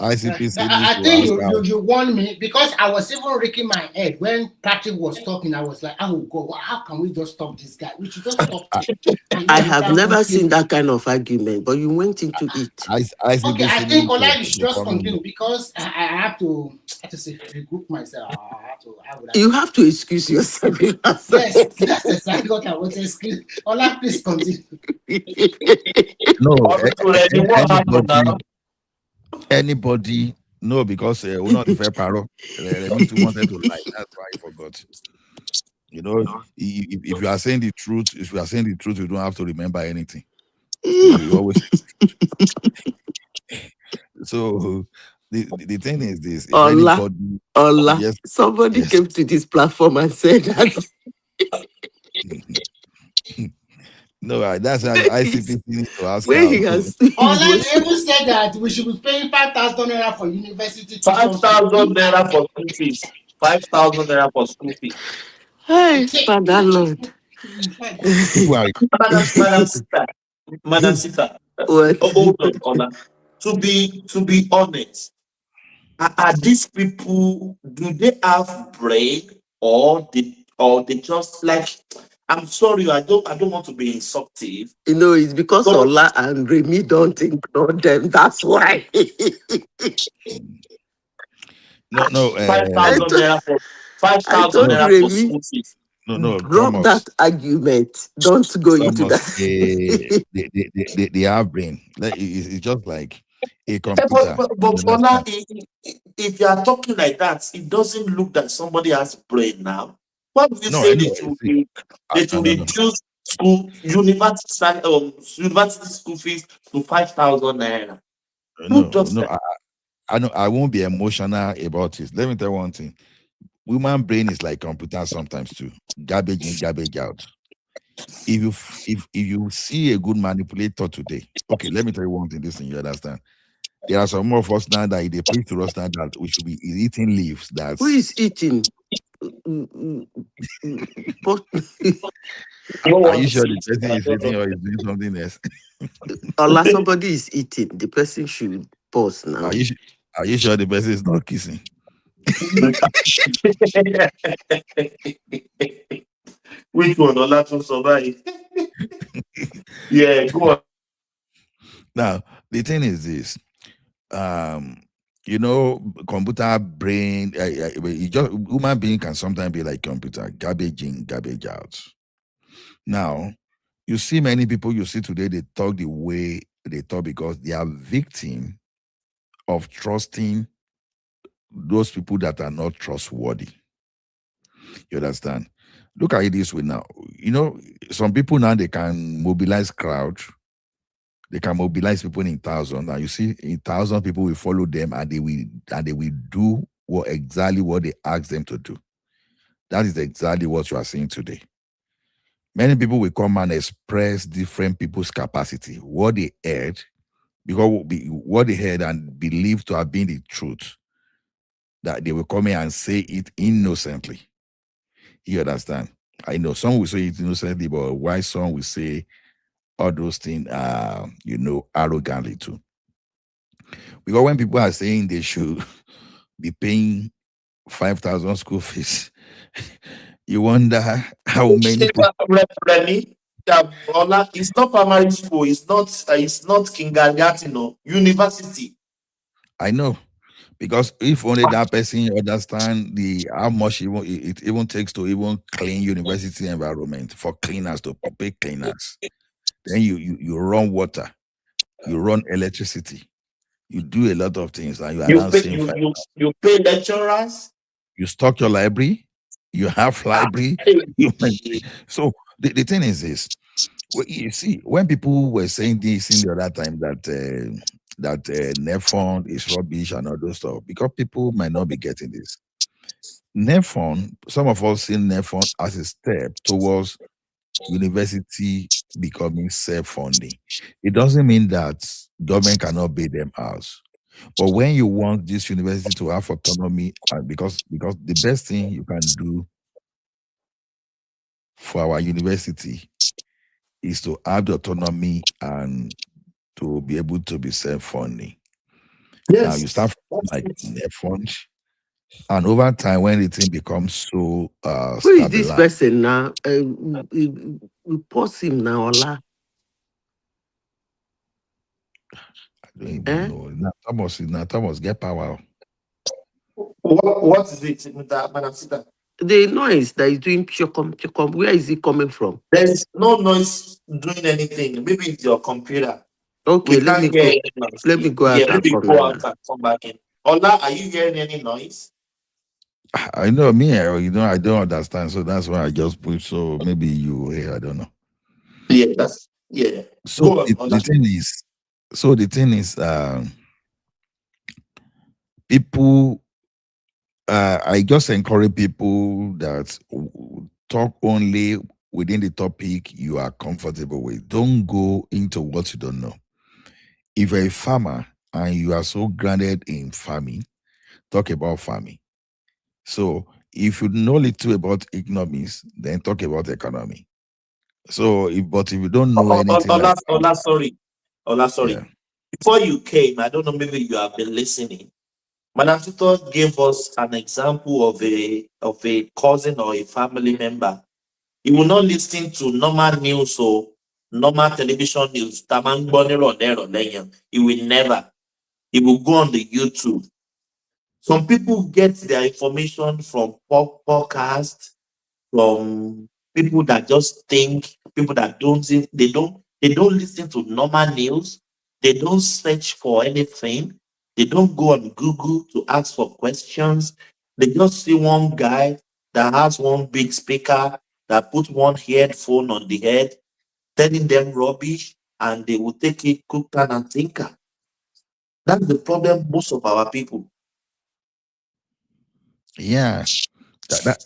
I think you warned me because I was even raking my head when Patrick was talking. I was like, oh God, how can we just stop this guy? We should just stop it. I have never seen that kind of argument, but you went into it. Okay, I think Ola, you should just continue because I have to regroup myself. You have to excuse yourself. Yes, that's exactly what I want to excuse. Ola, please continue. No, anybody, no, because we're not the fair paro. Me too wanted to lie. That's why I forgot. You know, if you are saying the truth, you don't have to remember anything. You always. So the thing is this: yes, somebody came to this platform and said that. No, that's an ICPC need to ask. Ola even said that we should be paying 5,000 naira for university. 5,000 naira for school fees. 5,000 naira for school fees. Hey, Father Lord. Madam Sita. Hold on, Ola. To be honest, are these people, do they have brain or they just like, I'm sorry, I don't want to be insultive. It's because Ola and Remy don't ignore them. That's why. No. 5,000 naira for 5,000 told naira for Remy, school fees. No. drop that argument. Don't go into that. They have brain. Like, it's just like a But computer. Ola, if you are talking like that, it doesn't look that somebody has brain now. Why do you say that you reduce university school fees to 5,000 naira? I won't be emotional about it. Let me tell you one thing. Human brain is like computer sometimes too. Garbage in, garbage out. If you see a good manipulator today, okay, let me tell you one thing. This thing you understand. There are some of us now that they preach to us now that we should be eating leaves. Who is eating? Are you sure the person is eating or is doing something else? Unless somebody is eating, the person should pause now. Are you sure the person is not kissing? Which one? Ola to survive? Yeah, go on. Now, the thing is this. Computer brain, human being can sometimes be like computer, garbage in, garbage out. Now, you see many people you see today, they talk the way they talk because they are victim of trusting those people that are not trustworthy. You understand? Look at it this way now. Some people now, they can mobilize crowd. They can mobilize people in thousands. Now you see, in thousands people will follow them, and they will do exactly what they ask them to do. That is exactly what you are seeing today. Many people will come and express different people's capacity, what they heard, because what they heard and believed to have been the truth, that they will come in and say it innocently. You understand? I know some will say it innocently, but why some will say all those things, arrogantly too. Because when people are saying they should be paying 5,000 school fees, you wonder how many people. Remy, Ola, it's not primary school. It's not kindergarten or university. I know, because if only that person understand how much it even takes to even clean university environment for cleaners to pay cleaners, then you run water, you run electricity, you do a lot of things, and you pay lecturers. You stock your library, you have library. So the thing is this. You see, when people were saying this in the other time that NEFON is rubbish and all those stuff, because people might not be getting this. NEFON, some of us see NEFON as a step towards university becoming self-funding. It doesn't mean that government cannot pay them out. But when you want this university to have autonomy, because the best thing you can do for our university is to have the autonomy and to be able to be self-funding. Yes. Now you start like NEFON, and over time when the thing becomes so who is this person now? We pause him now, Ola. I don't even know. Now Thomas get power. What is it, Madam Sita? The noise that is doing pure, where is it coming from? There is no noise doing anything. Maybe it's your computer. Okay, let me go out and come back in. Ola, are you hearing any noise? I know me, I don't understand, so that's why I just put. So maybe you hear, I don't know. Yeah. So the thing is, people. I just encourage people that talk only within the topic you are comfortable with. Don't go into what you don't know. If you're a farmer and you are so grounded in farming, talk about farming. So if you know little about economics, then talk about economy. So, but if you don't know anything, like sorry. yeah. Before you came, I don't know, maybe you have been listening. Madam Tito gave us an example of a cousin or a family member. He will not listen to normal news or normal television news. He will never. He will go on the YouTube. Some people get their information from podcasts, from people that just think, people that they don't listen to normal news. They don't search for anything. They don't go on Google to ask for questions. They just see one guy that has one big speaker that put one headphone on the head, telling them rubbish, and they will take it, cook and tinker. That's the problem most of our people. Yeah. That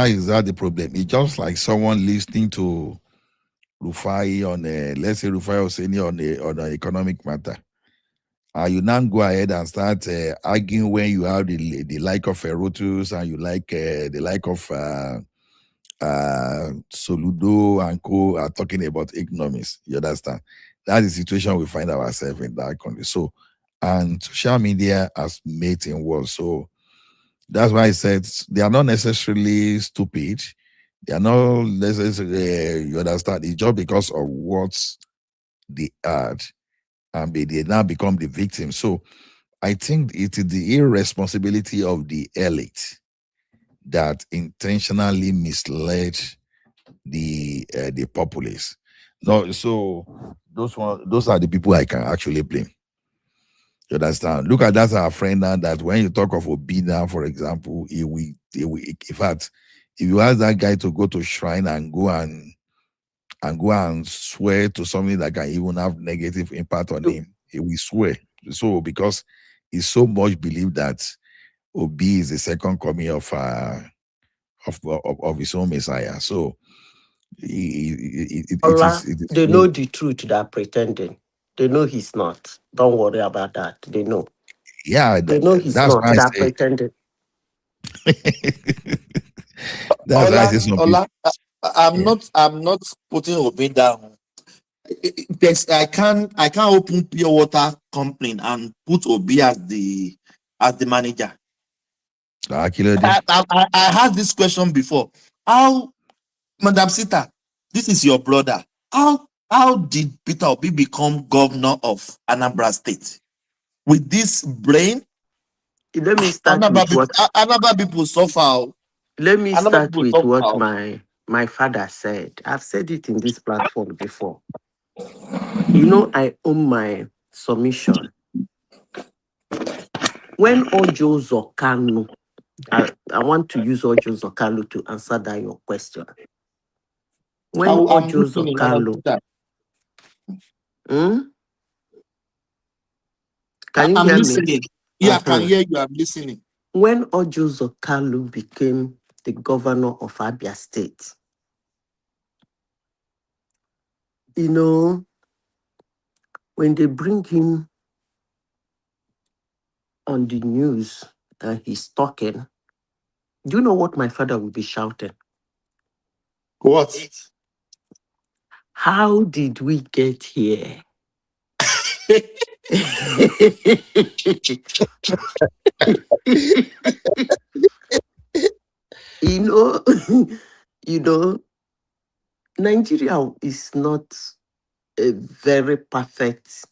is the problem. It's just like someone listening to Rufai on let's say Rufai Oseni on an economic matter. You now go ahead and start arguing when you have the like of Rotus and you like the like of Soludo and co are talking about economics. You understand? That's the situation we find ourselves in that country. So, and social media has made things worse. So that's why I said they are not necessarily stupid. They are not necessarily, you understand, it's just because of what they had and they now become the victim. So I think it is the irresponsibility of the elite that intentionally misled the populace. No, so those are the people I can actually blame. You understand? Look at that our friend now that when you talk of Obi now, for example, in fact, if you ask that guy to go to shrine and go and swear to something that can even have negative impact on him, he will swear. So because he so much believe that Obi is the second coming of his own Messiah. So they know the truth. They're pretending. They know he's not. Don't worry about that. They know. Yeah, they know he's that's not. why They're I say. pretending. That's why I say some people. I'm not putting Obi down. I can't open pure water company and put Obi as the manager. I had this question before. How, Madam Sita, this is your brother. How did Peter Obi become governor of Anambra State? With this brain? Let me start with what Anambra people suffer. Let me start with what my father said. I've said it in this platform before. You know, I own my submission. When Ojo Zokanu, I want to use Ojo Zokanu to answer that your question. When Ojo Zokanu, can you hear listening. Me? Yeah, I can hear you. I'm listening. When Ojo Zokanu became the governor of Abia State, you know, when they bring him on the news and he's talking, do you know what my father will be shouting? What? How did we get here? you know, Nigeria is not a very perfect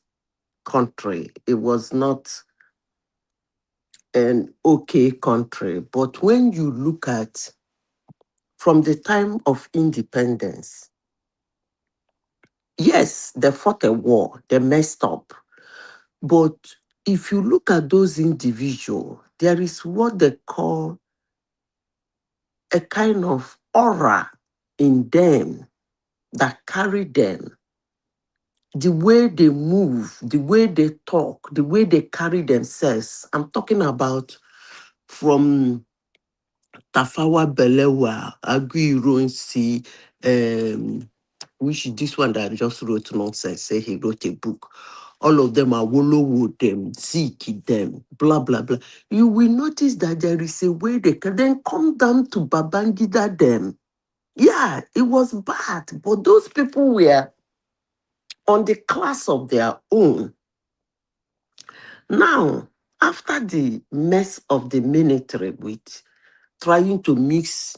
country. It was not an okay country. But when you look at from the time of independence, yes, they fought a war, they messed up. But if you look at those individuals, there is what they call a kind of aura in them that carry them. The way they move, the way they talk, the way they carry themselves. I'm talking about from Tafawa Balewa, Agui Ironsi, which this one that just wrote nonsense, say he wrote a book. All of them are Wolowo them, Ziki them, blah, blah, blah. You will notice that there is a way they can then come down to Babangida them. Yeah, it was bad, but those people were on the class of their own. Now, after the mess of the military with trying to mix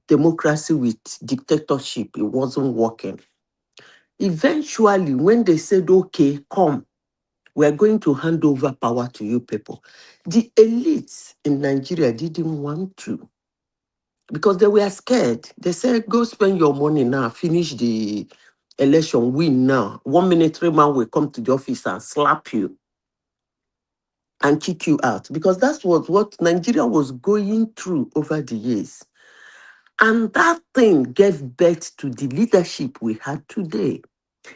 democracy with dictatorship, it wasn't working. Eventually, when they said, okay, come, we're going to hand over power to you people, the elites in Nigeria didn't want to because they were scared. They said, go spend your money now, finish the election, win now. One military man will come to the office and slap you and kick you out because that's what Nigeria was going through over the years. And that thing gave birth to the leadership we had today.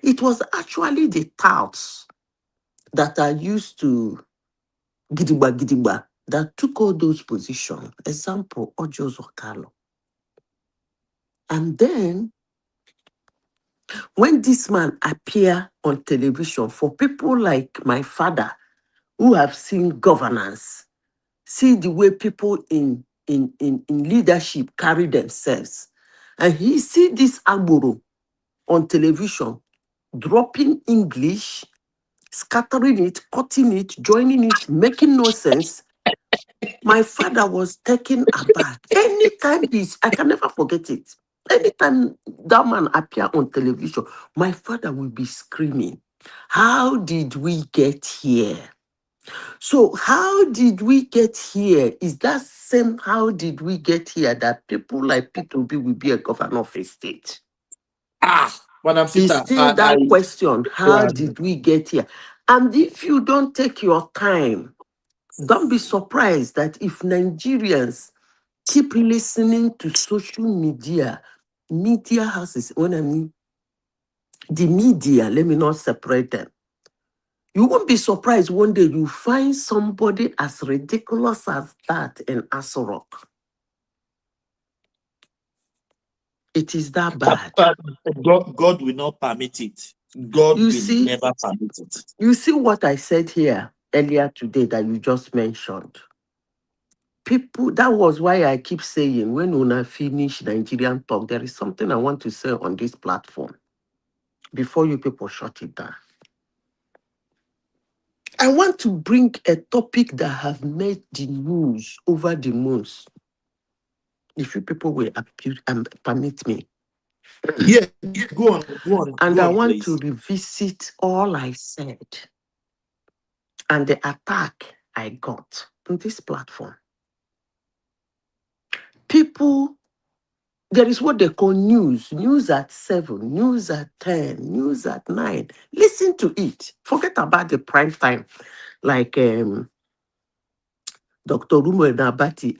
It was actually the touts that are used to gidigba that took all those positions. Example, Ojo Zokalo. And then when this man appear on television, for people like my father who have seen governance, see the way people in leadership carry themselves, and he see this Agboro on television dropping English, scattering it, cutting it, joining it, making no sense. My father was taken aback. Anytime I can never forget it. Anytime that man appear on television, my father will be screaming, how did we get here? So how did we get here? Is that same how did we get here that people like P2B will be a governor of a state? Madam It's Sita, still that question, how did we get here? And if you don't take your time, don't be surprised that if Nigerians keep listening to social media houses, when I mean the media, let me not separate them. You won't be surprised one day you find somebody as ridiculous as that in Aso Rock. It is that bad. God will not permit it. God will never permit it. You see what I said here earlier today that you just mentioned. People, that was why I keep saying when Una finish Nigerian talk, there is something I want to say on this platform before you people shut it down. I want to bring a topic that have made the news over the months. If you people will permit me. Yeah, go on. And I want please. to revisit all I said and the attack I got on this platform. People, there is what they call news. News at 7, news at 10, news at 9. Listen to it. Forget about the prime time, like Dr. Rumo Nabati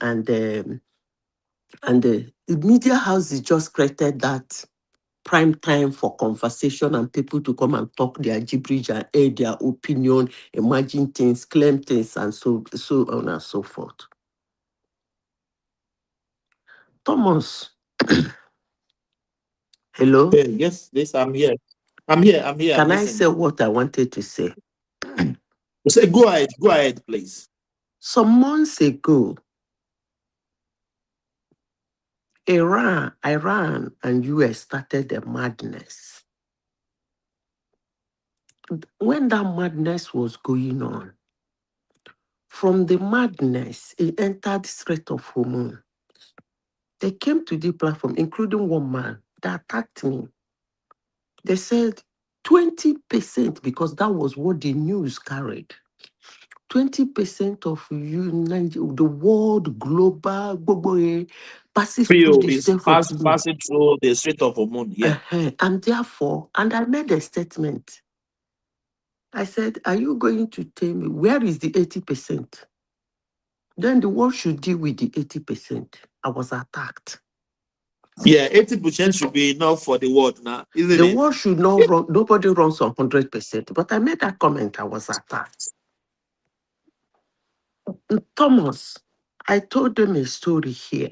and the media houses just created that prime time for conversation and people to come and talk their gibberish and air their opinion, imagine things, claim things, and so on and so forth. Thomas. Hello? Yes, I'm here. I'm here. Can I say what I wanted to say? Say, go ahead, please. Some months ago, Iran and US started the madness. When that madness was going on, from the madness, it entered Strait of Hormuz. They came to the platform, including one man that attacked me. They said 20%, because that was what the news carried. 20% of the world, global, passes through the Strait of Hormuz. Passing through the Strait of Hormuz, yeah. And therefore, and I made a statement. I said, are you going to tell me where is the 80%? Then the world should deal with the 80%. I was attacked. Yeah, 80% should be enough for the world now, isn't it? The world should not run, nobody runs on 100%. But I made that comment, I was attacked. Thomas, I told them a story here.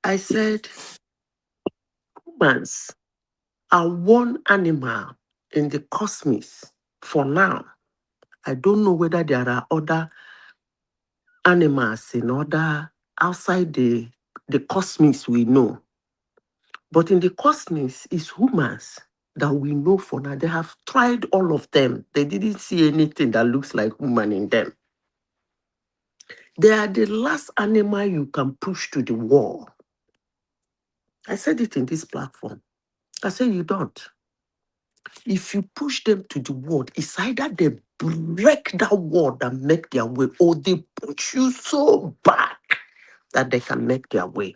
I said, humans are one animal in the cosmos for now. I don't know whether there are other animals in other outside the the cosmics we know. But in the cosmics is humans that we know for now. They have tried all of them. They didn't see anything that looks like human in them. They are the last animal you can push to the wall. I said it in this platform. I said you don't. If you push them to the wall, it's either they break that wall and make their way, or they push you so back that they can make their way.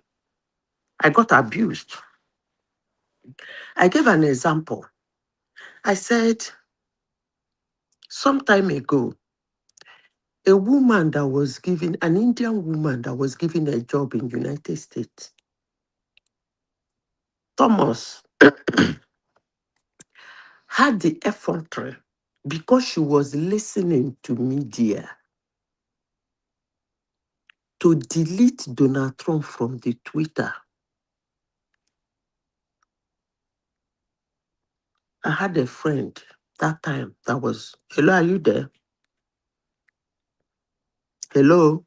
I got abused. I gave an example. I said, some time ago, a woman that was given, an Indian woman that was given a job in the United States, Thomas, had the effrontery because she was listening to media to delete Donald Trump from the Twitter. I had a friend that time that was, hello, are you there? Hello?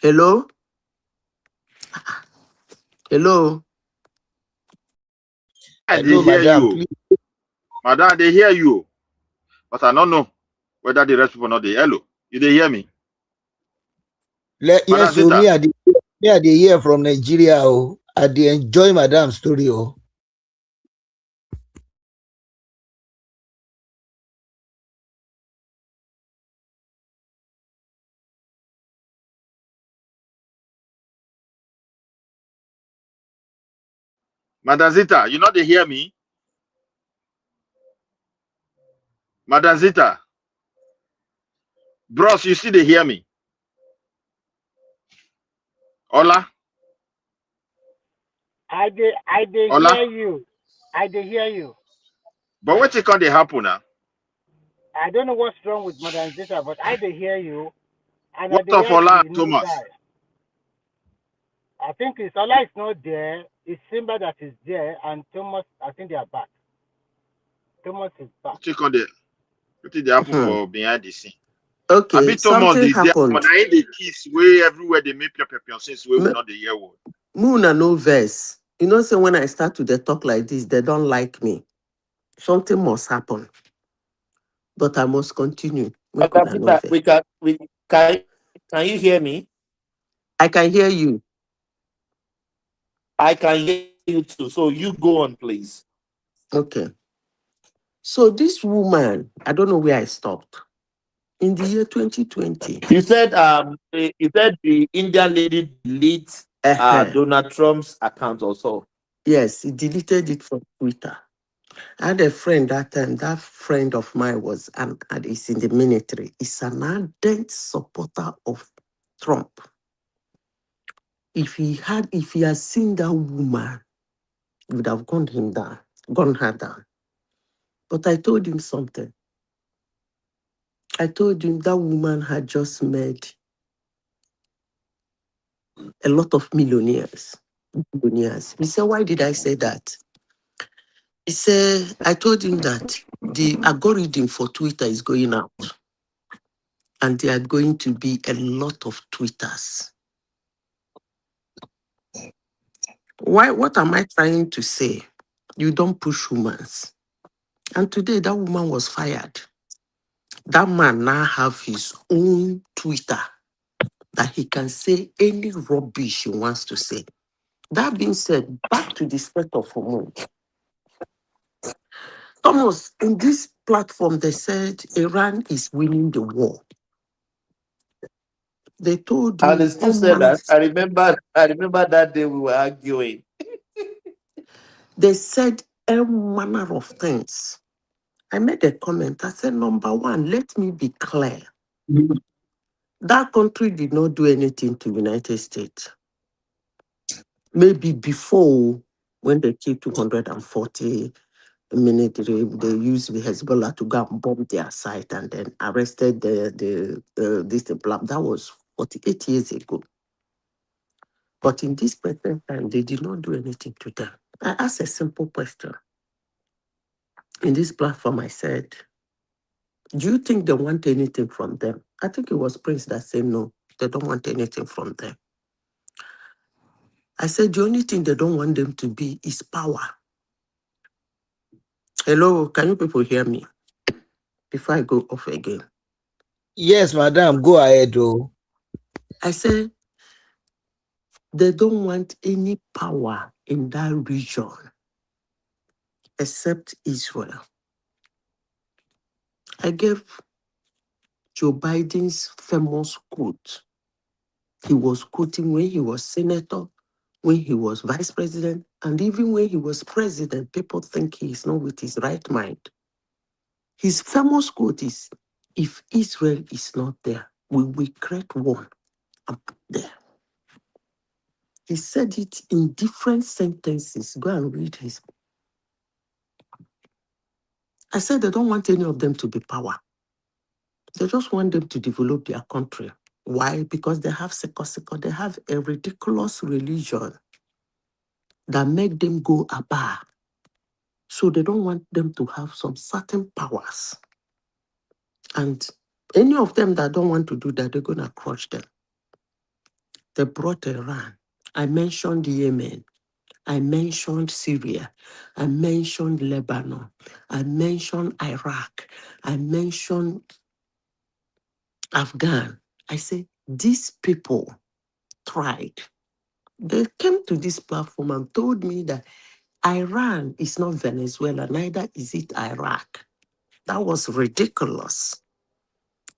Hello? Hello? I Hello, they hear madam, you. please. Madam, they hear you. But I don't know whether the rest people know they hello. You they hear me? Yes, so me, I dey hear from Nigeria. Oh, I dey enjoy madam story. Oh. Madam Zita, you know they hear me? Madam Zita. Bros, you see they hear me? Hola? I dey Hola? hear you. I dey hear you. But what can they happen now? I don't know what's wrong with Madam Zeta, but I dey hear you, and I What dey of hear Hola the and new Thomas? guy. I think it's Ola is not there. It's Simba that is there, and Thomas. I think they are back. Thomas is back. What did they happen for behind the scene? I Okay, be Thomas something they there, happened. but I ain't the kiss way everywhere they make your since we will not the hear word. Moon and no verse. You know, so when I start to they talk like this, they don't like me. Something must happen. But I must continue. Madam Zita, can you hear me? I can hear you. I can hear you too. So you go on, please. Okay. So this woman, I don't know where I stopped. In the year 2020. You said the Indian lady delete Donald Trump's account also. Yes, he deleted it from Twitter. I had a friend that time. That friend of mine was and is in the military. He's an ardent supporter of Trump. If he had seen that woman, he would have gone her down. But I told him something. I told him that woman had just made a lot of millionaires. He said, why did I say that? He said, I told him that the algorithm for Twitter is going out. And there are going to be a lot of Twitters. What am I trying to say? You don't push humans. And today that woman was fired. That man now have his own Twitter that he can say any rubbish he wants to say. That being said, back to the spread of hormone. Thomas, in this platform, they said Iran is winning the war. They told you. And they still said that. I remember that day we were arguing. They said all manner of things. I made a comment. I said, number one, let me be clear. That country did not do anything to the United States. Maybe before, when they killed 240 military, they used the Hezbollah to go and bomb their site and then arrested the black. That was 48 years ago. But in this present time, they did not do anything to them. I asked a simple question. In this platform, I said, do you think they want anything from them? I think it was Prince that said no, they don't want anything from them. I said the only thing they don't want them to be is power. Hello, can you people hear me? Before I go off again. Yes, madam, go ahead, oh. I said they don't want any power in that region except Israel. I gave Joe Biden's famous quote. He was quoting when he was senator, when he was vice president, and even when he was president, people think he is not with his right mind. His famous quote is, if Israel is not there, we will create one and put there. He said it in different sentences. Go and read his. I said they don't want any of them to be power. They just want them to develop their country. Why? Because they have seko. They have a ridiculous religion that make them go above. So they don't want them to have some certain powers. And any of them that don't want to do that, they're going to crush them. They brought Iran. I mentioned Yemen. I mentioned Syria. I mentioned Lebanon. I mentioned Iraq. I mentioned Afghan. I say, these people tried. They came to this platform and told me that Iran is not Venezuela, neither is it Iraq. That was ridiculous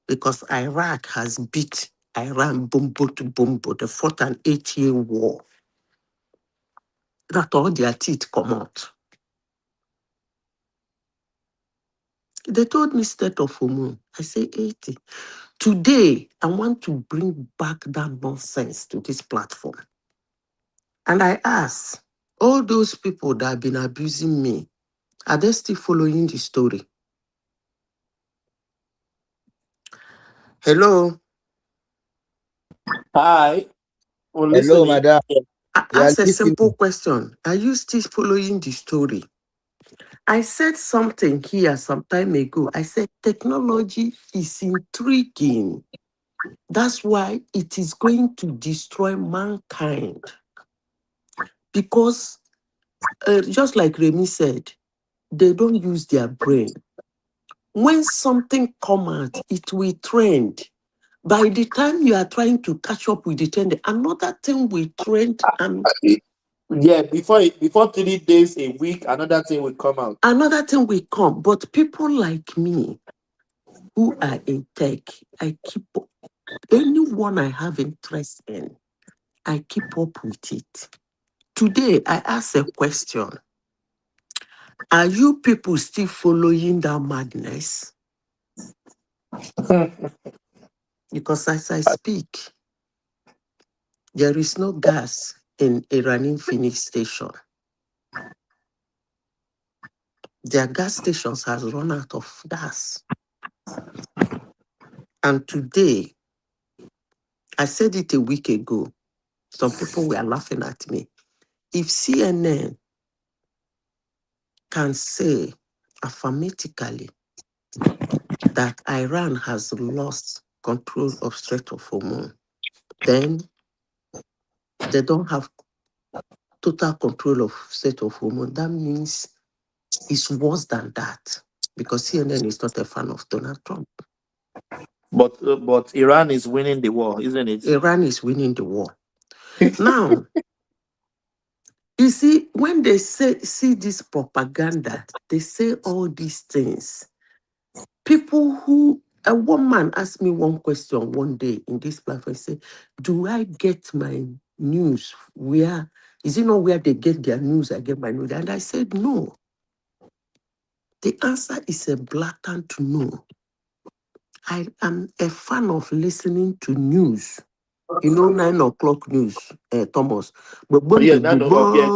because Iraq has beat Iran bumbo to bumbo. They fought an 8-year war. That all their teeth come out. They told me state of hormone. I say 80. Today, I want to bring back that nonsense to this platform. And I ask, all those people that have been abusing me, are they still following the story? Hello? Hi. We're Hello, listening. madam. I ask a simple question. Are you still following the story? I said something here some time ago. I said technology is intriguing. That's why it is going to destroy mankind. Because just like Remy said, they don't use their brain. When something comes out, it will trend. By the time you are trying to catch up with the trend, another thing will trend and yeah, before 3 days, a week, another thing will come out. Another thing will come. But people like me who are in tech, I keep up. Anyone I have interest in, I keep up with it. Today, I ask a question. Are you people still following that madness? Because as I speak, there is no gas in Iranian Phoenix station. Their gas stations has run out of gas. And today, I said it a week ago, some people were laughing at me. If CNN can say affirmatively that Iran has lost control of Strait of Hormuz, then they don't have total control of Strait of Hormuz. That means it's worse than that because CNN is not a fan of Donald Trump. But Iran is winning the war, isn't it? Iran is winning the war. Now, you see, when they see this propaganda, they say all these things. People who, a woman asked me one question one day in this platform, say, do I get my news where, is it not where they get their news, I get my news? And I said, no. The answer is a blatant no. I am a fan of listening to news. You know, 9 o'clock news, Thomas. Yeah, 9 o'clock, yeah. In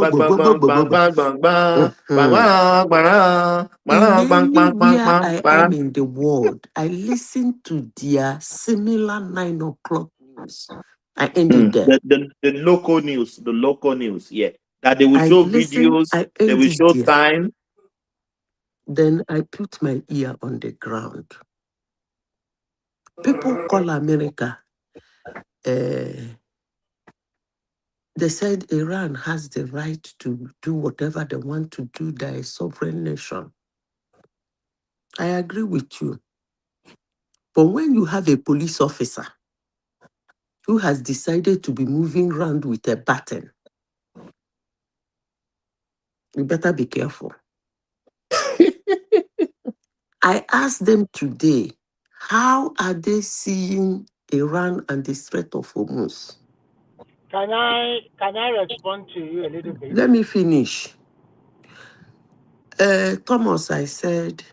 anywhere I am in the world, I listen to their similar 9 o'clock news. I ended there. The local news, yeah. That they will I show listen, videos, I they will ended show there. time. Then I put my ear on the ground. People call America, they They said Iran has the right to do whatever they want to do. They're a sovereign nation. I agree with you. But when you have a police officer who has decided to be moving around with a baton, you better be careful. I asked them today, how are they seeing Iran and the Strait of Hormuz? Can I respond to you a little bit? Let me finish. Thomas, I said,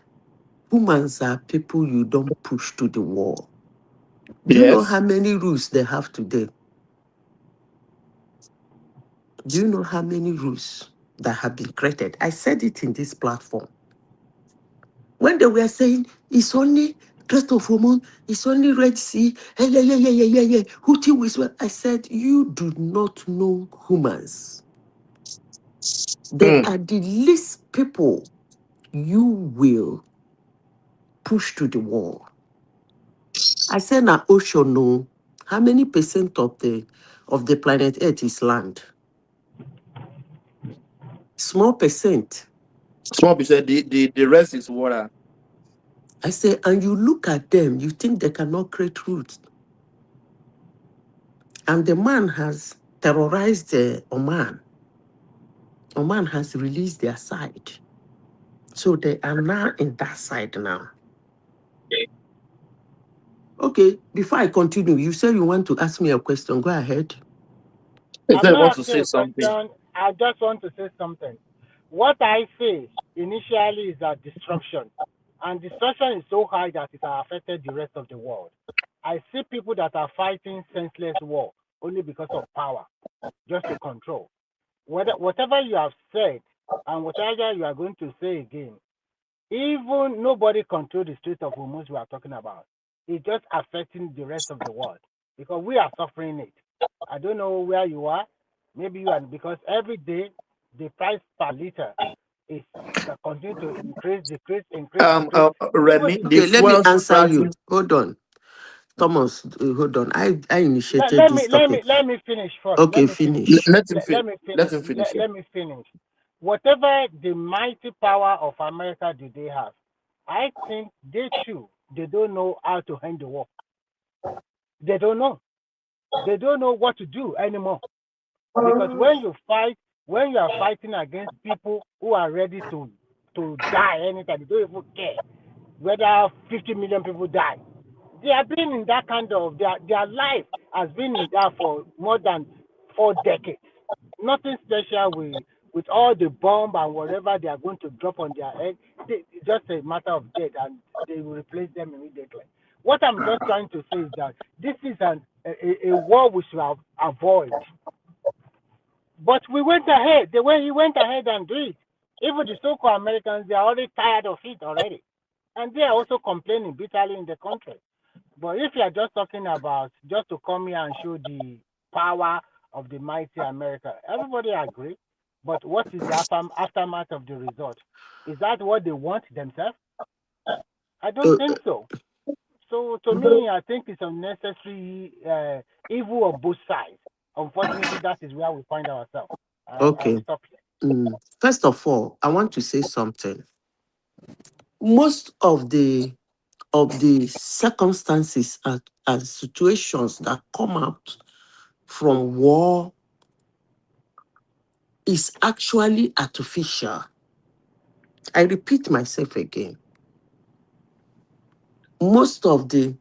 humans are people you don't push to the wall. Do you know how many rules they have today? Do you know how many rules that have been created? I said it in this platform. When they were saying it's only Strait of Hormuz, it's only Red Sea, Houthi whisper, I said, you do not know humans. They are the least people you will push to the wall. I said, now, Ocean, no. How many percent of the planet Earth is land? Small percent. Small percent. The rest is water. I say, and you look at them, you think they cannot create roots. And the man has terrorized Oman. Oman has released their side. So they are now in that side now. Okay, before I continue, you said you want to ask me a question. Go ahead. I'm not asking a question. I just want to say something. What I say initially is that destruction. And destruction is so high that it has affected the rest of the world. I see people that are fighting senseless war only because of power, just to control. Whatever you have said and whatever you are going to say again, even nobody controls the Strait of Hormuz we are talking about. It's just affecting the rest of the world because we are suffering it. I don't know where you are. Maybe you are, because every day the price per liter is continue to increase. Remy, okay, let me answer you. Hold on. Thomas, hold on. I initiated this topic. Let me finish first. Okay, finish. Let him finish. Let me finish. Whatever the mighty power of America do they have, I think they don't know how to end the war. They don't know. They don't know what to do anymore. Because when you are fighting against people who are ready to die anytime, they don't even care whether 50 million people die. They have been in that kind of, their life has been in that for more than 4 decades. Nothing special with all the bomb and whatever they are going to drop on their head. It's just a matter of death and they will replace them immediately. What I'm just trying to say is that this is a war we should avoid. But we went ahead. The way he went ahead and did it. Even the so-called Americans, they are already tired of it already. And they are also complaining bitterly in the country. But if you are just talking about just to come here and show the power of the mighty America, everybody agree. But what is the aftermath of the result? Is that what they want themselves? I don't think so. So to me, I think it's unnecessary evil of both sides. Unfortunately, that is where we find ourselves. Okay. I'll stop here. First of all, I want to say something. Most of the circumstances and situations that come out from war is actually artificial. I repeat myself again. Most of the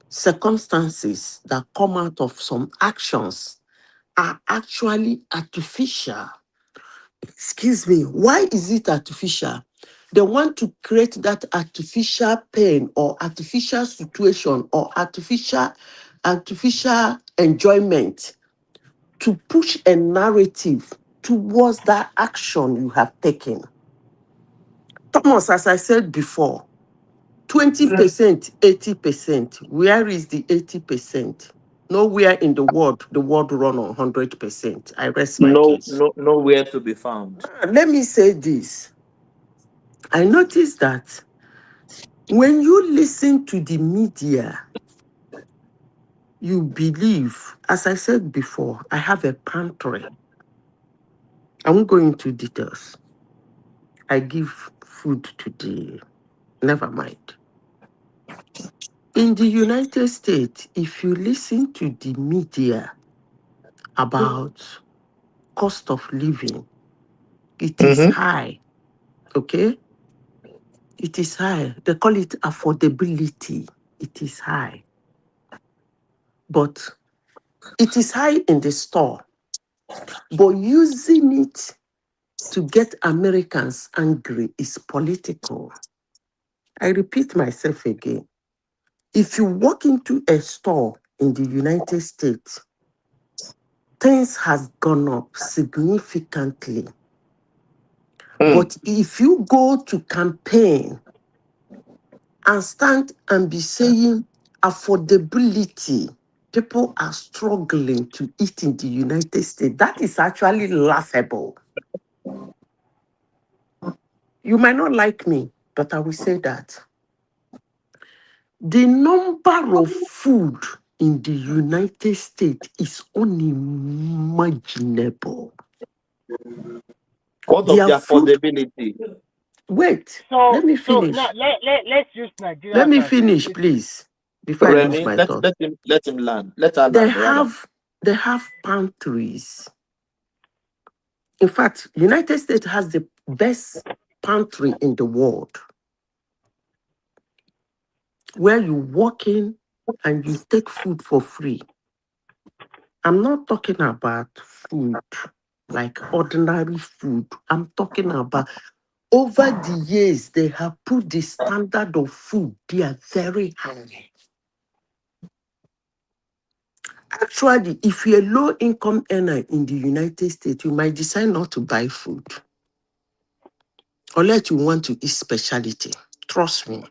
circumstances that come out of some actions are actually artificial. Excuse me, why is it artificial? They want to create that artificial pain or artificial situation or artificial enjoyment to push a narrative towards that action you have taken. Thomas, as I said before, 20%, 80%. Where is the 80%? Nowhere in the world run on 100%. I rest my case. Nowhere to be found. Let me say this. I noticed that when you listen to the media, you believe, as I said before, I have a pantry. I won't go into details. I give food to the, never mind. In the United States, if you listen to the media about cost of living, it is high, okay? It is high. They call it affordability. It is high. But it is high in the store. But using it to get Americans angry is political. I repeat myself again. If you walk into a store in the United States, things has gone up significantly. But if you go to campaign and stand and be saying affordability, people are struggling to eat in the United States, that is actually laughable. You might not like me, but I will say that. The number of food in the United States is unimaginable. What of the affordability? Wait, So let me finish. now let's use Nigeria. Let me finish, please, before I lose my thought. Let him land. Let her They land. have pantries. In fact, United States has the best pantry in the world, where you walk in and you take food for free. I'm not talking about food like ordinary food. I'm talking about over the years, they have put the standard of food, they are very high. Actually, if you're a low-income earner in the United States, you might decide not to buy food unless you want to eat specialty. Trust me.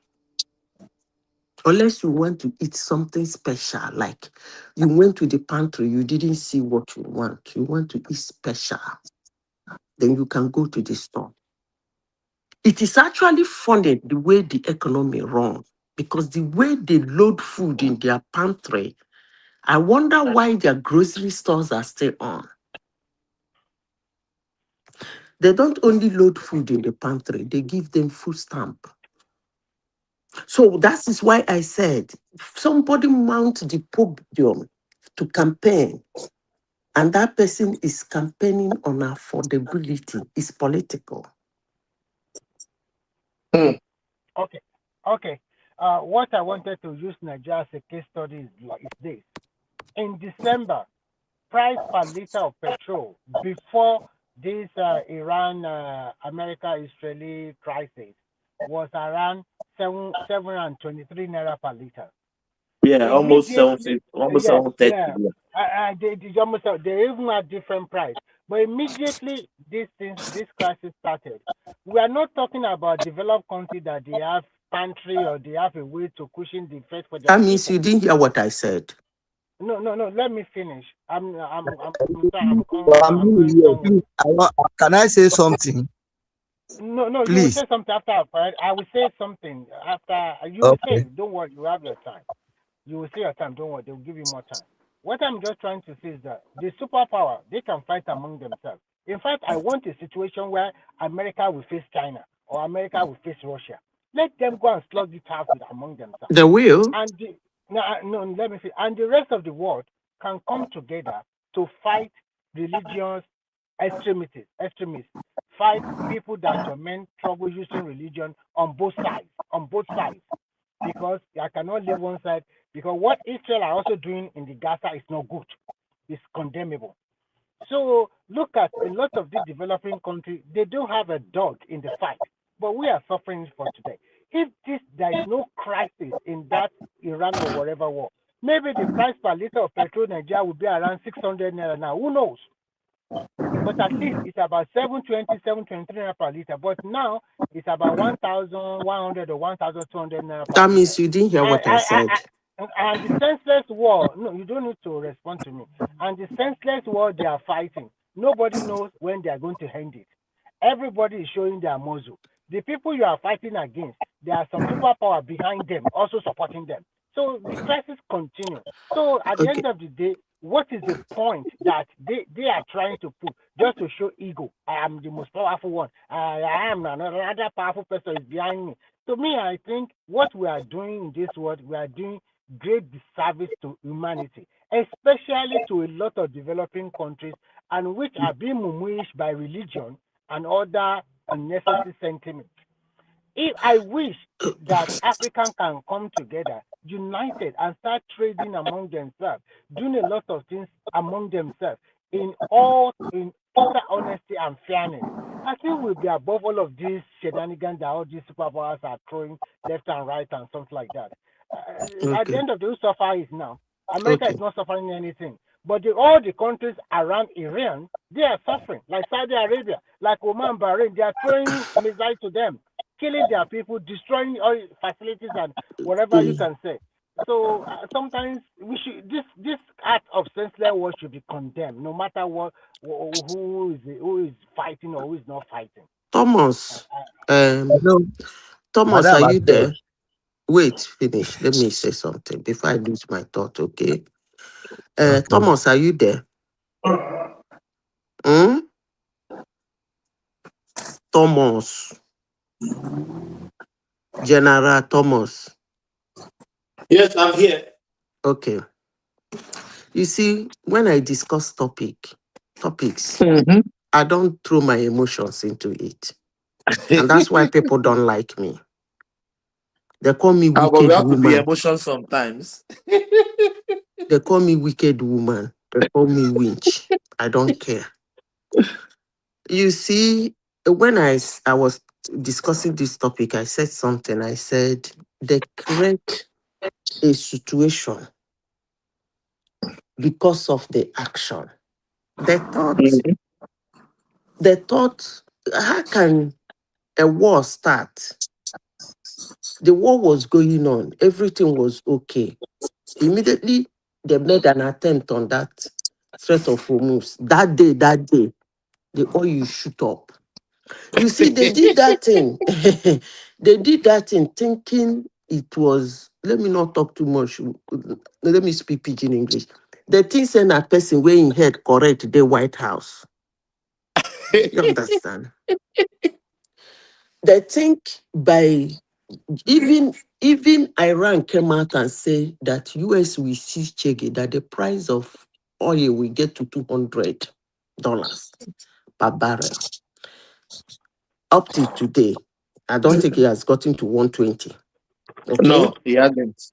Unless you want to eat something special, like you went to the pantry, you didn't see what you want to eat special, then you can go to the store. It is actually funny the way the economy runs, because the way they load food in their pantry, I wonder why their grocery stores are still on. They don't only load food in the pantry, they give them food stamp. So that is why I said, if somebody mounts the podium to campaign, and that person is campaigning on affordability, it's political. Okay. What I wanted to use Nigeria as a case study is this. In December, price per liter of petrol before this Iran-America-Israeli crisis was around 723 naira per liter. Yeah, almost 70, almost 730. Yeah. They even had different price. But immediately this crisis started, we are not talking about developed countries that they have pantry or they have a way to cushion the effect for their That means you didn't hear what I said. No. Let me finish. I'm Can I say something? No, Please. you will say something after. I will say something after. You will say, don't worry, you have your time. You will say your time, don't worry, they will give you more time. What I'm just trying to say is that the superpower, they can fight among themselves. In fact, I want a situation where America will face China or America will face Russia. Let them go and slug it out among themselves. They will. And let me see. And the rest of the world can come together to fight religious extremists, fight people that torment trouble using religion on both sides. Because I cannot leave one side, because what Israel are also doing in the Gaza is not good. It's condemnable. So look at a lot of these developing countries, they don't have a dog in the fight, but we are suffering for today. If there is no crisis in that Iran or whatever war, maybe the price per liter of petrol in Nigeria will be around 600 naira now. Who knows? But at least it's about 720, 723 naira per liter. But now it's about 1,100 or 1,200 naira per liter. That means you didn't hear what I said. And the senseless war, no, you don't need to respond to me. And the senseless war they are fighting, nobody knows when they are going to end it. Everybody is showing their muzzle. The people you are fighting against, there are some superpower behind them, also supporting them. So the crisis continues. So at the end of the day, what is the point that they are trying to put just to show ego? I am the most powerful one. I am another powerful person is behind me. To me, I think what we are doing in this world, we are doing great disservice to humanity, especially to a lot of developing countries, and which are being mumuished by religion and other unnecessary sentiments. If I wish that African can come together, united, and start trading among themselves, doing a lot of things among themselves in total honesty and fairness, I think we'll be above all of these shenanigans that all these superpowers are throwing left and right and something like that. At the end of the day, who suffer is now. America is not suffering anything. But all the countries around Iran, they are suffering. Like Saudi Arabia, like Oman, Bahrain, they are throwing missiles to them, killing their people, destroying all facilities and whatever you can say. So sometimes we should this act of senseless war should be condemned, no matter what who is fighting or who is not fighting. Thomas, Thomas, are you there? Wait, finish. Let me say something before I lose my thought, okay? Thomas, are you there? Thomas. General Thomas. Yes, I'm here. Okay. You see, when I discuss topics, I don't throw my emotions into it. And that's why people don't like me. They call me wicked we have woman. to be emotional sometimes. They call me wicked woman. They call me winch. I don't care. You see, when I was discussing this topic, I said something. I said, they create a situation because of the action. They thought, how can a war start? The war was going on. Everything was okay. Immediately, they made an attempt on that Strait of Hormuz. That day, the oil shoot up. You see, they did that thing. They did that thing thinking it was, let me not talk too much. Let me speak pidgin English. The thing saying that person wearing head correct the White House. You understand? They think by even Iran came out and say that US will seize Chege, that the price of oil will get to $200 per barrel. Up to today, I don't think it has gotten to 120. Okay? No, he hasn't.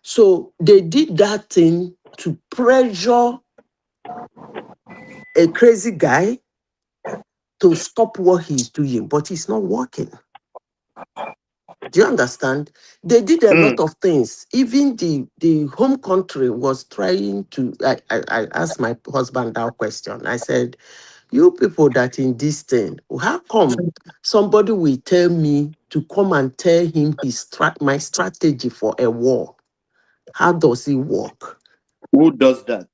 So they did that thing to pressure a crazy guy to stop what he's doing, but it's not working. Do you understand? They did a lot of things. Even the home country was trying to, I asked my husband that question. I said, you people that in this thing, how come somebody will tell me to come and tell him my strategy for a war? How does it work? Who does that?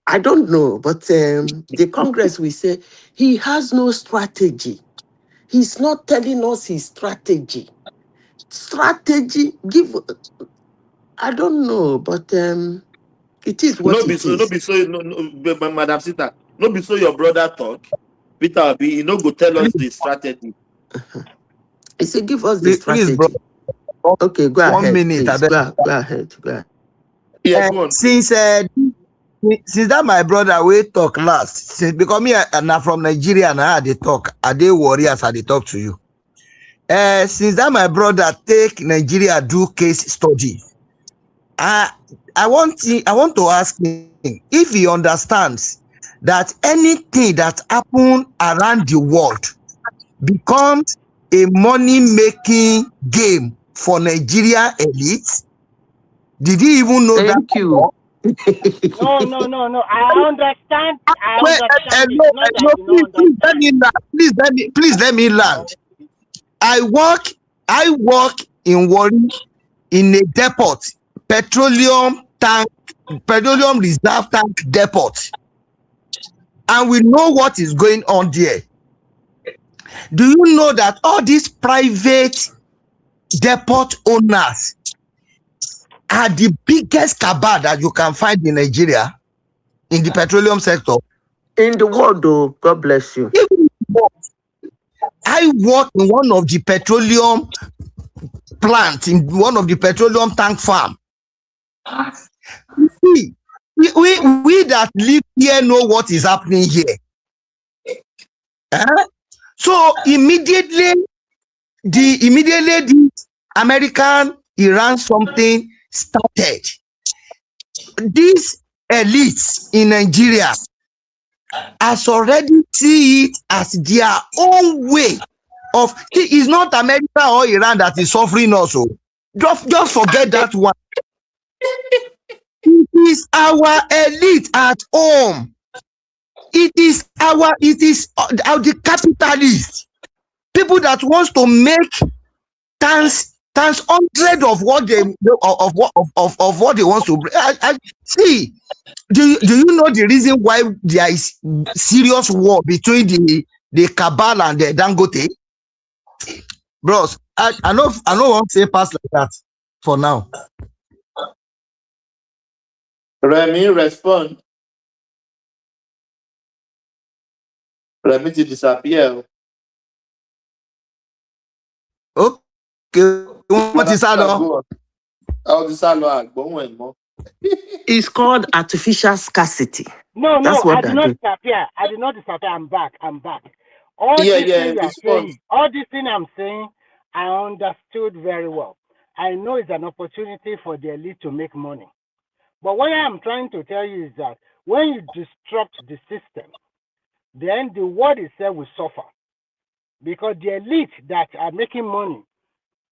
I don't know, but the Congress will say he has no strategy. He's not telling us his strategy. I don't know, but it is what it is. No, Madam Sita, no be so your brother talk. Peter Obi, you know, go tell us the strategy. He said, give us the strategy. Please, bro. Okay, go 1 ahead, minute. please. Go ahead. Yeah, go on. Since that my brother we talk last, because me and I'm from Nigeria and I they talk, are they warriors? I they talk to you. Since that my brother take Nigeria do case study, I want to ask him if he understands that anything that happen around the world becomes a money-making game for Nigeria elite. Did he even know that? Thank you. No. I understand. Please let me land. I work in Warri in a depot, petroleum reserve tank depot, and we know what is going on there. Do you know that all these private depot owners are the biggest cabal that you can find in Nigeria in the petroleum sector. In the world, though, God bless you. I work in one of the petroleum plants, in one of the petroleum tank farm. We that live here know what is happening here. So immediately the American Iran something started. These elites in Nigeria has already see it as their own way of. It's not America or Iran that is suffering also. Just forget that one. It is our elite at home. It is the capitalists, people that wants to make times 100 of what they of what they want to bring. See, do you know the reason why there is serious war between the cabal and the Dangote? Bros, I don't want to say pass like that for now. Remy, respond. Remy to disappear. Okay, what is that? It's called artificial scarcity. No, That's what I did not disappear. I did not disappear. I'm back. All these things you're saying, all these things I'm saying, I understood very well. I know it's an opportunity for the elite to make money. But what I'm trying to tell you is that when you disrupt the system, then the world itself will suffer. Because the elite that are making money,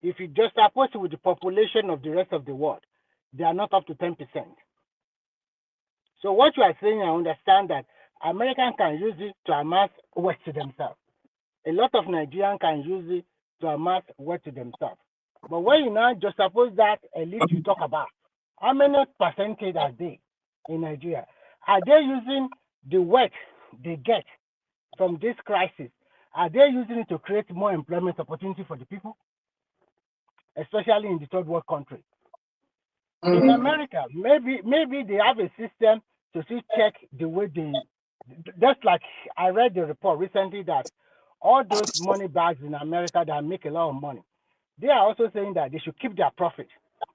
if you just oppose it with the population of the rest of the world, they are not up to 10%. So what you are saying, I understand that Americans can use it to amass wealth to themselves. A lot of Nigerians can use it to amass wealth to themselves. But when you now just suppose that elite you talk about, how many percentage are they in Nigeria? Are they using the wealth they get from this crisis? Are they using it to create more employment opportunity for the people? Especially in the third world country. In America, maybe they have a system to see check the way they, just like I read the report recently that all those money bags in America that make a lot of money, they are also saying that they should keep their profit.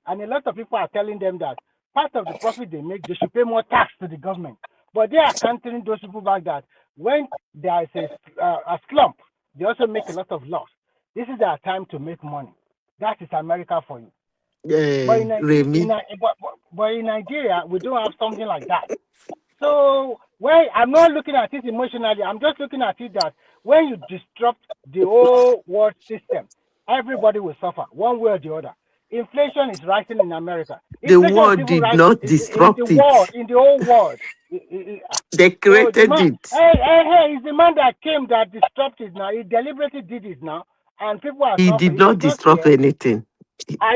And a lot of people are telling them that part of the profit they make, they should pay more tax to the government. But they are countering those people back that when there is a slump, they also make a lot of loss. This is their time to make money. That is America for you. But in Nigeria, we don't have something like that. So, I'm not looking at it emotionally. I'm just looking at it that when you disrupt the whole world system, everybody will suffer one way or the other. Inflation is rising in America. The world did not disrupt it. In the whole world. They created it. Hey, it's the man that came that disrupted now. He deliberately did it now. And people are suffering. He did not disrupt anything.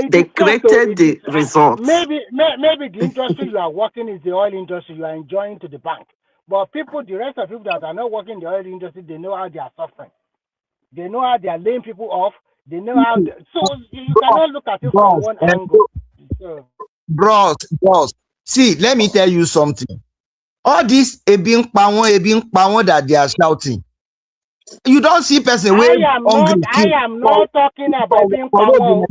They created the results. Maybe the industry you are working is the oil industry you are enjoying to the bank. But the rest of people that are not working in the oil industry, they know how they are suffering. They know how they are laying people off. They know how. So you cannot look at it from one angle. So. Bros. See, let me tell you something. All this ebing pawon that they are shouting. You don't see person where hungry. I am not talking about being power.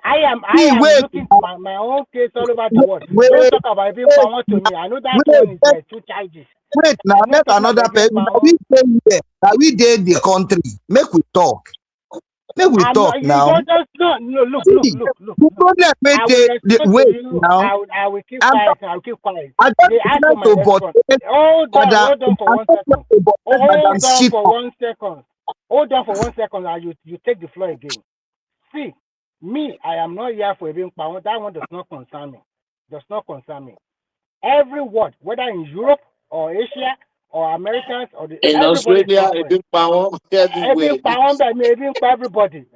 I am looking at my own case all over the world. Don't talk about being power to me. I know that one is too childish. Wait, now let another person. We did the country. Make we talk. Look. The problem now. I will keep quiet. I just like to vote. Hold on for 1 second. Hold on for 1 second. You take the floor again. See, me, I am not here for being power. That one does not concern me. Every word, whether in Europe or Asia or Americans or in Australia, a big power everywhere. Everybody.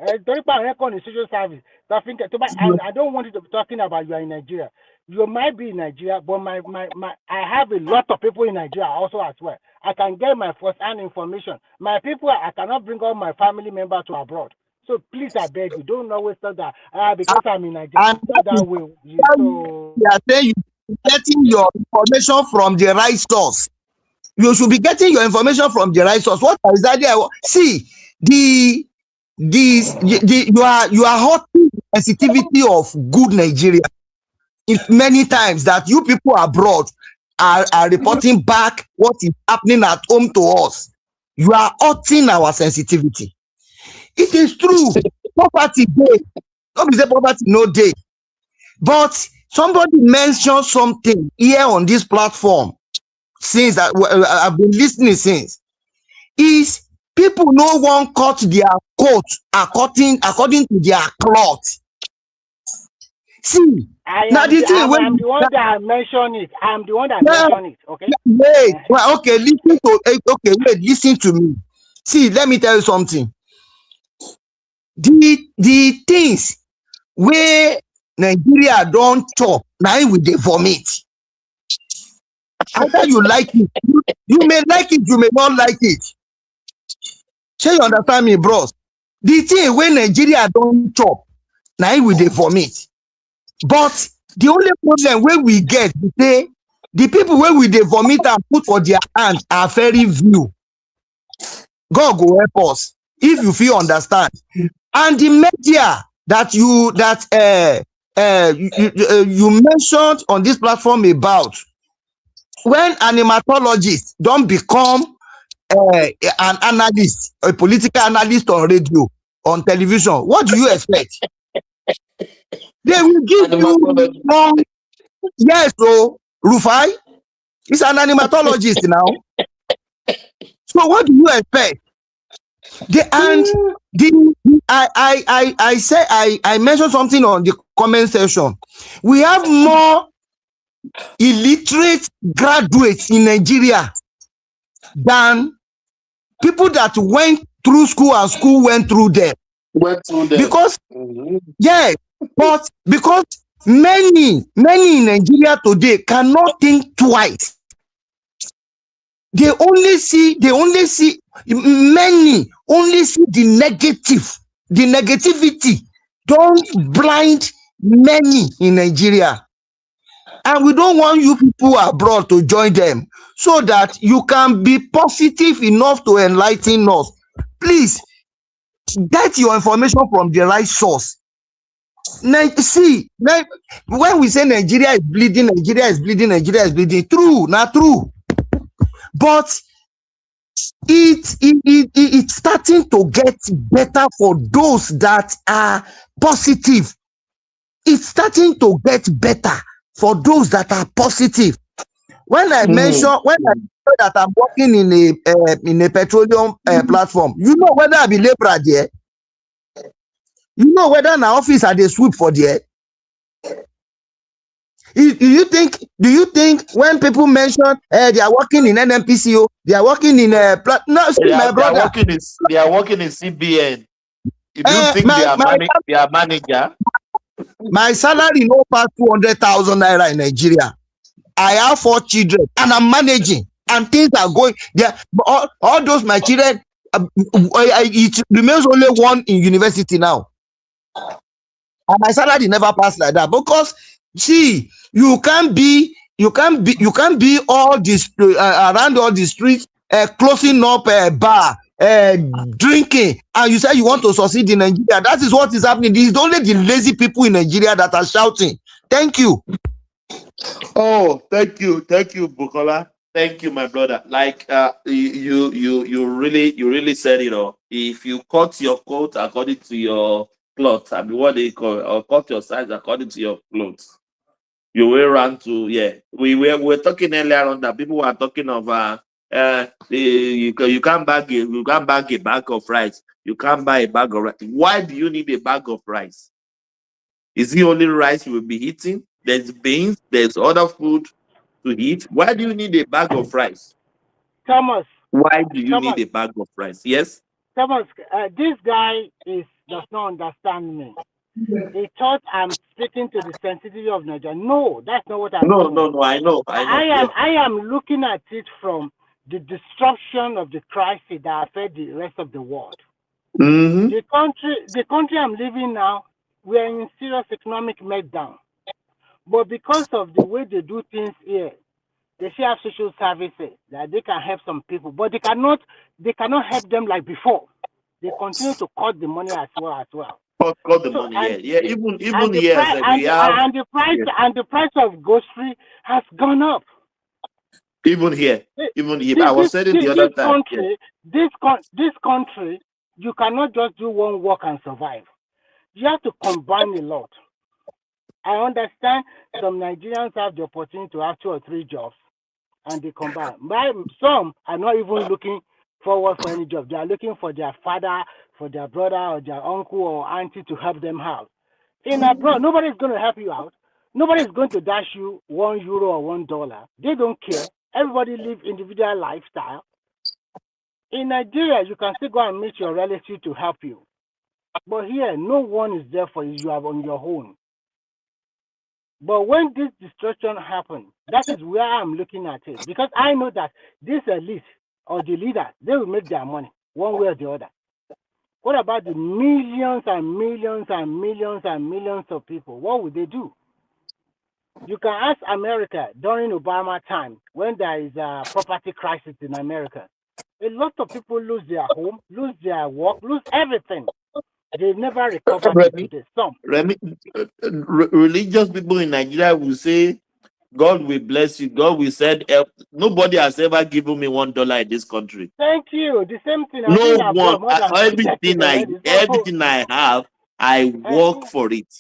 Social service. So I don't want you to be talking about you are in Nigeria. You might be in Nigeria, but I have a lot of people in Nigeria also as well. I can get my first-hand information. My people, I cannot bring all my family members to abroad. So please, I beg you, don't always talk that because I'm in Nigeria. Not that way. So you are saying you're getting your information from the right source. You should be getting your information from the right source. What exactly? See, you are hurting the sensitivity of good Nigeria. If many times that you people abroad are reporting back what is happening at home to us, you are hurting our sensitivity. It is true. Poverty day. Don't be say poverty no day. But somebody mentioned something here on this platform since that I've been listening since. Is people no one cut their coat according to their cloth. See, I'm the one that mentioned it. I'm the one that mentioned it. Okay. Wait. Well, okay. Listen to me. See, let me tell you something. The things where Nigeria don't chop now with the vomit. Either you like it, you may like it, you may not like it. Shall you understand me, bros? The thing where Nigeria don't chop now with the vomit. But the only problem where we get is say the people where we the vomit and put for their hand are very few. God go help us if you feel understand. And the media that you mentioned on this platform about when animatologists don't become an analyst, a political analyst on radio, on television, what do you expect? They will give you wrong. Yes, so Rufai is an animatologist now. So what do you expect? I mentioned something on the comment section. We have more illiterate graduates in Nigeria than people that went through school and school went through them. Because yes, but because many in Nigeria today cannot think twice. Many only see the negativity. Don't blind many in Nigeria. And we don't want you people abroad to join them so that you can be positive enough to enlighten us. Please get your information from the right source. See, when we say Nigeria is bleeding, true, not true. But it's starting to get better for those that are positive. It's starting to get better for those that are positive. When I mention that I'm working in a petroleum platform, you know whether I be labor there. You know whether an office are they sweep for there. Do you think when people mention they are working in NMPCO, they are working in no, see, my brother, they are working in CBN. If you think they are manager, my salary no pass 200,000 naira in Nigeria. I have 4 children and I'm managing, and things are going there. All those my children, it remains only one in university now, and my salary never pass like that. Because see, you can't be all this around all the streets closing up bar, drinking, and you say you want to succeed in Nigeria. That is what is happening. It is only the lazy people in Nigeria that are shouting. Thank you. Oh, thank you, Bukola. Thank you, my brother. Like you really said it all. If you cut your coat according to your cloth, I mean what they call it, or cut your size according to your clothes, you will run to we're talking earlier on that people were talking of you can't bag a bag of rice, you can't buy a bag of rice. Why do you need a bag of rice? Is it only rice you will be eating? There's beans, there's other food to eat. Why do you need a bag of rice? Thomas. Why do you need a bag of rice? Yes? Thomas, this guy does not understand me. He thought I'm speaking to the sensitivity of Nigeria. No, that's not what I'm doing. No, I know. I am looking at it from the disruption of the crisis that affect the rest of the world. The country I'm living now, we are in serious economic meltdown. But because of the way they do things here, they still have social services that they can help some people, but they cannot help them like before. They continue to cut the money as well. Cut the money, yeah. Even here, we have the price of grocery has gone up. Even here. I was saying the other time. This country, you cannot just do one work and survive. You have to combine a lot. I understand some Nigerians have the opportunity to have 2 or 3 jobs, and they combine. But some are not even looking forward for any job. They are looking for their father, for their brother, or their uncle or auntie to help them out. In abroad, nobody's going to help you out. Nobody's going to dash you €1 or $1. They don't care. Everybody live individual lifestyle. In Nigeria, you can still go and meet your relative to help you. But here, no one is there for you. You are on your own. But when this destruction happens, that is where I'm looking at it. Because I know that this elite or the leaders, they will make their money one way or the other. What about the millions and millions and millions and millions of people? What would they do? You can ask America during Obama time, when there is a property crisis in America. A lot of people lose their home, lose their work, lose everything. They never recover today. Some religious people in Nigeria will say, God will bless you. God will send help. Nobody has ever given me $1 in this country. Thank you. The same thing. No one. Everything I have, I work for it.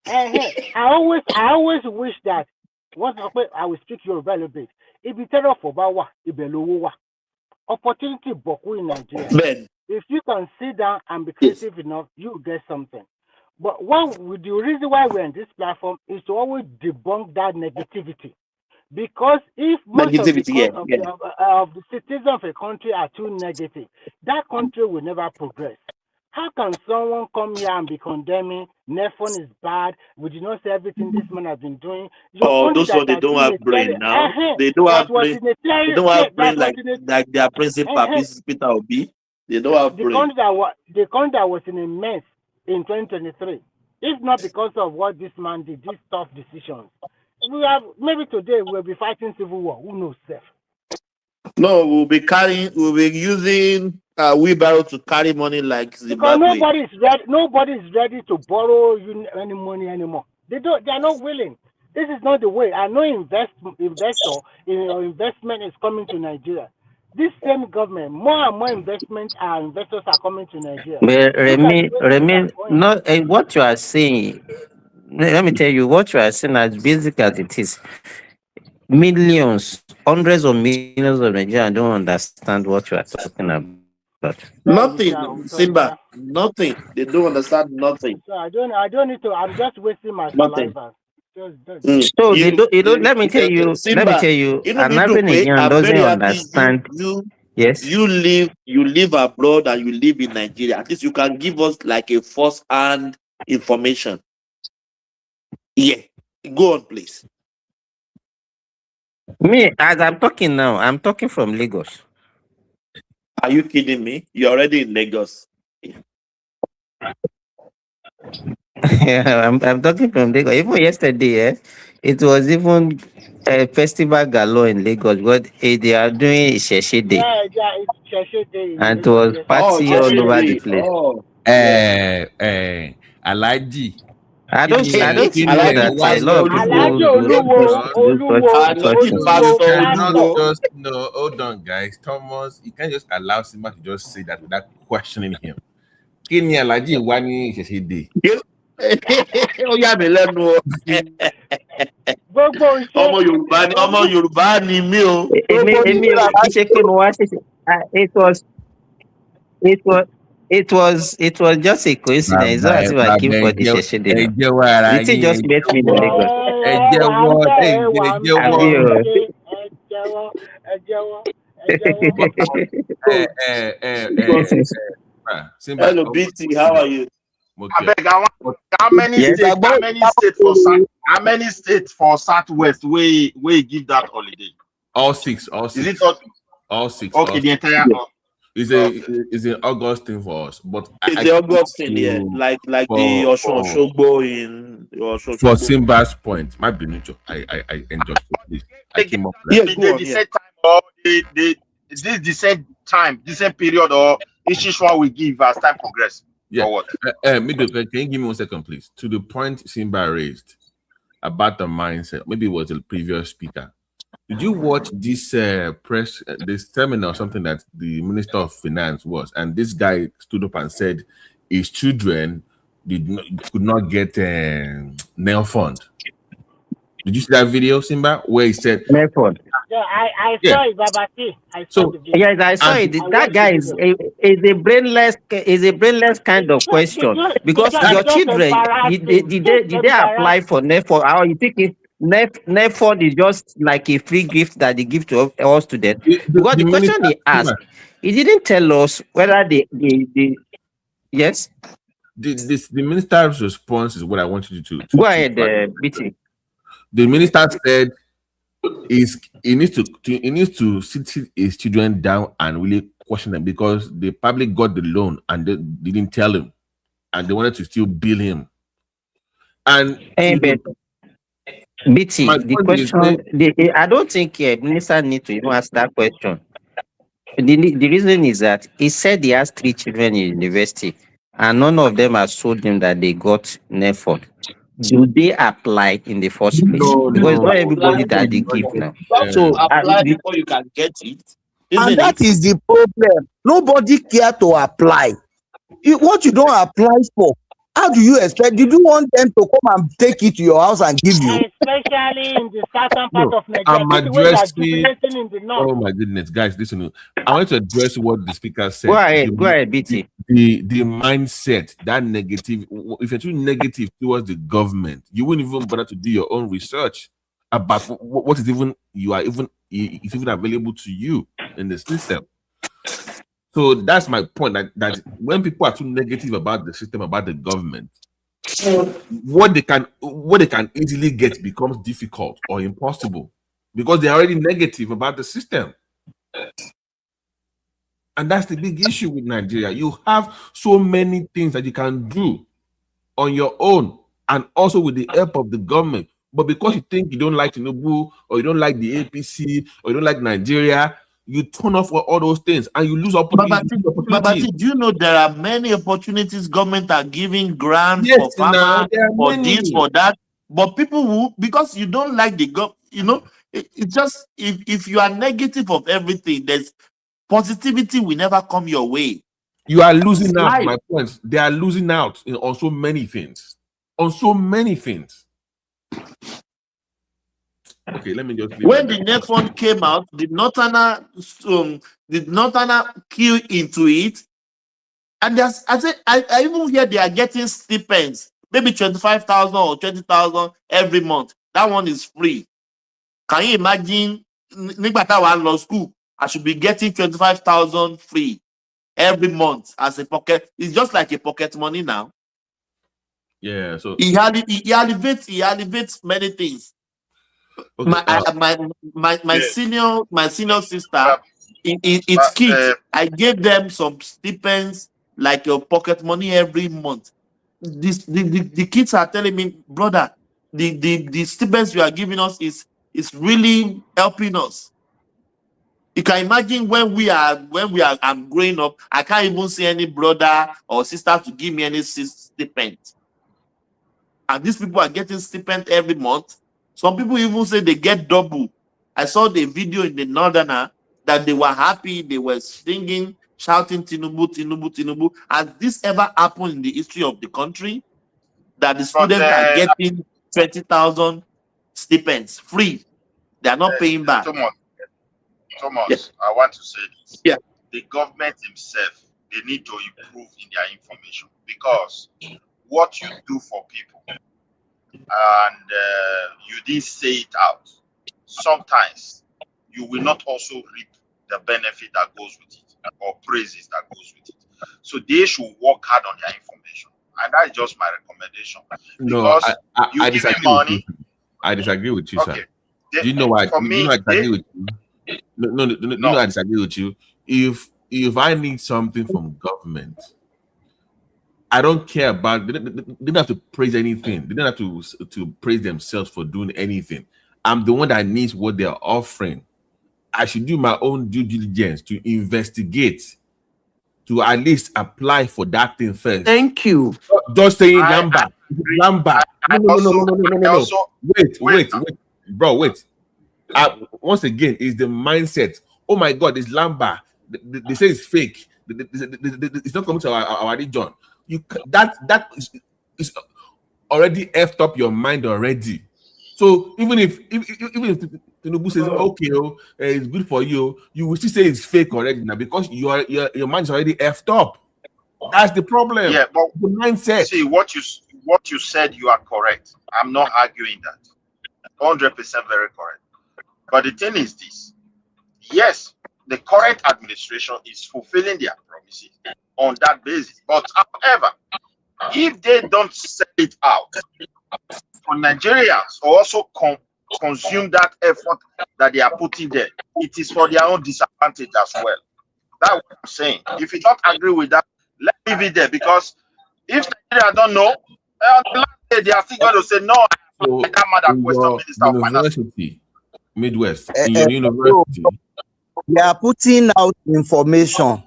I always wish that once I will speak Yoruba a little bit. If you tell us about opportunity boku in Nigeria. Ben. If you can sit down and be creative enough, you get something. But the reason why we're on this platform is to always debunk that negativity. Because if most of the citizens of a country are too negative, that country will never progress. How can someone come here and be condemning Nefon is bad? We did not say everything this man has been doing. Those ones, they don't have brain now. They don't have brain. They don't have brain like their principal, Peter Obi. They don't have brain. The country that was in a mess in 2023, if not because of what this man did, these tough decisions, maybe today we'll be fighting civil war. Who knows, Seth? No, we'll be using wheelbarrow to carry money like Zimbabwe. Because nobody's ready to borrow you any money anymore. They are not willing. This is not the way. I know investor or investment is coming to Nigeria. This same government, more and more investors are coming to Nigeria. But Remy, what you are saying, let me tell you, what you are saying, as basic as it is, millions, hundreds of millions of Nigerians don't understand what you are talking about. Nothing, Simba, nothing. They don't understand nothing. So I don't need to. I'm just wasting my saliva. So let me tell you, an average Nigerian doesn't understand. Yes. You live abroad and you live in Nigeria. At least you can give us like a first-hand information. Yeah. Go on, please. Me, as I'm talking now, I'm talking from Lagos. Are you kidding me? You're already in Lagos. Yeah, I'm talking from Lagos. Even yesterday, it was even a festival galore in Lagos. But they are doing Sheshe Day. Yeah, it's Sheshe Day. And it was party all over the place. Alaji. I don't see that a lot of people hold on, guys. Thomas, you can't just allow Simba to just say that without questioning him. Kini Alaji wani Sheshe Day. Ọmọ Yorùbá ni mí o. It was just a coincidence. It's not as if I came for the Sheshe Day. The thing just met me in Lagos. Hello, BT, how are you? How many states for Southwest we give that holiday? All six. Is it all six? Okay, the entire. It's an August thing for us, but It's the August thing, yeah. Like the Osun Shogbo in Osun for Shogbo. Simba's point, my benito, I enjoy this. I came up with Yes, go on, the same time or the same time, the same period, or each one we give as time progress. Yeah. Or what? Mido, can you give me 1 second, please? To the point Simba raised about the mindset, maybe it was the previous speaker. Did you watch this this seminar or something that the Minister of Finance was, and this guy stood up and said his children could not get nail fund? Did you see that video, Simba, where he said nail fund? Yeah, I saw it, Babati. I saw the video. Yes, I saw it. That guy is a brainless kind of question, because your children did they apply for NEFOD? Or you think NEFOD is just like a free gift that they give to all students? Because the question he asked, he didn't tell us whether they yes. The minister's response is what I want you to go ahead, BT. The minister said he needs to sit his children down and really question them, because the public got the loan and they didn't tell him, and they wanted to still bill him. And BT, the question, I don't think minister need to even ask that question. The reason is that he said he has 3 children in university, and none of them has told him that they got NEFOD. Do they apply in the first place? Because not everybody that they give now. So apply before you can get it. And that is the problem. Nobody care to apply. What you don't apply for, how do you expect? Did you want them to come and take it to your house and give you? Especially in the southern part of Nigeria. I'm addressing. In the north. Oh my goodness, guys, listen. I want to address what the speaker said. Go ahead, BT. The mindset, that negative. If you're too negative towards the government, you wouldn't even bother to do your own research about what is even it's even available to you in the system. So that's my point. That when people are too negative about the system, about the government, what they can easily get becomes difficult or impossible, because they're already negative about the system. And that's the big issue with Nigeria. You have so many things that you can do on your own and also with the help of the government. But because you think you don't like Tinubu, or you don't like the APC, or you don't like Nigeria, you turn off all those things and you lose opportunities. Babati, do you know there are many opportunities government are giving grants for farmers, for this, for that? But people who, because you don't like the government, it's just, if you are negative of everything, there's positivity will never come your way. You are losing out, my point. They are losing out on so many things. On so many things. Okay, let me just leave when the NEFOD came out, did Northerner queue into it? And I even hear they are getting stipends, maybe 25,000 or 20,000 every month. That one is free. Can you imagine? Law school, I should be getting 25,000 free every month as a pocket. It's just like a pocket money now. Yeah, so he elevates many things. Okay, my senior sister, it's kids. I gave them some stipends, like your pocket money every month. The kids are telling me, brother, the stipends you are giving us is really helping us. You can imagine when I'm growing up, I can't even see any brother or sister to give me any stipend. And these people are getting stipend every month. Some people even say they get double. I saw the video in the Northerner that they were happy, they were singing, shouting Tinubu, Tinubu, Tinubu. Has this ever happened in the history of the country? That the students are getting 20,000 stipends free. They are not paying back. Thomas, yes. I want to say this. Yeah. The government themselves, they need to improve in their information, because what you do for people and you didn't say it out, sometimes you will not also reap the benefit that goes with it or praises that goes with it. So they should work hard on their information, and that's just my recommendation. No, I disagree money. With you. I disagree with you, sir. Do you know why? I disagree with you? No, I disagree with you. If if I need something from government, I don't care about. They don't have to praise anything. They don't have to praise themselves for doing anything. I'm the one that needs what they're offering. I should do my own due diligence to investigate, to at least apply for that thing first. Thank you. Just saying Lamba. No. Wait. Bro, wait. Once again, is the mindset. Oh my God, it's Lamba. They say it's fake. It's not coming to our region. That is already effed up your mind already. So even if Tinubu says okay, it's good for you, you will still say it's fake already now because your mind is already effed up. That's the problem. Yeah, but the mindset. See what you said. You are correct. I'm not arguing that. 100% very correct. But the thing is this: yes, the current administration is fulfilling their promises on that basis. But however, if they don't sell it out for Nigerians or also consume that effort that they are putting there, it is for their own disadvantage as well. That's what I'm saying. If you don't agree with that, let's leave it there, because if Nigeria don't know, on the last day they are still going to say no. So that matter question Minister of Finance. Midwest, in your university, they are putting out information,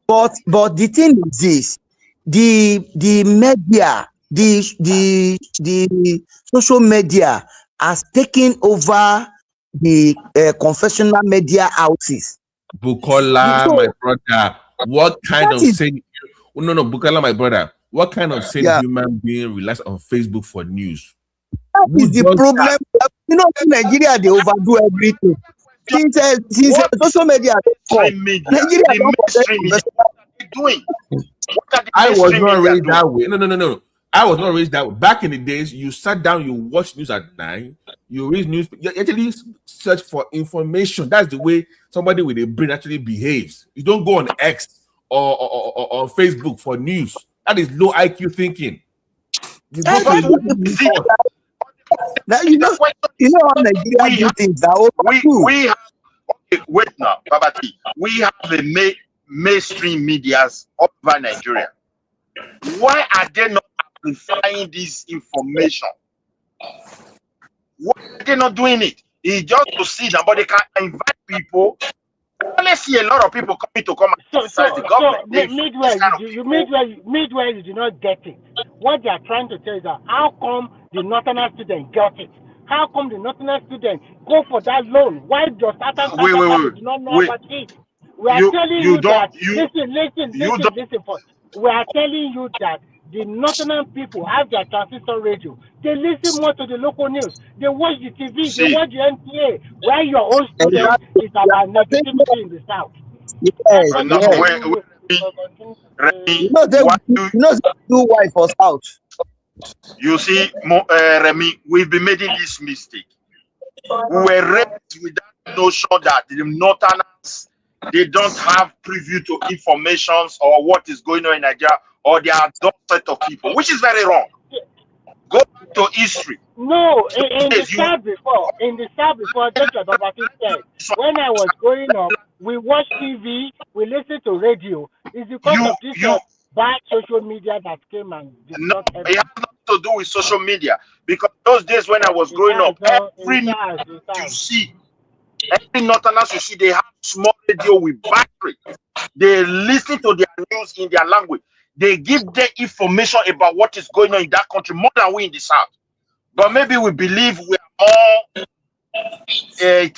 but the thing is this: the media, the social media has taken over the confessional media houses. Bukola, my brother, what kind of sane? No, Bukola, my brother, what kind of sane human being relies on Facebook for news? That is the problem. You know, in Nigeria they overdo everything. Since social media, Nigeria doing. I was not raised that way. No. I was not raised that way. Back in the days, you sat down, you watch news at night, you read news, you actually search for information. That's the way somebody with a brain actually behaves. You don't go on X or on Facebook for news. That is low IQ thinking. You go for now, you know how Nigeria do things. We have, okay, wait now, Babati. We have the mainstream medias all over Nigeria. Why are they not amplifying this information? Why are they not doing it? It's just to see them, but they can invite people. I only see a lot of people coming to come and criticize the government. Midway, you do not get it. What they are trying to say is that how come the northern student got it? How come the northern student go for that loan? Why does Southern do not know about it? We are telling you that. Listen. We are telling you that the northern people have their transistor radio. They listen more to the local news. They watch the TV. They watch the NTA. Where your own student is about negativity in the south. Do why for south? You see, Remy, we've been making this mistake. We were raised with that notion that the northerners, they don't have preview to informations or what is going on in Nigeria, or they are a set of people, which is very wrong. Go back to history. No, in the South before, Dr. Babati said, when I was growing up, we watched TV, we listened to radio. It's because of this bad social media that came and no, it has nothing to do with social media, because those days when I was growing up, every you see, every northerners you see, they have small radio with battery. They listen to their news in their language. They give them information about what is going on in that country more than we in the south. But maybe we believe we are more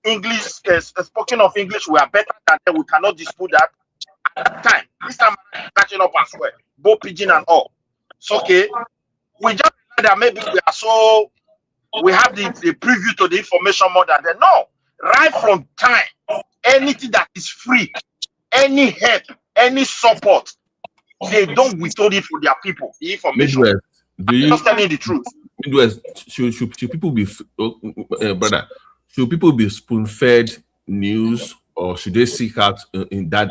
English, spoken of English, we are better than them. We cannot dispute that. At that time, this time I'm catching up as well, both pidgin and all. So okay, we just know that maybe we have the preview to the information more than them. No, right from time, anything that is free, any help, any support, they don't withhold it for their people. The information. Midwest, just telling the truth. Midwest, should people be brother? Should people be spoon-fed news, or should they seek out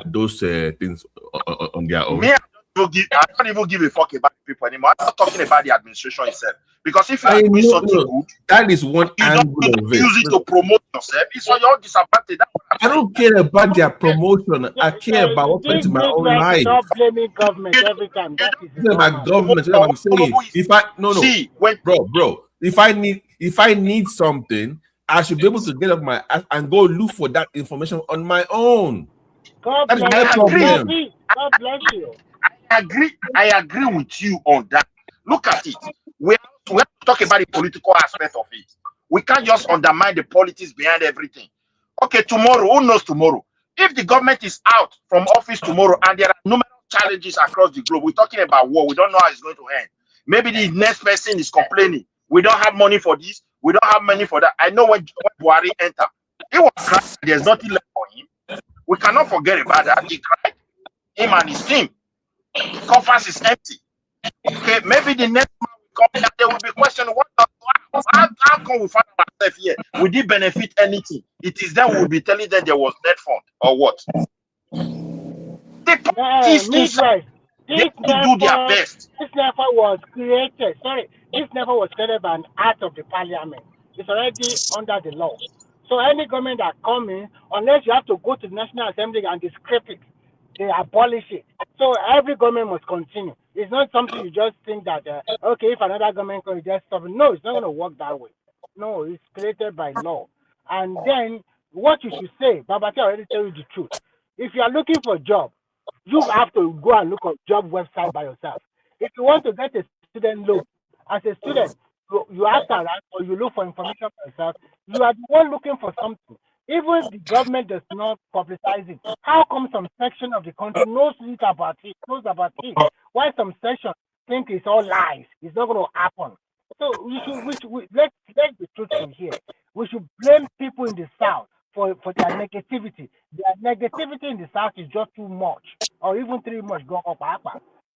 those things on their own? Me, I don't even give a fuck about people. people anymore. I'm not talking about the administration itself. Because if you I are doing know, something no, good, that is one you angle don't of it. use it to promote yourself. It's for your own disadvantage. That's what I'm I don't care about their promotion. I care about what's This to my own Midwest, life. stop blaming government every time. That is It's not about normal. government. It's what I'm saying. If I bro, if I need something, I should be able to get up my ass and go look for that information on my own. God That is bless my you. problem. God bless you. I agree with you on that. Look at it. We have to talk about the political aspect of it. We can't just undermine the politics behind everything. Okay, tomorrow, who knows tomorrow? If the government is out from office tomorrow and there are numerous challenges across the globe, we're talking about war, we don't know how it's going to end. Maybe the next person is complaining, we don't have money for this, we don't have money for that. I know when Buhari entered, he was crying, there's nothing left for him. We cannot forget about that. He cried, him and his team. The coffers is empty. Okay, maybe the next man will come and there will be questioning how come we find ourselves here? We didn't benefit anything. It is then we'll be telling them there was net fund or what? The parties inside, they do their best. This never was created. Sorry, this never was created by an act of the parliament. It's already under the law. So any government that come in, unless you have to go to the National Assembly and discrepe it, they abolish it. So every government must continue. It's not something you just think that, okay, if another government can just stop it. No, it's not going to work that way. No, it's created by law. And then what you should say, Babati already tell you the truth. If you are looking for a job, you have to go and look at job website by yourself. If you want to get a student loan, as a student, you ask around or you look for information for yourself, you are the one looking for something. Even the government does not publicize it. How come some section of the country knows about it? Why some section think it's all lies? It's not going to happen. So let's be truthful here. We should blame people in the South for their negativity. Their negativity in the South is just too much, or even too much go up.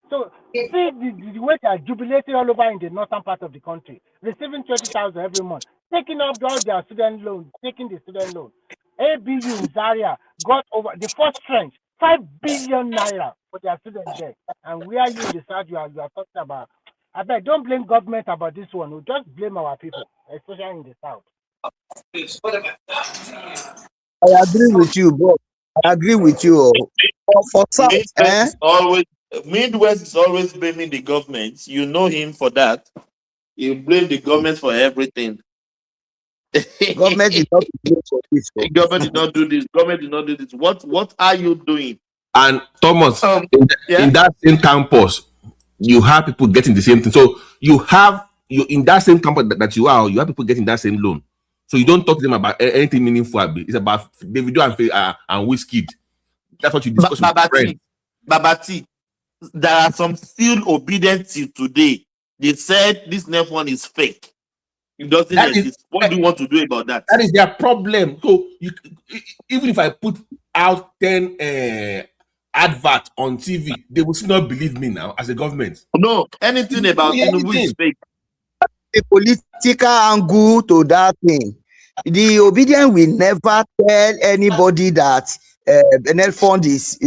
So see the way they are jubilating all over in the northern part of the country, receiving 20,000 every month, taking up all their student loans, taking the student loan. ABU in Zaria got over the first tranche, 5 billion naira for their student debt. And where you in the South you are talking about. I bet don't blame government about this one. We just blame our people, especially in the South. I agree with you, bro. I agree with you. For South, Midwest is always blaming the government. You know him for that. You blame the government for everything. Government did not do this. Government did not do this. Government did not do this. What are you doing? And Thomas, in that same campus, you have people getting the same thing. So you in that same campus that you have people getting that same loan. So you don't talk to them about anything meaningful. It's about Davido and Wizkid. That's what you discuss with your friends. Babati, there are some still obedient till today. They said this next one is fake. It doesn't exist. What do you want to do about that? That is their problem. So even if I put out 10 adverts on TV, they will still not believe me now as a government. No, anything about Tinubu is fake. The political angle to that thing. The obedient will never tell anybody that net fund is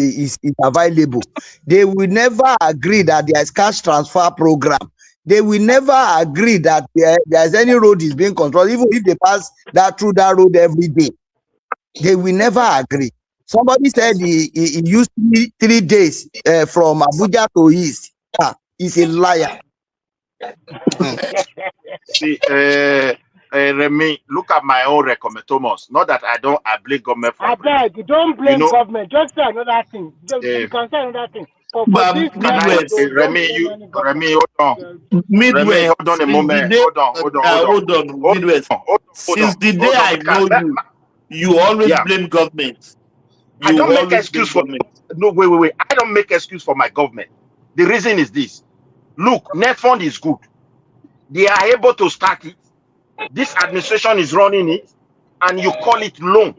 available. They will never agree that there is cash transfer program. They will never agree that there's any road is being controlled, even if they pass through that road every day. They will never agree. Somebody said he used 3 days from Abuja to East. He's a liar. See, Remy, look at my own recommend, Thomas. Not that I blame government for. I beg you, don't blame government. Just say another thing. You can say another thing. Remy, hold on. Midwest, Remy, hold on a moment. Hold on. Midwest. Since the day I know you, you always blame government. I don't make excuse for no. Wait. I don't make excuse for my government. The reason is this. Look, net fund is good. They are able to start it. This administration is running it, and you call it loan.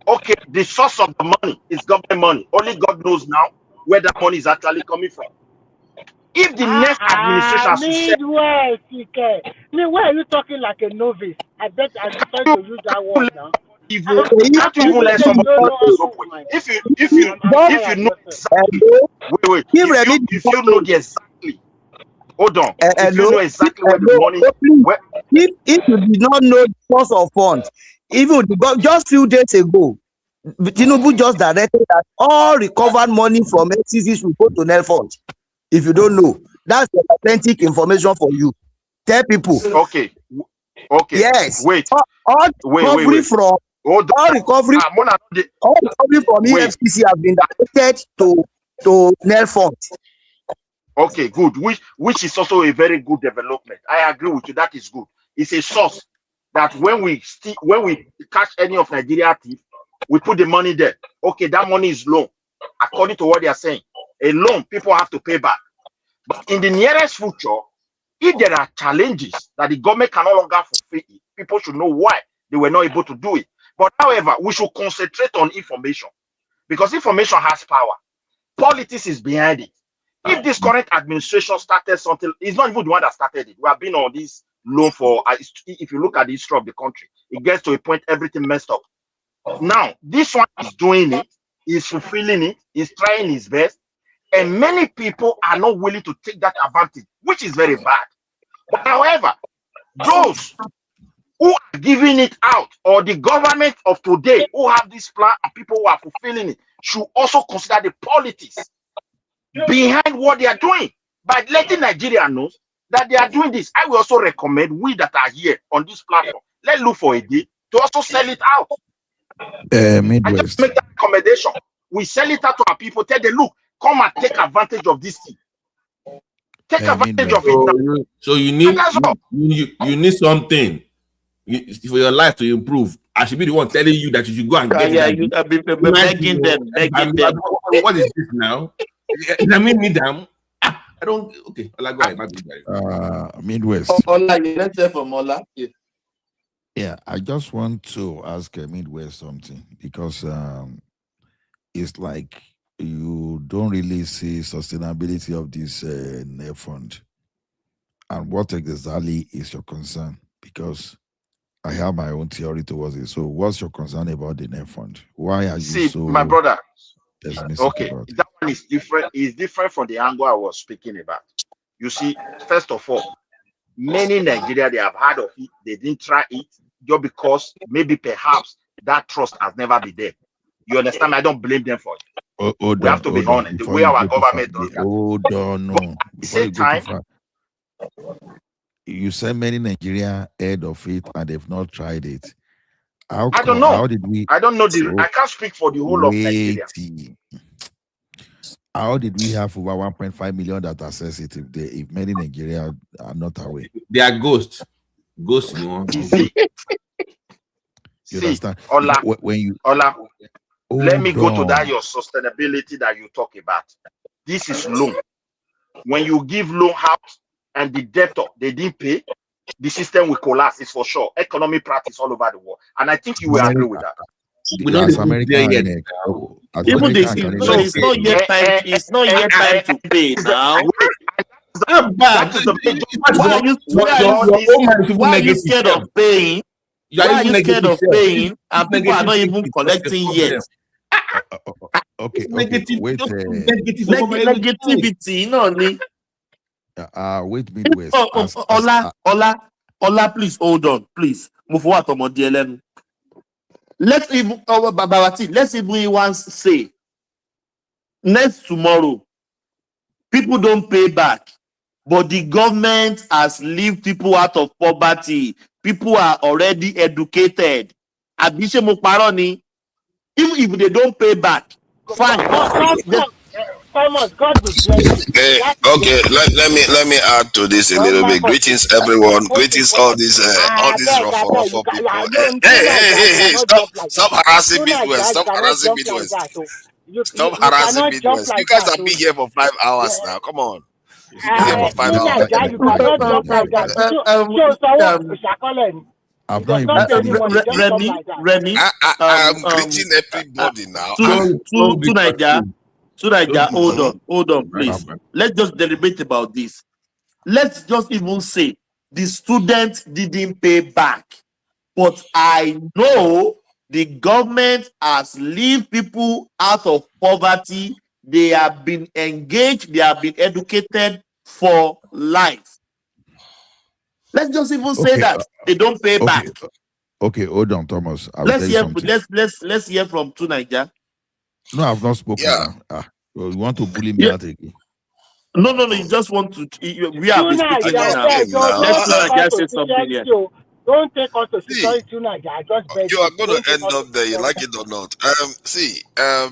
Okay, the source of the money is government money. Only God knows now where that money is actually coming from. If the next administration why are you talking like a novice? I bet I'm sorry to use that word now. Can't you even let somebody if you know exactly, if you know exactly Hold on. If you Hello, know exactly where the money, please, where if you did not know the source of funds, even just few days ago, Tinubu just directed that all recovered money from FCC should go to Nel Fund. If you don't know, that's the authentic information for you. Tell people. Okay. Yes. Wait. All recovery from Hold on. all recovery from EFCC have been directed to Nel Fund. Okay, good. Which is also a very good development. I agree with you. That is good. It's a source that when we catch any of Nigeria thief, we put the money there. Okay, that money is loan. According to what they are saying, a loan people have to pay back. But in the nearest future, if there are challenges that the government can no longer fulfill it, people should know why they were not able to do it. But however, we should concentrate on information because information has power. Politics is behind it. If this current administration started something, it's not even the one that started it. We have been on this loan for, if you look at the history of the country, it gets to a point everything messed up. Now, this one is doing it, is fulfilling it, is trying his best, and many people are not willing to take that advantage, which is very bad. But however, those who are giving it out, or the government of today who have this plan and people who are fulfilling it, should also consider the politics behind what they are doing by letting Nigeria know that they are doing this. I will also recommend we that are here on this platform, let's look for a day to also sell it out. I just make that recommendation. We sell it out to our people, tell them, look, come and take advantage of this thing. Take advantage of it now. So you need something for your life to improve. I should be the one telling you that you should go and get it. You have been begging them. What is this now? I mean, madam, I don't. Okay, Ola, go ahead. Midwest. Ola, let's hear from Ola. Yeah, I just want to ask Midwest something because it's like you don't really see sustainability of this net fund. And what exactly is your concern? Because I have my own theory towards it. So, what's your concern about the net fund? Why are you so my brother? pessimistic Okay, about it? that one is different. It's different from the angle I was speaking about. You see, first of all, many in Nigeria, they have heard of it, they didn't try it just because maybe perhaps that trust has never been there. You understand? I don't blame them for it. We have to be honest. The way our government does that. Hold on, no. Before you go Same too far, you said many Nigeria heard of it and they've not tried it. I don't know. How did we? I don't know. I can't speak for the whole of Nigeria. How did we have over 1.5 million that access it if many Nigeria are not aware? They are ghosts. Ghosts, you know. You understand? Ola, let me Hold go to that on. your sustainability that you talk about. This is loan. When you give loan out and the debtor they didn't pay, the system will collapse. It's for sure. Economic practice all over the world, and I think you will agree with that. As American, even this, it's not yet time. It's not yet time to pay now. Why are you scared of paying? Why are you scared of paying? And people are not even collecting yet. Okay. Wait. Negativity, no need. Wait, Midwest. Ola, please hold on, please. Move forward, Tomo DLM. Let's even let's even once say next tomorrow, people don't pay back, but the government has lifted people out of poverty. People are already educated. Abishe Mokparoni, even if they don't pay back, fine. Thomas, God will bless you. Okay, let me add to this a little bit. Greetings, everyone. Greetings, all these for people. Hey! Stop harassing me, West. Stop harassing me, West. Stop harassing me, West. You guys have been here for 5 hours now. Come on. You've been here for 5 hours. You cannot jump like that. I've not even Remy. I'm greeting everybody now. To Naija, hold on, please. Let's just deliberate about this. Let's just even say the students didn't pay back, but I know the government has lifted people out of poverty. They have been engaged, they have been educated. for life. Let's just even say that they don't pay back. Okay, hold on, Thomas. I will Let's tell you hear. something. Let's hear from Tunaija. No, I've not spoken. Yeah. You want to bully me out again? No. You just want to. We have been speaking now. Let's Tunaija say something here. Don't take us to See, security tonight. I just beg you are you. going to end up there, you like it or not. See, the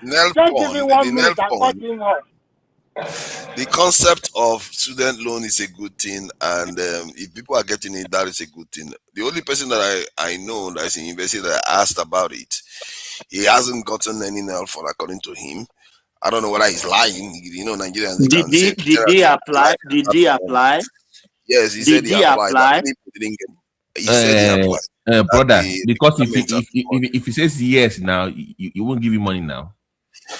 nail Just give me 1 minute and cut porn, him off. the concept of student loan is a good thing, and if people are getting it, that is a good thing. The only person that I know that is in university that I asked about it, he hasn't gotten any nail for, according to him. I don't know whether he's lying. You know, Nigerians, they can say. Did he apply? Did he apply? Yes, he said he applied. That people didn't get. He said he applied. Brother, because if he says yes now, you won't give him money now.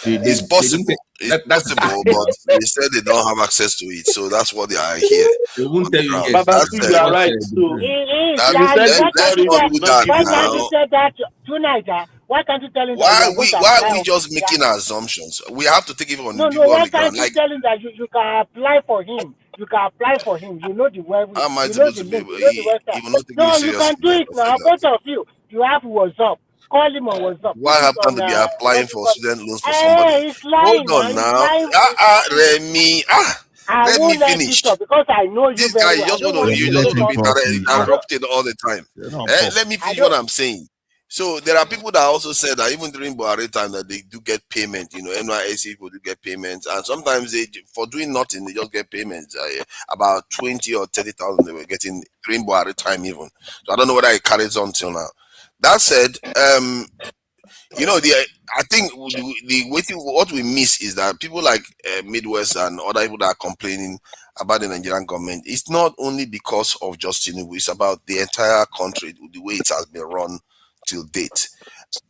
It's possible. It's possible, but they said they don't have access to it, so that's what they are here. They won't tell you yes. Baba, you are right. So let's not do that now. Why can't you say that tonight? Why can't you tell him Why are we just making assumptions? We have to take it from the people on the ground. Why can't you tell him that you can apply for him? You can apply for him. You know the web. How am I supposed to be? No, you can do it now. Both of you. You have WhatsApp. Call him on WhatsApp. Why happen to be applying for student loans for somebody? He's lying, Hold on now. Remy. Let me finish. Because I know you. This guy, you just want to be interrupted all the time. Let me finish what I'm saying. So there are people that also said that even during Buhari time that they do get payment. You know, NYSC people do get payments, and sometimes they, for doing nothing, they just get payments. About 20 or 30,000 they were getting during Buhari time even. So I don't know whether it carries on till now. That said, you know, I think what we miss is that people like Midwest and other people that are complaining about the Nigerian government, it's not only because of just Tinubu, it's about the entire country, the way it has been run till date.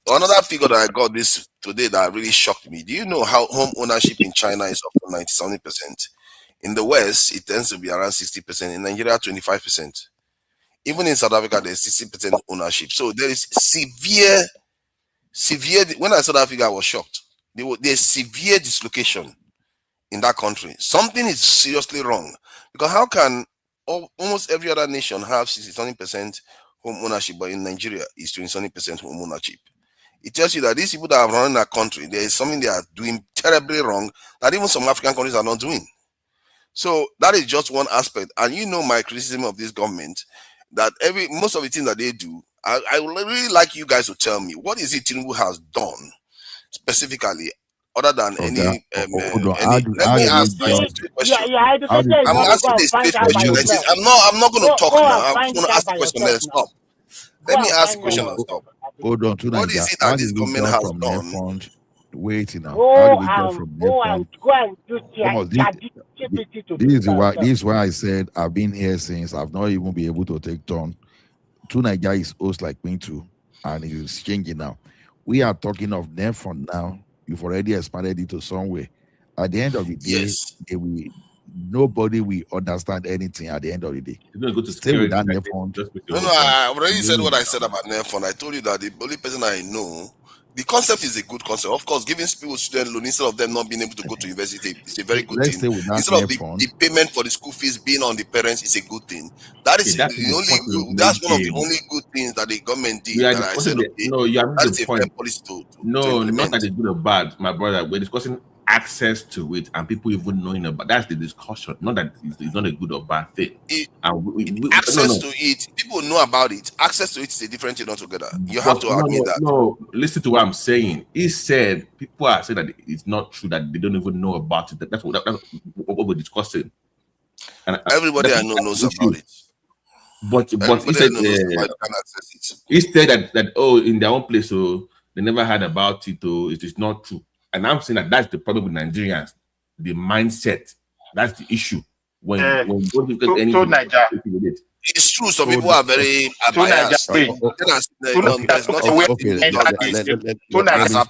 Another figure that I got this today that really shocked me. Do you know how home ownership in China is up to 97%? In the West, it tends to be around 60%. In Nigeria, 25%. Even in South Africa, there's 60% ownership. So there is severe. When I saw that figure, I was shocked. There's severe dislocation in that country. Something is seriously wrong. Because how can almost every other nation have 60% home ownership, but in Nigeria, it's 20% home ownership? It tells you that these people that are running that country, there is something they are doing terribly wrong that even some African countries are not doing. So that is just one aspect. And you know my criticism of this government, that most of the things that they do, I would really like you guys to tell me what is it Tinubu has done specifically, other than any. Let me ask my straight question. I'm asking a straight question. I'm not going to talk now. I'm going to ask the question and stop. Let me ask the question and stop. Hold on, what is it that this government has done? Wait now. How do we get from this is why I said I've been here since I've not even been able to take turn. Tunaija is host like me too, and it's changing now. We are talking of NEFON now. You've already expanded it to somewhere. At the end of the day, nobody will understand anything at the end of the day. You're going to go to stay with that NEFON. No, I already said what I said about NEFON. I told you that the only person I know. The concept is a good concept. Of course, giving people student loan instead of them not being able to go to university is a very good thing. Instead of the payment for the school fees being on the parents is a good thing. That's one of the only good things that the government did. That I said, that's a fair policy to implement. Not that it's good or bad, my brother. We're discussing access to it and people even knowing about. That's the discussion. Not that it's not a good or bad thing. Access to it, people know about it. Access to it is a different thing altogether. You have to admit that. No, listen to what I'm saying. He said people are saying that it's not true, that they don't even know about it. That's what we're discussing. And everybody I know knows about it. But he said that in their own place, so they never heard about it. It is not true. And I'm saying that that's the problem with Nigerians, the mindset. That's the issue. When you don't get any it's true. Some people are very biased. I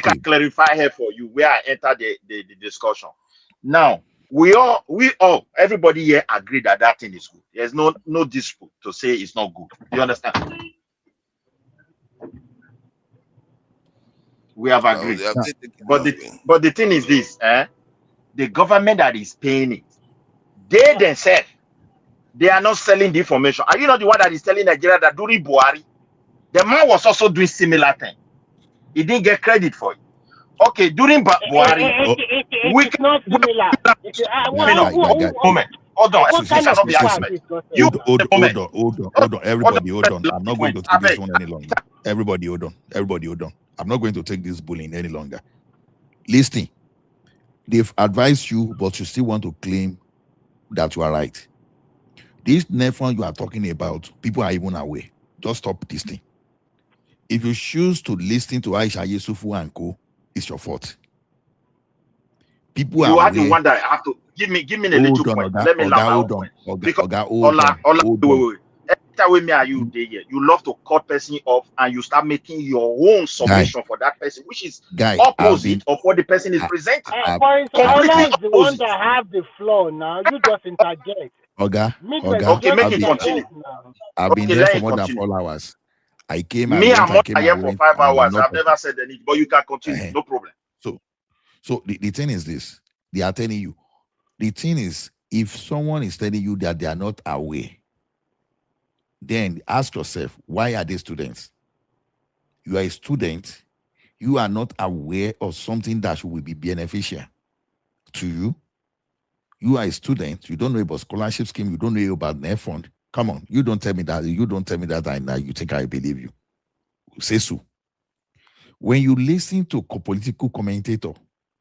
can clarify here for you where I enter the discussion. Now, we all, everybody here agree that thing is good. There's no dispute to say it's not good. Do you understand? We have agreed. But the thing is this, the government that is paying it They themselves, they are not selling the information. Are you not the one that is telling Nigeria that during Buhari, the man was also doing similar thing? He didn't get credit for it. Okay, during Buhari, It's not similar. Moment. Hold on. What kind of Cannot be paper argument. is gossip? You Hold on, everybody, hold on. I'm not going to take this one any longer. Everybody, hold on. I'm not going to take this bullying any longer. Listen, they've advised you, but you still want to claim that you are right. This NEFON you are talking about, people are even aware. Just stop this thing. If you choose to listen to Aisha, Yesufu, and co, it's your fault. People you are are the one that have to give me a little point. Let me hold on. Wait. Every time me are you there, you love to cut person off and you start making your own submission for that person, which is opposite of what the person is presenting. Ola is the one that have the floor now. You just interject. Okay, make it continue. I've been here for more than 4 hours. I came. I'm here for 5 hours. I've never said anything, but you can continue. No problem. So the thing is this: they are telling you. The thing is, if someone is telling you that they are not aware, then ask yourself, why are they students? You are a student. You are not aware of something that will be beneficial to you. You are a student. You don't know about scholarship scheme. You don't know about NEF fund. Come on, you don't tell me that. You don't tell me that. You think I believe you? Say so. When you listen to a political commentator,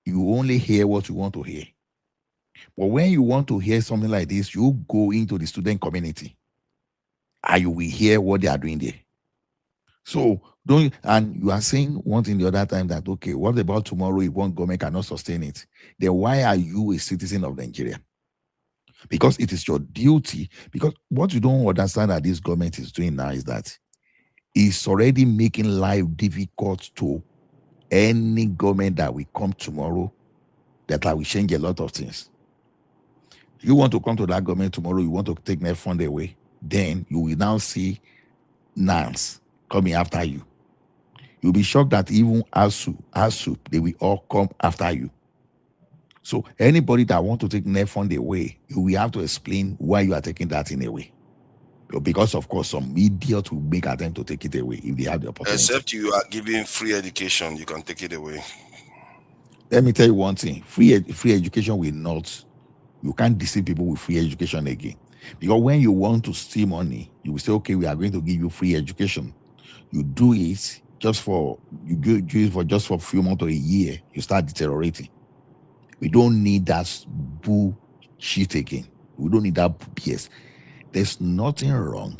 you only hear what you want to hear. But when you want to hear something like this, you go into the student community and you will hear what they are doing there. So and you are saying one thing the other time that, okay, what about tomorrow if one government cannot sustain it? Then why are you a citizen of Nigeria? Because it is your duty. Because what you don't understand that this government is doing now is that it's already making life difficult to any government that will come tomorrow that will change a lot of things. You want to come to that government tomorrow, you want to take their fund away, then you will now see NANS coming after you. You'll be shocked that even ASU, they will all come after you. So anybody that want to take net fund away, you will have to explain why you are taking that in away. Because of course, some idiot will make attempt to take it away if they have the opportunity. Except you are giving free education, you can take it away. Let me tell you one thing: free education will not. You can't deceive people with free education again. Because when you want to steal money, you will say, okay, we are going to give you free education. You do it just for just for a few months or a year, you start deteriorating. We don't need that bullshit again. We don't need that BS. There's nothing wrong.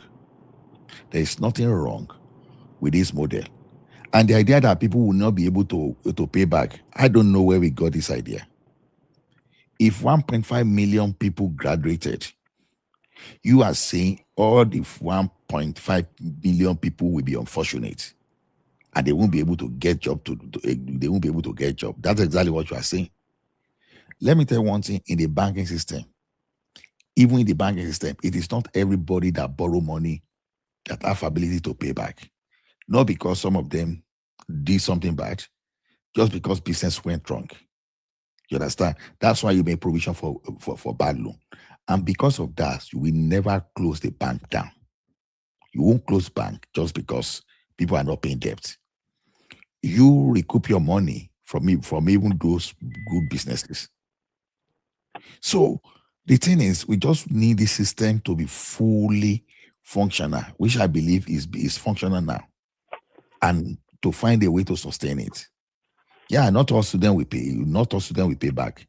There's nothing wrong with this model. And the idea that people will not be able to pay back, I don't know where we got this idea. If 1.5 million people graduated, you are saying all the 1.5 million people will be unfortunate and they won't be able to get job they won't be able to get job. That's exactly what you are saying. Let me tell you one thing: in the banking system, even in the banking system, it is not everybody that borrow money that have ability to pay back. Not because some of them did something bad, just because business went wrong. You understand? That's why you make provision for bad loan. And because of that, you will never close the bank down. You won't close bank just because people are not paying debt. You recoup your money from even those good businesses. So the thing is, we just need the system to be fully functional, which I believe is functional now, and to find a way to sustain it. Yeah, not all students will pay. Not all students will pay back.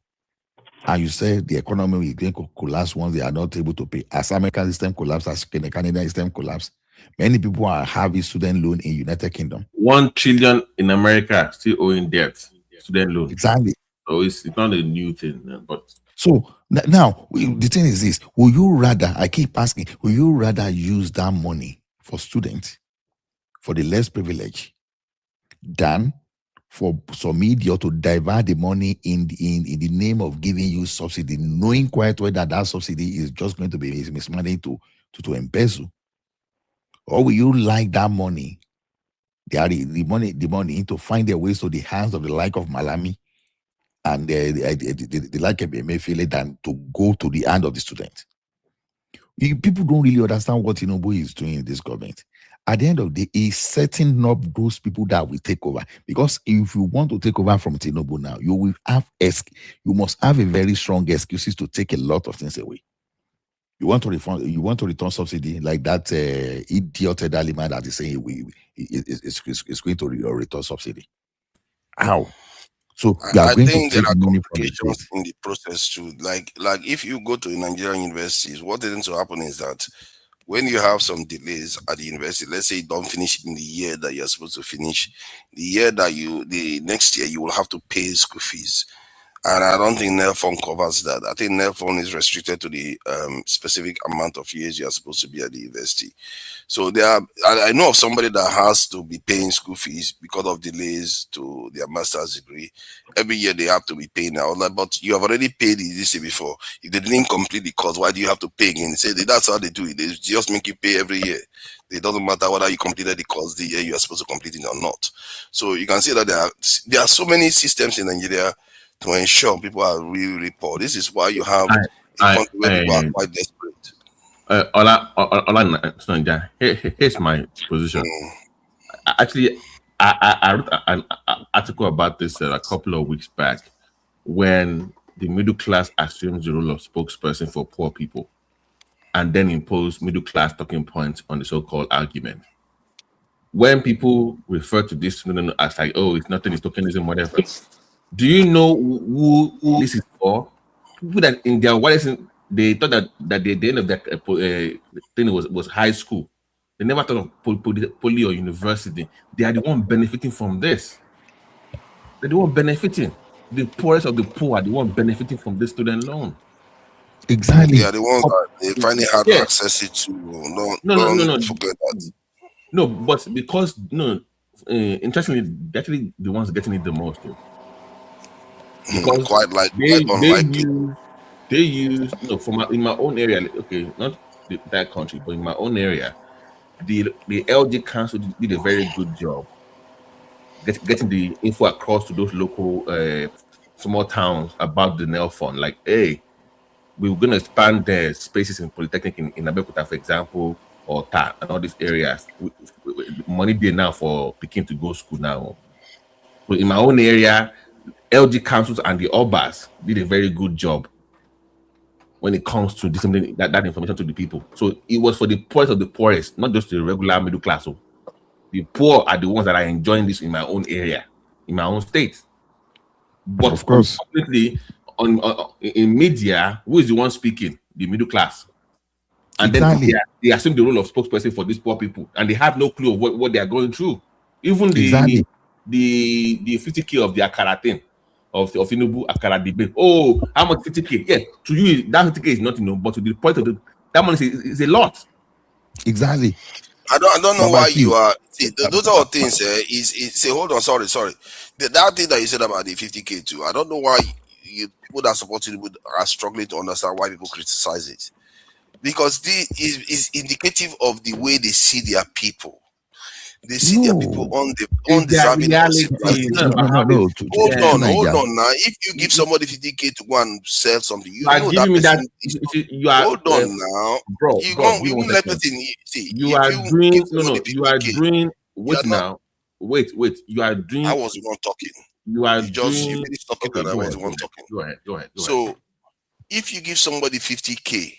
And you say the economy will going to collapse once they are not able to pay. As American system collapse, as the Canadian system collapse, many people are having student loan in United Kingdom. 1 trillion in America still owing debt, student loan. Exactly. So it's not a new thing, but so now the thing is this: will you rather? I keep asking, will you rather use that money for students, for the less privileged, than for some idiot to divert the money in the name of giving you subsidy, knowing quite well that subsidy is just going to be mismanaged to embezzle? Or will you like that money, the money to find their ways to the hands of the like of Malami and they like Emefiele than to go to the hand of the student. People don't really understand what Tinubu is doing in this government. At the end of the day, he's setting up those people that will take over. Because if you want to take over from Tinubu now, you must have a very strong excuses to take a lot of things away. You want to return subsidy like that idiot elderly man that is saying is going to return subsidy. How? So you are I going to think there take are money from the complications state. in the process too. Like if you go to Nigerian universities, what tends to happen is that when you have some delays at the university, let's say you don't finish in the year that you're supposed to finish, the next year you will have to pay school fees. And I don't think NELFON covers that. I think NELFON is restricted to the specific amount of years you are supposed to be at the university. So I know of somebody that has to be paying school fees because of delays to their master's degree. Every year they have to be paying now. Like, but you have already paid this year before. If they didn't complete the course, why do you have to pay again? Say that's how they do it. They just make you pay every year. It doesn't matter whether you completed the course the year you are supposed to complete it or not. So you can see that there are so many systems in Nigeria to ensure people are really, really poor. This is why you have a country where people are quite desperate. Here's my position. Actually, I wrote an article about this a couple of weeks back when the middle class assumes the role of spokesperson for poor people and then impose middle class talking points on the so-called argument. When people refer to this as like, oh, it's nothing, it's tokenism, whatever. Do you know who this is for? People that in their wallets, they thought that the end of that thing was high school. They never thought of poly or university. They are the one benefiting from this. They're the one benefiting. The poorest of the poor are the one benefiting from this student loan. Exactly. They are the ones that they find it hard to access it to. Don't forget that. No, but because interestingly, they're actually the ones getting it the most. Though. Because quite unlikely. They use in my own area. Okay, not that country, but in my own area, the LG Council did a very good job getting the info across to those local small towns about the NEL fund. Like, hey, we're going to expand the spaces in Polytechnic in Abeokuta, for example, or TAT and all these areas. Money there now for Peking to go school now. So in my own area, LG councils and the Obas did a very good job when it comes to disseminating that information to the people. So it was for the poorest of the poorest, not just the regular middle class. So the poor are the ones that are enjoying this in my own area, in my own state. But of course, unfortunately, in media, who is the one speaking? The middle class. And exactly. then they assume the role of spokesperson for these poor people, and they have no clue of what they are going through. Even the 50K of the Akara thing, of Tinubu Akara debate. Oh, how much 50K? Yeah, to you that 50K is nothing, but to the point of that money is a lot. Exactly. I don't know why you are. See, those are things. Say, hold on, sorry. That thing that you said about the 50K too. I don't know why people that support it are struggling to understand why people criticize it, because this is indicative of the way they see their people. They see their people undeserving of civilization. No. Hold on now. If you give somebody 50K to go and sell something, you know that person. Hold on now, bro. You won't let person see. You are doing You are doing. Wait now. Wait. You are doing. I was the one talking. You are you doing. finished talking, and I was the one talking. Go ahead. So, if you give somebody 50K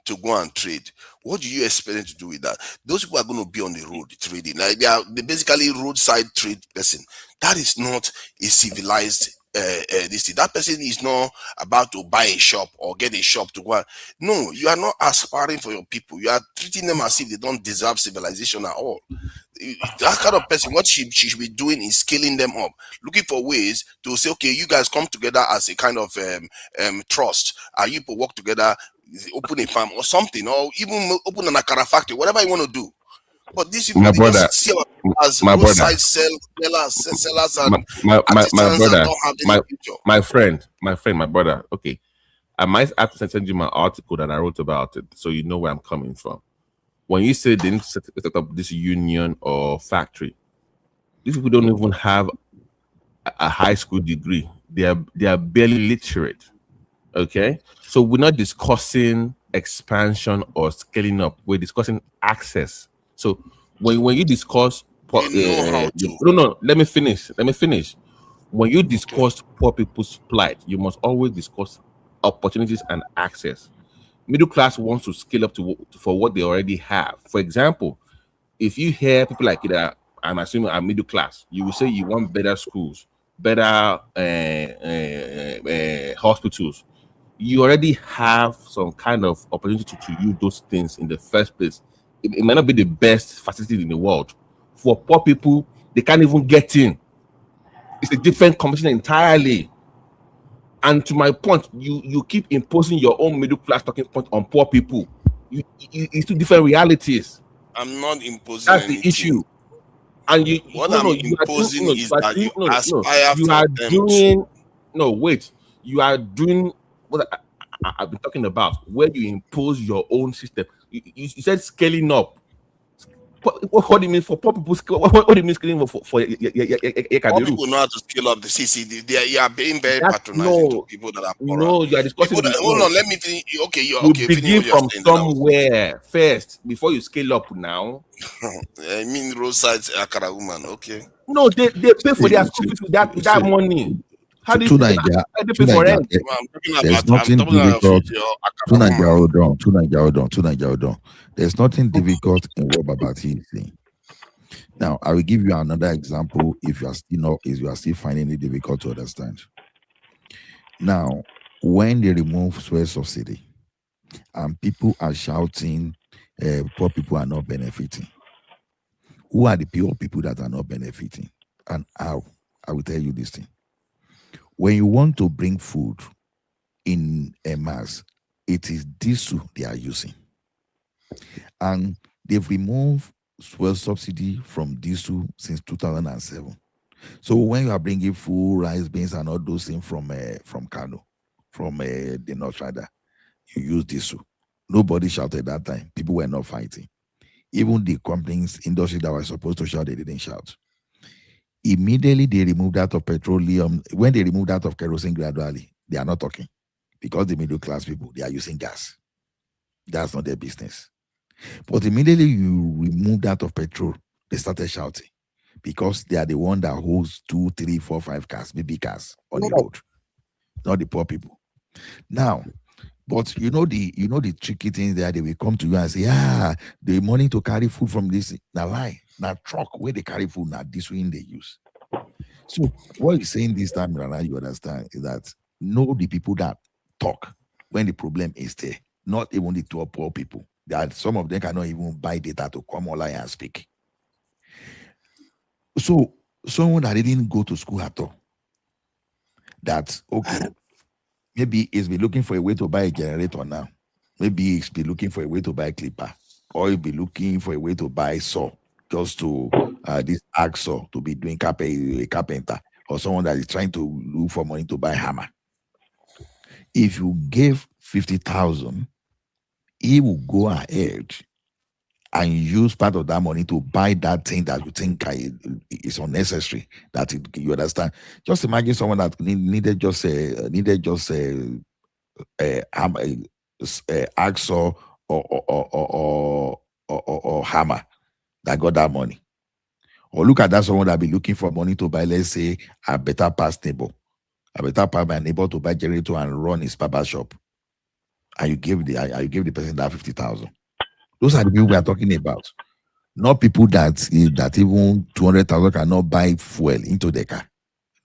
to go and trade, what do you expect them to do with that? Those people are going to be on the road trading. Like they basically roadside trade person. That is not a civilized that person is not about to buy a shop or get a shop to go on. No, you are not aspiring for your people. You are treating them as if they don't deserve civilization at all. That kind of person, what she should be doing is scaling them up, looking for ways to say, okay, you guys come together as a kind of trust. You people work together, open a farm or something, or even open an Akara factory, whatever you want to do. But these people, just see as roadside sellers and artisans that don't have any future. My friend, my brother. Okay, I might have to send you my article that I wrote about it, so you know where I'm coming from. When you say they need to set up this union or factory, these people don't even have a high school degree. they are barely literate. Okay, so we're not discussing expansion or scaling up. We're discussing access. So when you discuss no, let me finish. When you discuss poor people's plight, you must always discuss opportunities and access. Middle class wants to scale up for what they already have. For example, if you hear people like that, I'm assuming are middle class, you will say you want better schools, better hospitals. You already have some kind of opportunity to use those things in the first place. It might not be the best facility in the world. For poor people, they can't even get in. It's a different conversation entirely. And to my point, you keep imposing your own middle class talking point on poor people. It's two different realities. I'm not imposing That's anything. the issue. And you I'm imposing is that you aspire you for are them doing no wait. You are doing what I've been talking about, where you impose your own system. You said scaling up. What do you mean for poor people? What do you mean scaling up for Poor people know how to scale up the CCD. You are being very patronizing to people that are poorer. No, you are discussing. Hold on, let me think. Okay, you okay. begin from somewhere first before you scale up. Now, I mean roadside Akara woman. Okay. No, they pay for their school fees with that money. How do you pay for rent? There's nothing difficult. To Naija, hold on. There's nothing difficult in what Babati is saying. Now, I will give you another example if you are still finding it difficult to understand. Now, when they remove fuel subsidy and people are shouting, poor people are not benefiting. Who are the poor people that are not benefiting? And how? I will tell you this thing. When you want to bring food in a mass, it is diesel they are using. And they've removed fuel subsidy from diesel since 2007. So when you are bringing food, rice, beans, and all those things from Kano, from the North Rider, you use diesel. Nobody shouted that time. People were not fighting. Even the companies, industry that were supposed to shout, they didn't shout. Immediately they removed that of petroleum. When they removed that of kerosene gradually, they are not talking because the middle class people, they are using gas. That's not their business. But immediately you remove that of petrol, they started shouting because they are the one that holds 2, 3, 4, 5 cars, maybe cars on the road, not the poor people. Now, but you know the tricky things there, they will come to you and say, the money to carry food from this, now lie. Now truck where they carry food, now this way they use. So what he's saying this time, Rana, you understand, is that know the people that talk when the problem is there, not even the two poor people. That some of them cannot even buy data to come online and speak. So someone that didn't go to school at all, that okay, maybe he's been looking for a way to buy a generator now. Maybe he's been looking for a way to buy a clipper, or he'll be looking for a way to buy saw, just to this hacksaw to be doing a carpenter, or someone that is trying to look for money to buy hammer. If you give 50,000, he will go ahead and use part of that money to buy that thing that you think is unnecessary. You understand? Just imagine someone that needed just hacksaw or hammer that got that money. Or look at that someone that be looking for money to buy, let's say, a better pass neighbor. A better pass my neighbor to buy generator and run his barber shop. And you give the person that 50,000. Those are the people we are talking about. Not people that even 200,000 cannot buy fuel into the car.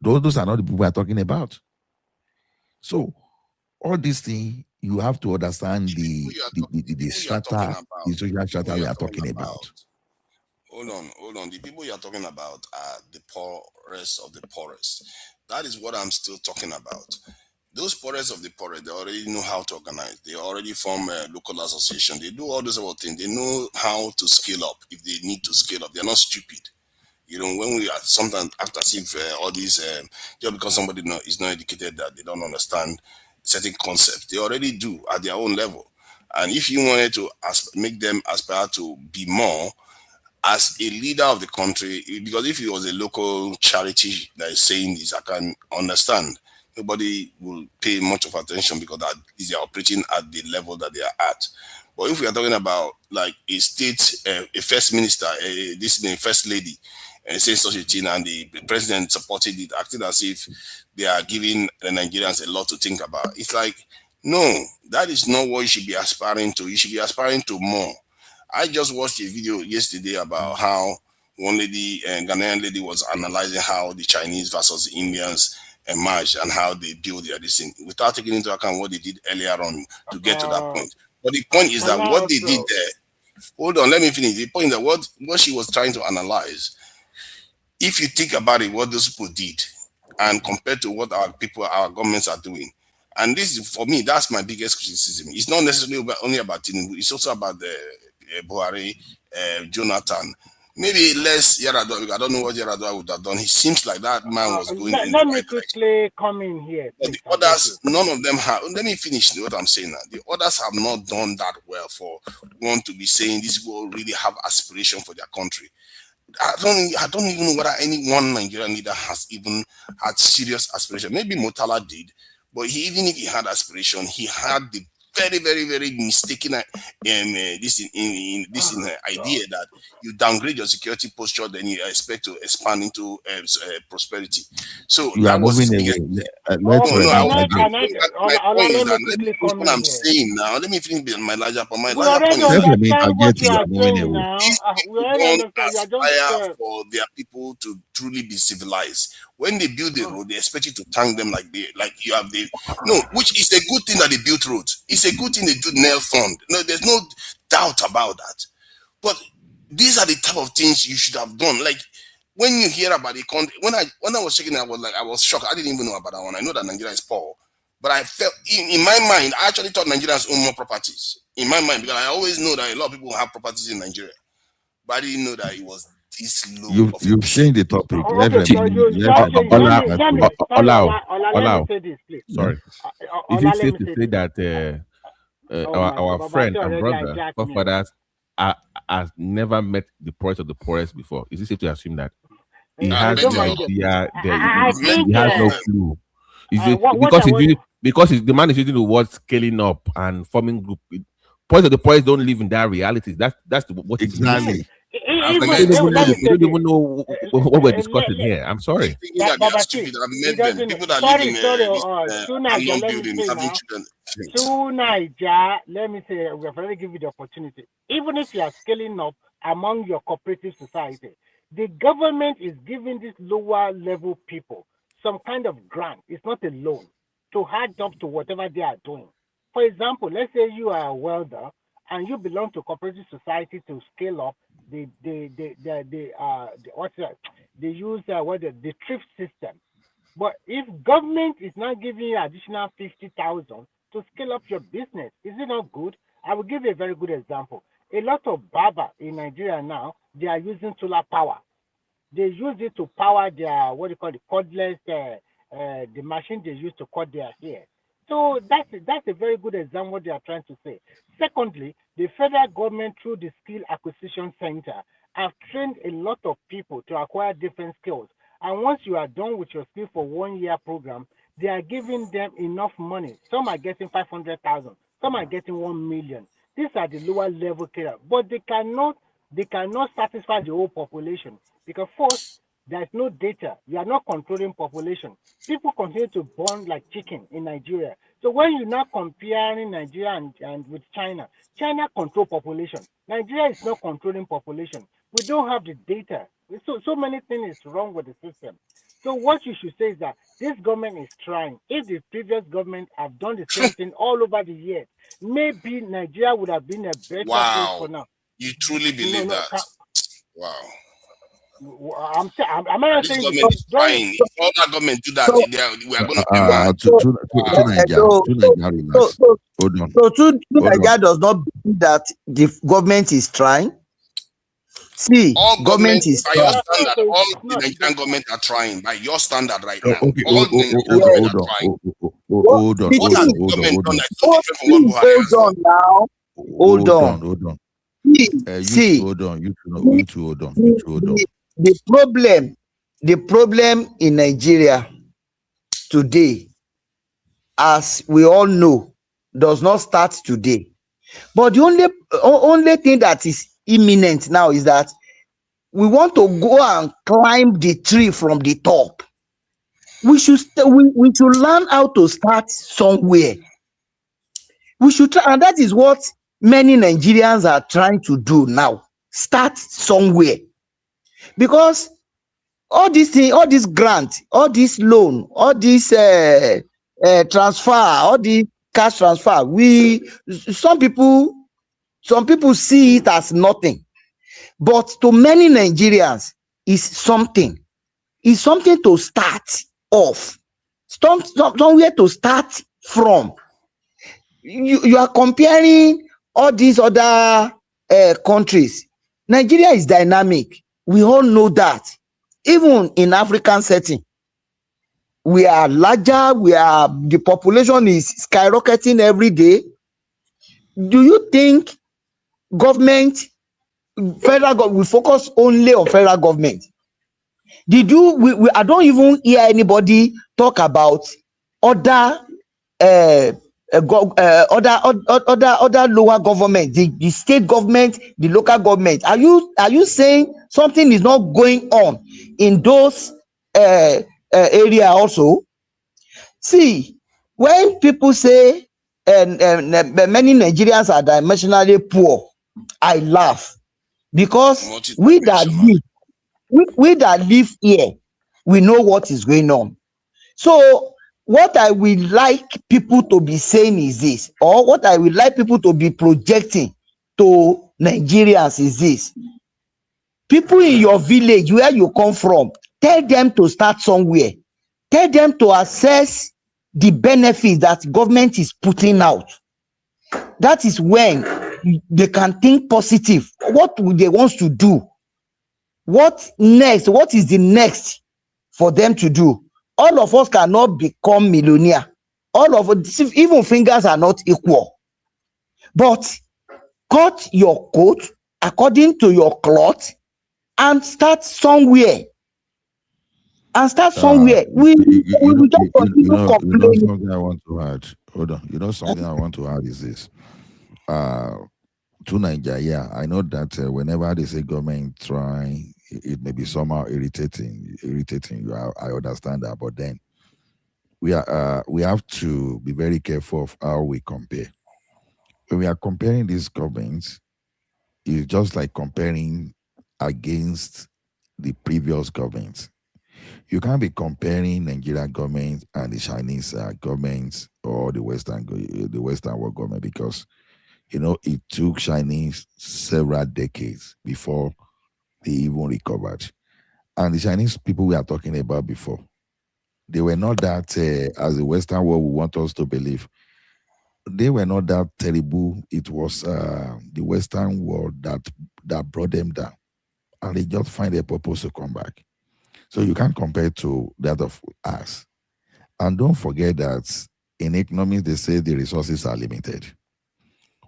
Those are not the people we are talking about. So all these things, you have to understand the strata, the social strata we are talking about. Hold on. The people you're talking about are the poorest of the poorest. That is what I'm still talking about. Those poorest of the poorest, they already know how to organize. They already form a local association. They do all those other things. They know how to scale up if they need to scale up. They're not stupid. You know, when we are sometimes act as if all these, just because somebody is not educated, that they don't understand certain concepts. They already do at their own level. And if you wanted to make them aspire to be more, as a leader of the country, because if it was a local charity that is saying this, I can understand. nobody will pay much of attention because that is they are operating at the level that they are at. But if we are talking about like a state, a first minister, this is a first lady, and saying such a thing, and the president supported it, acting as if they are giving the Nigerians a lot to think about. It's like, no, that is not what you should be aspiring to. You should be aspiring to more. I just watched a video yesterday about how one lady, Ghanaian lady, was analyzing how the Chinese versus the Indians emerged and how they build their this thing without taking into account what they did earlier on to get to that point. But the point is that what they did there, hold on, let me finish. The point that what she was trying to analyze, if you think about it, what those people did and compared to what our governments are doing, and this is, for me, that's my biggest criticism. It's not necessarily only about Tinubu, it's also about the Buhari, Jonathan. Maybe less Yaradua. I don't know what Yaradua would have done. He seems like that man was going in the Let right me quickly come in here. but the others, none of them have. Let me finish what I'm saying now. The others have not done that well for one to be saying these people really have aspiration for their country. I don't even know whether any one Nigerian leader has even had serious aspiration. Maybe Murtala did, but even if he had aspiration, he had the very, very, very mistaken idea that you downgrade your security posture, then you expect to expand into prosperity. So you that are was his moving biggest. away. My point is let that me quickly this is come what in I'm here. saying now. Let me finish my larger point. My We larger already point is that understand what you are saying now. these We people already don't understand. You are aspire just for their people to truly be civilized. When they build a road, they expect you to thank them like you have the no, which is a good thing that they built roads. It's a good thing they do nail fund. No, there's no doubt about that. But these are the type of things you should have done. Like when you hear about the country, when I was checking, I was shocked. I didn't even know about that one. I know that Nigeria is poor, but I felt in my mind, I actually thought Nigerians own more properties in my mind because I always know that a lot of people have properties in Nigeria, but I didn't know that it was this low of a You've changed the topic. Let okay. So you let me say this, please. Sorry. Is it safe to say this. that Oh my our God, friend Babati and already brother, hijacked me. forefathers, has never met the poorest of the poorest before? Is it safe to assume that he has don't no mind it. idea? I think He has no clue. Is it what because I want- the man is using the word scaling up and forming group? Poorest of the poorest don't live in that reality. That's what he's exactly. They don't even know what we're discussing here. I'm sorry. Thinking that they are stupid. I've met them. People that live in Sunaija, let me buildings, say having now. children. Sunaija, let me say, we have already given you the opportunity. Even if you are scaling up among your cooperative society, the government is giving these lower level people some kind of grant. It's not a loan to add up to whatever they are doing. For example, let's say you are a welder and you belong to cooperative society to scale up. They use the thrift system. But if government is not giving you additional 50,000 to scale up your business, is it not good? I will give you a very good example. A lot of barber in Nigeria now, they are using solar power. They use it to power their cordless, the machine they use to cut their hair. So that's a very good example what they are trying to say. Secondly, the federal government through the Skill Acquisition Center have trained a lot of people to acquire different skills. And once you are done with your skill for 1 year program, they are giving them enough money. Some are getting 500,000, some are getting 1 million. These are the lower level career, but they cannot satisfy the whole population because first, there's no data. You are not controlling population. People continue to born like chicken in Nigeria. So when you're not comparing Nigeria and with China, China control population. Nigeria is not controlling population. We don't have the data. So many things is wrong with the system. So what you should say is that this government is trying. If the previous government have done the same thing all over the years, maybe Nigeria would have been a better place for now. You truly believe that? Wow. I'm not saying government is trying. If all that government do that, we are going to be mad. So Nigeria does not believe that the government is trying. See, all government is by your standard, all the Nigerian government are trying by your standard right now. Okay, all the Nigerian government are trying. Hold on. What has the government done that's so different from what Buhari has done? Now. Hold on. See, hold on. You two hold on. The problem in Nigeria today as we all know, does not start today. But the only thing that is imminent now is that we want to go and climb the tree from the top. We should we should learn how to start somewhere. We should try, and that is what many Nigerians are trying to do now. Start somewhere, because all these things, all this grant, all this loan, all this transfer, all the cash transfer, some people see it as nothing, but to many Nigerians is something. It's something to start off, somewhere to start from. You are comparing all these other countries. Nigeria is dynamic. We all know that. Even in African setting, we are larger. The population is skyrocketing every day. Do you think federal government, we focus only on federal government? I don't even hear anybody talk about other other lower government, the state government, the local government. Are you saying something is not going on in those area also? See, when people say many Nigerians are dimensionally poor, I laugh, because we that live here, we know what is going on. So what I will like people to be saying is this, or what I would like people to be projecting to Nigerians is this: people in your village, where you come from, tell them to start somewhere. Tell them to assess the benefits that government is putting out. That is when they can think positive. What would they want to do? What next? What is the next for them to do? All of us cannot become millionaire. All of us, even fingers are not equal. But cut your coat according to your cloth and start somewhere. We just continue complaining. Something I want to add. Hold on. Something I want to add is this. To Nigeria, I know that whenever they say government trying, it may be somehow irritating you. I understand that, but then we have to be very careful of how we compare. When we are comparing these governments, it's just like comparing against the previous governments. You can't be comparing Nigerian government and the Chinese governments or the Western world government, because it took Chinese several decades before they even recovered. And the Chinese people we are talking about before, they were not that, as the Western world would want us to believe, they were not that terrible. It was the Western world that brought them down. And they just find a purpose to come back. So you can't compare to that of us. And don't forget that in economics, they say the resources are limited.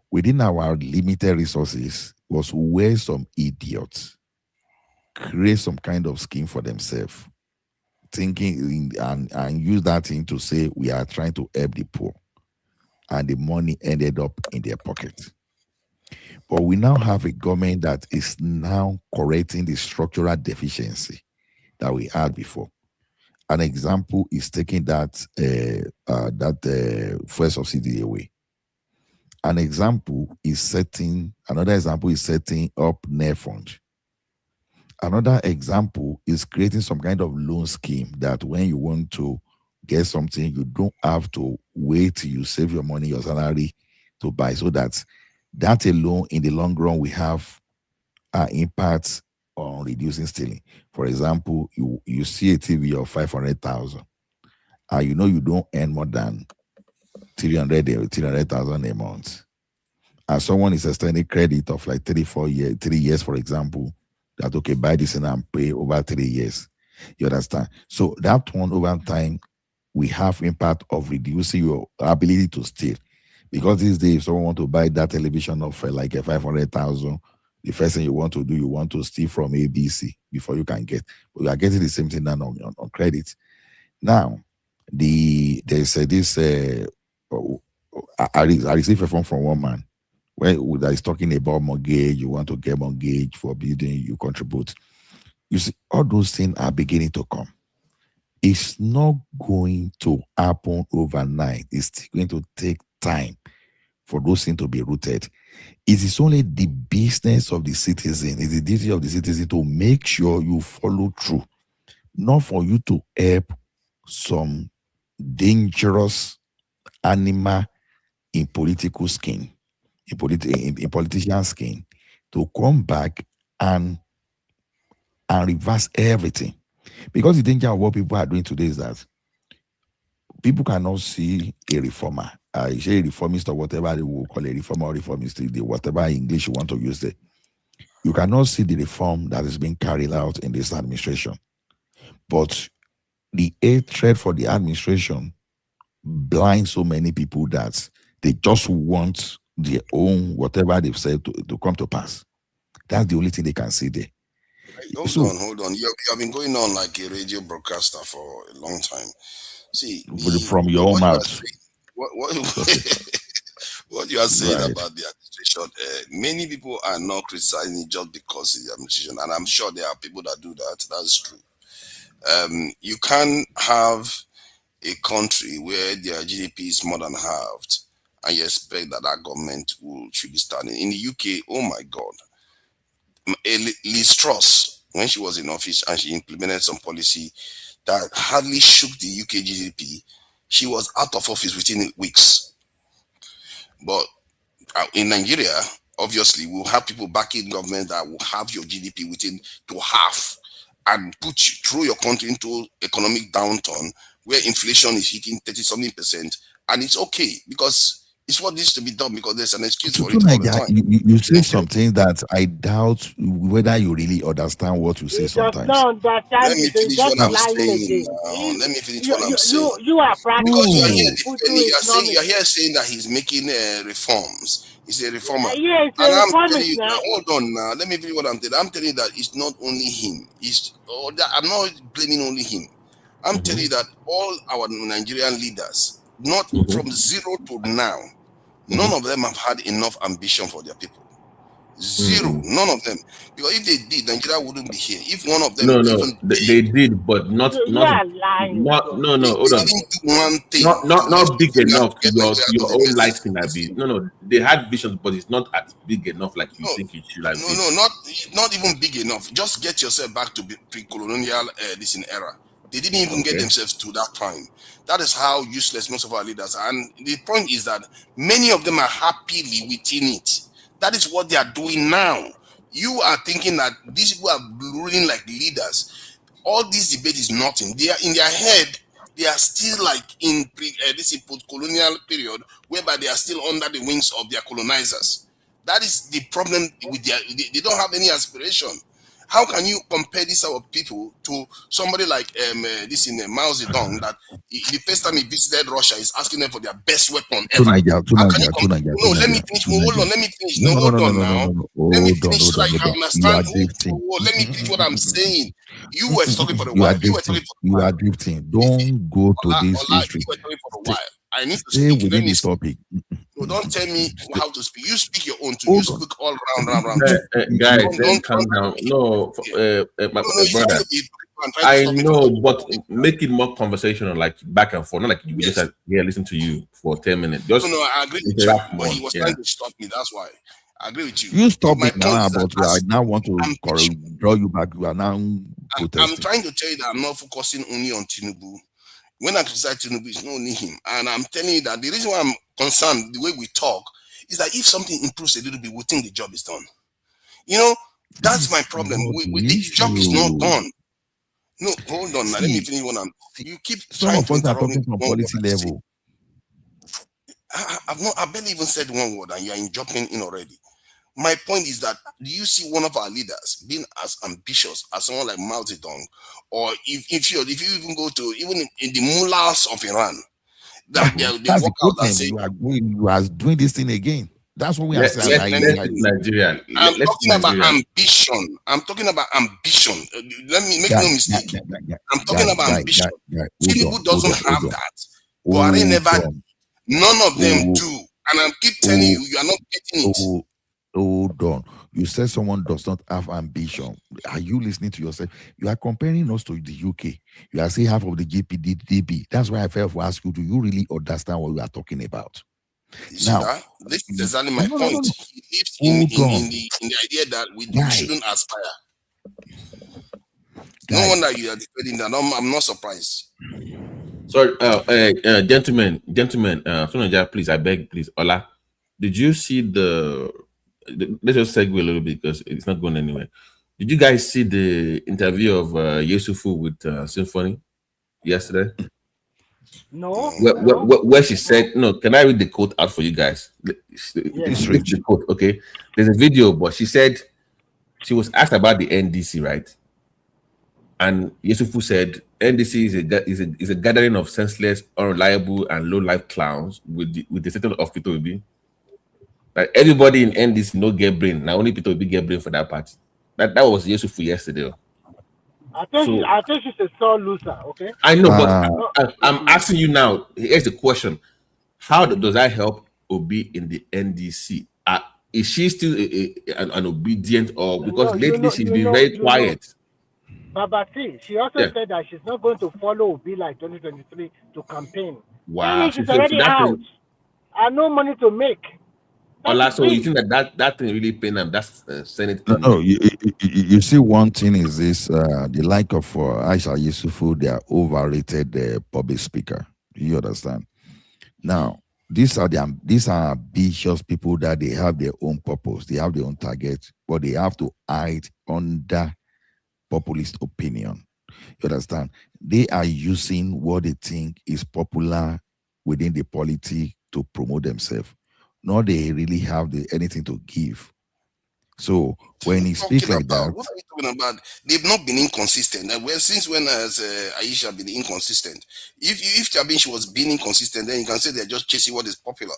Within our limited resources was where some idiots create some kind of scheme for themselves, thinking and use that thing to say we are trying to help the poor, and the money ended up in their pocket. But we now have a government that is now correcting the structural deficiency that we had before. An example is taking that fuel subsidy away. Another example is setting up net fund. Another example is creating some kind of loan scheme that when you want to get something, you don't have to wait till you save your money, your salary to buy, so that alone in the long run we have impacts on reducing stealing. For example, you see a TV of 500,000, and you don't earn more than 300,000 a month, and someone is extending credit of like 3 years, for example, that okay, buy this and pay over 3 years. You understand? So that one over time, we have impact of reducing your ability to steal. Because these days, if someone want to buy that television of like a 500,000, the first thing you want to steal from ABC before you can get. But you are getting the same thing done on credit. Now, They said this. I received a phone from one man that is talking about mortgage. You want to get mortgage for building, you contribute. You see, all those things are beginning to come. It's not going to happen overnight. It's going to take time for those things to be rooted. It is only the business of the citizen, it's the duty of the citizen to make sure you follow through, not for you to help some dangerous animal in political skin, in politician skin, to come back and reverse everything. Because the danger of what people are doing today is that people cannot see a reformer, a reformist or whatever they will call a reformer or reformist, whatever English you want to use there. You cannot see the reform that is being carried out in this administration. But the hatred for the administration blinds so many people that they just want their own, whatever they've said, to come to pass. That's the only thing they can see there. Hold on. You have been going on like a radio broadcaster for a long time. See, from your own mouth. What you are saying about the administration, many people are not criticizing it just because it's the administration, and I'm sure there are people that do that. That's true. You can have a country where their GDP is more than halved, and you expect that government should be standing. In the UK, oh my God, Liz Truss, when she was in office and she implemented some policy that hardly shook the UK GDP, she was out of office within weeks. But in Nigeria, obviously, we'll have people backing government that will have your GDP within to half and throw your country into economic downturn where inflation is hitting 30-something%, and it's okay because it's what needs to be done, because there's an excuse for it all the time. You say something that I doubt whether you really understand what you say sometimes. Let me finish what I'm saying. Let me finish what I'm saying. You are because you are here defending. you're here saying that he's making reforms. He's a reformer. Yes, and I'm telling you now, hold on now. Let me finish what I'm telling you. I'm telling you that it's not only him. I'm not blaming only him. I'm telling you that all our Nigerian leaders, not from zero to now, none of them have had enough ambition for their people. Zero, none of them. Because if they did, Nigeria wouldn't be here. If one of them they did, but not lying. Hold on. Didn't do one thing. Not big enough to your own liking. No. They had visions, but it's not as big enough like you think it should have been. No, not even big enough. Just get yourself back to pre-colonial era. They didn't even get themselves to that time. That is how useless most of our leaders are. And the point is that many of them are happily within it. That is what they are doing now. You are thinking that these people are ruling like leaders. All this debate is nothing. They are in their head. They are still like in this post-colonial period, whereby they are still under the wings of their colonizers. That is the problem with they don't have any aspiration. How can you compare this our people to somebody like Mao Zedong, that the first time he visited Russia is asking them for their best weapon ever? Let me finish. Hold on, let me finish. Hold on now. Let me finish so that you can understand. Let me finish what I'm saying. You were talking for a while. You are drifting. Don't go to this history. You were talking for a while. I need to stay speak. within this topic. No, don't tell me how to speak. You speak your own too. You speak all round. Guys, don't calm down. No, my brother. I know, but make it more conversational, like back and forth. Not like we just listen to you for 10 minutes. Just no, I agree with you. But he was trying to stop me. That's why. I agree with you. You stop me now, but I now want to draw you back. You are now protesting. I'm trying to tell you that I'm not focusing only on Tinubu. When I criticize Tinubu, it's not only him. And I'm telling you that the reason why I'm concerned, the way we talk, is that if something improves a little bit, we think the job is done. You know, that's my problem. The job is not done. No, hold on. Now, let me finish what you keep trying to interrupt me from policy level. I barely even said one word, and you are jumping in already. My point is that, do you see one of our leaders being as ambitious as someone like Mao Zedong, or if you even go to even in the mullahs of Iran, that they walk out and say you are doing this thing again. That's what we are saying. Nigerian. I'm talking about ambition. I'm talking about ambition. Let me make no mistake. I'm talking about ambition. Tinubu doesn't have that. Buhari never. None of them do. And I keep telling you, you are not getting it. Hold on. You said someone does not have ambition. Are you listening to yourself? You are comparing us to the UK. You are saying half of the GDP. That's why I felt to ask you, do you really understand what we are talking about? You see that? This is exactly my point. He lives in the idea that we shouldn't aspire. No wonder you are defending that. I'm not surprised. Sorry, gentlemen, please, I beg, please, Ola, did you see let's just segue a little bit because it's not going anywhere. Did you guys see the interview of Yesufu with Symphony yesterday? No. Where she said, no, can I read the quote out for you guys? The quote, okay. There's a video, but she said she was asked about the NDC, right? And Yesufu said NDC is a gathering of senseless, unreliable, and low-life clowns with the settle of Peter Obi. Like everybody in NDC no get brain. Now only Peter Obi get brain for that party. That was Yesufu yesterday. I think she's a sore loser. Okay. I know, but I'm asking you now. Here's the question: how does that help Obi in the NDC? Is she still an obedient, or because lately she's been very quiet? Baba, see, she also said that she's not going to follow Obi like 2023 to campaign. Wow, she's already out. And no money to make. Ola, so you think that thing really pain them? That's Senate. No, you see, one thing is this: the like of Aisha Yesufu, they are overrated public speaker. You understand? Now, these are ambitious people that they have their own purpose, they have their own target, but they have to hide under populist opinion. You understand? They are using what they think is popular within the polity to promote themselves. Nor they really have anything to give. So when he speaks like that, what are you talking about? They've not been inconsistent. Since when has Aisha been inconsistent? If Chabish was being inconsistent, then you can say they're just chasing what is popular.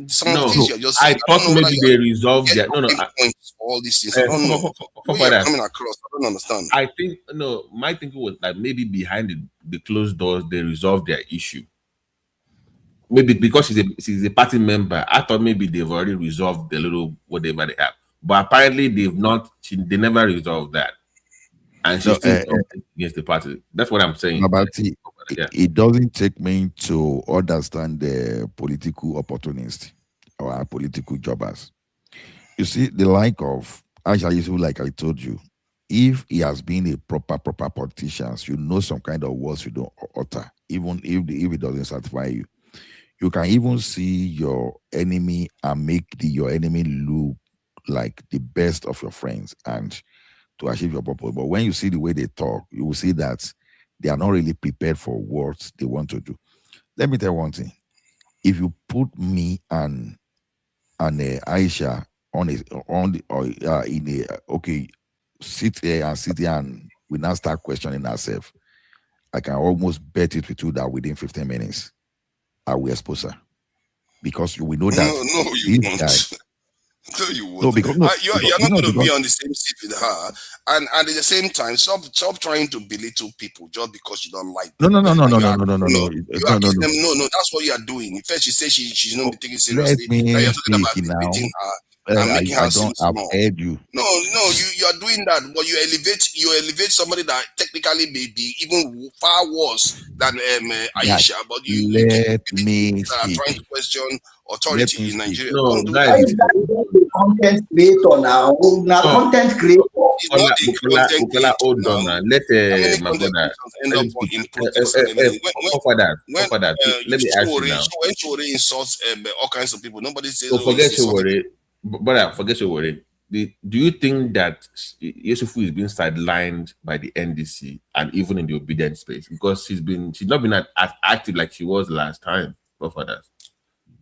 Some of the things you're just saying, I thought maybe they resolved that. No, all these things. I don't know. You're coming across. I don't understand. I think my thinking was that maybe behind the closed doors they resolved their issue. Maybe because she's a party member, I thought maybe they've already resolved the little whatever they have. But apparently they've not. They never resolved that, and she's still against the party. That's what I'm saying. It doesn't take me to understand the political opportunists or political jobbers. You see, the like of Aisha Yesufu, like I told you, if he has been a proper politician, you know some kind of words you don't utter, even if it doesn't satisfy you. You can even see your enemy and make your enemy look like the best of your friends and to achieve your purpose. But when you see the way they talk, you will see that they are not really prepared for what they want to do. Let me tell you one thing. If you put me and Aisha sit here and we now start questioning ourselves, I can almost bet it with you that within 15 minutes, I will expose her. Because we know that. No, you won't. No, you won't. You're not going to be on the same seat with her. And at the same time, stop trying to belittle people just because you don't like them. No. No, that's what you are doing. First, you say she's not taking seriously. Let me you're talking about now. her. Making her seem small. I've heard you. No, you are doing that, but you elevate somebody that technically may be even far worse than Aisha. But you let me are trying to question authority in Nigeria. No, guys, content creator now. Content creator. Hold on now. Let my brother end up in protest. Let me ask you now. When Chore insults all kinds of people, nobody says. Forget your worry. But forget your worry. Do you think that Yesufu is being sidelined by the NDC and even in the obedience space because she's not been as active like she was last time? For that,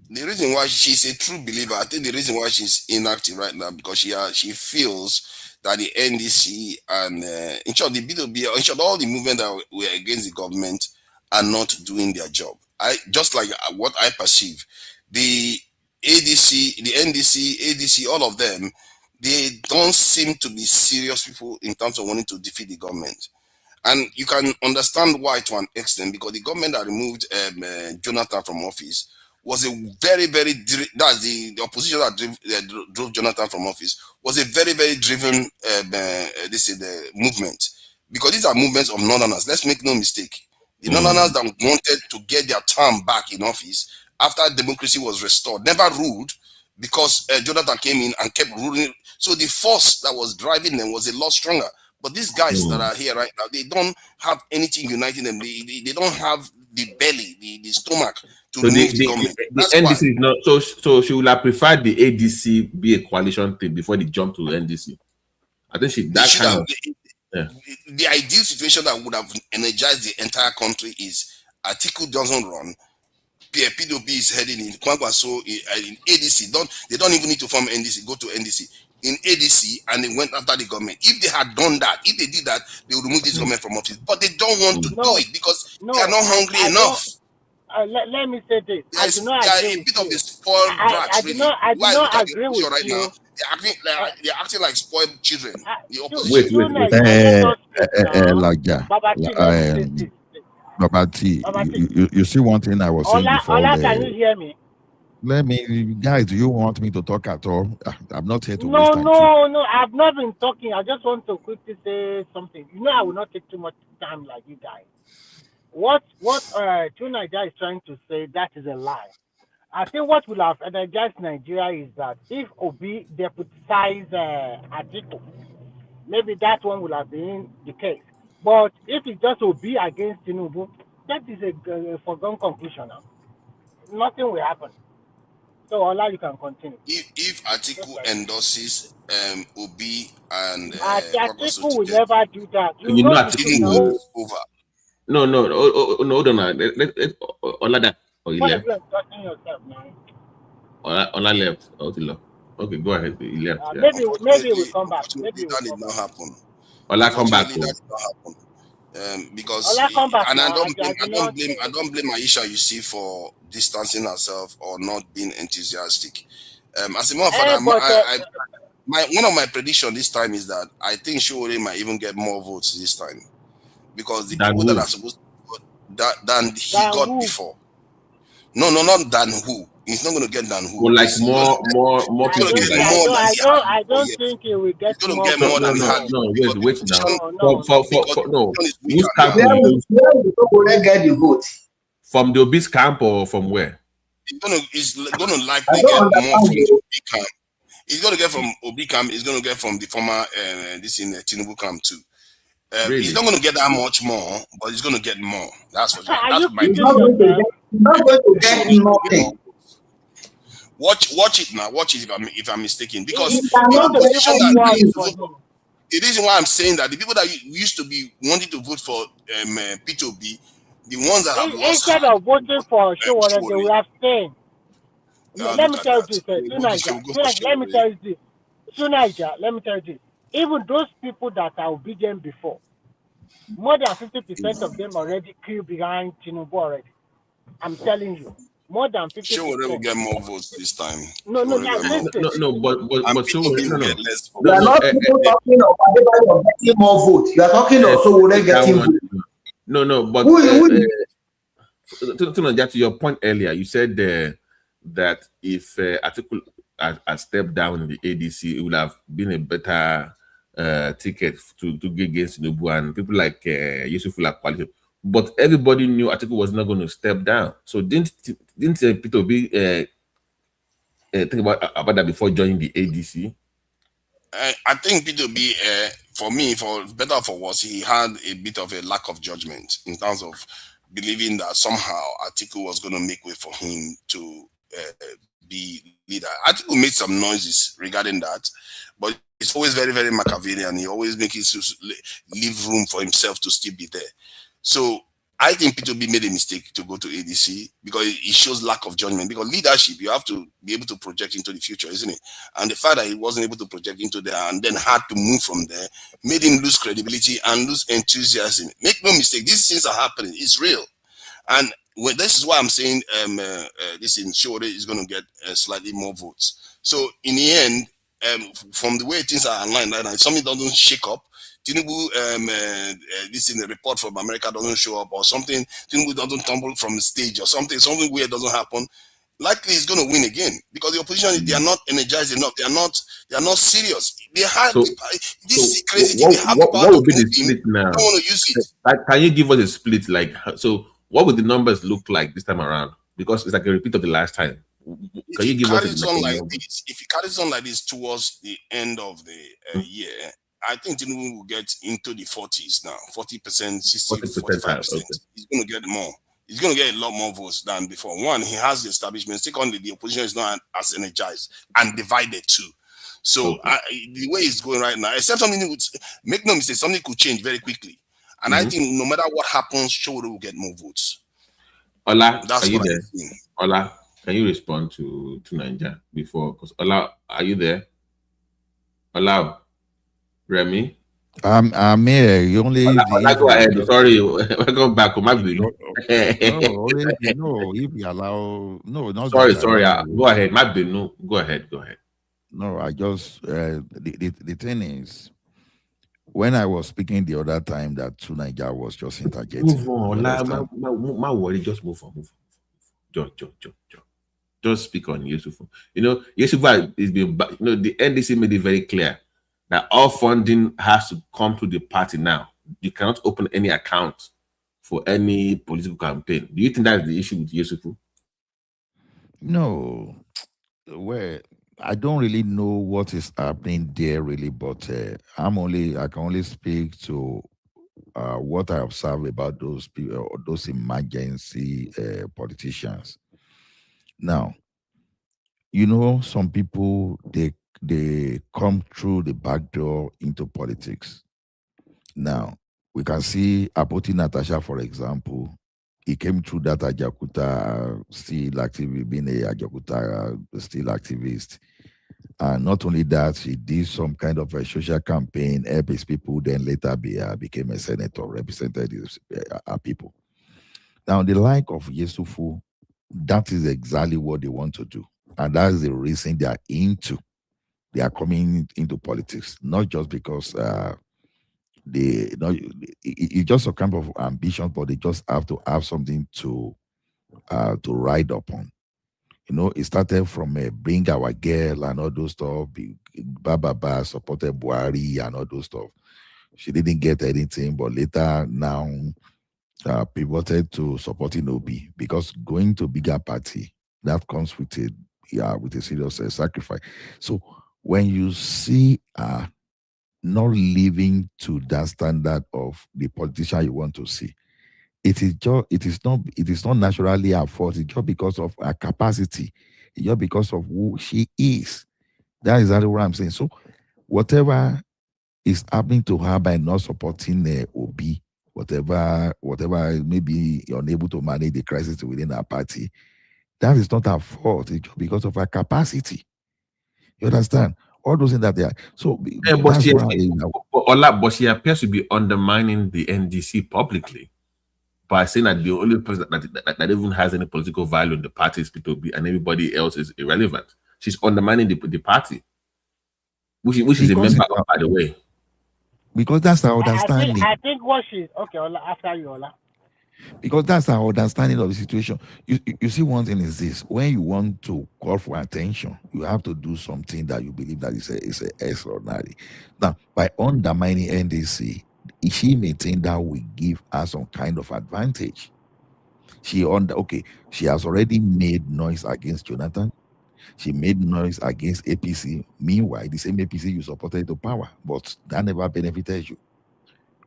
the reason why she's a true believer, I think the reason why she's inactive right now because she feels that the NDC and in short the BWB, in short all the movement that were against the government are not doing their job. Just like what I perceive, the ADC, the NDC, ADC, all of them, they don't seem to be serious people in terms of wanting to defeat the government. And you can understand why to an extent, because the government that removed Jonathan from office was a very, very, that's the opposition that drove Jonathan from office, was a very, very driven, this is the movement. Because these are movements of Northerners, let's make no mistake. The Northerners that wanted to get their term back in office after democracy was restored, never ruled because Jonathan came in and kept ruling. So the force that was driving them was a lot stronger. But these guys that are here right now, they don't have anything uniting them. They don't have the belly, the stomach to remove the government. The NDC is not, so she would have preferred the ADC be a coalition thing before they jump to the NDC. I think the ideal situation that would have energized the entire country is Atiku doesn't run, PWP is heading in, so in ADC, they don't even need to form NDC, go to NDC. In ADC, and they went after the government. If they had done that, if they did that, they would remove this government from office. But they don't want to do it because they are not hungry enough. Let me say this. They are a bit of the spoiled brats, really. I do not agree with right you. Now, they're acting like spoiled children. The opposition. Babati, you see one thing I was saying before. Can you hear me? Let me, guys, do you want me to talk at all? I'm not here to No, waste time. No, I've not been talking. I just want to quickly say something. I will not take too much time like you guys. What Tuniger is trying to say, that is a lie. I think what will have energized Nigeria is that if Obi deputized Atiku, maybe that one would have been the case. But if it's just Obi against Tinubu, that is a foregone conclusion now. Nothing will happen. So Ola, you can continue. If Atiku endorses Obi and Atiku will never do that. You know Atiku is over. No, hold on. Ola that. Oh, he left. Ola left. Okay, go ahead. He left. Maybe we'll come back. Maybe that did not happen. Ola come back. That did not happen. Because I don't blame Aisha, you see, for distancing herself or not being enthusiastic. As a matter of fact, one of my predictions this time is that I think Showore might even get more votes this time, because the people that are supposed to vote than he got before. No, not than who. He's not going to get than who. Well, like more people. I don't think he will get more. Get more than no. Wait now. No. Who's get the vote? From the Obi's camp or from where? He's gonna likely get more from the Obi camp. He's gonna get from Obi camp. He's gonna get from the former Tinubu camp too. Really? He's not gonna get that much more, but he's gonna get more. That's what. That's my. He's not going to get nothing. Watch it now. Watch it if I'm mistaken, because the reason why I'm saying that the people that used to be wanting to vote for P2B, the ones that have lost, instead of voting for Showore, they will abstain. Let me tell you this, Tuniger, let me tell you this. Even those people that are obedient before, more than 50% of them already queue behind Tinubu already. I'm telling you. More than 50%. Showore will get more votes this time. No, but Showore get less votes. You are not talking of everybody getting more votes. You are talking of Showore getting votes. No, but to your point earlier, you said that if Atiku had stepped down in the ADC, it would have been a better ticket to go against Tinubu, and people like Yesufu like quality. But everybody knew Atiku was not going to step down. So didn't P2B think about that before joining the ADC? I think P2B, for me, for better or for worse, he had a bit of a lack of judgment in terms of believing that somehow Atiku was going to make way for him to be leader. Atiku made some noises regarding that, but it's always very, very Machiavellian. He always makes leave room for himself to still be there. So I think P2B made a mistake to go to ADC because it shows lack of judgment. Because leadership, you have to be able to project into the future, isn't it? And the fact that he wasn't able to project into there and then had to move from there made him lose credibility and lose enthusiasm. Make no mistake, these things are happening. It's real. And Well, this is why I'm saying this in Shore is going to get slightly more votes. So in the end, from the way things are aligned right now, if something doesn't shake up, Tinubu, this in the report from America doesn't show up or something, Tinubu doesn't tumble from the stage or something weird doesn't happen, likely he's going to win again because the opposition, they are not energized enough. They are not serious. They have this crazy thing. They have the power what to would be the move him. split now? They don't want to use it. Can you give us a split? Like, so what would the numbers look like this time around? Because it's like a repeat of the last time. Can you give us If he carries on like this towards the end of the year, I think Tinubu will get into the 40s now, 40%, 60, 45%. Okay. He's going to get more. He's going to get a lot more votes than before. One, he has the establishment. Secondly, the opposition is not as energized and divided too. So the way it's going right now, except something would make no mistake, something could change very quickly. And I think no matter what happens, Showore will get more votes. Ola, that's are you what there? Ola, can you respond to Nigeria before? Because Ola, are you there? Ola, Remy? I'm here. You only Ola, go ahead. Sorry, welcome back. No, if you allow, not sorry. Go ahead. Go ahead. No, I just the thing is, when I was speaking the other time that Nigeria was just interjecting. Move on, my worry. Just move on. Just speak on Yesufu. Yesufu is being. The NDC made it very clear that all funding has to come to the party now. You cannot open any account for any political campaign. Do you think that's the issue with Yesufu? No, well, I don't really know what is happening there really, but I can only speak to what I observe about those people, or those emergency politicians. Now, some people they come through the back door into politics. Now, we can see Apoti Natasha, for example. He came through that Ajakuta still active, being a Ajakuta still activist. And not only that, he did some kind of a social campaign, help his people, then later became a senator, represented his people. Now, the like of Yesufu, that is exactly what they want to do. And that's the reason they are coming into politics, not just because it's just a kind of ambition, but they just have to have something to ride upon. It started from Bring Our Girl and all those stuff. Baba supported Buhari and all those stuff. She didn't get anything, but later now pivoted to supporting Obi, because going to bigger party, that comes with a serious sacrifice. So when you see not living to that standard of the politician you want to see, it is not naturally her fault. It's just because of her capacity. It's just because of who she is. That is exactly what I'm saying. So whatever is happening to her by not supporting Obi, whatever maybe you're unable to manage the crisis within her party, that is not her fault. It's just because of her capacity. You understand? All those things that they are. So but she appears to be undermining the NDC publicly by saying that the only person that even has any political value in the party is P2B and everybody else is irrelevant. She's undermining the party, which is a member of, by the way. Because that's our understanding. I think what she's okay. Ola, after you, Ola. Because that's our understanding of the situation. You see, one thing is this: when you want to call for attention, you have to do something that you believe that is extraordinary. Now, by undermining NDC, she maintained that we give her some kind of advantage. She has already made noise against Jonathan. She made noise against APC. Meanwhile, the same APC you supported to power, but that never benefited you.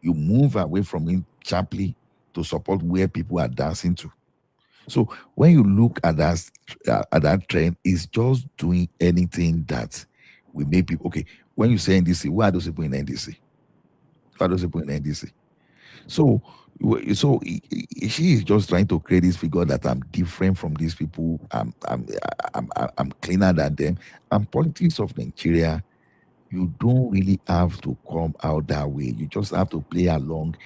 You move away from it sharply to support where people are dancing to. So when you look at that trend, it's just doing anything that will make people okay. When you say NDC, who are those people in NDC? Who are those people in NDC? So she is just trying to create this figure that I'm different from these people. I'm cleaner than them. And politics of Nigeria, you don't really have to come out that way. You just have to play along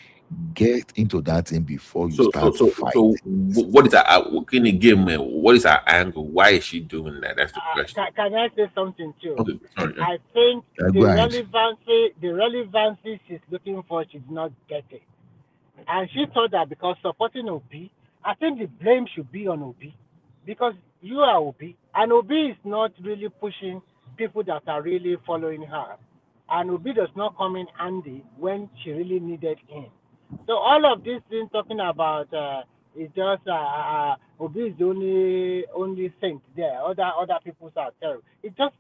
Get into that thing before you So start fighting. what is our in the game? What is our angle? Why is she doing that? That's the question. Can I say something too? Okay, sorry. I think Go the ahead. relevancy she's looking for, she's not getting. And she thought that because supporting Obi, I think the blame should be on Obi. Because you are Obi. And Obi is not really pushing people that are really following her. And Obi does not come in handy when she really needed him. So all of this thing talking about is just Obi is the only saint there. Other people are terrible. It's just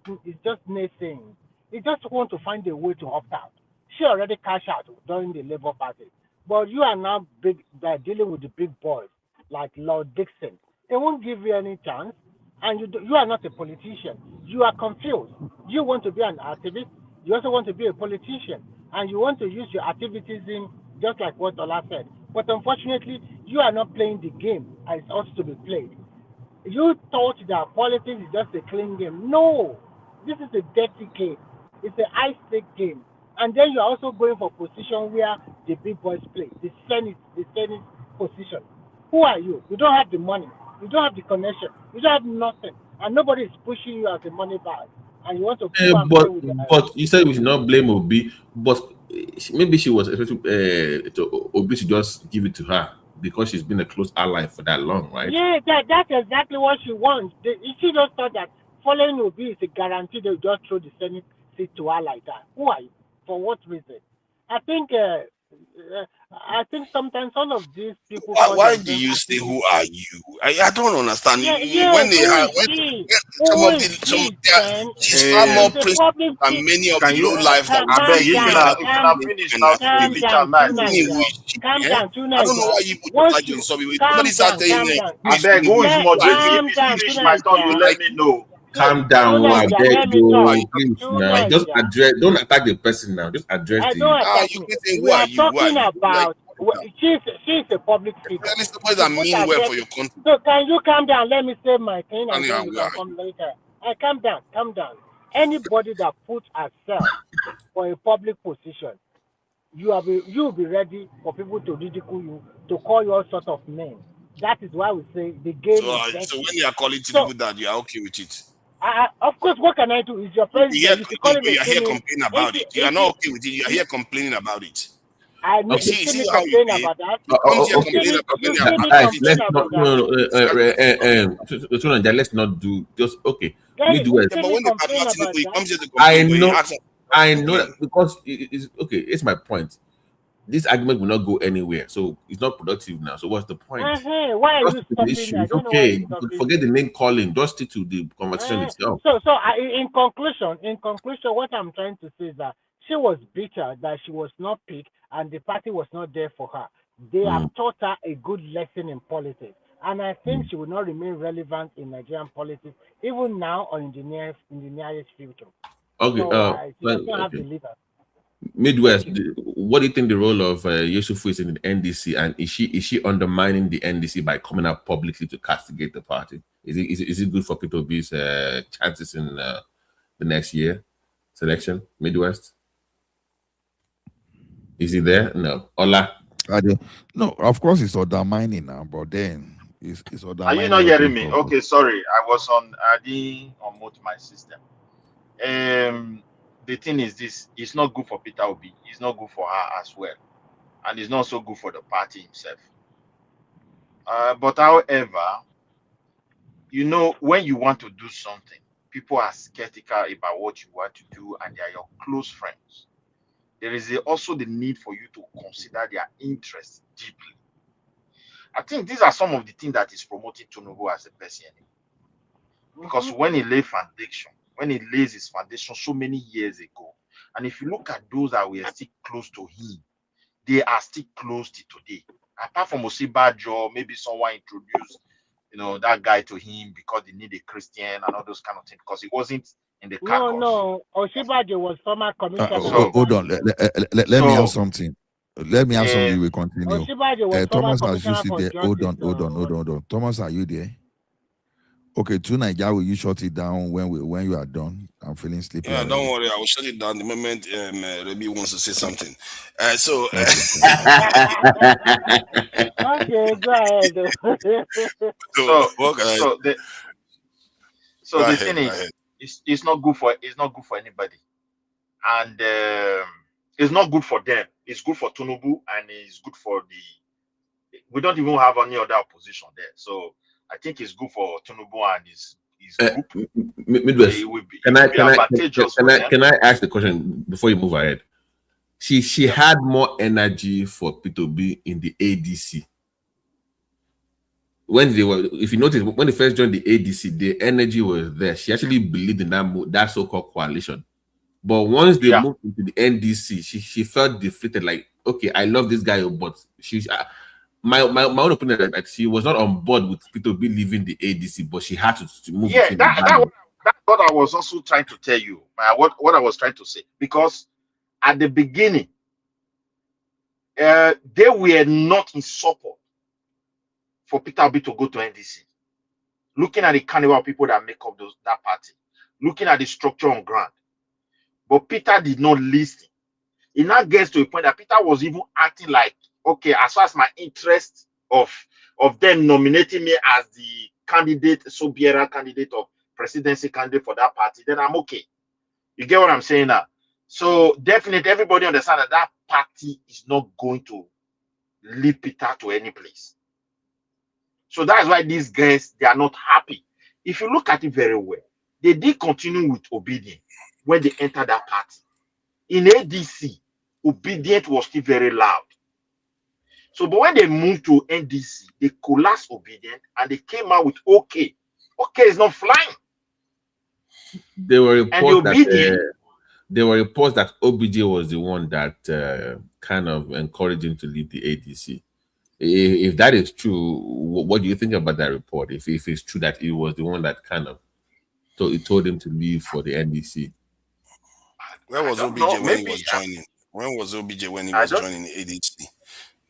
naysaying. He just want to find a way to opt out. She already cashed out during the Labour Party, but you are now dealing with the big boys like Lord Dixon. They won't give you any chance, and you are not a politician. You are confused. You want to be an activist. You also want to be a politician, and you want to use your activism just like what Ola said. But unfortunately, you are not playing the game as it ought to be played. You thought that politics is just a clean game. No, this is a dirty game. It's a high-stake game. And then you're also going for position where the big boys play, the Senate position. Who are you? You don't have the money. You don't have the connection. You don't have nothing. And nobody is pushing you as a money bag. And you want to play with the But you said we should not blame Obi, but maybe she was expecting Obi to just give it to her because she's been a close ally for that long, right? Yeah, that's exactly what she wants. She just thought that following Obi is a guarantee they'll just throw the Senate seat to her like that. Who are you? For what reason? I think sometimes all of these people. Why do you say who are you? I don't understand. When they have she's far more principled than many of the low life that Calm down, I don't know why you put like in somebody start telling me. I beg, who is moderating? If you finish my thought, you let me know. Calm down, I beg you. Please, now. Just address. Don't attack the person now. Just address the. We are talking about. She's a public figure. That mean well for your country. So can you calm down? Let me say my thing, and then you can come later. Calm down. Anybody that puts herself for a public position, you'll be ready for people to ridicule you, to call you all sorts of names. That is why we say the game is. So when you are calling Tinubu that, you are okay with it. Of course, what can I do? Is your president? You are here complaining about it. You are not okay with it. You are here complaining about it. I know see how you complain about that. Let's not do just okay. I know that because it's okay. It's my point. This argument will not go anywhere, so it's not productive now. So what's the point? Why are you stopping that? Okay, forget the name calling. Just stick to the conversation itself. So in conclusion, what I'm trying to say is that she was bitter that she was not picked and the party was not there for her. They have taught her a good lesson in politics, and I think she will not remain relevant in Nigerian politics even now or in the nearest future. Okay. So, Midwest, what do you think the role of Yesufu is in the NDC, and is she undermining the NDC by coming out publicly to castigate the party? Is it good for Peter Obi's chances in the next year selection? Midwest, is he there? No. Ola? No, of course it's undermining now, but then it's undermining. Are you not hearing me? Okay, sorry, I was on. I didn't unmute my system. The thing is this, it's not good for Peter Obi, it's not good for her as well, and it's not so good for the party himself. But however, you know, when you want to do something, people are skeptical about what you want to do, and they are your close friends. There is also the need for you to consider their interests deeply. I think these are some of the things that is promoting Tinubu as a person. Because when he laid foundation, when he lays his foundation so many years ago, and if you look at those that were still close to him, they are still close to today. Apart from Osibajo, maybe someone introduced, that guy to him because they need a Christian and all those kind of things, because he wasn't in the caucus. No, Osibajo was former commissioner. Hold on, let me have something. Let me have something. We continue. Osibajo was Thomas, former as you commissioner see there, hold on. Thomas, are you there? Okay, tonight, will you shut it down when you are done? I'm feeling sleepy. Yeah, already. don't worry. I will shut it down the moment Rebi wants to say something. So. Okay, go ahead. So what can I? so the so Go the ahead. thing Go is, ahead. it's not good for anybody, and it's not good for them. It's good for Tinubu, and it's good for the. We don't even have any other opposition there, so I think it's good for Tinubu and his group. Midwest, It will be advantageous for them. can I ask the question before you move ahead? She had more energy for P2B in the ADC. When they were, if you notice, when they first joined the ADC, the energy was there. She actually believed in that so-called coalition. But once they moved into the NDC, she felt defeated. Like, okay, I love this guy, but my own opinion is that she was not on board with P2B leaving the ADC, but she had to move. Yeah, that's what I was also trying to tell you. What I was trying to say, because at the beginning, they were not in support for Peter Obi to go to NDC. Looking at the carnival people that make up that party, looking at the structure on ground, but Peter did not listen. It now gets to a point that Peter was even acting like, okay, as far as my interest of them nominating me as the candidate, candidate of presidency candidate for that party, then I'm okay. You get what I'm saying now? So definitely everybody understands that party is not going to lead Peter to any place. So that's why these guys, they are not happy. If you look at it very well, they did continue with Obedient when they entered that party. In ADC, Obedient was still very loud. So, but when they moved to NDC, they collapsed Obedient and they came out with OK. OK is not flying. There were reports that OBJ was the one that kind of encouraged him to leave the ADC. If that is true, what do you think about that report? If it's true that he was the one that kind of told him to leave for the NDC. Where was OBJ when he was joining? When was OBJ when he was joining the ADC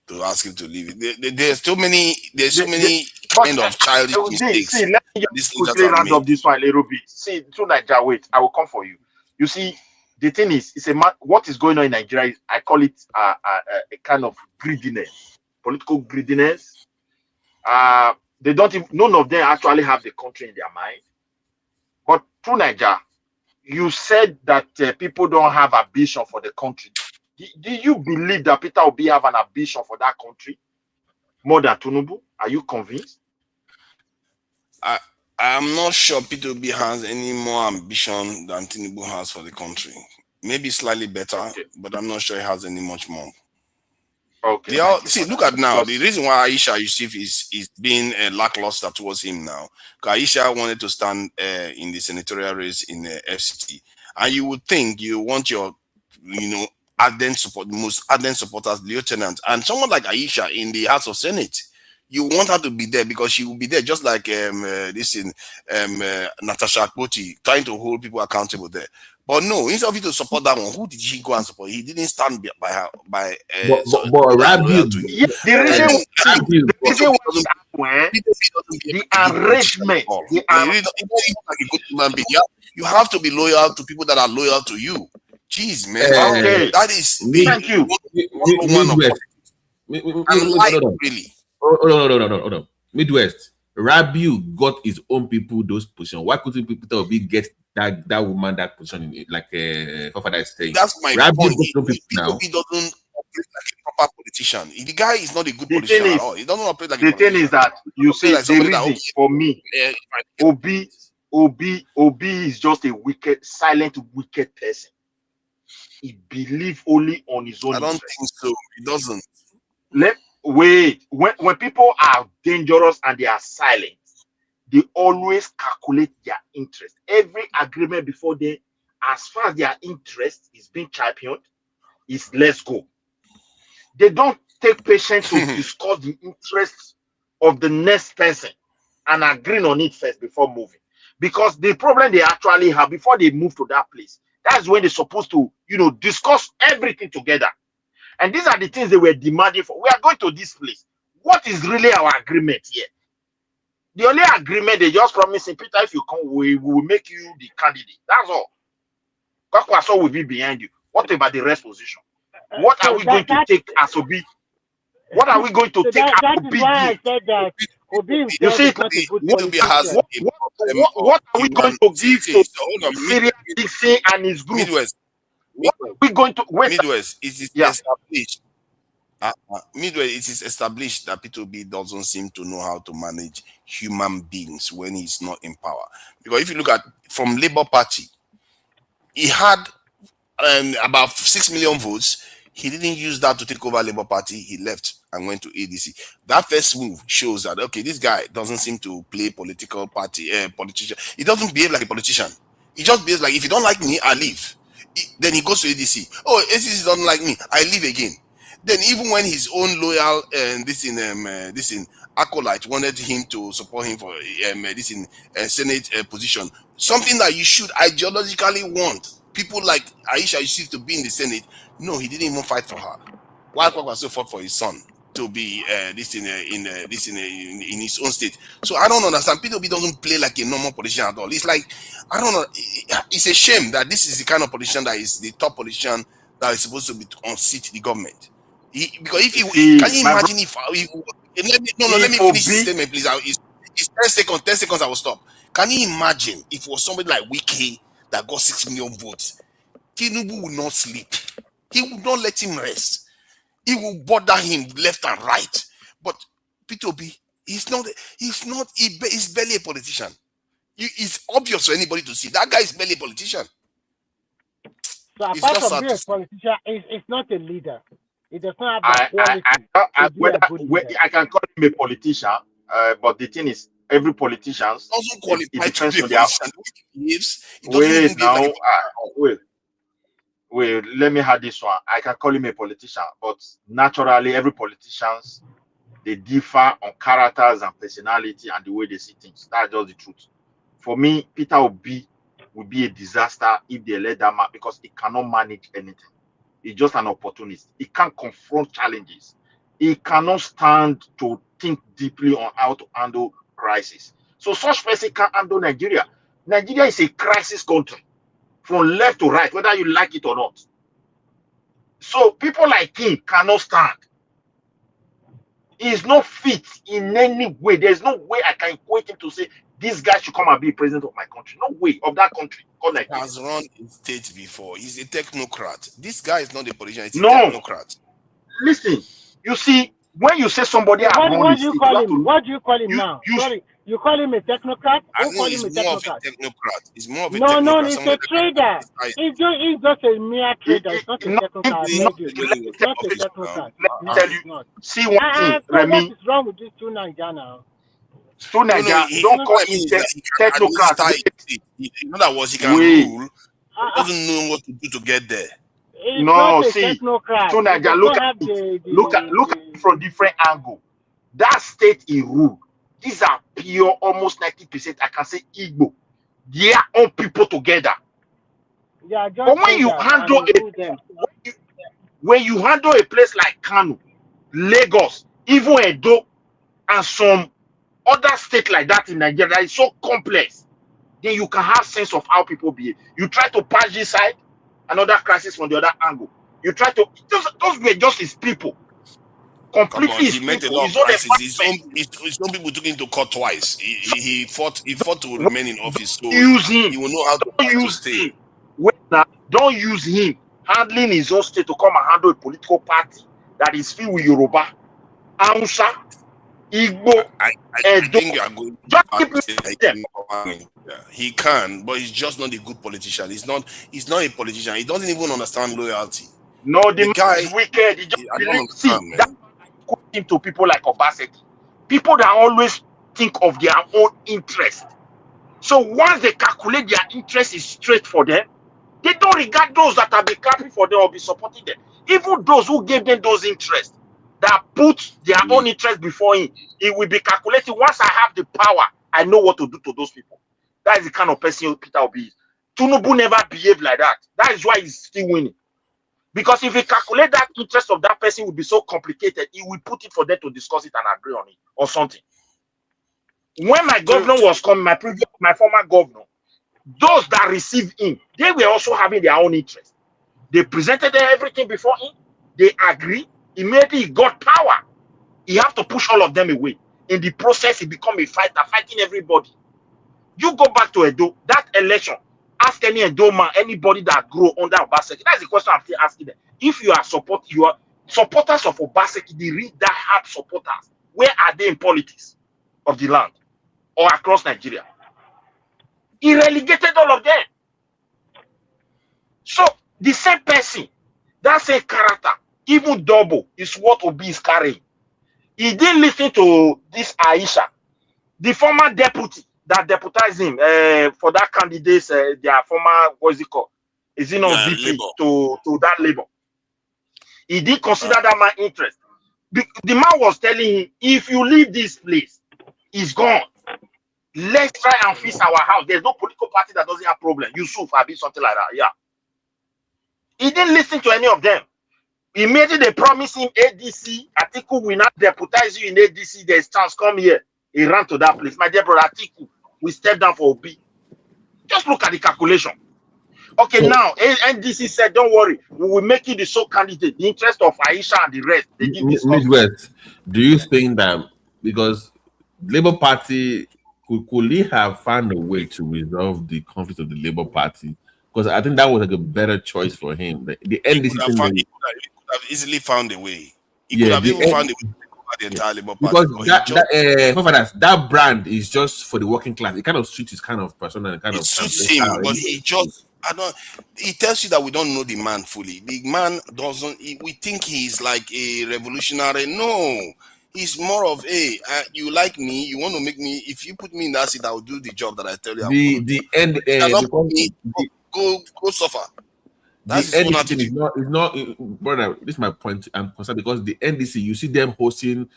to ask him to leave? There's so many kind of childish mistakes. See, let me just quickly round up this one a little bit. See, to Nigeria, wait, I will come for you. You see, the thing is, what is going on in Nigeria is, I call it a kind of greediness, political greediness. They don't even, none of them actually have the country in their mind. But through Nigeria, you said that people don't have ambition for the country. Do you believe that Peter Obi have an ambition for that country more than Tinubu? Are you convinced? I'm not sure Peter Obi has any more ambition than Tinubu has for the country. Maybe slightly better, but I'm not sure he has any much more. Okay. See, look at now. The reason why Aisha Yesufu is being lackluster towards him now, because Aisha wanted to stand in the senatorial race in the FCT, and you would think you want your, ardent support, most ardent supporters, lieutenant, and someone like Aisha in the House of Senate. You want her to be there because she will be there, just like Natasha Akpoti, trying to hold people accountable there. But no, instead of you to support that one, who did she go and support? He didn't stand by her. The arrangement. You have to be loyal to people that are loyal to you. Jeez, man. Okay. That is thank you. Really. Hold on. Midwest. Rabiu got his own people those positions. Why couldn't people get that woman that position like Fafada is saying? That's my Rabiu point. He doesn't operate like a proper politician. The guy is not a good politician at all. He doesn't operate like a politician. The thing is that you see like the reason for me, Obi is just a silent, wicked person. He believes only on his own. I don't think so. He doesn't. When people are dangerous and they are silent, they always calculate their interest. Every agreement before them, as far as their interest is being championed, is let's go. They don't take patience to discuss the interests of the next person and agree on it first before moving. Because the problem they actually have before they move to that place, that's when they're supposed to, discuss everything together. And these are the things they were demanding for. We are going to this place. What is really our agreement here? The only agreement they just promising, Peter, if you come, we will make you the candidate. That's all. Kwakwaso will be behind you. What about the rest position? What are we going to take as Obi? What are we going to take as that Obi? is why I said that Obi You himself see, is not a good politician. what are we going to give to Syria Dixon and his group? Midwest. What are we going to wait? Midwest, it is established. Midwest, it is established that P2B doesn't seem to know how to manage human beings when he's not in power. Because if you look at from Labour Party, he had about 6 million votes. He didn't use that to take over Labour Party. He left and went to ADC. That first move shows that, okay, this guy doesn't seem to play politician. He doesn't behave like a politician. He just behaves like, if you don't like me, I leave. Then he goes to ADC. Oh, ADC doesn't like me, I leave again. Then even when his own loyal acolyte wanted him to support him for Senate position, something that you should ideologically want. People like Aisha Yesufu to be in the Senate. No, he didn't even fight for her. Why Kwakwaso fought for his son to be in his own state? So I don't understand. P2B doesn't play like a normal politician at all. It's like, I don't know. It's a shame that this is the kind of politician that is the top politician that is supposed to be on seat the government. Because if he can you imagine let me finish this statement, please. It's 10 seconds. 10 seconds. I will stop. Can you imagine if it was somebody like Wiki that got 6 million votes? Tinubu will not sleep. He will not let him rest. He will bother him left and right. But P2B, he's barely a politician. It's obvious for anybody to see. That guy is barely a politician. So apart from being a politician, it's not a leader. He does not have the quality. I can call him a politician, but the thing is, every politician doesn't qualify to be a politician. Wait now, wait, let me have this one. I can call him a politician, but naturally, every politician, they differ on characters and personality and the way they see things. That's just the truth. For me, Peter Obi will be a disaster if they let that man, because he cannot manage anything. He's just an opportunist. He can't confront challenges. He cannot stand to think deeply on how to handle crisis. So such person can't handle Nigeria. Nigeria is a crisis country from left to right, whether you like it or not. So people like him cannot stand. He is not fit in any way. There's no way I can equate him to say this guy should come and be president of my country. No way, of that country. He has run a state before. He's a technocrat. This guy is not a politician. He's a technocrat. Listen, you see, when you say somebody what do you call him? What do you call him now? Sorry, you call him a technocrat? Who call him a technocrat? He's more of a technocrat. No, he's a trader. He's just a mere trader. It's not a technocrat. It's not a technocrat. Let me tell you. See one thing, Remy. What is wrong with this two Naija now? Don't call him technocrat. You know that was he can rule. He doesn't know what to do to get there. No, see, look at it from different angle. That state he ruled. These are pure, almost 90%. I can say Igbo. They are all people together. But when you handle a place like Kano, Lagos, even Edo, and some other state like that in Nigeria that is so complex, then you can have sense of how people behave. You try to patch this side, another crisis from the other angle. You try to those were just his people. Completely he met a lot of crises. His own people took him to court twice. He fought to remain in office. So use him. He will know how to stay. Don't use him handling his own state to come and handle a political party that is filled with Yoruba, Hausa, Igbo, I think you are going to he can, but he's just not a good politician. He's not a politician. He doesn't even understand loyalty. No, the guy is wicked. He just believes that him to people like Obaseki. People that always think of their own interest. So once they calculate their interest is straight for them, they don't regard those that have been clapping for them or be supporting them. Even those who gave them those interests, that put their own interest before him, he will be calculating. Once I have the power, I know what to do to those people. That is the kind of person Peter Obi is. Tinubu never behaved like that. That is why he's still winning. Because if he calculate that interest of that person will be so complicated, he will put it for them to discuss it and agree on it or something. When my governor was coming, my former governor, those that received him, they were also having their own interest. They presented everything before him. They agreed. Immediately he got power. He have to push all of them away. In the process, he become a fighter, fighting everybody. You go back to Edo, that election, ask any Edo man, anybody that grew under Obaseki. That's the question I'm still asking them. If you are supporters of Obaseki, the real die-hard supporters, where are they in politics of the land or across Nigeria? He relegated all of them. So the same person, that same character, even double, is what Obi is carrying. He didn't listen to this Aisha, the former deputy that deputized him for that candidate, their former, what is it called? Is it not VP to that labor? He did consider that man interest. The man was telling him, if you leave this place, it's gone. Let's try and fix our house. There's no political party that doesn't have problem. Yesufu, I be something like that. Yeah. He didn't listen to any of them. Immediately they promised him ADC. Atiku will not deputize you in ADC. There's chance, come here. He ran to that place. My dear brother Atiku, we step down for Obi. Just look at the calculation. Okay, so, now NDC said, don't worry, we will make you the sole candidate. The interest of Aisha and the rest. They did this. Midwest, do you think that because Labour Party could he have found a way to resolve the conflict of the Labour Party? Because I think that was like a better choice for him. The NDC he could have easily found a way. He could have even found a way to take over the entire Labour Party. Because that brand is just for the working class. It kind of suits his kind of person and kind of suits him, but he just he tells you that we don't know the man fully. The man doesn't. We think he's like a revolutionary. No, he's more of you like me, you want to make me. If you put me in that seat, I will do the job that I tell you. Go suffer. That's the NDC is not, brother. This is my point. I'm concerned because the NDC, you see them hosting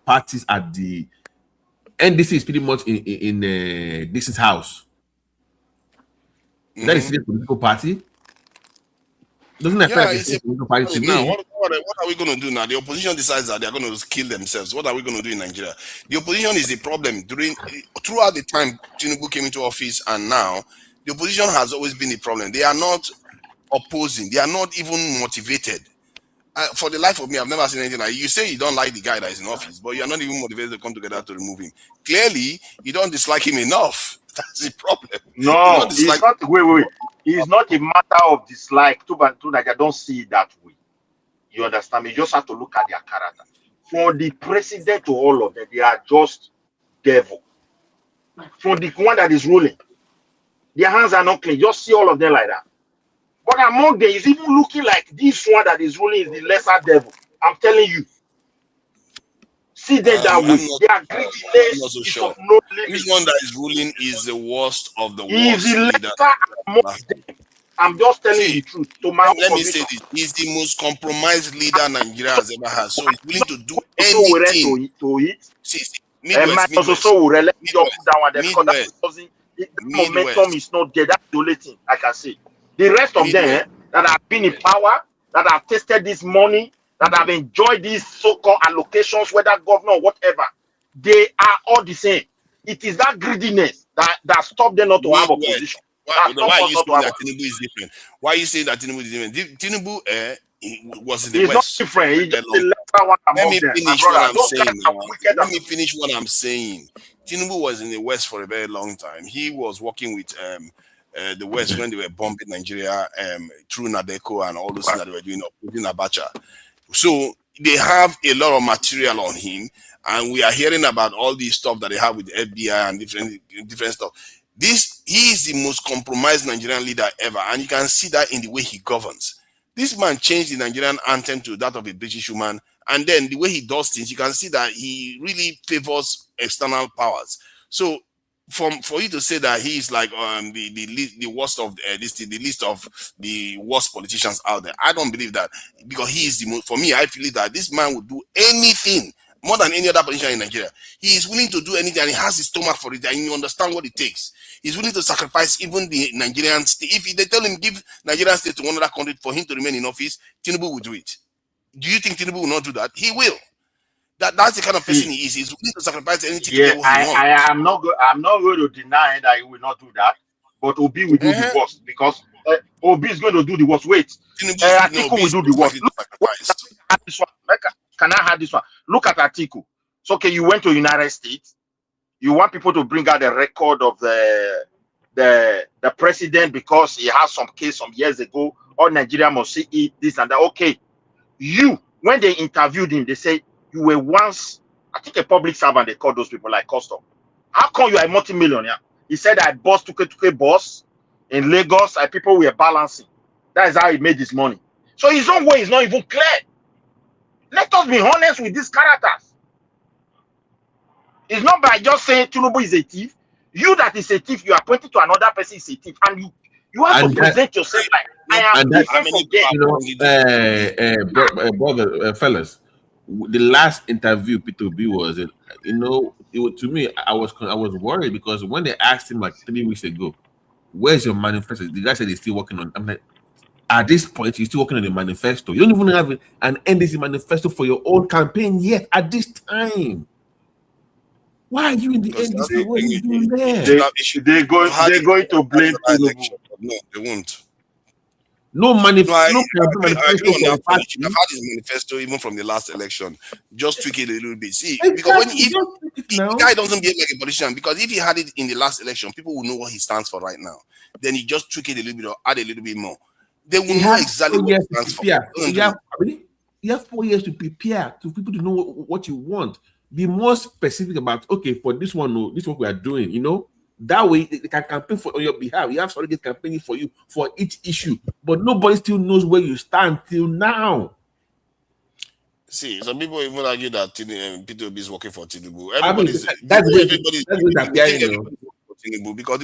parties at the NDC is pretty much in this house. That is a political party. Doesn't affect like a political party to now, me. what are we going to do now? The opposition decides that they're going to kill themselves. What are we going to do in Nigeria? The opposition is the problem. Throughout the time Tinubu came into office and now, the opposition has always been the problem. They are not opposing. They are not even motivated. For the life of me, I've never seen anything like you say you don't like the guy that is in office, but you are not even motivated to come together to remove him. Clearly, you don't dislike him enough. That's the problem. No, it's not. Wait. It's not a matter of dislike. I don't see it that way. You understand me? You just have to look at their character. From the president to all of them, they are just devil. From the one that is ruling, their hands are not clean. Just see all of them like that. But among them, is even looking like this one that is ruling is the lesser devil. I'm telling you. See them that way. They are greediness. I'm not so sure. Which one that is ruling is the worst of the worst? He's the lesser among them. I'm just telling you the truth. Let me say this. He's the most compromised leader Nigeria has ever had. So he's willing to do anything. Momentum is not there. That's the only thing I can say. The rest of them that have been in power, that have tasted this money, that have enjoyed these so-called allocations, whether governor or whatever, they are all the same. It is that greediness that stopped them not to have opposition. Why are you saying that Tinubu is different? Why are you saying that Tinubu is different? Tinubu was in the West. Not different. He's just the lesser one Let me finish what I'm saying. Let me finish what I'm saying. Tinubu was in the West for a very long time. He was working with the West when they were bombing Nigeria through Nadeko and all those things that they were doing, including Abacha. So they have a lot of material on him, and we are hearing about all these stuff that they have with the FBI and different stuff. He is the most compromised Nigerian leader ever, and you can see that in the way he governs. This man changed the Nigerian anthem to that of a British woman, and then the way he does things, you can see that he really favors external powers. So, for you to say that he is like the worst of the list of the worst politicians out there, I don't believe that, because he is the most. For me, I feel that this man would do anything more than any other politician in Nigeria. He is willing to do anything, and he has his stomach for it, and you understand what it takes. He's willing to sacrifice even the Nigerian state. If they tell him give Nigerian state to another country for him to remain in office, Tinubu will do it. Do you think Tinubu will not do that? He will. That's the kind of person he is. He's willing to sacrifice anything to Yeah, get what he wants. I am not I'm not going to deny that he will not do that, but Obi will do the worst because Obi is going to do the worst. Wait, Atiku will do the worst. Look, can I have this one? Look at Atiku. So, okay, you went to United States. You want people to bring out the record of the president because he has some case some years ago. All Nigeria must see it, this and that. Okay, when they interviewed him, they say you were once, I think, a public servant. They call those people like custom. How come you are a multi-millionaire? He said I boss Tuke boss in Lagos. People were balancing. That is how he made his money. So his own way is not even clear. Let us be honest with these characters. It's not by just saying Tinubu is a thief. You that is a thief, you are pointing to another person is a thief, and you have to present yourself like I am different from them. Brother, fellas, the last interview P2B was, to me, I was worried because when they asked him like 3 weeks ago, "Where's your manifesto?" The guy said he's still working on. I'm like, at this point, you're still working on the manifesto. You don't even have an NDC manifesto for your own campaign yet. At this time, why are you in the NDC? What are you doing there? They're going to blame Tinubu. No, they won't. No manifesto. I agree on that point. You have had his manifesto even from the last election. Just tweak it a little bit. See, because if the guy doesn't behave like a politician, because if he had it in the last election, people will know what he stands for right now. Then you just tweak it a little bit or add a little bit more. They will know exactly what he stands for. You have 4 years to prepare to people to know what you want. Be more specific about, okay, for this one, this is what we are doing, That way they can campaign on your behalf. You have surrogates campaigning for you for each issue, but nobody still knows where you stand till now. See, some people even argue that P2B is working for Tinubu. That's Tinubu because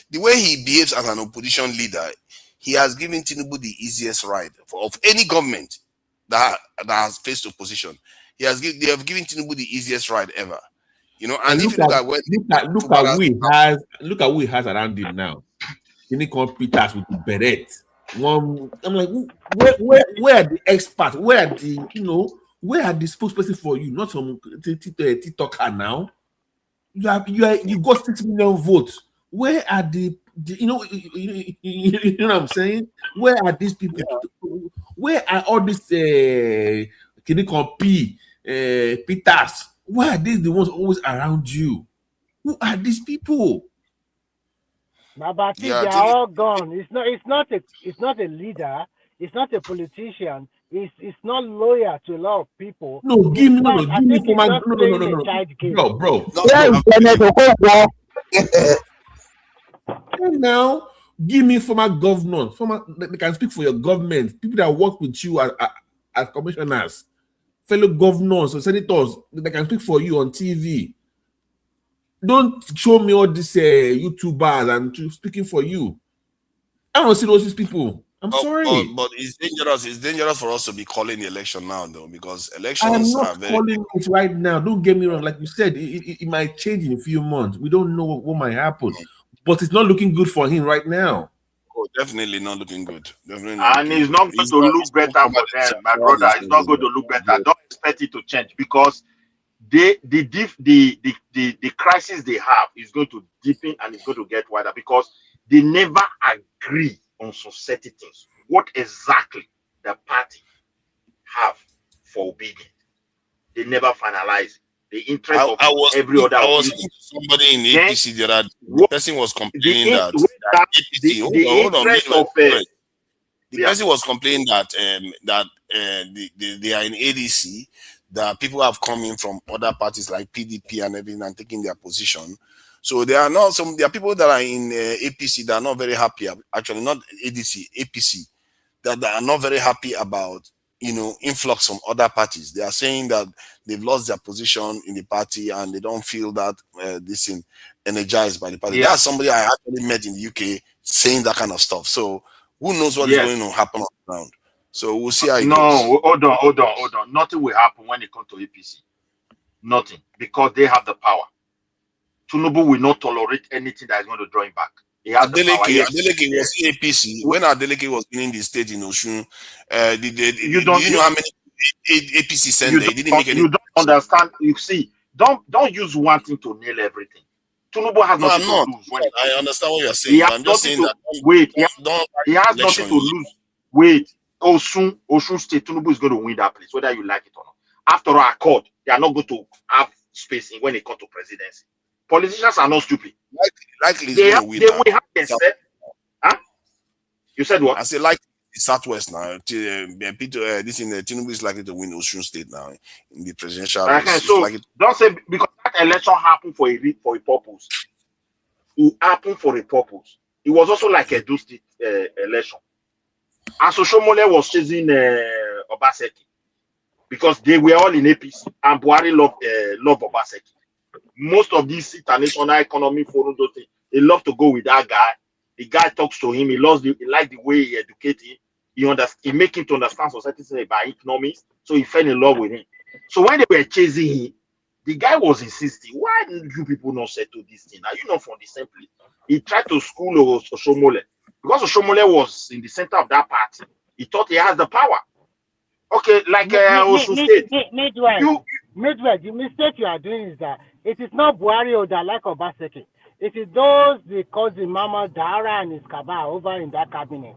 the way he behaves as an opposition leader, he has given Tinubu the easiest ride of any government that has faced opposition. They have given Tinubu the easiest ride ever. And if you look at who he has around him now. Tinubu Peters with the beret. I'm like, where are the experts? Where are the where are the spokesperson for you? Not some TikToker now. You got 6 million votes. Where are the you know what I'm saying? Where are these people? Where are all these Tinubu Peters? Why are these the ones always around you? Who are these people? But they are all gone. It's not a leader. It's not a politician. It's not loyal to a lot of people. No, give me for my bro. Now, give me former governors. They can speak for your government. People that work with you as commissioners, fellow governors or senators, they can speak for you on TV. Don't show me all these YouTubers and speaking for you. I don't see those people. I'm sorry. But it's dangerous. It's dangerous for us to be calling the election now, though, because elections are very... calling it right now. Don't get me wrong. Like you said, it might change in a few months. We don't know what might happen. But it's not looking good for him right now. Oh, definitely not looking good. Definitely and it's not going to look better for them, my brother. It's not going to look better. Don't expect it to change because the crisis they have is going to deepen and it's going to get wider because they never agree on some certain things. What exactly the party have for obedience? They never finalize the interest of every other. I was somebody in the APC the person was complaining that APC. The person was complaining that they are in ADC. That people have come in from other parties like PDP and everything and taking their position. So there are people that are in APC that are not very happy. Actually, not ADC, APC that are not very happy about influx from other parties. They are saying that they've lost their position in the party and they don't feel that this is energized by the party. Yeah. That's somebody I actually met in the UK saying that kind of stuff. So who knows what is going to happen on the ground? So we'll see how it goes. Hold on. Nothing will happen when it comes to APC. Nothing. Because they have the power. Tinubu will not tolerate anything that is going to draw him back. Adeleke was APC. When Adeleke was winning the state in Osun, do you know how many APC sent You there. He didn't make any. don't understand. You see, don't use one thing to nail everything. Tinubu has No, I'm nothing to not. lose when it I comes. understand what you're He saying, but has I'm just nothing saying to that wait. don't He has nothing election to lose. Wait, Osun State, Tinubu is going to win that place, whether you like it or not. After all, accord, they are not going to have space in when it comes to presidency. Politicians are not stupid. Likely is They going to win will now. have themselves. Huh? You said what? I say like Southwest now. Peter, this in Tinubu is likely to win Osun State now in the presidential race. Okay, It's so likely don't say because that election happened for a purpose. It happened for a purpose. It was also like a do state election. And so Shomole was chasing Obaseki because they were all in APC and Buhari loved Obaseki. Most of these international economy forum, they love to go with that guy. The guy talks to him. He liked the way he educated him. He make him to understand society by economics. So he fell in love with him. So when they were chasing him, the guy was insisting, why did you people not settle this thing? Are you not from the same place? He tried to school Oshomole. Because Oshomole was in the center of that party, he thought he has the power. Okay, like Osun State. Midwest, the mistake you are doing is that it is not Buhari that like Obaseki. It is those because the Mama Dara and his cabal over in that cabinet.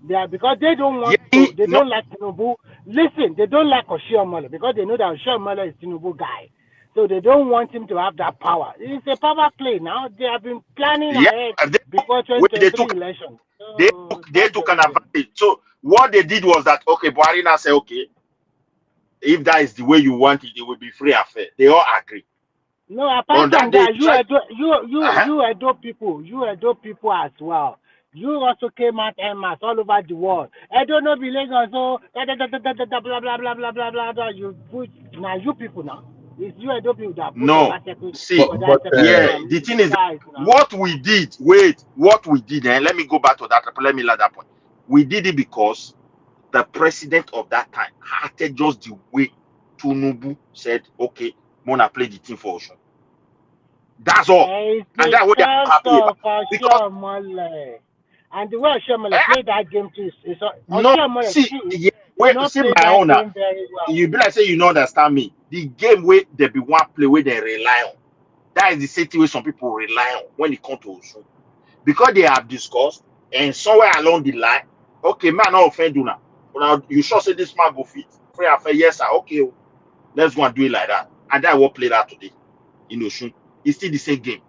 They are because they don't want to, they don't like Tinubu. Listen, they don't like Oshiomhole because they know that Oshiomhole is Tinubu guy. So they don't want him to have that power. It's a power play now. They have been planning ahead before 2023 election. They took an advantage. So what they did was that, okay, Buhari now said, okay, if that is the way you want it, it will be free affair. They all agree. No, apart from that, you Edo people as well. You also came out en masse all over the world. I don't know, be Lagos, so blah blah blah. You put now you people now. It's you Edo people that put no. See, the thing is, what we did. Wait, what we did. And let me go back to that. Let me let that point. We did it because the president of that time acted just the way Tinubu said, okay, Mona play the team for Osun. That's all. And that's what they're happy about. Because and the way Oshiomhole played that game too is no, see my own. You be like say you don't understand me. The game where there be one play where they rely on. That is the same way some people rely on when it comes to Osun. Because they have discussed and somewhere along the line, okay, man, not offend you now. Now you sure say this man go fit? Free affair, yes, sir. Okay, let's go and do it like that. And that will play that today in Osun. It's still the same game.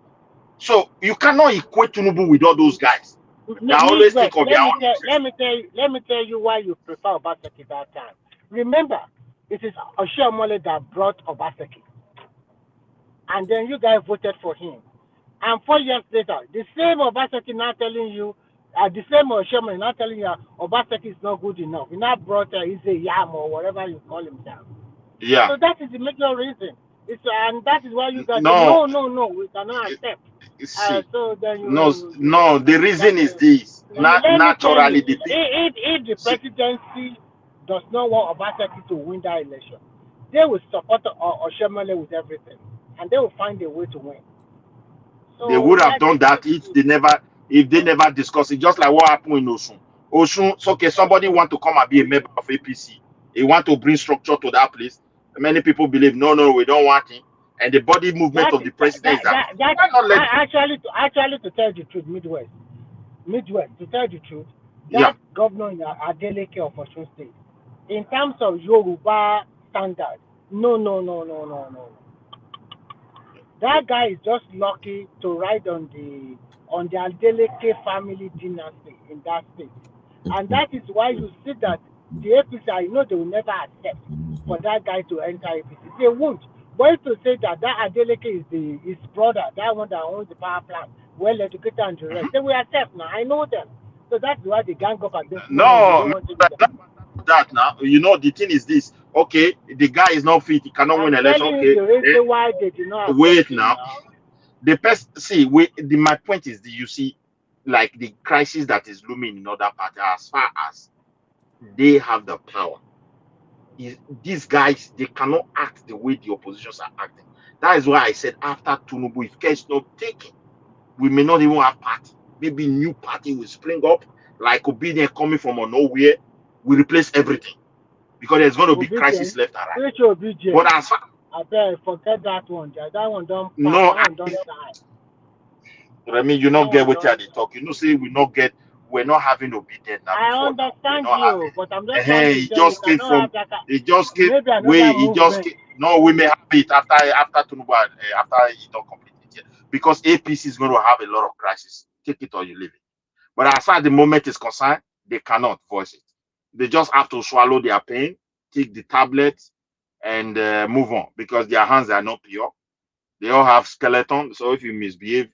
So you cannot equate Tinubu with all those guys. They always think of their own. Let me tell you why you prefer Obaseki that time. Remember, it is Oshiomhole that brought Obaseki. And then you guys voted for him. And 4 years later, the same Obaseki now telling you, the same Oshiomhole now telling you Obaseki is not good enough. He now brought Ize Yam or whatever you call him down. Yeah. So that is the major reason. And that is why you guys say, no, we cannot accept. So then the reason is this. Naturally, if the presidency does not want Obaseki to win that election, they will support Oshiomhole with everything, and they will find a way to win. So they would have done that if they never discussed it. Just like what happened in Osun. Osun, so okay, somebody want to come and be a member of APC. He want to bring structure to that place. Many people believe, no, we don't want him. And the body movement of the president is that. Actually, to tell the truth, Midwest, to tell the truth, that governor in Adeleke of Osun State, in terms of Yoruba standard, no. That guy is just lucky to ride on the Adeleke family dynasty in that state. And that is why you see that the APC, I know they will never accept for that guy to enter APC. They won't. But to say that Adeleke is his brother, that one that owns the power plant, well educated and the rest, they will accept now. I know them. So that's why they gang up against that now. You know, the thing is this. Okay, the guy is not fit. He cannot win election. Okay, the reason why they do not wait now. The person, my point is, you see, like the crisis that is looming in other parties, as far as they have the power, these guys, they cannot act the way the oppositions are acting. That is why I said after Tinubu, if care is not taken, we may not even have party. Maybe new party will spring up, like obedience coming from nowhere, will replace everything. because there's going to be Obedience. crisis left and right. Which obedience? But as far I bet forget that one. That one don't pass. no, That one don't die. I mean, you not get what they talk. You know, say we're not having obedience now I before now. We're understand not you, having. but I'm just trying to It tell you, just came cannot from. have that. It just came. Maybe another Wait, it movement. just came. No, we may have it after Tinubu after he don't complete it yet, because APC is going to have a lot of crisis. Take it or you leave it. But as far as the moment is concerned, they cannot voice it. They just have to swallow their pain, take the tablet, and move on, because their hands are not pure. They all have skeleton. So if you misbehave,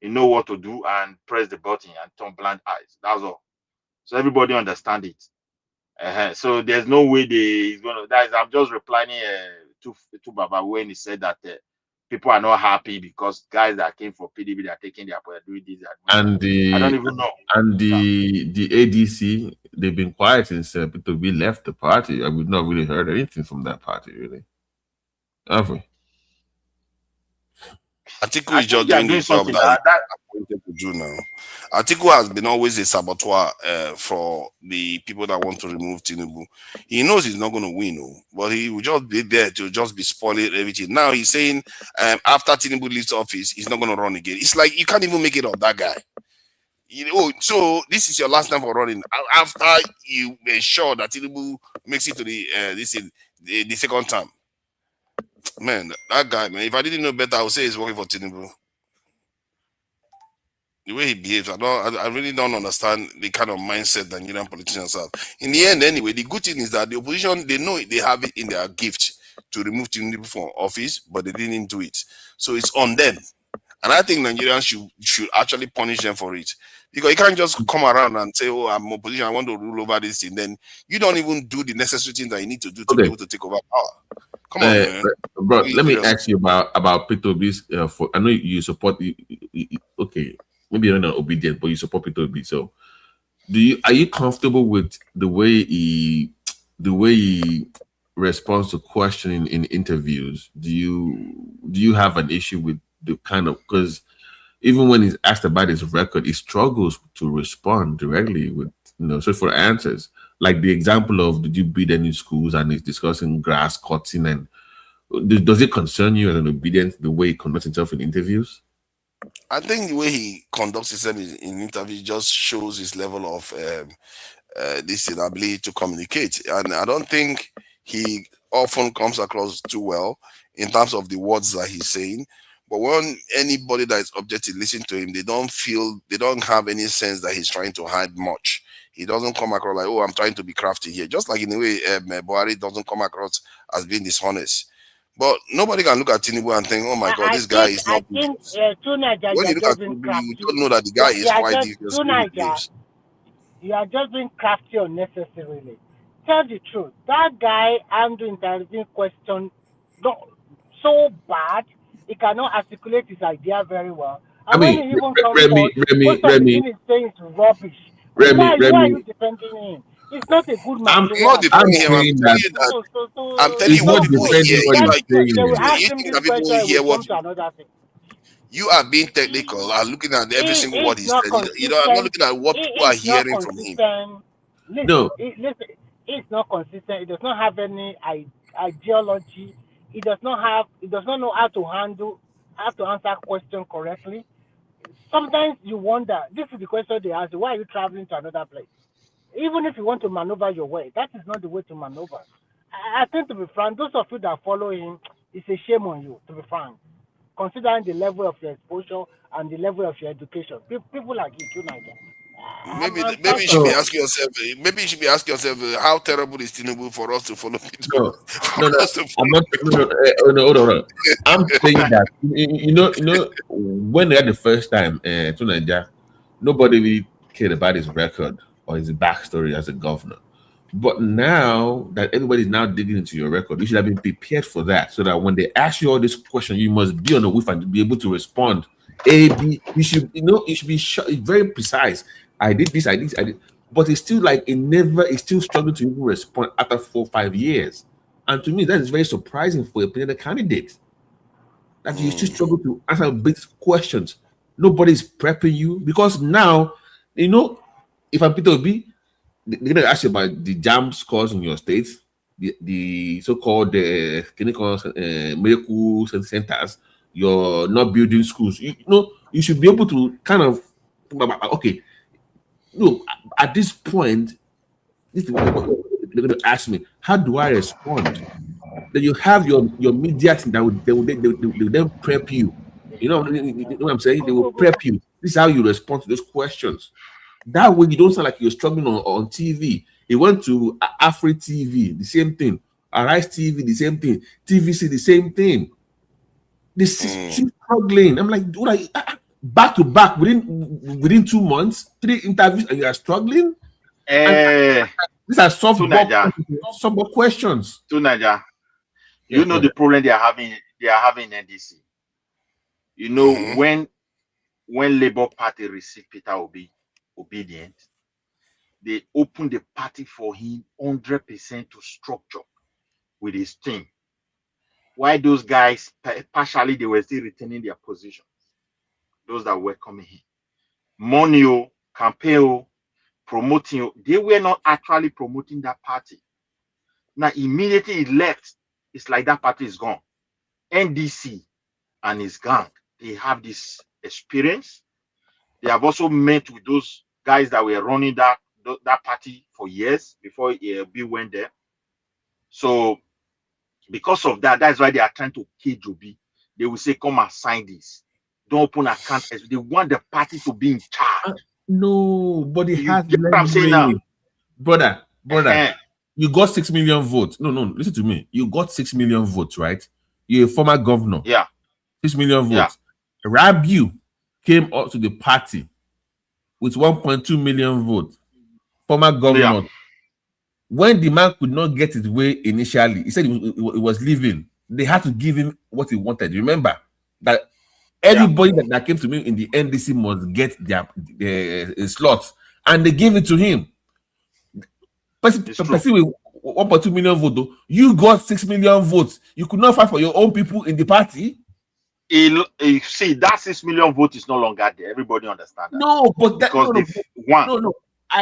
you know what to do and press the button and turn blind eyes. That's all. So everybody understand it. So there's no way he's gonna. I'm just replying to Baba when he said that people are not happy because guys that came for PDB that are taking their point, doing this. And I don't even know. And the ADC, they've been quiet since P2B left the party. We've not really heard anything from that party, really. Have we? Atiku is just doing the job that he's appointed to do now. Atiku has been always a saboteur for the people that want to remove Tinubu. He knows he's not going to win, but he will just be there to just be spoiling everything. Now he's saying after Tinubu leaves office, he's not going to run again. It's like you can't even make it up, that guy. So this is your last time for running. After you ensure that Tinubu makes it to the second term. Man, that guy, man, if I didn't know better, I would say he's working for Tinubu. The way he behaves, I really don't understand the kind of mindset that Nigerian politicians have. In the end, anyway, the good thing is that the opposition, they know they have it in their gift to remove Tinubu from office, but they didn't do it. So it's on them. And I think Nigerians should actually punish them for it. Because you can't just come around and say, oh, I'm opposition, I want to rule over this thing. Then you don't even do the necessary things that you need to do to be able to take over power. Come on, man. Bro, let me ask you about P2B's. I know you support. Okay, maybe you're not obedient, but you support P2B. So, are you comfortable with the way he responds to questioning in interviews? Do you have an issue with the kind of, because even when he's asked about his record, he struggles to respond directly with so for answers. Like the example of, did you beat any schools, and he's discussing grass cutting, and does it concern you as an obedient the way he conducts himself in interviews? I think the way he conducts himself in interviews just shows his level of this inability to communicate, and I don't think he often comes across too well in terms of the words that he's saying. But when anybody that is objective listen to him, they don't have any sense that he's trying to hide much. He doesn't come across like, oh, I'm trying to be crafty here. Just like in a way, Buhari doesn't come across as being dishonest. But nobody can look at Tinubu and think, oh my God, this guy is not good. When you look at Tinubu, you don't know that the guy is quite devious. You are just being crafty unnecessarily. Tell the truth. That guy handled interviewing question so bad, he cannot articulate his idea very well. And when he even comes forward, most of the thing he's saying is rubbish. Why are you defending him? It's not a good man. I'm not defending him. I'm telling you what people hear. People hear what you are being technical and looking at every single word he said. I'm not looking at what people are hearing from him. No, it's not consistent. It does not have any ideology. It does not know how to answer question correctly. Sometimes you wonder, this is the question they ask, why are you traveling to another place? Even if you want to maneuver your way, that is not the way to maneuver. I think, to be frank, those of you that follow him, it's a shame on you, to be frank, considering the level of your exposure and the level of your education. People like you, Maybe you should be asking yourself. Maybe you should be asking yourself, how terrible is Tinubu for us to follow Peter? I'm not. Hold on. I'm saying that when they had the first time to Nigeria, nobody really cared about his record or his backstory as a governor. But now that everybody's now digging into your record, you should have been prepared for that, so that when they ask you all this question, you must be on the whiff and be able to respond. You should be very precise. I did this, I did. But it's still like it's still struggling to even respond after 4 or 5 years. And to me, that is very surprising for a political candidate. That you still struggle to answer basic questions. Nobody's prepping you, because now, if I'm Peter Obi, they're gonna ask you about the JAMB scores in your state. the so-called clinical medical centers, you're not building schools. You know, you should be able to kind of okay. No, at this point, this is what they're going to ask me. How do I respond? Then you have your media team that will then prep you. You know what I'm saying? They will prep you. This is how you respond to those questions. That way, you don't sound like you're struggling on TV. He went to Afri TV, the same thing. Arise TV, the same thing. TVC, the same thing. They still struggling. I'm like, what are you, back to back within 2 months, 3 interviews, and you are struggling? These are softball questions. To Naja, you know the problem they are having in NDC. You know, when Labour Party received Peter Obi obedient, they opened the party for him 100% to structure with his team. Why those guys partially they were still retaining their positions. Those that were coming in, money, campaign, promoting, they were not actually promoting that party. Now immediately he left, it's like that party is gone. NDC and his gang, they have this experience. They have also met with those guys that were running that party for years before Obi went there. So because of that, that's why they are trying to cage Obi. They will say, come and sign this. Don't open account. They want the party to be in charge. No, but they have what I'm saying now. Brother, you got 6 million votes. No, listen to me. You got 6 million votes, right? You're a former governor. Yeah. 6 million votes. Yeah. Rabiu came up to the party with 1.2 million votes. Former governor. Yeah. When the man could not get his way initially, he said he was leaving. They had to give him what he wanted. Remember that everybody that came to me in the NDC must get their slots, and they gave it to him. Person with 1.2 million votes, though, you got 6 million votes. You could not fight for your own people in the party. See, that 6 million votes is no longer there. Everybody understand that. No, but that, because no.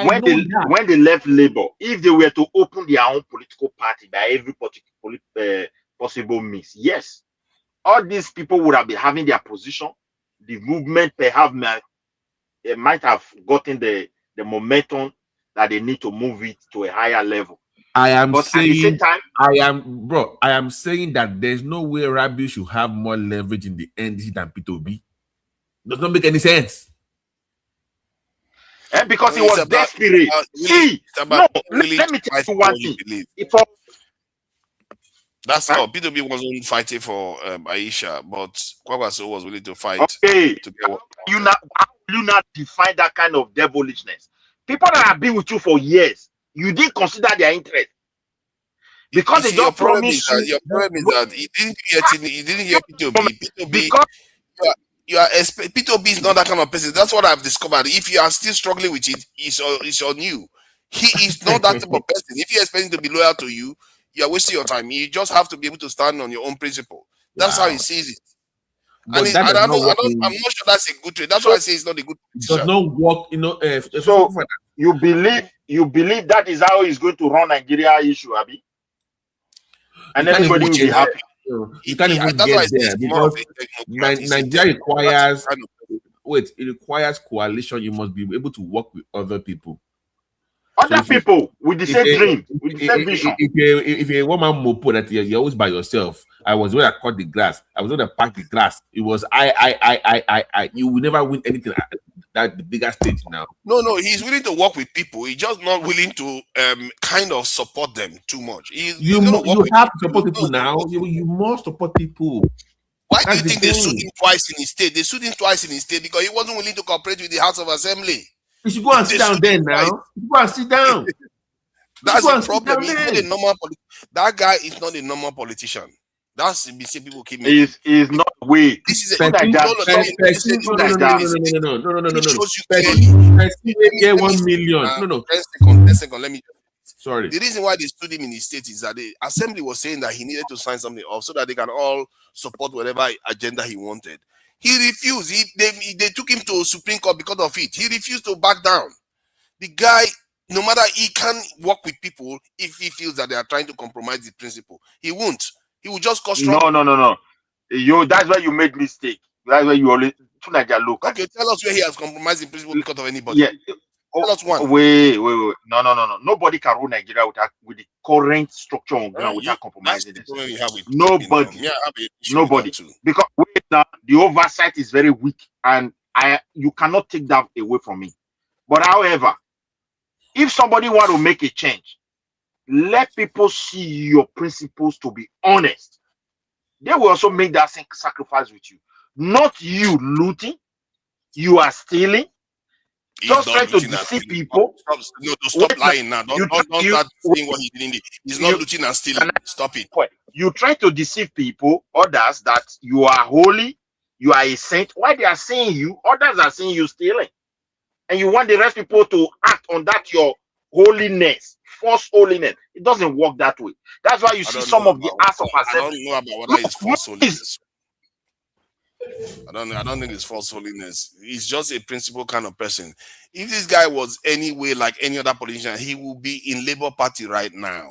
When they left Labour, if they were to open their own political party by every possible means, yes, all these people would have been having their position. The movement perhaps might have gotten the momentum that they need to move it to a higher level. I am but saying, at the same time, I am saying that there's no way Rabiu should have more leverage in the NDC than P2B. Does not make any sense. Because he was desperate. Let me tell you one thing. That's all. P2B wasn't fighting for Aisha, but Kwakwaso was willing to fight. Okay. To get how you not define that kind of devilishness? People that have been with you for years, you didn't consider their interest. Because they don't promise you. Your problem is that he didn't hear P2B. P2B. P2B is not that kind of person. That's what I've discovered. If you are still struggling with it, it's on you. He is not that type of person. If you're expecting to be loyal to you, you're wasting your time. You just have to be able to stand on your own principle. That's how he sees it. And I'm not sure that's a good trade. That's why I say it's not a good trade. It does not work, So you believe that is how he's going to run Nigeria issue, Abi? And everybody will be happy. You can't even get there because Nigeria requires it requires coalition. You must be able to work with other people. Other people with the same dream, with the same vision. If you're a woman mopo that you're always by yourself, I was when I cut the grass, I was when I packed the grass. It was I. You will never win anything at the bigger stage now. No, he's willing to work with people. He's just not willing to kind of support them too much. You have to support people now. You must support people. Why do you think they sued him twice in his state? They sued him twice in his state because he wasn't willing to cooperate with the House of Assembly. You should go and sit down there now. You go and sit down. That's the problem. He's not a normal that guy is not a normal politician. That's the mistake people keep making. Is not way. This is no. Get 1 million. No. 10 seconds. Let me. Sorry. The reason why they stood him in his state is that the assembly was saying that he needed to sign something off so that they can all support whatever agenda he wanted. He refused. They took him to Supreme Court because of it. He refused to back down. The guy No matter, he can work with people if he feels that they are trying to compromise the principle. He won't. He will just cause trouble. No. That's why you made mistake. That's why you always look. Okay, tell us where he has compromised the principle because of anybody. Yeah. Tell us one. Wait. No. Nobody can rule Nigeria with the current structure on ground without compromising That's the problem you have with nobody. Yeah, I have an issue Nobody. with that too. Because wait now, the oversight is very weak, and you cannot take that away from me. But however, if somebody want to make a change, let people see your principles to be honest. They will also make that sacrifice with you. Not you looting, you are stealing. Just trying to deceive people. Stop lying now. Don't start saying what he didn't. He's not looting and stealing. Stop it. You try to deceive people, others, that you are holy, you are a saint. Why they are saying you, others are saying you stealing. And you want the rest people to act on that your holiness, false holiness. It doesn't work that way. That's why you see some of the acts of assembly. I don't know about whether it's false holiness. I don't think it's false holiness. He's just a principle kind of person. If this guy was anyway like any other politician, he will be in Labour Party right now.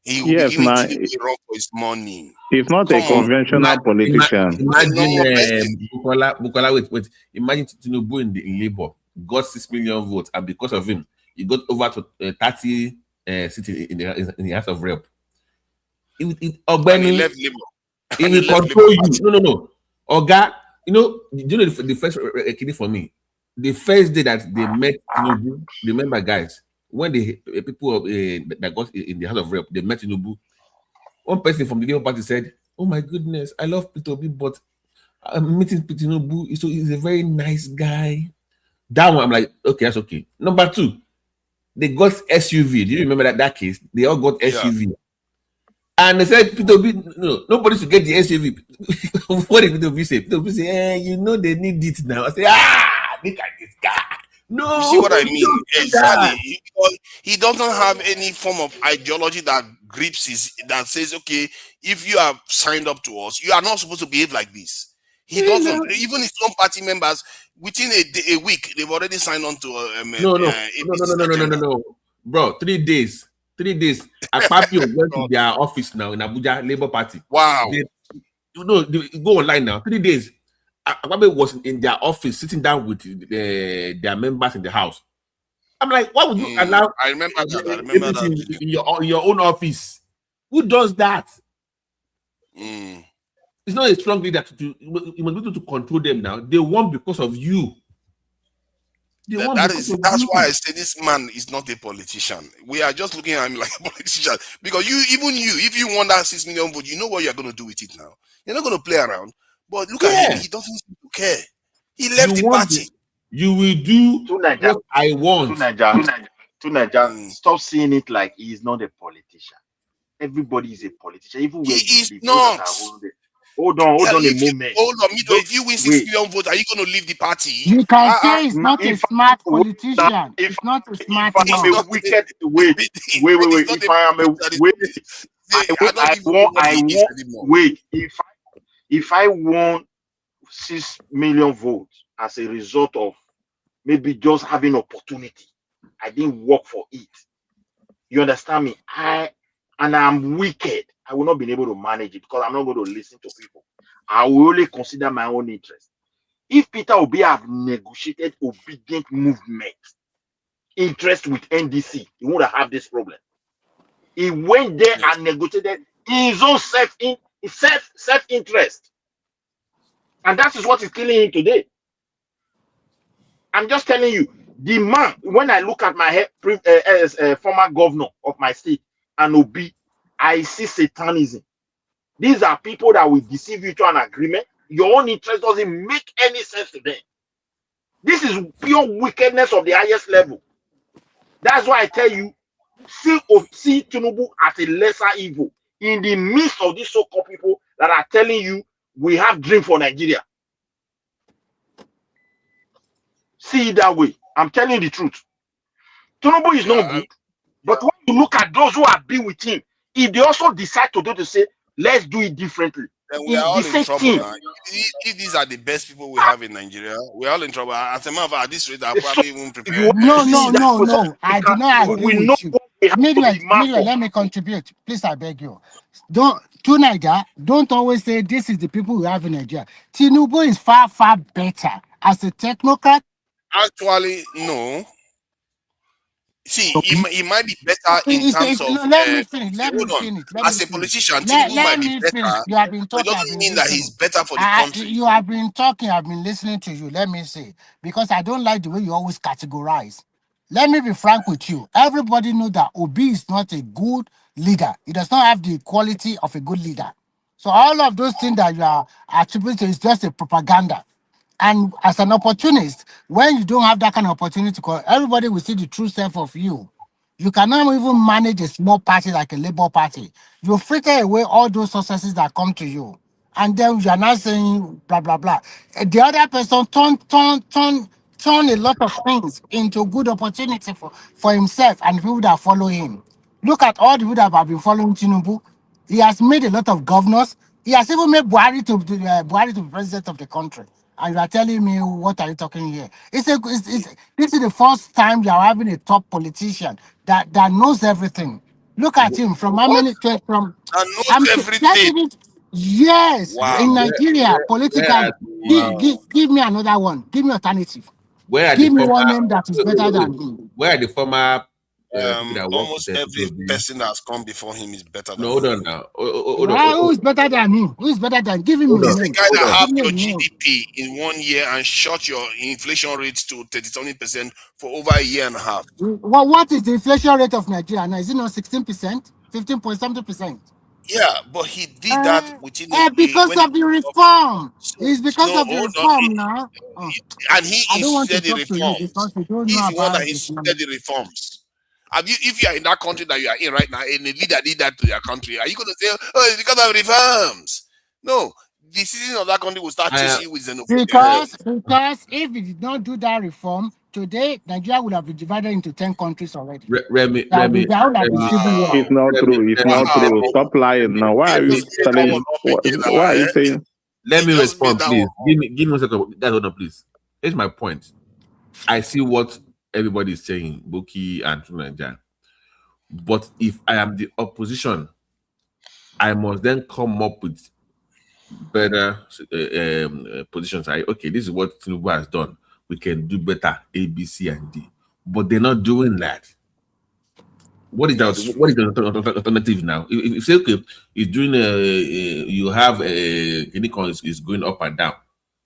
He will be giving Tinubu run for his money. He's not a conventional politician. Imagine Bukola, wait. Imagine Tinubu in Labour got 6 million votes, and because of him, he got over to 30 seats in the House of Rep. He left Labour. He will control you. No. Oga, do you know the first kidney for me? The first day that they met Tinubu, remember guys, when the people that got in the House of Rep, they met Tinubu, one person from the Labour Party said, "Oh my goodness, I love Tinubu, but I'm meeting Tinubu, so he's a very nice guy." That one, I'm like, okay, that's okay. Number 2, they got SUV. Do you remember that case? They all got SUV. And they said, nobody should get the SUV. What did P2B say? P2B say, they need it now. I say, look at this guy. No, you see what I mean? Exactly. He doesn't have any form of ideology that grips that says, okay, if you have signed up to us, you are not supposed to behave like this. He doesn't. Even his own party members, within a week, they've already signed on to No. Bro, 3 days. 3 days. Akpabio went to their office now in Abuja, Labour Party. Wow. They go online now. 3 days. Akpabio was in their office sitting down with their members in the house. I'm like, why would you allow? I remember that. In your own office. Who does that? It's not a strong leader you must be able to control them now. They won because of you. That's why I say this man is not a politician. We are just looking at him like a politician. Because if you want that 6 million vote, you know what you're going to do with it now. You're not going to play around. But look at him, he doesn't seem to care. He left the party. You will do what I want. To Naija, stop seeing it like he is not a politician. Everybody is a politician. Even he is not. Hold on a moment. Hold on, if you win 6 million votes, are you going to leave the party? You can say he's not a smart politician. He's not a smart man. If I am a wicked, wait. If I am a wait, if I won 6 million votes as a result of maybe just having opportunity, I didn't work for it. You understand me? I'm wicked. I will not be able to manage it because I'm not going to listen to people. I will only consider my own interest. If Peter Obi have negotiated obedient movement interest with NDC, he would have this problem. He went there and negotiated his own self-interest. And that is what is killing him today. I'm just telling you, the man, when I look at my former governor of my state, and Obi, I see satanism. These are people that will deceive you to an agreement. Your own interest doesn't make any sense to them. This is pure wickedness of the highest level. That's why I tell you, see Tinubu as a lesser evil in the midst of these so-called people that are telling you we have dream for Nigeria. See it that way. I'm telling you the truth. Tinubu is not good. But when you look at those who have been with him, if they also decide to say, let's do it differently, then we are all in trouble now. If these are the best people we have in Nigeria, we're all in trouble. As a matter of fact, at this rate, I'll probably even prepare. No. I do not agree we know with you. what we have to Midway, be mad for. let me contribute. Please, I beg you. To Niger, don't always say this is the people we have in Nigeria. Tinubu is far, far better as a technocrat. Actually, no. See, he might be better in terms of. Let me finish. Hold on. As a politician, Let Tinubu might be me finish. better, You have been but it talking. I've doesn't been mean that listening. he's better for the country. You have been talking. I've been listening to you. Let me say, because I don't like the way you always categorize. Let me be frank with you. Everybody knows that Obi is not a good leader. He does not have the quality of a good leader. So all of those things that you are attributing to is just a propaganda. And as an opportunist, when you don't have that kind of opportunity, everybody will see the true self of you. You cannot even manage a small party like a Labour Party. You fritter away all those successes that come to you. And then you are not saying blah, blah, blah. The other person turn a lot of things into good opportunity for himself and people that follow him. Look at all the people that have been following Tinubu. He has made a lot of governors. He has even made Buhari to be president of the country. And you are telling me what are you talking here? This is the first time you are having a top politician that knows everything. Look at him from how many from That knows everything. yes, Wow. in Nigeria politically. Give me another one. Give me alternative. Give me one name that is better than him. Where are the former people that work Almost with every Tinubu? person that has come before him is better than No, hold him. on now. Who is better than him? Who is better than? Give him a He's name. the guy that Give halved me a your name. GDP in 1 year and shot your inflation rates to 37% for over a year and a half. Well, what is the inflation rate of Nigeria now? Is it not 16%? 15 point something percent? Yeah, but he did that within Because when he of the was in office. reform. It's because No, of the hold on. reform now. And he I don't want to instituted the talk to you reforms. because you don't He's know the one that about this. instituted the reforms. If you are in that country that you are in right now, and the leader did that to your country, are you going to say, "Oh, it's because of reforms"? No, the citizen of that country will start chasing you with xenophobia. Because if we did not do that reform, today Nigeria would have been divided into 10 countries already. Remy, There would have been civil war. It's not true. It's not true. Stop lying now. Why are you telling? Why are you saying? Let me respond, please. Give me a second. That's on, please. Here's my point. I see what everybody is saying, Buki and Tunanja. But if I am the opposition, I must then come up with better positions. Okay, this is what Tinubu has done. We can do better, A, B, C, and D. But they're not doing that. What is that? What is the alternative now? If you say, okay, it's doing you have Guinea is going up and down.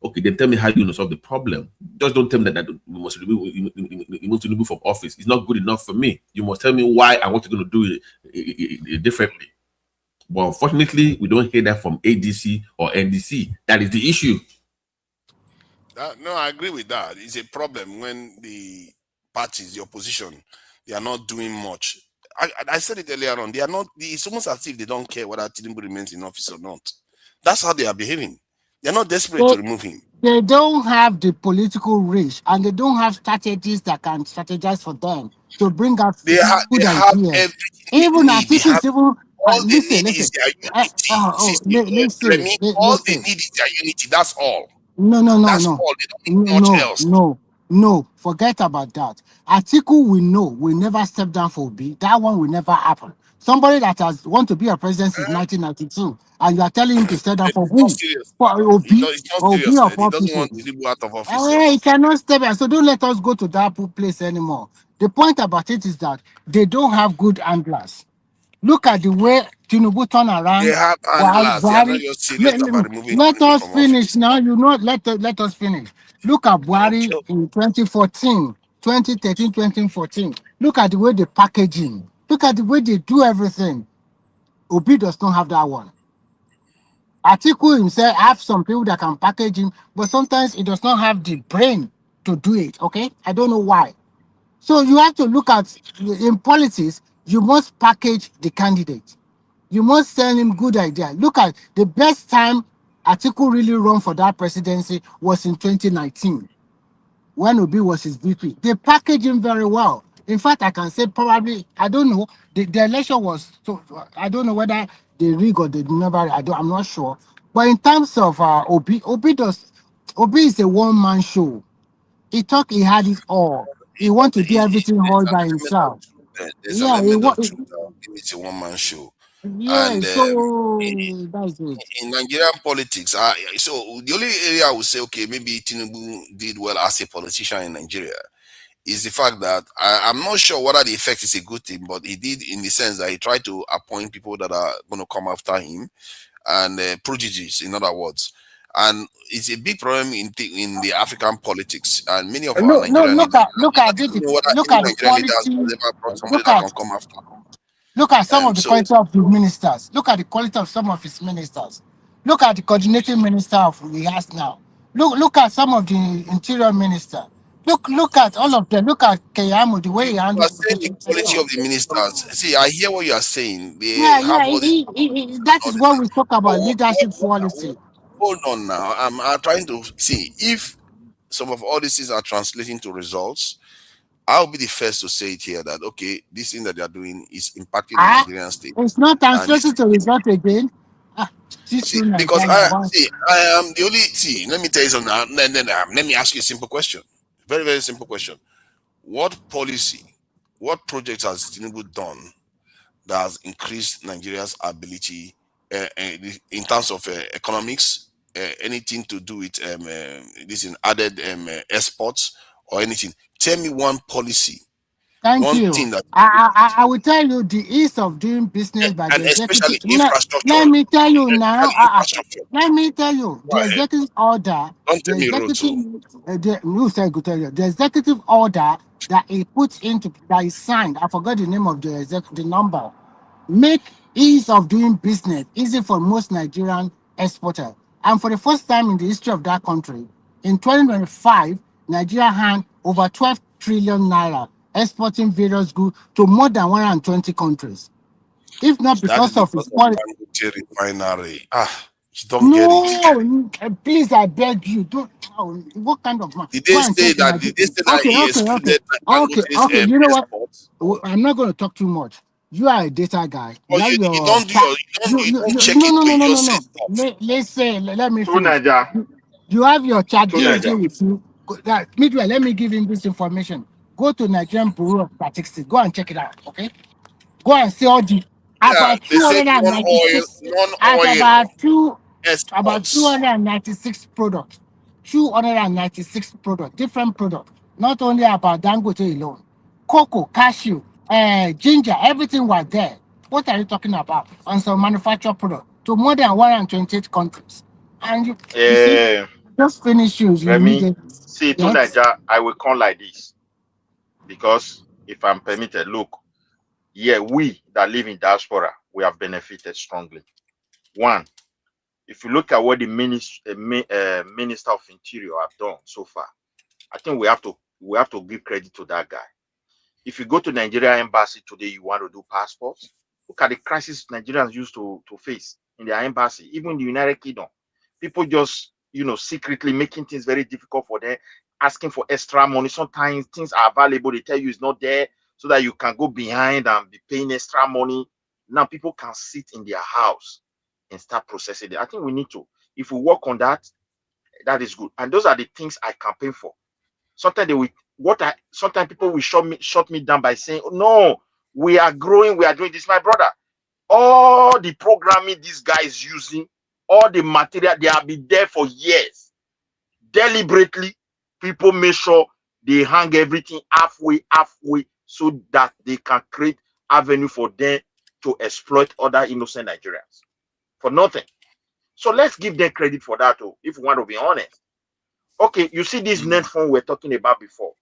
Okay, then tell me how you're going to solve the problem. Just don't tell me that we must remove Tinubu from office. It's not good enough for me. You must tell me why and what you're going to do it differently. But unfortunately, we don't hear that from ADC or NDC. That is the issue. No, I agree with that. It's a problem when the parties, the opposition, they are not doing much. I said it earlier on. They are not. It's almost as if they don't care whether Tinubu remains in office or not. That's how they are behaving. They're not desperate to remove him. They don't have the political reach, and they don't have strategies that can strategize for them to bring out They have everything even they need. They have civil. all they need is their unity. Listen. All they need is their unity. That's all. No. That's all. They don't need much else. No. Forget about that. Atiku, we know, will never step down for Obi. That one will never happen. Somebody that has want to be a president since 1992, and you are telling him to step down for who? For Obi. It's not Obi serious. of He all doesn't people. want Tinubu out of office. He cannot step down. So don't let us go to that place anymore. The point about it is that they don't have good handlers. Look at the way Tinubu turn around. They have handlers. They are not just serious about removing Let Tinubu us from finish office. now. Let us finish. Look at Buhari in 2014, 2013, 2014. Look at the way they packaging. Look at the way they do everything. Obi does not have that one. Atiku himself have some people that can package him, but sometimes he does not have the brain to do it. Okay, I don't know why. So you have to look at in politics. You must package the candidate. You must send him good idea. Look at the best time Atiku really run for that presidency was in 2019 when Obi was his VP. They packaged him very well. In fact, I can say probably, I don't know, the election was, so I don't know whether they rig or they never, I'm not sure. But in terms of Obi is a one-man show. He thought he had it all. He want to do everything all by himself. There's an Yeah, element of truth that it's a one-man show. yeah. And So that's it. in Nigerian politics, so the only area I would say, okay, maybe Tinubu did well as a politician in Nigeria is the fact that I'm not sure whether the effect is a good thing, but he did in the sense that he tried to appoint people that are going to come after him and prodigies, in other words. And it's a big problem in the African politics, and many of our No. Nigerian leaders. Look I at don't this. know whether Look any at the Nigerian leaders quality. has ever brought somebody Look that at can come after. some of the So quality of the ministers. Look at the quality of some of his ministers. Look at the coordinating minister of he has now. Look at some of the interior minister. Look at all of them. Look at Keyamo, the way he you are handles saying the education quality sector. of the ministers. See, I hear what you are saying. They Yeah. have all this That is knowledge. what we talk But about leadership quality. hold on now. I'm trying to see if some of all these things are translating to results. I'll be the first to say it here that okay, this thing that they are doing is impacting the Nigerian state, It's not and this translated is to result again. This see too because Nigeria. Wow. I am the only see. Let me tell you something. Let me ask you a simple question. Very very simple question. What policy, what project has Tinubu done that has increased Nigeria's ability in terms of economics, anything to do with this in added exports or anything? Tell me one policy, Thank one you. thing that, I will tell you the ease of doing business by the and executive. especially infrastructure, Let me tell you now. especially infrastructure. Let me tell you Go the ahead. executive order. Don't The tell me executive. Roto. You said good tell you the executive order that he puts into that is signed. I forgot the name of the number. Make ease of doing business easy for most Nigerian exporters. And for the first time in the history of that country, in 2025, Nigeria had over 12 trillion naira exporting various goods to more than 120 countries. If not That is because of because its of quality. Dangote refinery. You don't get it. No, please, I beg you. Don't. What kind of man? Did Go they and say check that? my. Did they say that he excluded Dangote's You know what? exports? I'm not going to talk too much. You are a data guy. Or You have you your. don't do your you don't check No, it, no, or no, you no, no, just say no. stuff. Let's say, let me To finish. Niger. You have your chat To Niger. GPT with you. Midway, let me give him this information. Go to Nigerian Bureau of Statistics. Go and check it out. Okay. Go and see all the Yeah, about they said 296 at non-oil about exports. 296 products. 296 products, different products. Not only about Dangote alone. Cocoa, cashew, ginger, everything was there. What are you talking about? On some manufactured product to more than 128 countries. And you see, Uh, just finish you Remy, immediately. see to Yes. Niger, I will come like this because if I'm permitted, look, yeah, we that live in diaspora, we have benefited strongly. One, if you look at what the Minister of Interior have done so far, I think we have to give credit to that guy. If you go to Nigeria embassy today, you want to do passports, look at the crisis Nigerians used to face in their embassy, even in the United Kingdom. People just, secretly making things very difficult for them, asking for extra money. Sometimes things are available, they tell you it's not there, so that you can go behind and be paying extra money. Now people can sit in their house and start processing it. I think we need to, if we work on that, that is good. And those are the things I campaign for. Sometimes they will sometimes people will shut me down by saying, oh, no, we are growing, we are doing this. My brother, all the programming this guy is using, all the material, they have been there for years. Deliberately, people make sure they hang everything halfway, so that they can create avenue for them to exploit other innocent Nigerians for nothing. So let's give them credit for that, too, if we want to be honest. Okay, you see this net fund we're talking about before.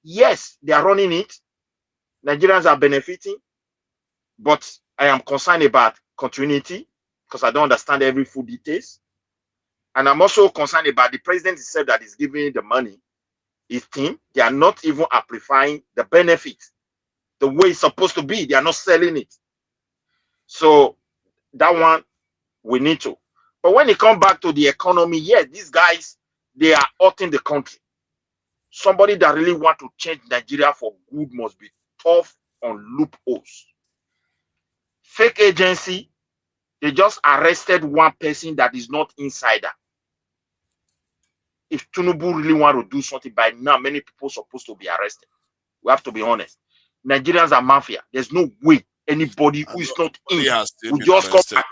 Yes, they are running it. Nigerians are benefiting, but I am concerned about continuity because I don't understand every full details. And I'm also concerned about the president himself that is giving the money, his team. They are not even amplifying the benefits the way it's supposed to be. They are not selling it. So that one, we need to. But when it comes back to the economy, yes, these guys, they are hurting the country. Somebody that really want to change Nigeria for good must be tough on loopholes. Fake agency, They just arrested one person that is not insider. If Tinubu really want to do something by now, many people are supposed to be arrested. We have to be honest. Nigerians are mafia. There's no way anybody who is not in will just come.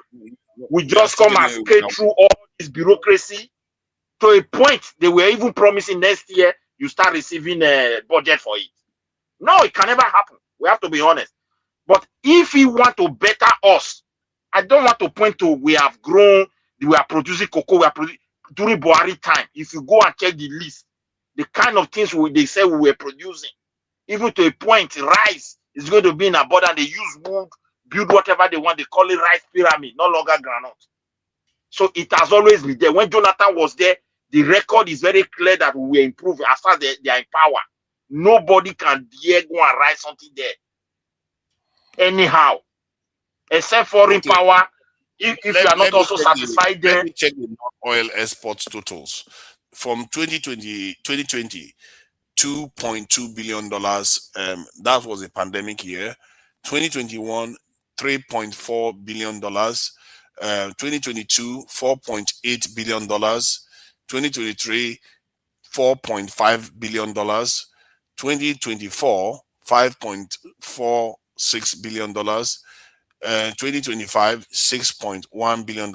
We just come and skate through all this bureaucracy to a point they were even promising next year you start receiving a budget for it. No, it can never happen. We have to be honest. But if he want to better us, I don't want to point to we have grown, we are producing cocoa, we are producing during Buhari time. If you go and check the list, the kind of things they say we were producing, even to a point, rice is going to be in abundance. They use wood, build whatever they want. They call it rice pyramid, no longer granite. So it has always been there. When Jonathan was there, the record is very clear that we were improving as far as they are in power. Nobody can dare go and write something there. Anyhow, except foreign power, if you are not also satisfied there. Let me check the oil exports totals. From 2020, $2.2 billion. That was a pandemic year. 2021, $3.4 billion. 2022, $4.8 billion. 2023, $4.5 billion. 2024, $5.46 billion. 2025, $6.1 billion.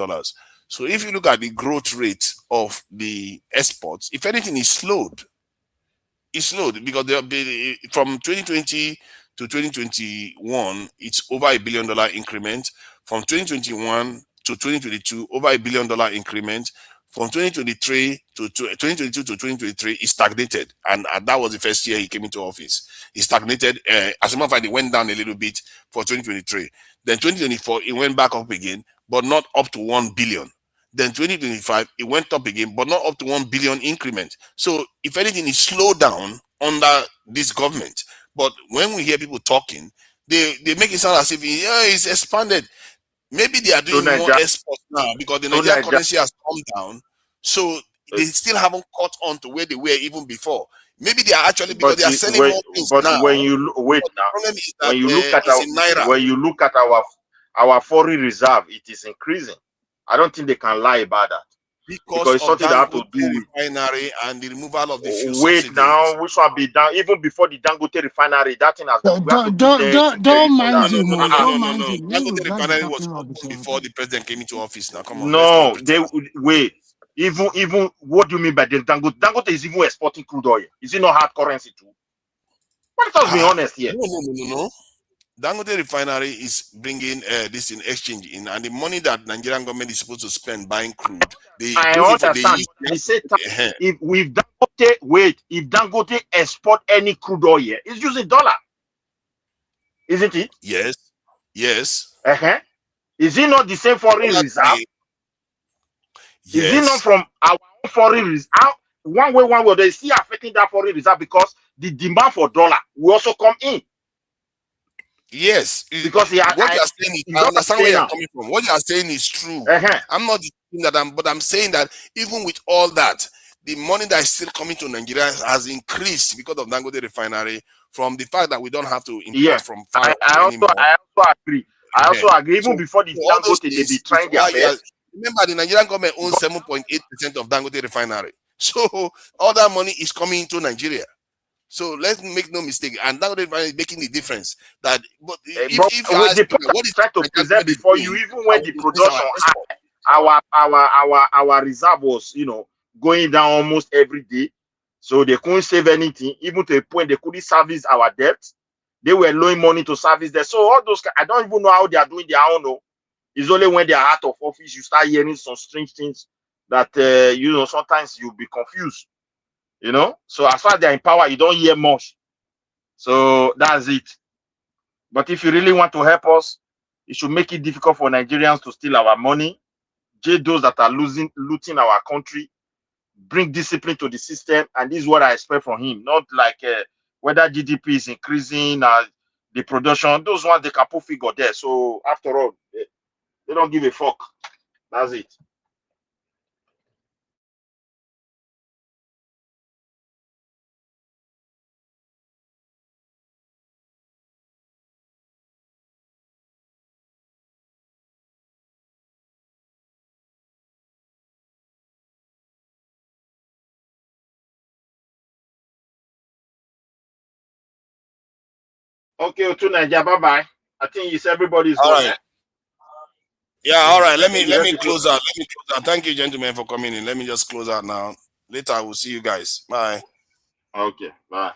So if you look at the growth rate of the exports, if anything is slowed, it's slowed because from 2020 to 2021, it's over $1 billion increment. From 2021 to 2022, over $1 billion increment. From 2023 to 2022 to 2023, it stagnated, and that was the first year he came into office. He stagnated. As a matter of fact, it went down a little bit for 2023. Then 2024, it went back up again, but not up to 1 billion. Then 2025, it went up again, but not up to 1 billion increment. So if anything, it slowed down under this government. But when we hear people talking, they make it sound as if it's expanded. Maybe they are doing more exports now because the Nigerian currency has come down. So they still haven't caught on to where they were even before. Maybe they are actually because they are selling more things but now. when you wait But now, the problem is that when you look at it's in naira. when you look at our foreign reserve, it is increasing. I don't think they can lie about that because it's Because of something that have to Dangote do with. refinery and the removal of the fuel Wait subsidies. now, which one be down? Even before the Dangote refinery, that thing has we have to Don't mind him. No. Don't mind him. Dangote refinery was open before the president came into office. Now, come on, No, they wait. Even what do you mean by the Dangote? Dangote is even exporting crude oil. Is it not hard currency too? Let us be honest here. No. Dangote refinery is bringing this in exchange in, and the money that Nigerian government is supposed to spend buying crude, I understand. They say if Dangote export any crude oil, it's using dollar, isn't it? Yes. Is it not the same foreign reserve? Is it not from our own foreign reserve? One way, they still affecting that foreign reserve because the demand for dollar will also come in. Yes, because what you are saying is, I understand where you're coming from. What you are saying is true. I'm not disputing that, but I'm saying that even with all that, the money that is still coming to Nigeria has increased because of Dangote refinery. From the fact that we don't have to import from far anymore. I also agree. I also agree. Even before the Dangote, they be trying their best. Remember, the Nigerian government owns 7.8% of Dangote refinery. So all that money is coming into Nigeria. So let's make no mistake, and that is making the difference. That, but if you ask me, what is trying to present before you, even when the production our reserve was, going down almost every day, so they couldn't save anything, even to a point they couldn't service our debt. They were loaning money to service that. So all those, I don't even know how they are doing their own. No, it's only when they are out of office you start hearing some strange things that sometimes you'll be confused. So as far as they're in power, you don't hear much. So that's it. But if you really want to help us, it should make it difficult for Nigerians to steal our money. Those that are looting our country, bring discipline to the system, and this is what I expect from him. Not like whether GDP is increasing, the production. Those ones they can put figure there. So after all, they don't give a fuck. That's it. Okay, Otunaja, bye-bye. I think it's everybody's All gone, right. eh? Yeah, all right. Let me You close out. Let me close out. Thank you, gentlemen, for coming in. Let me just close out now. Later, I will see you guys. Bye. Okay, bye.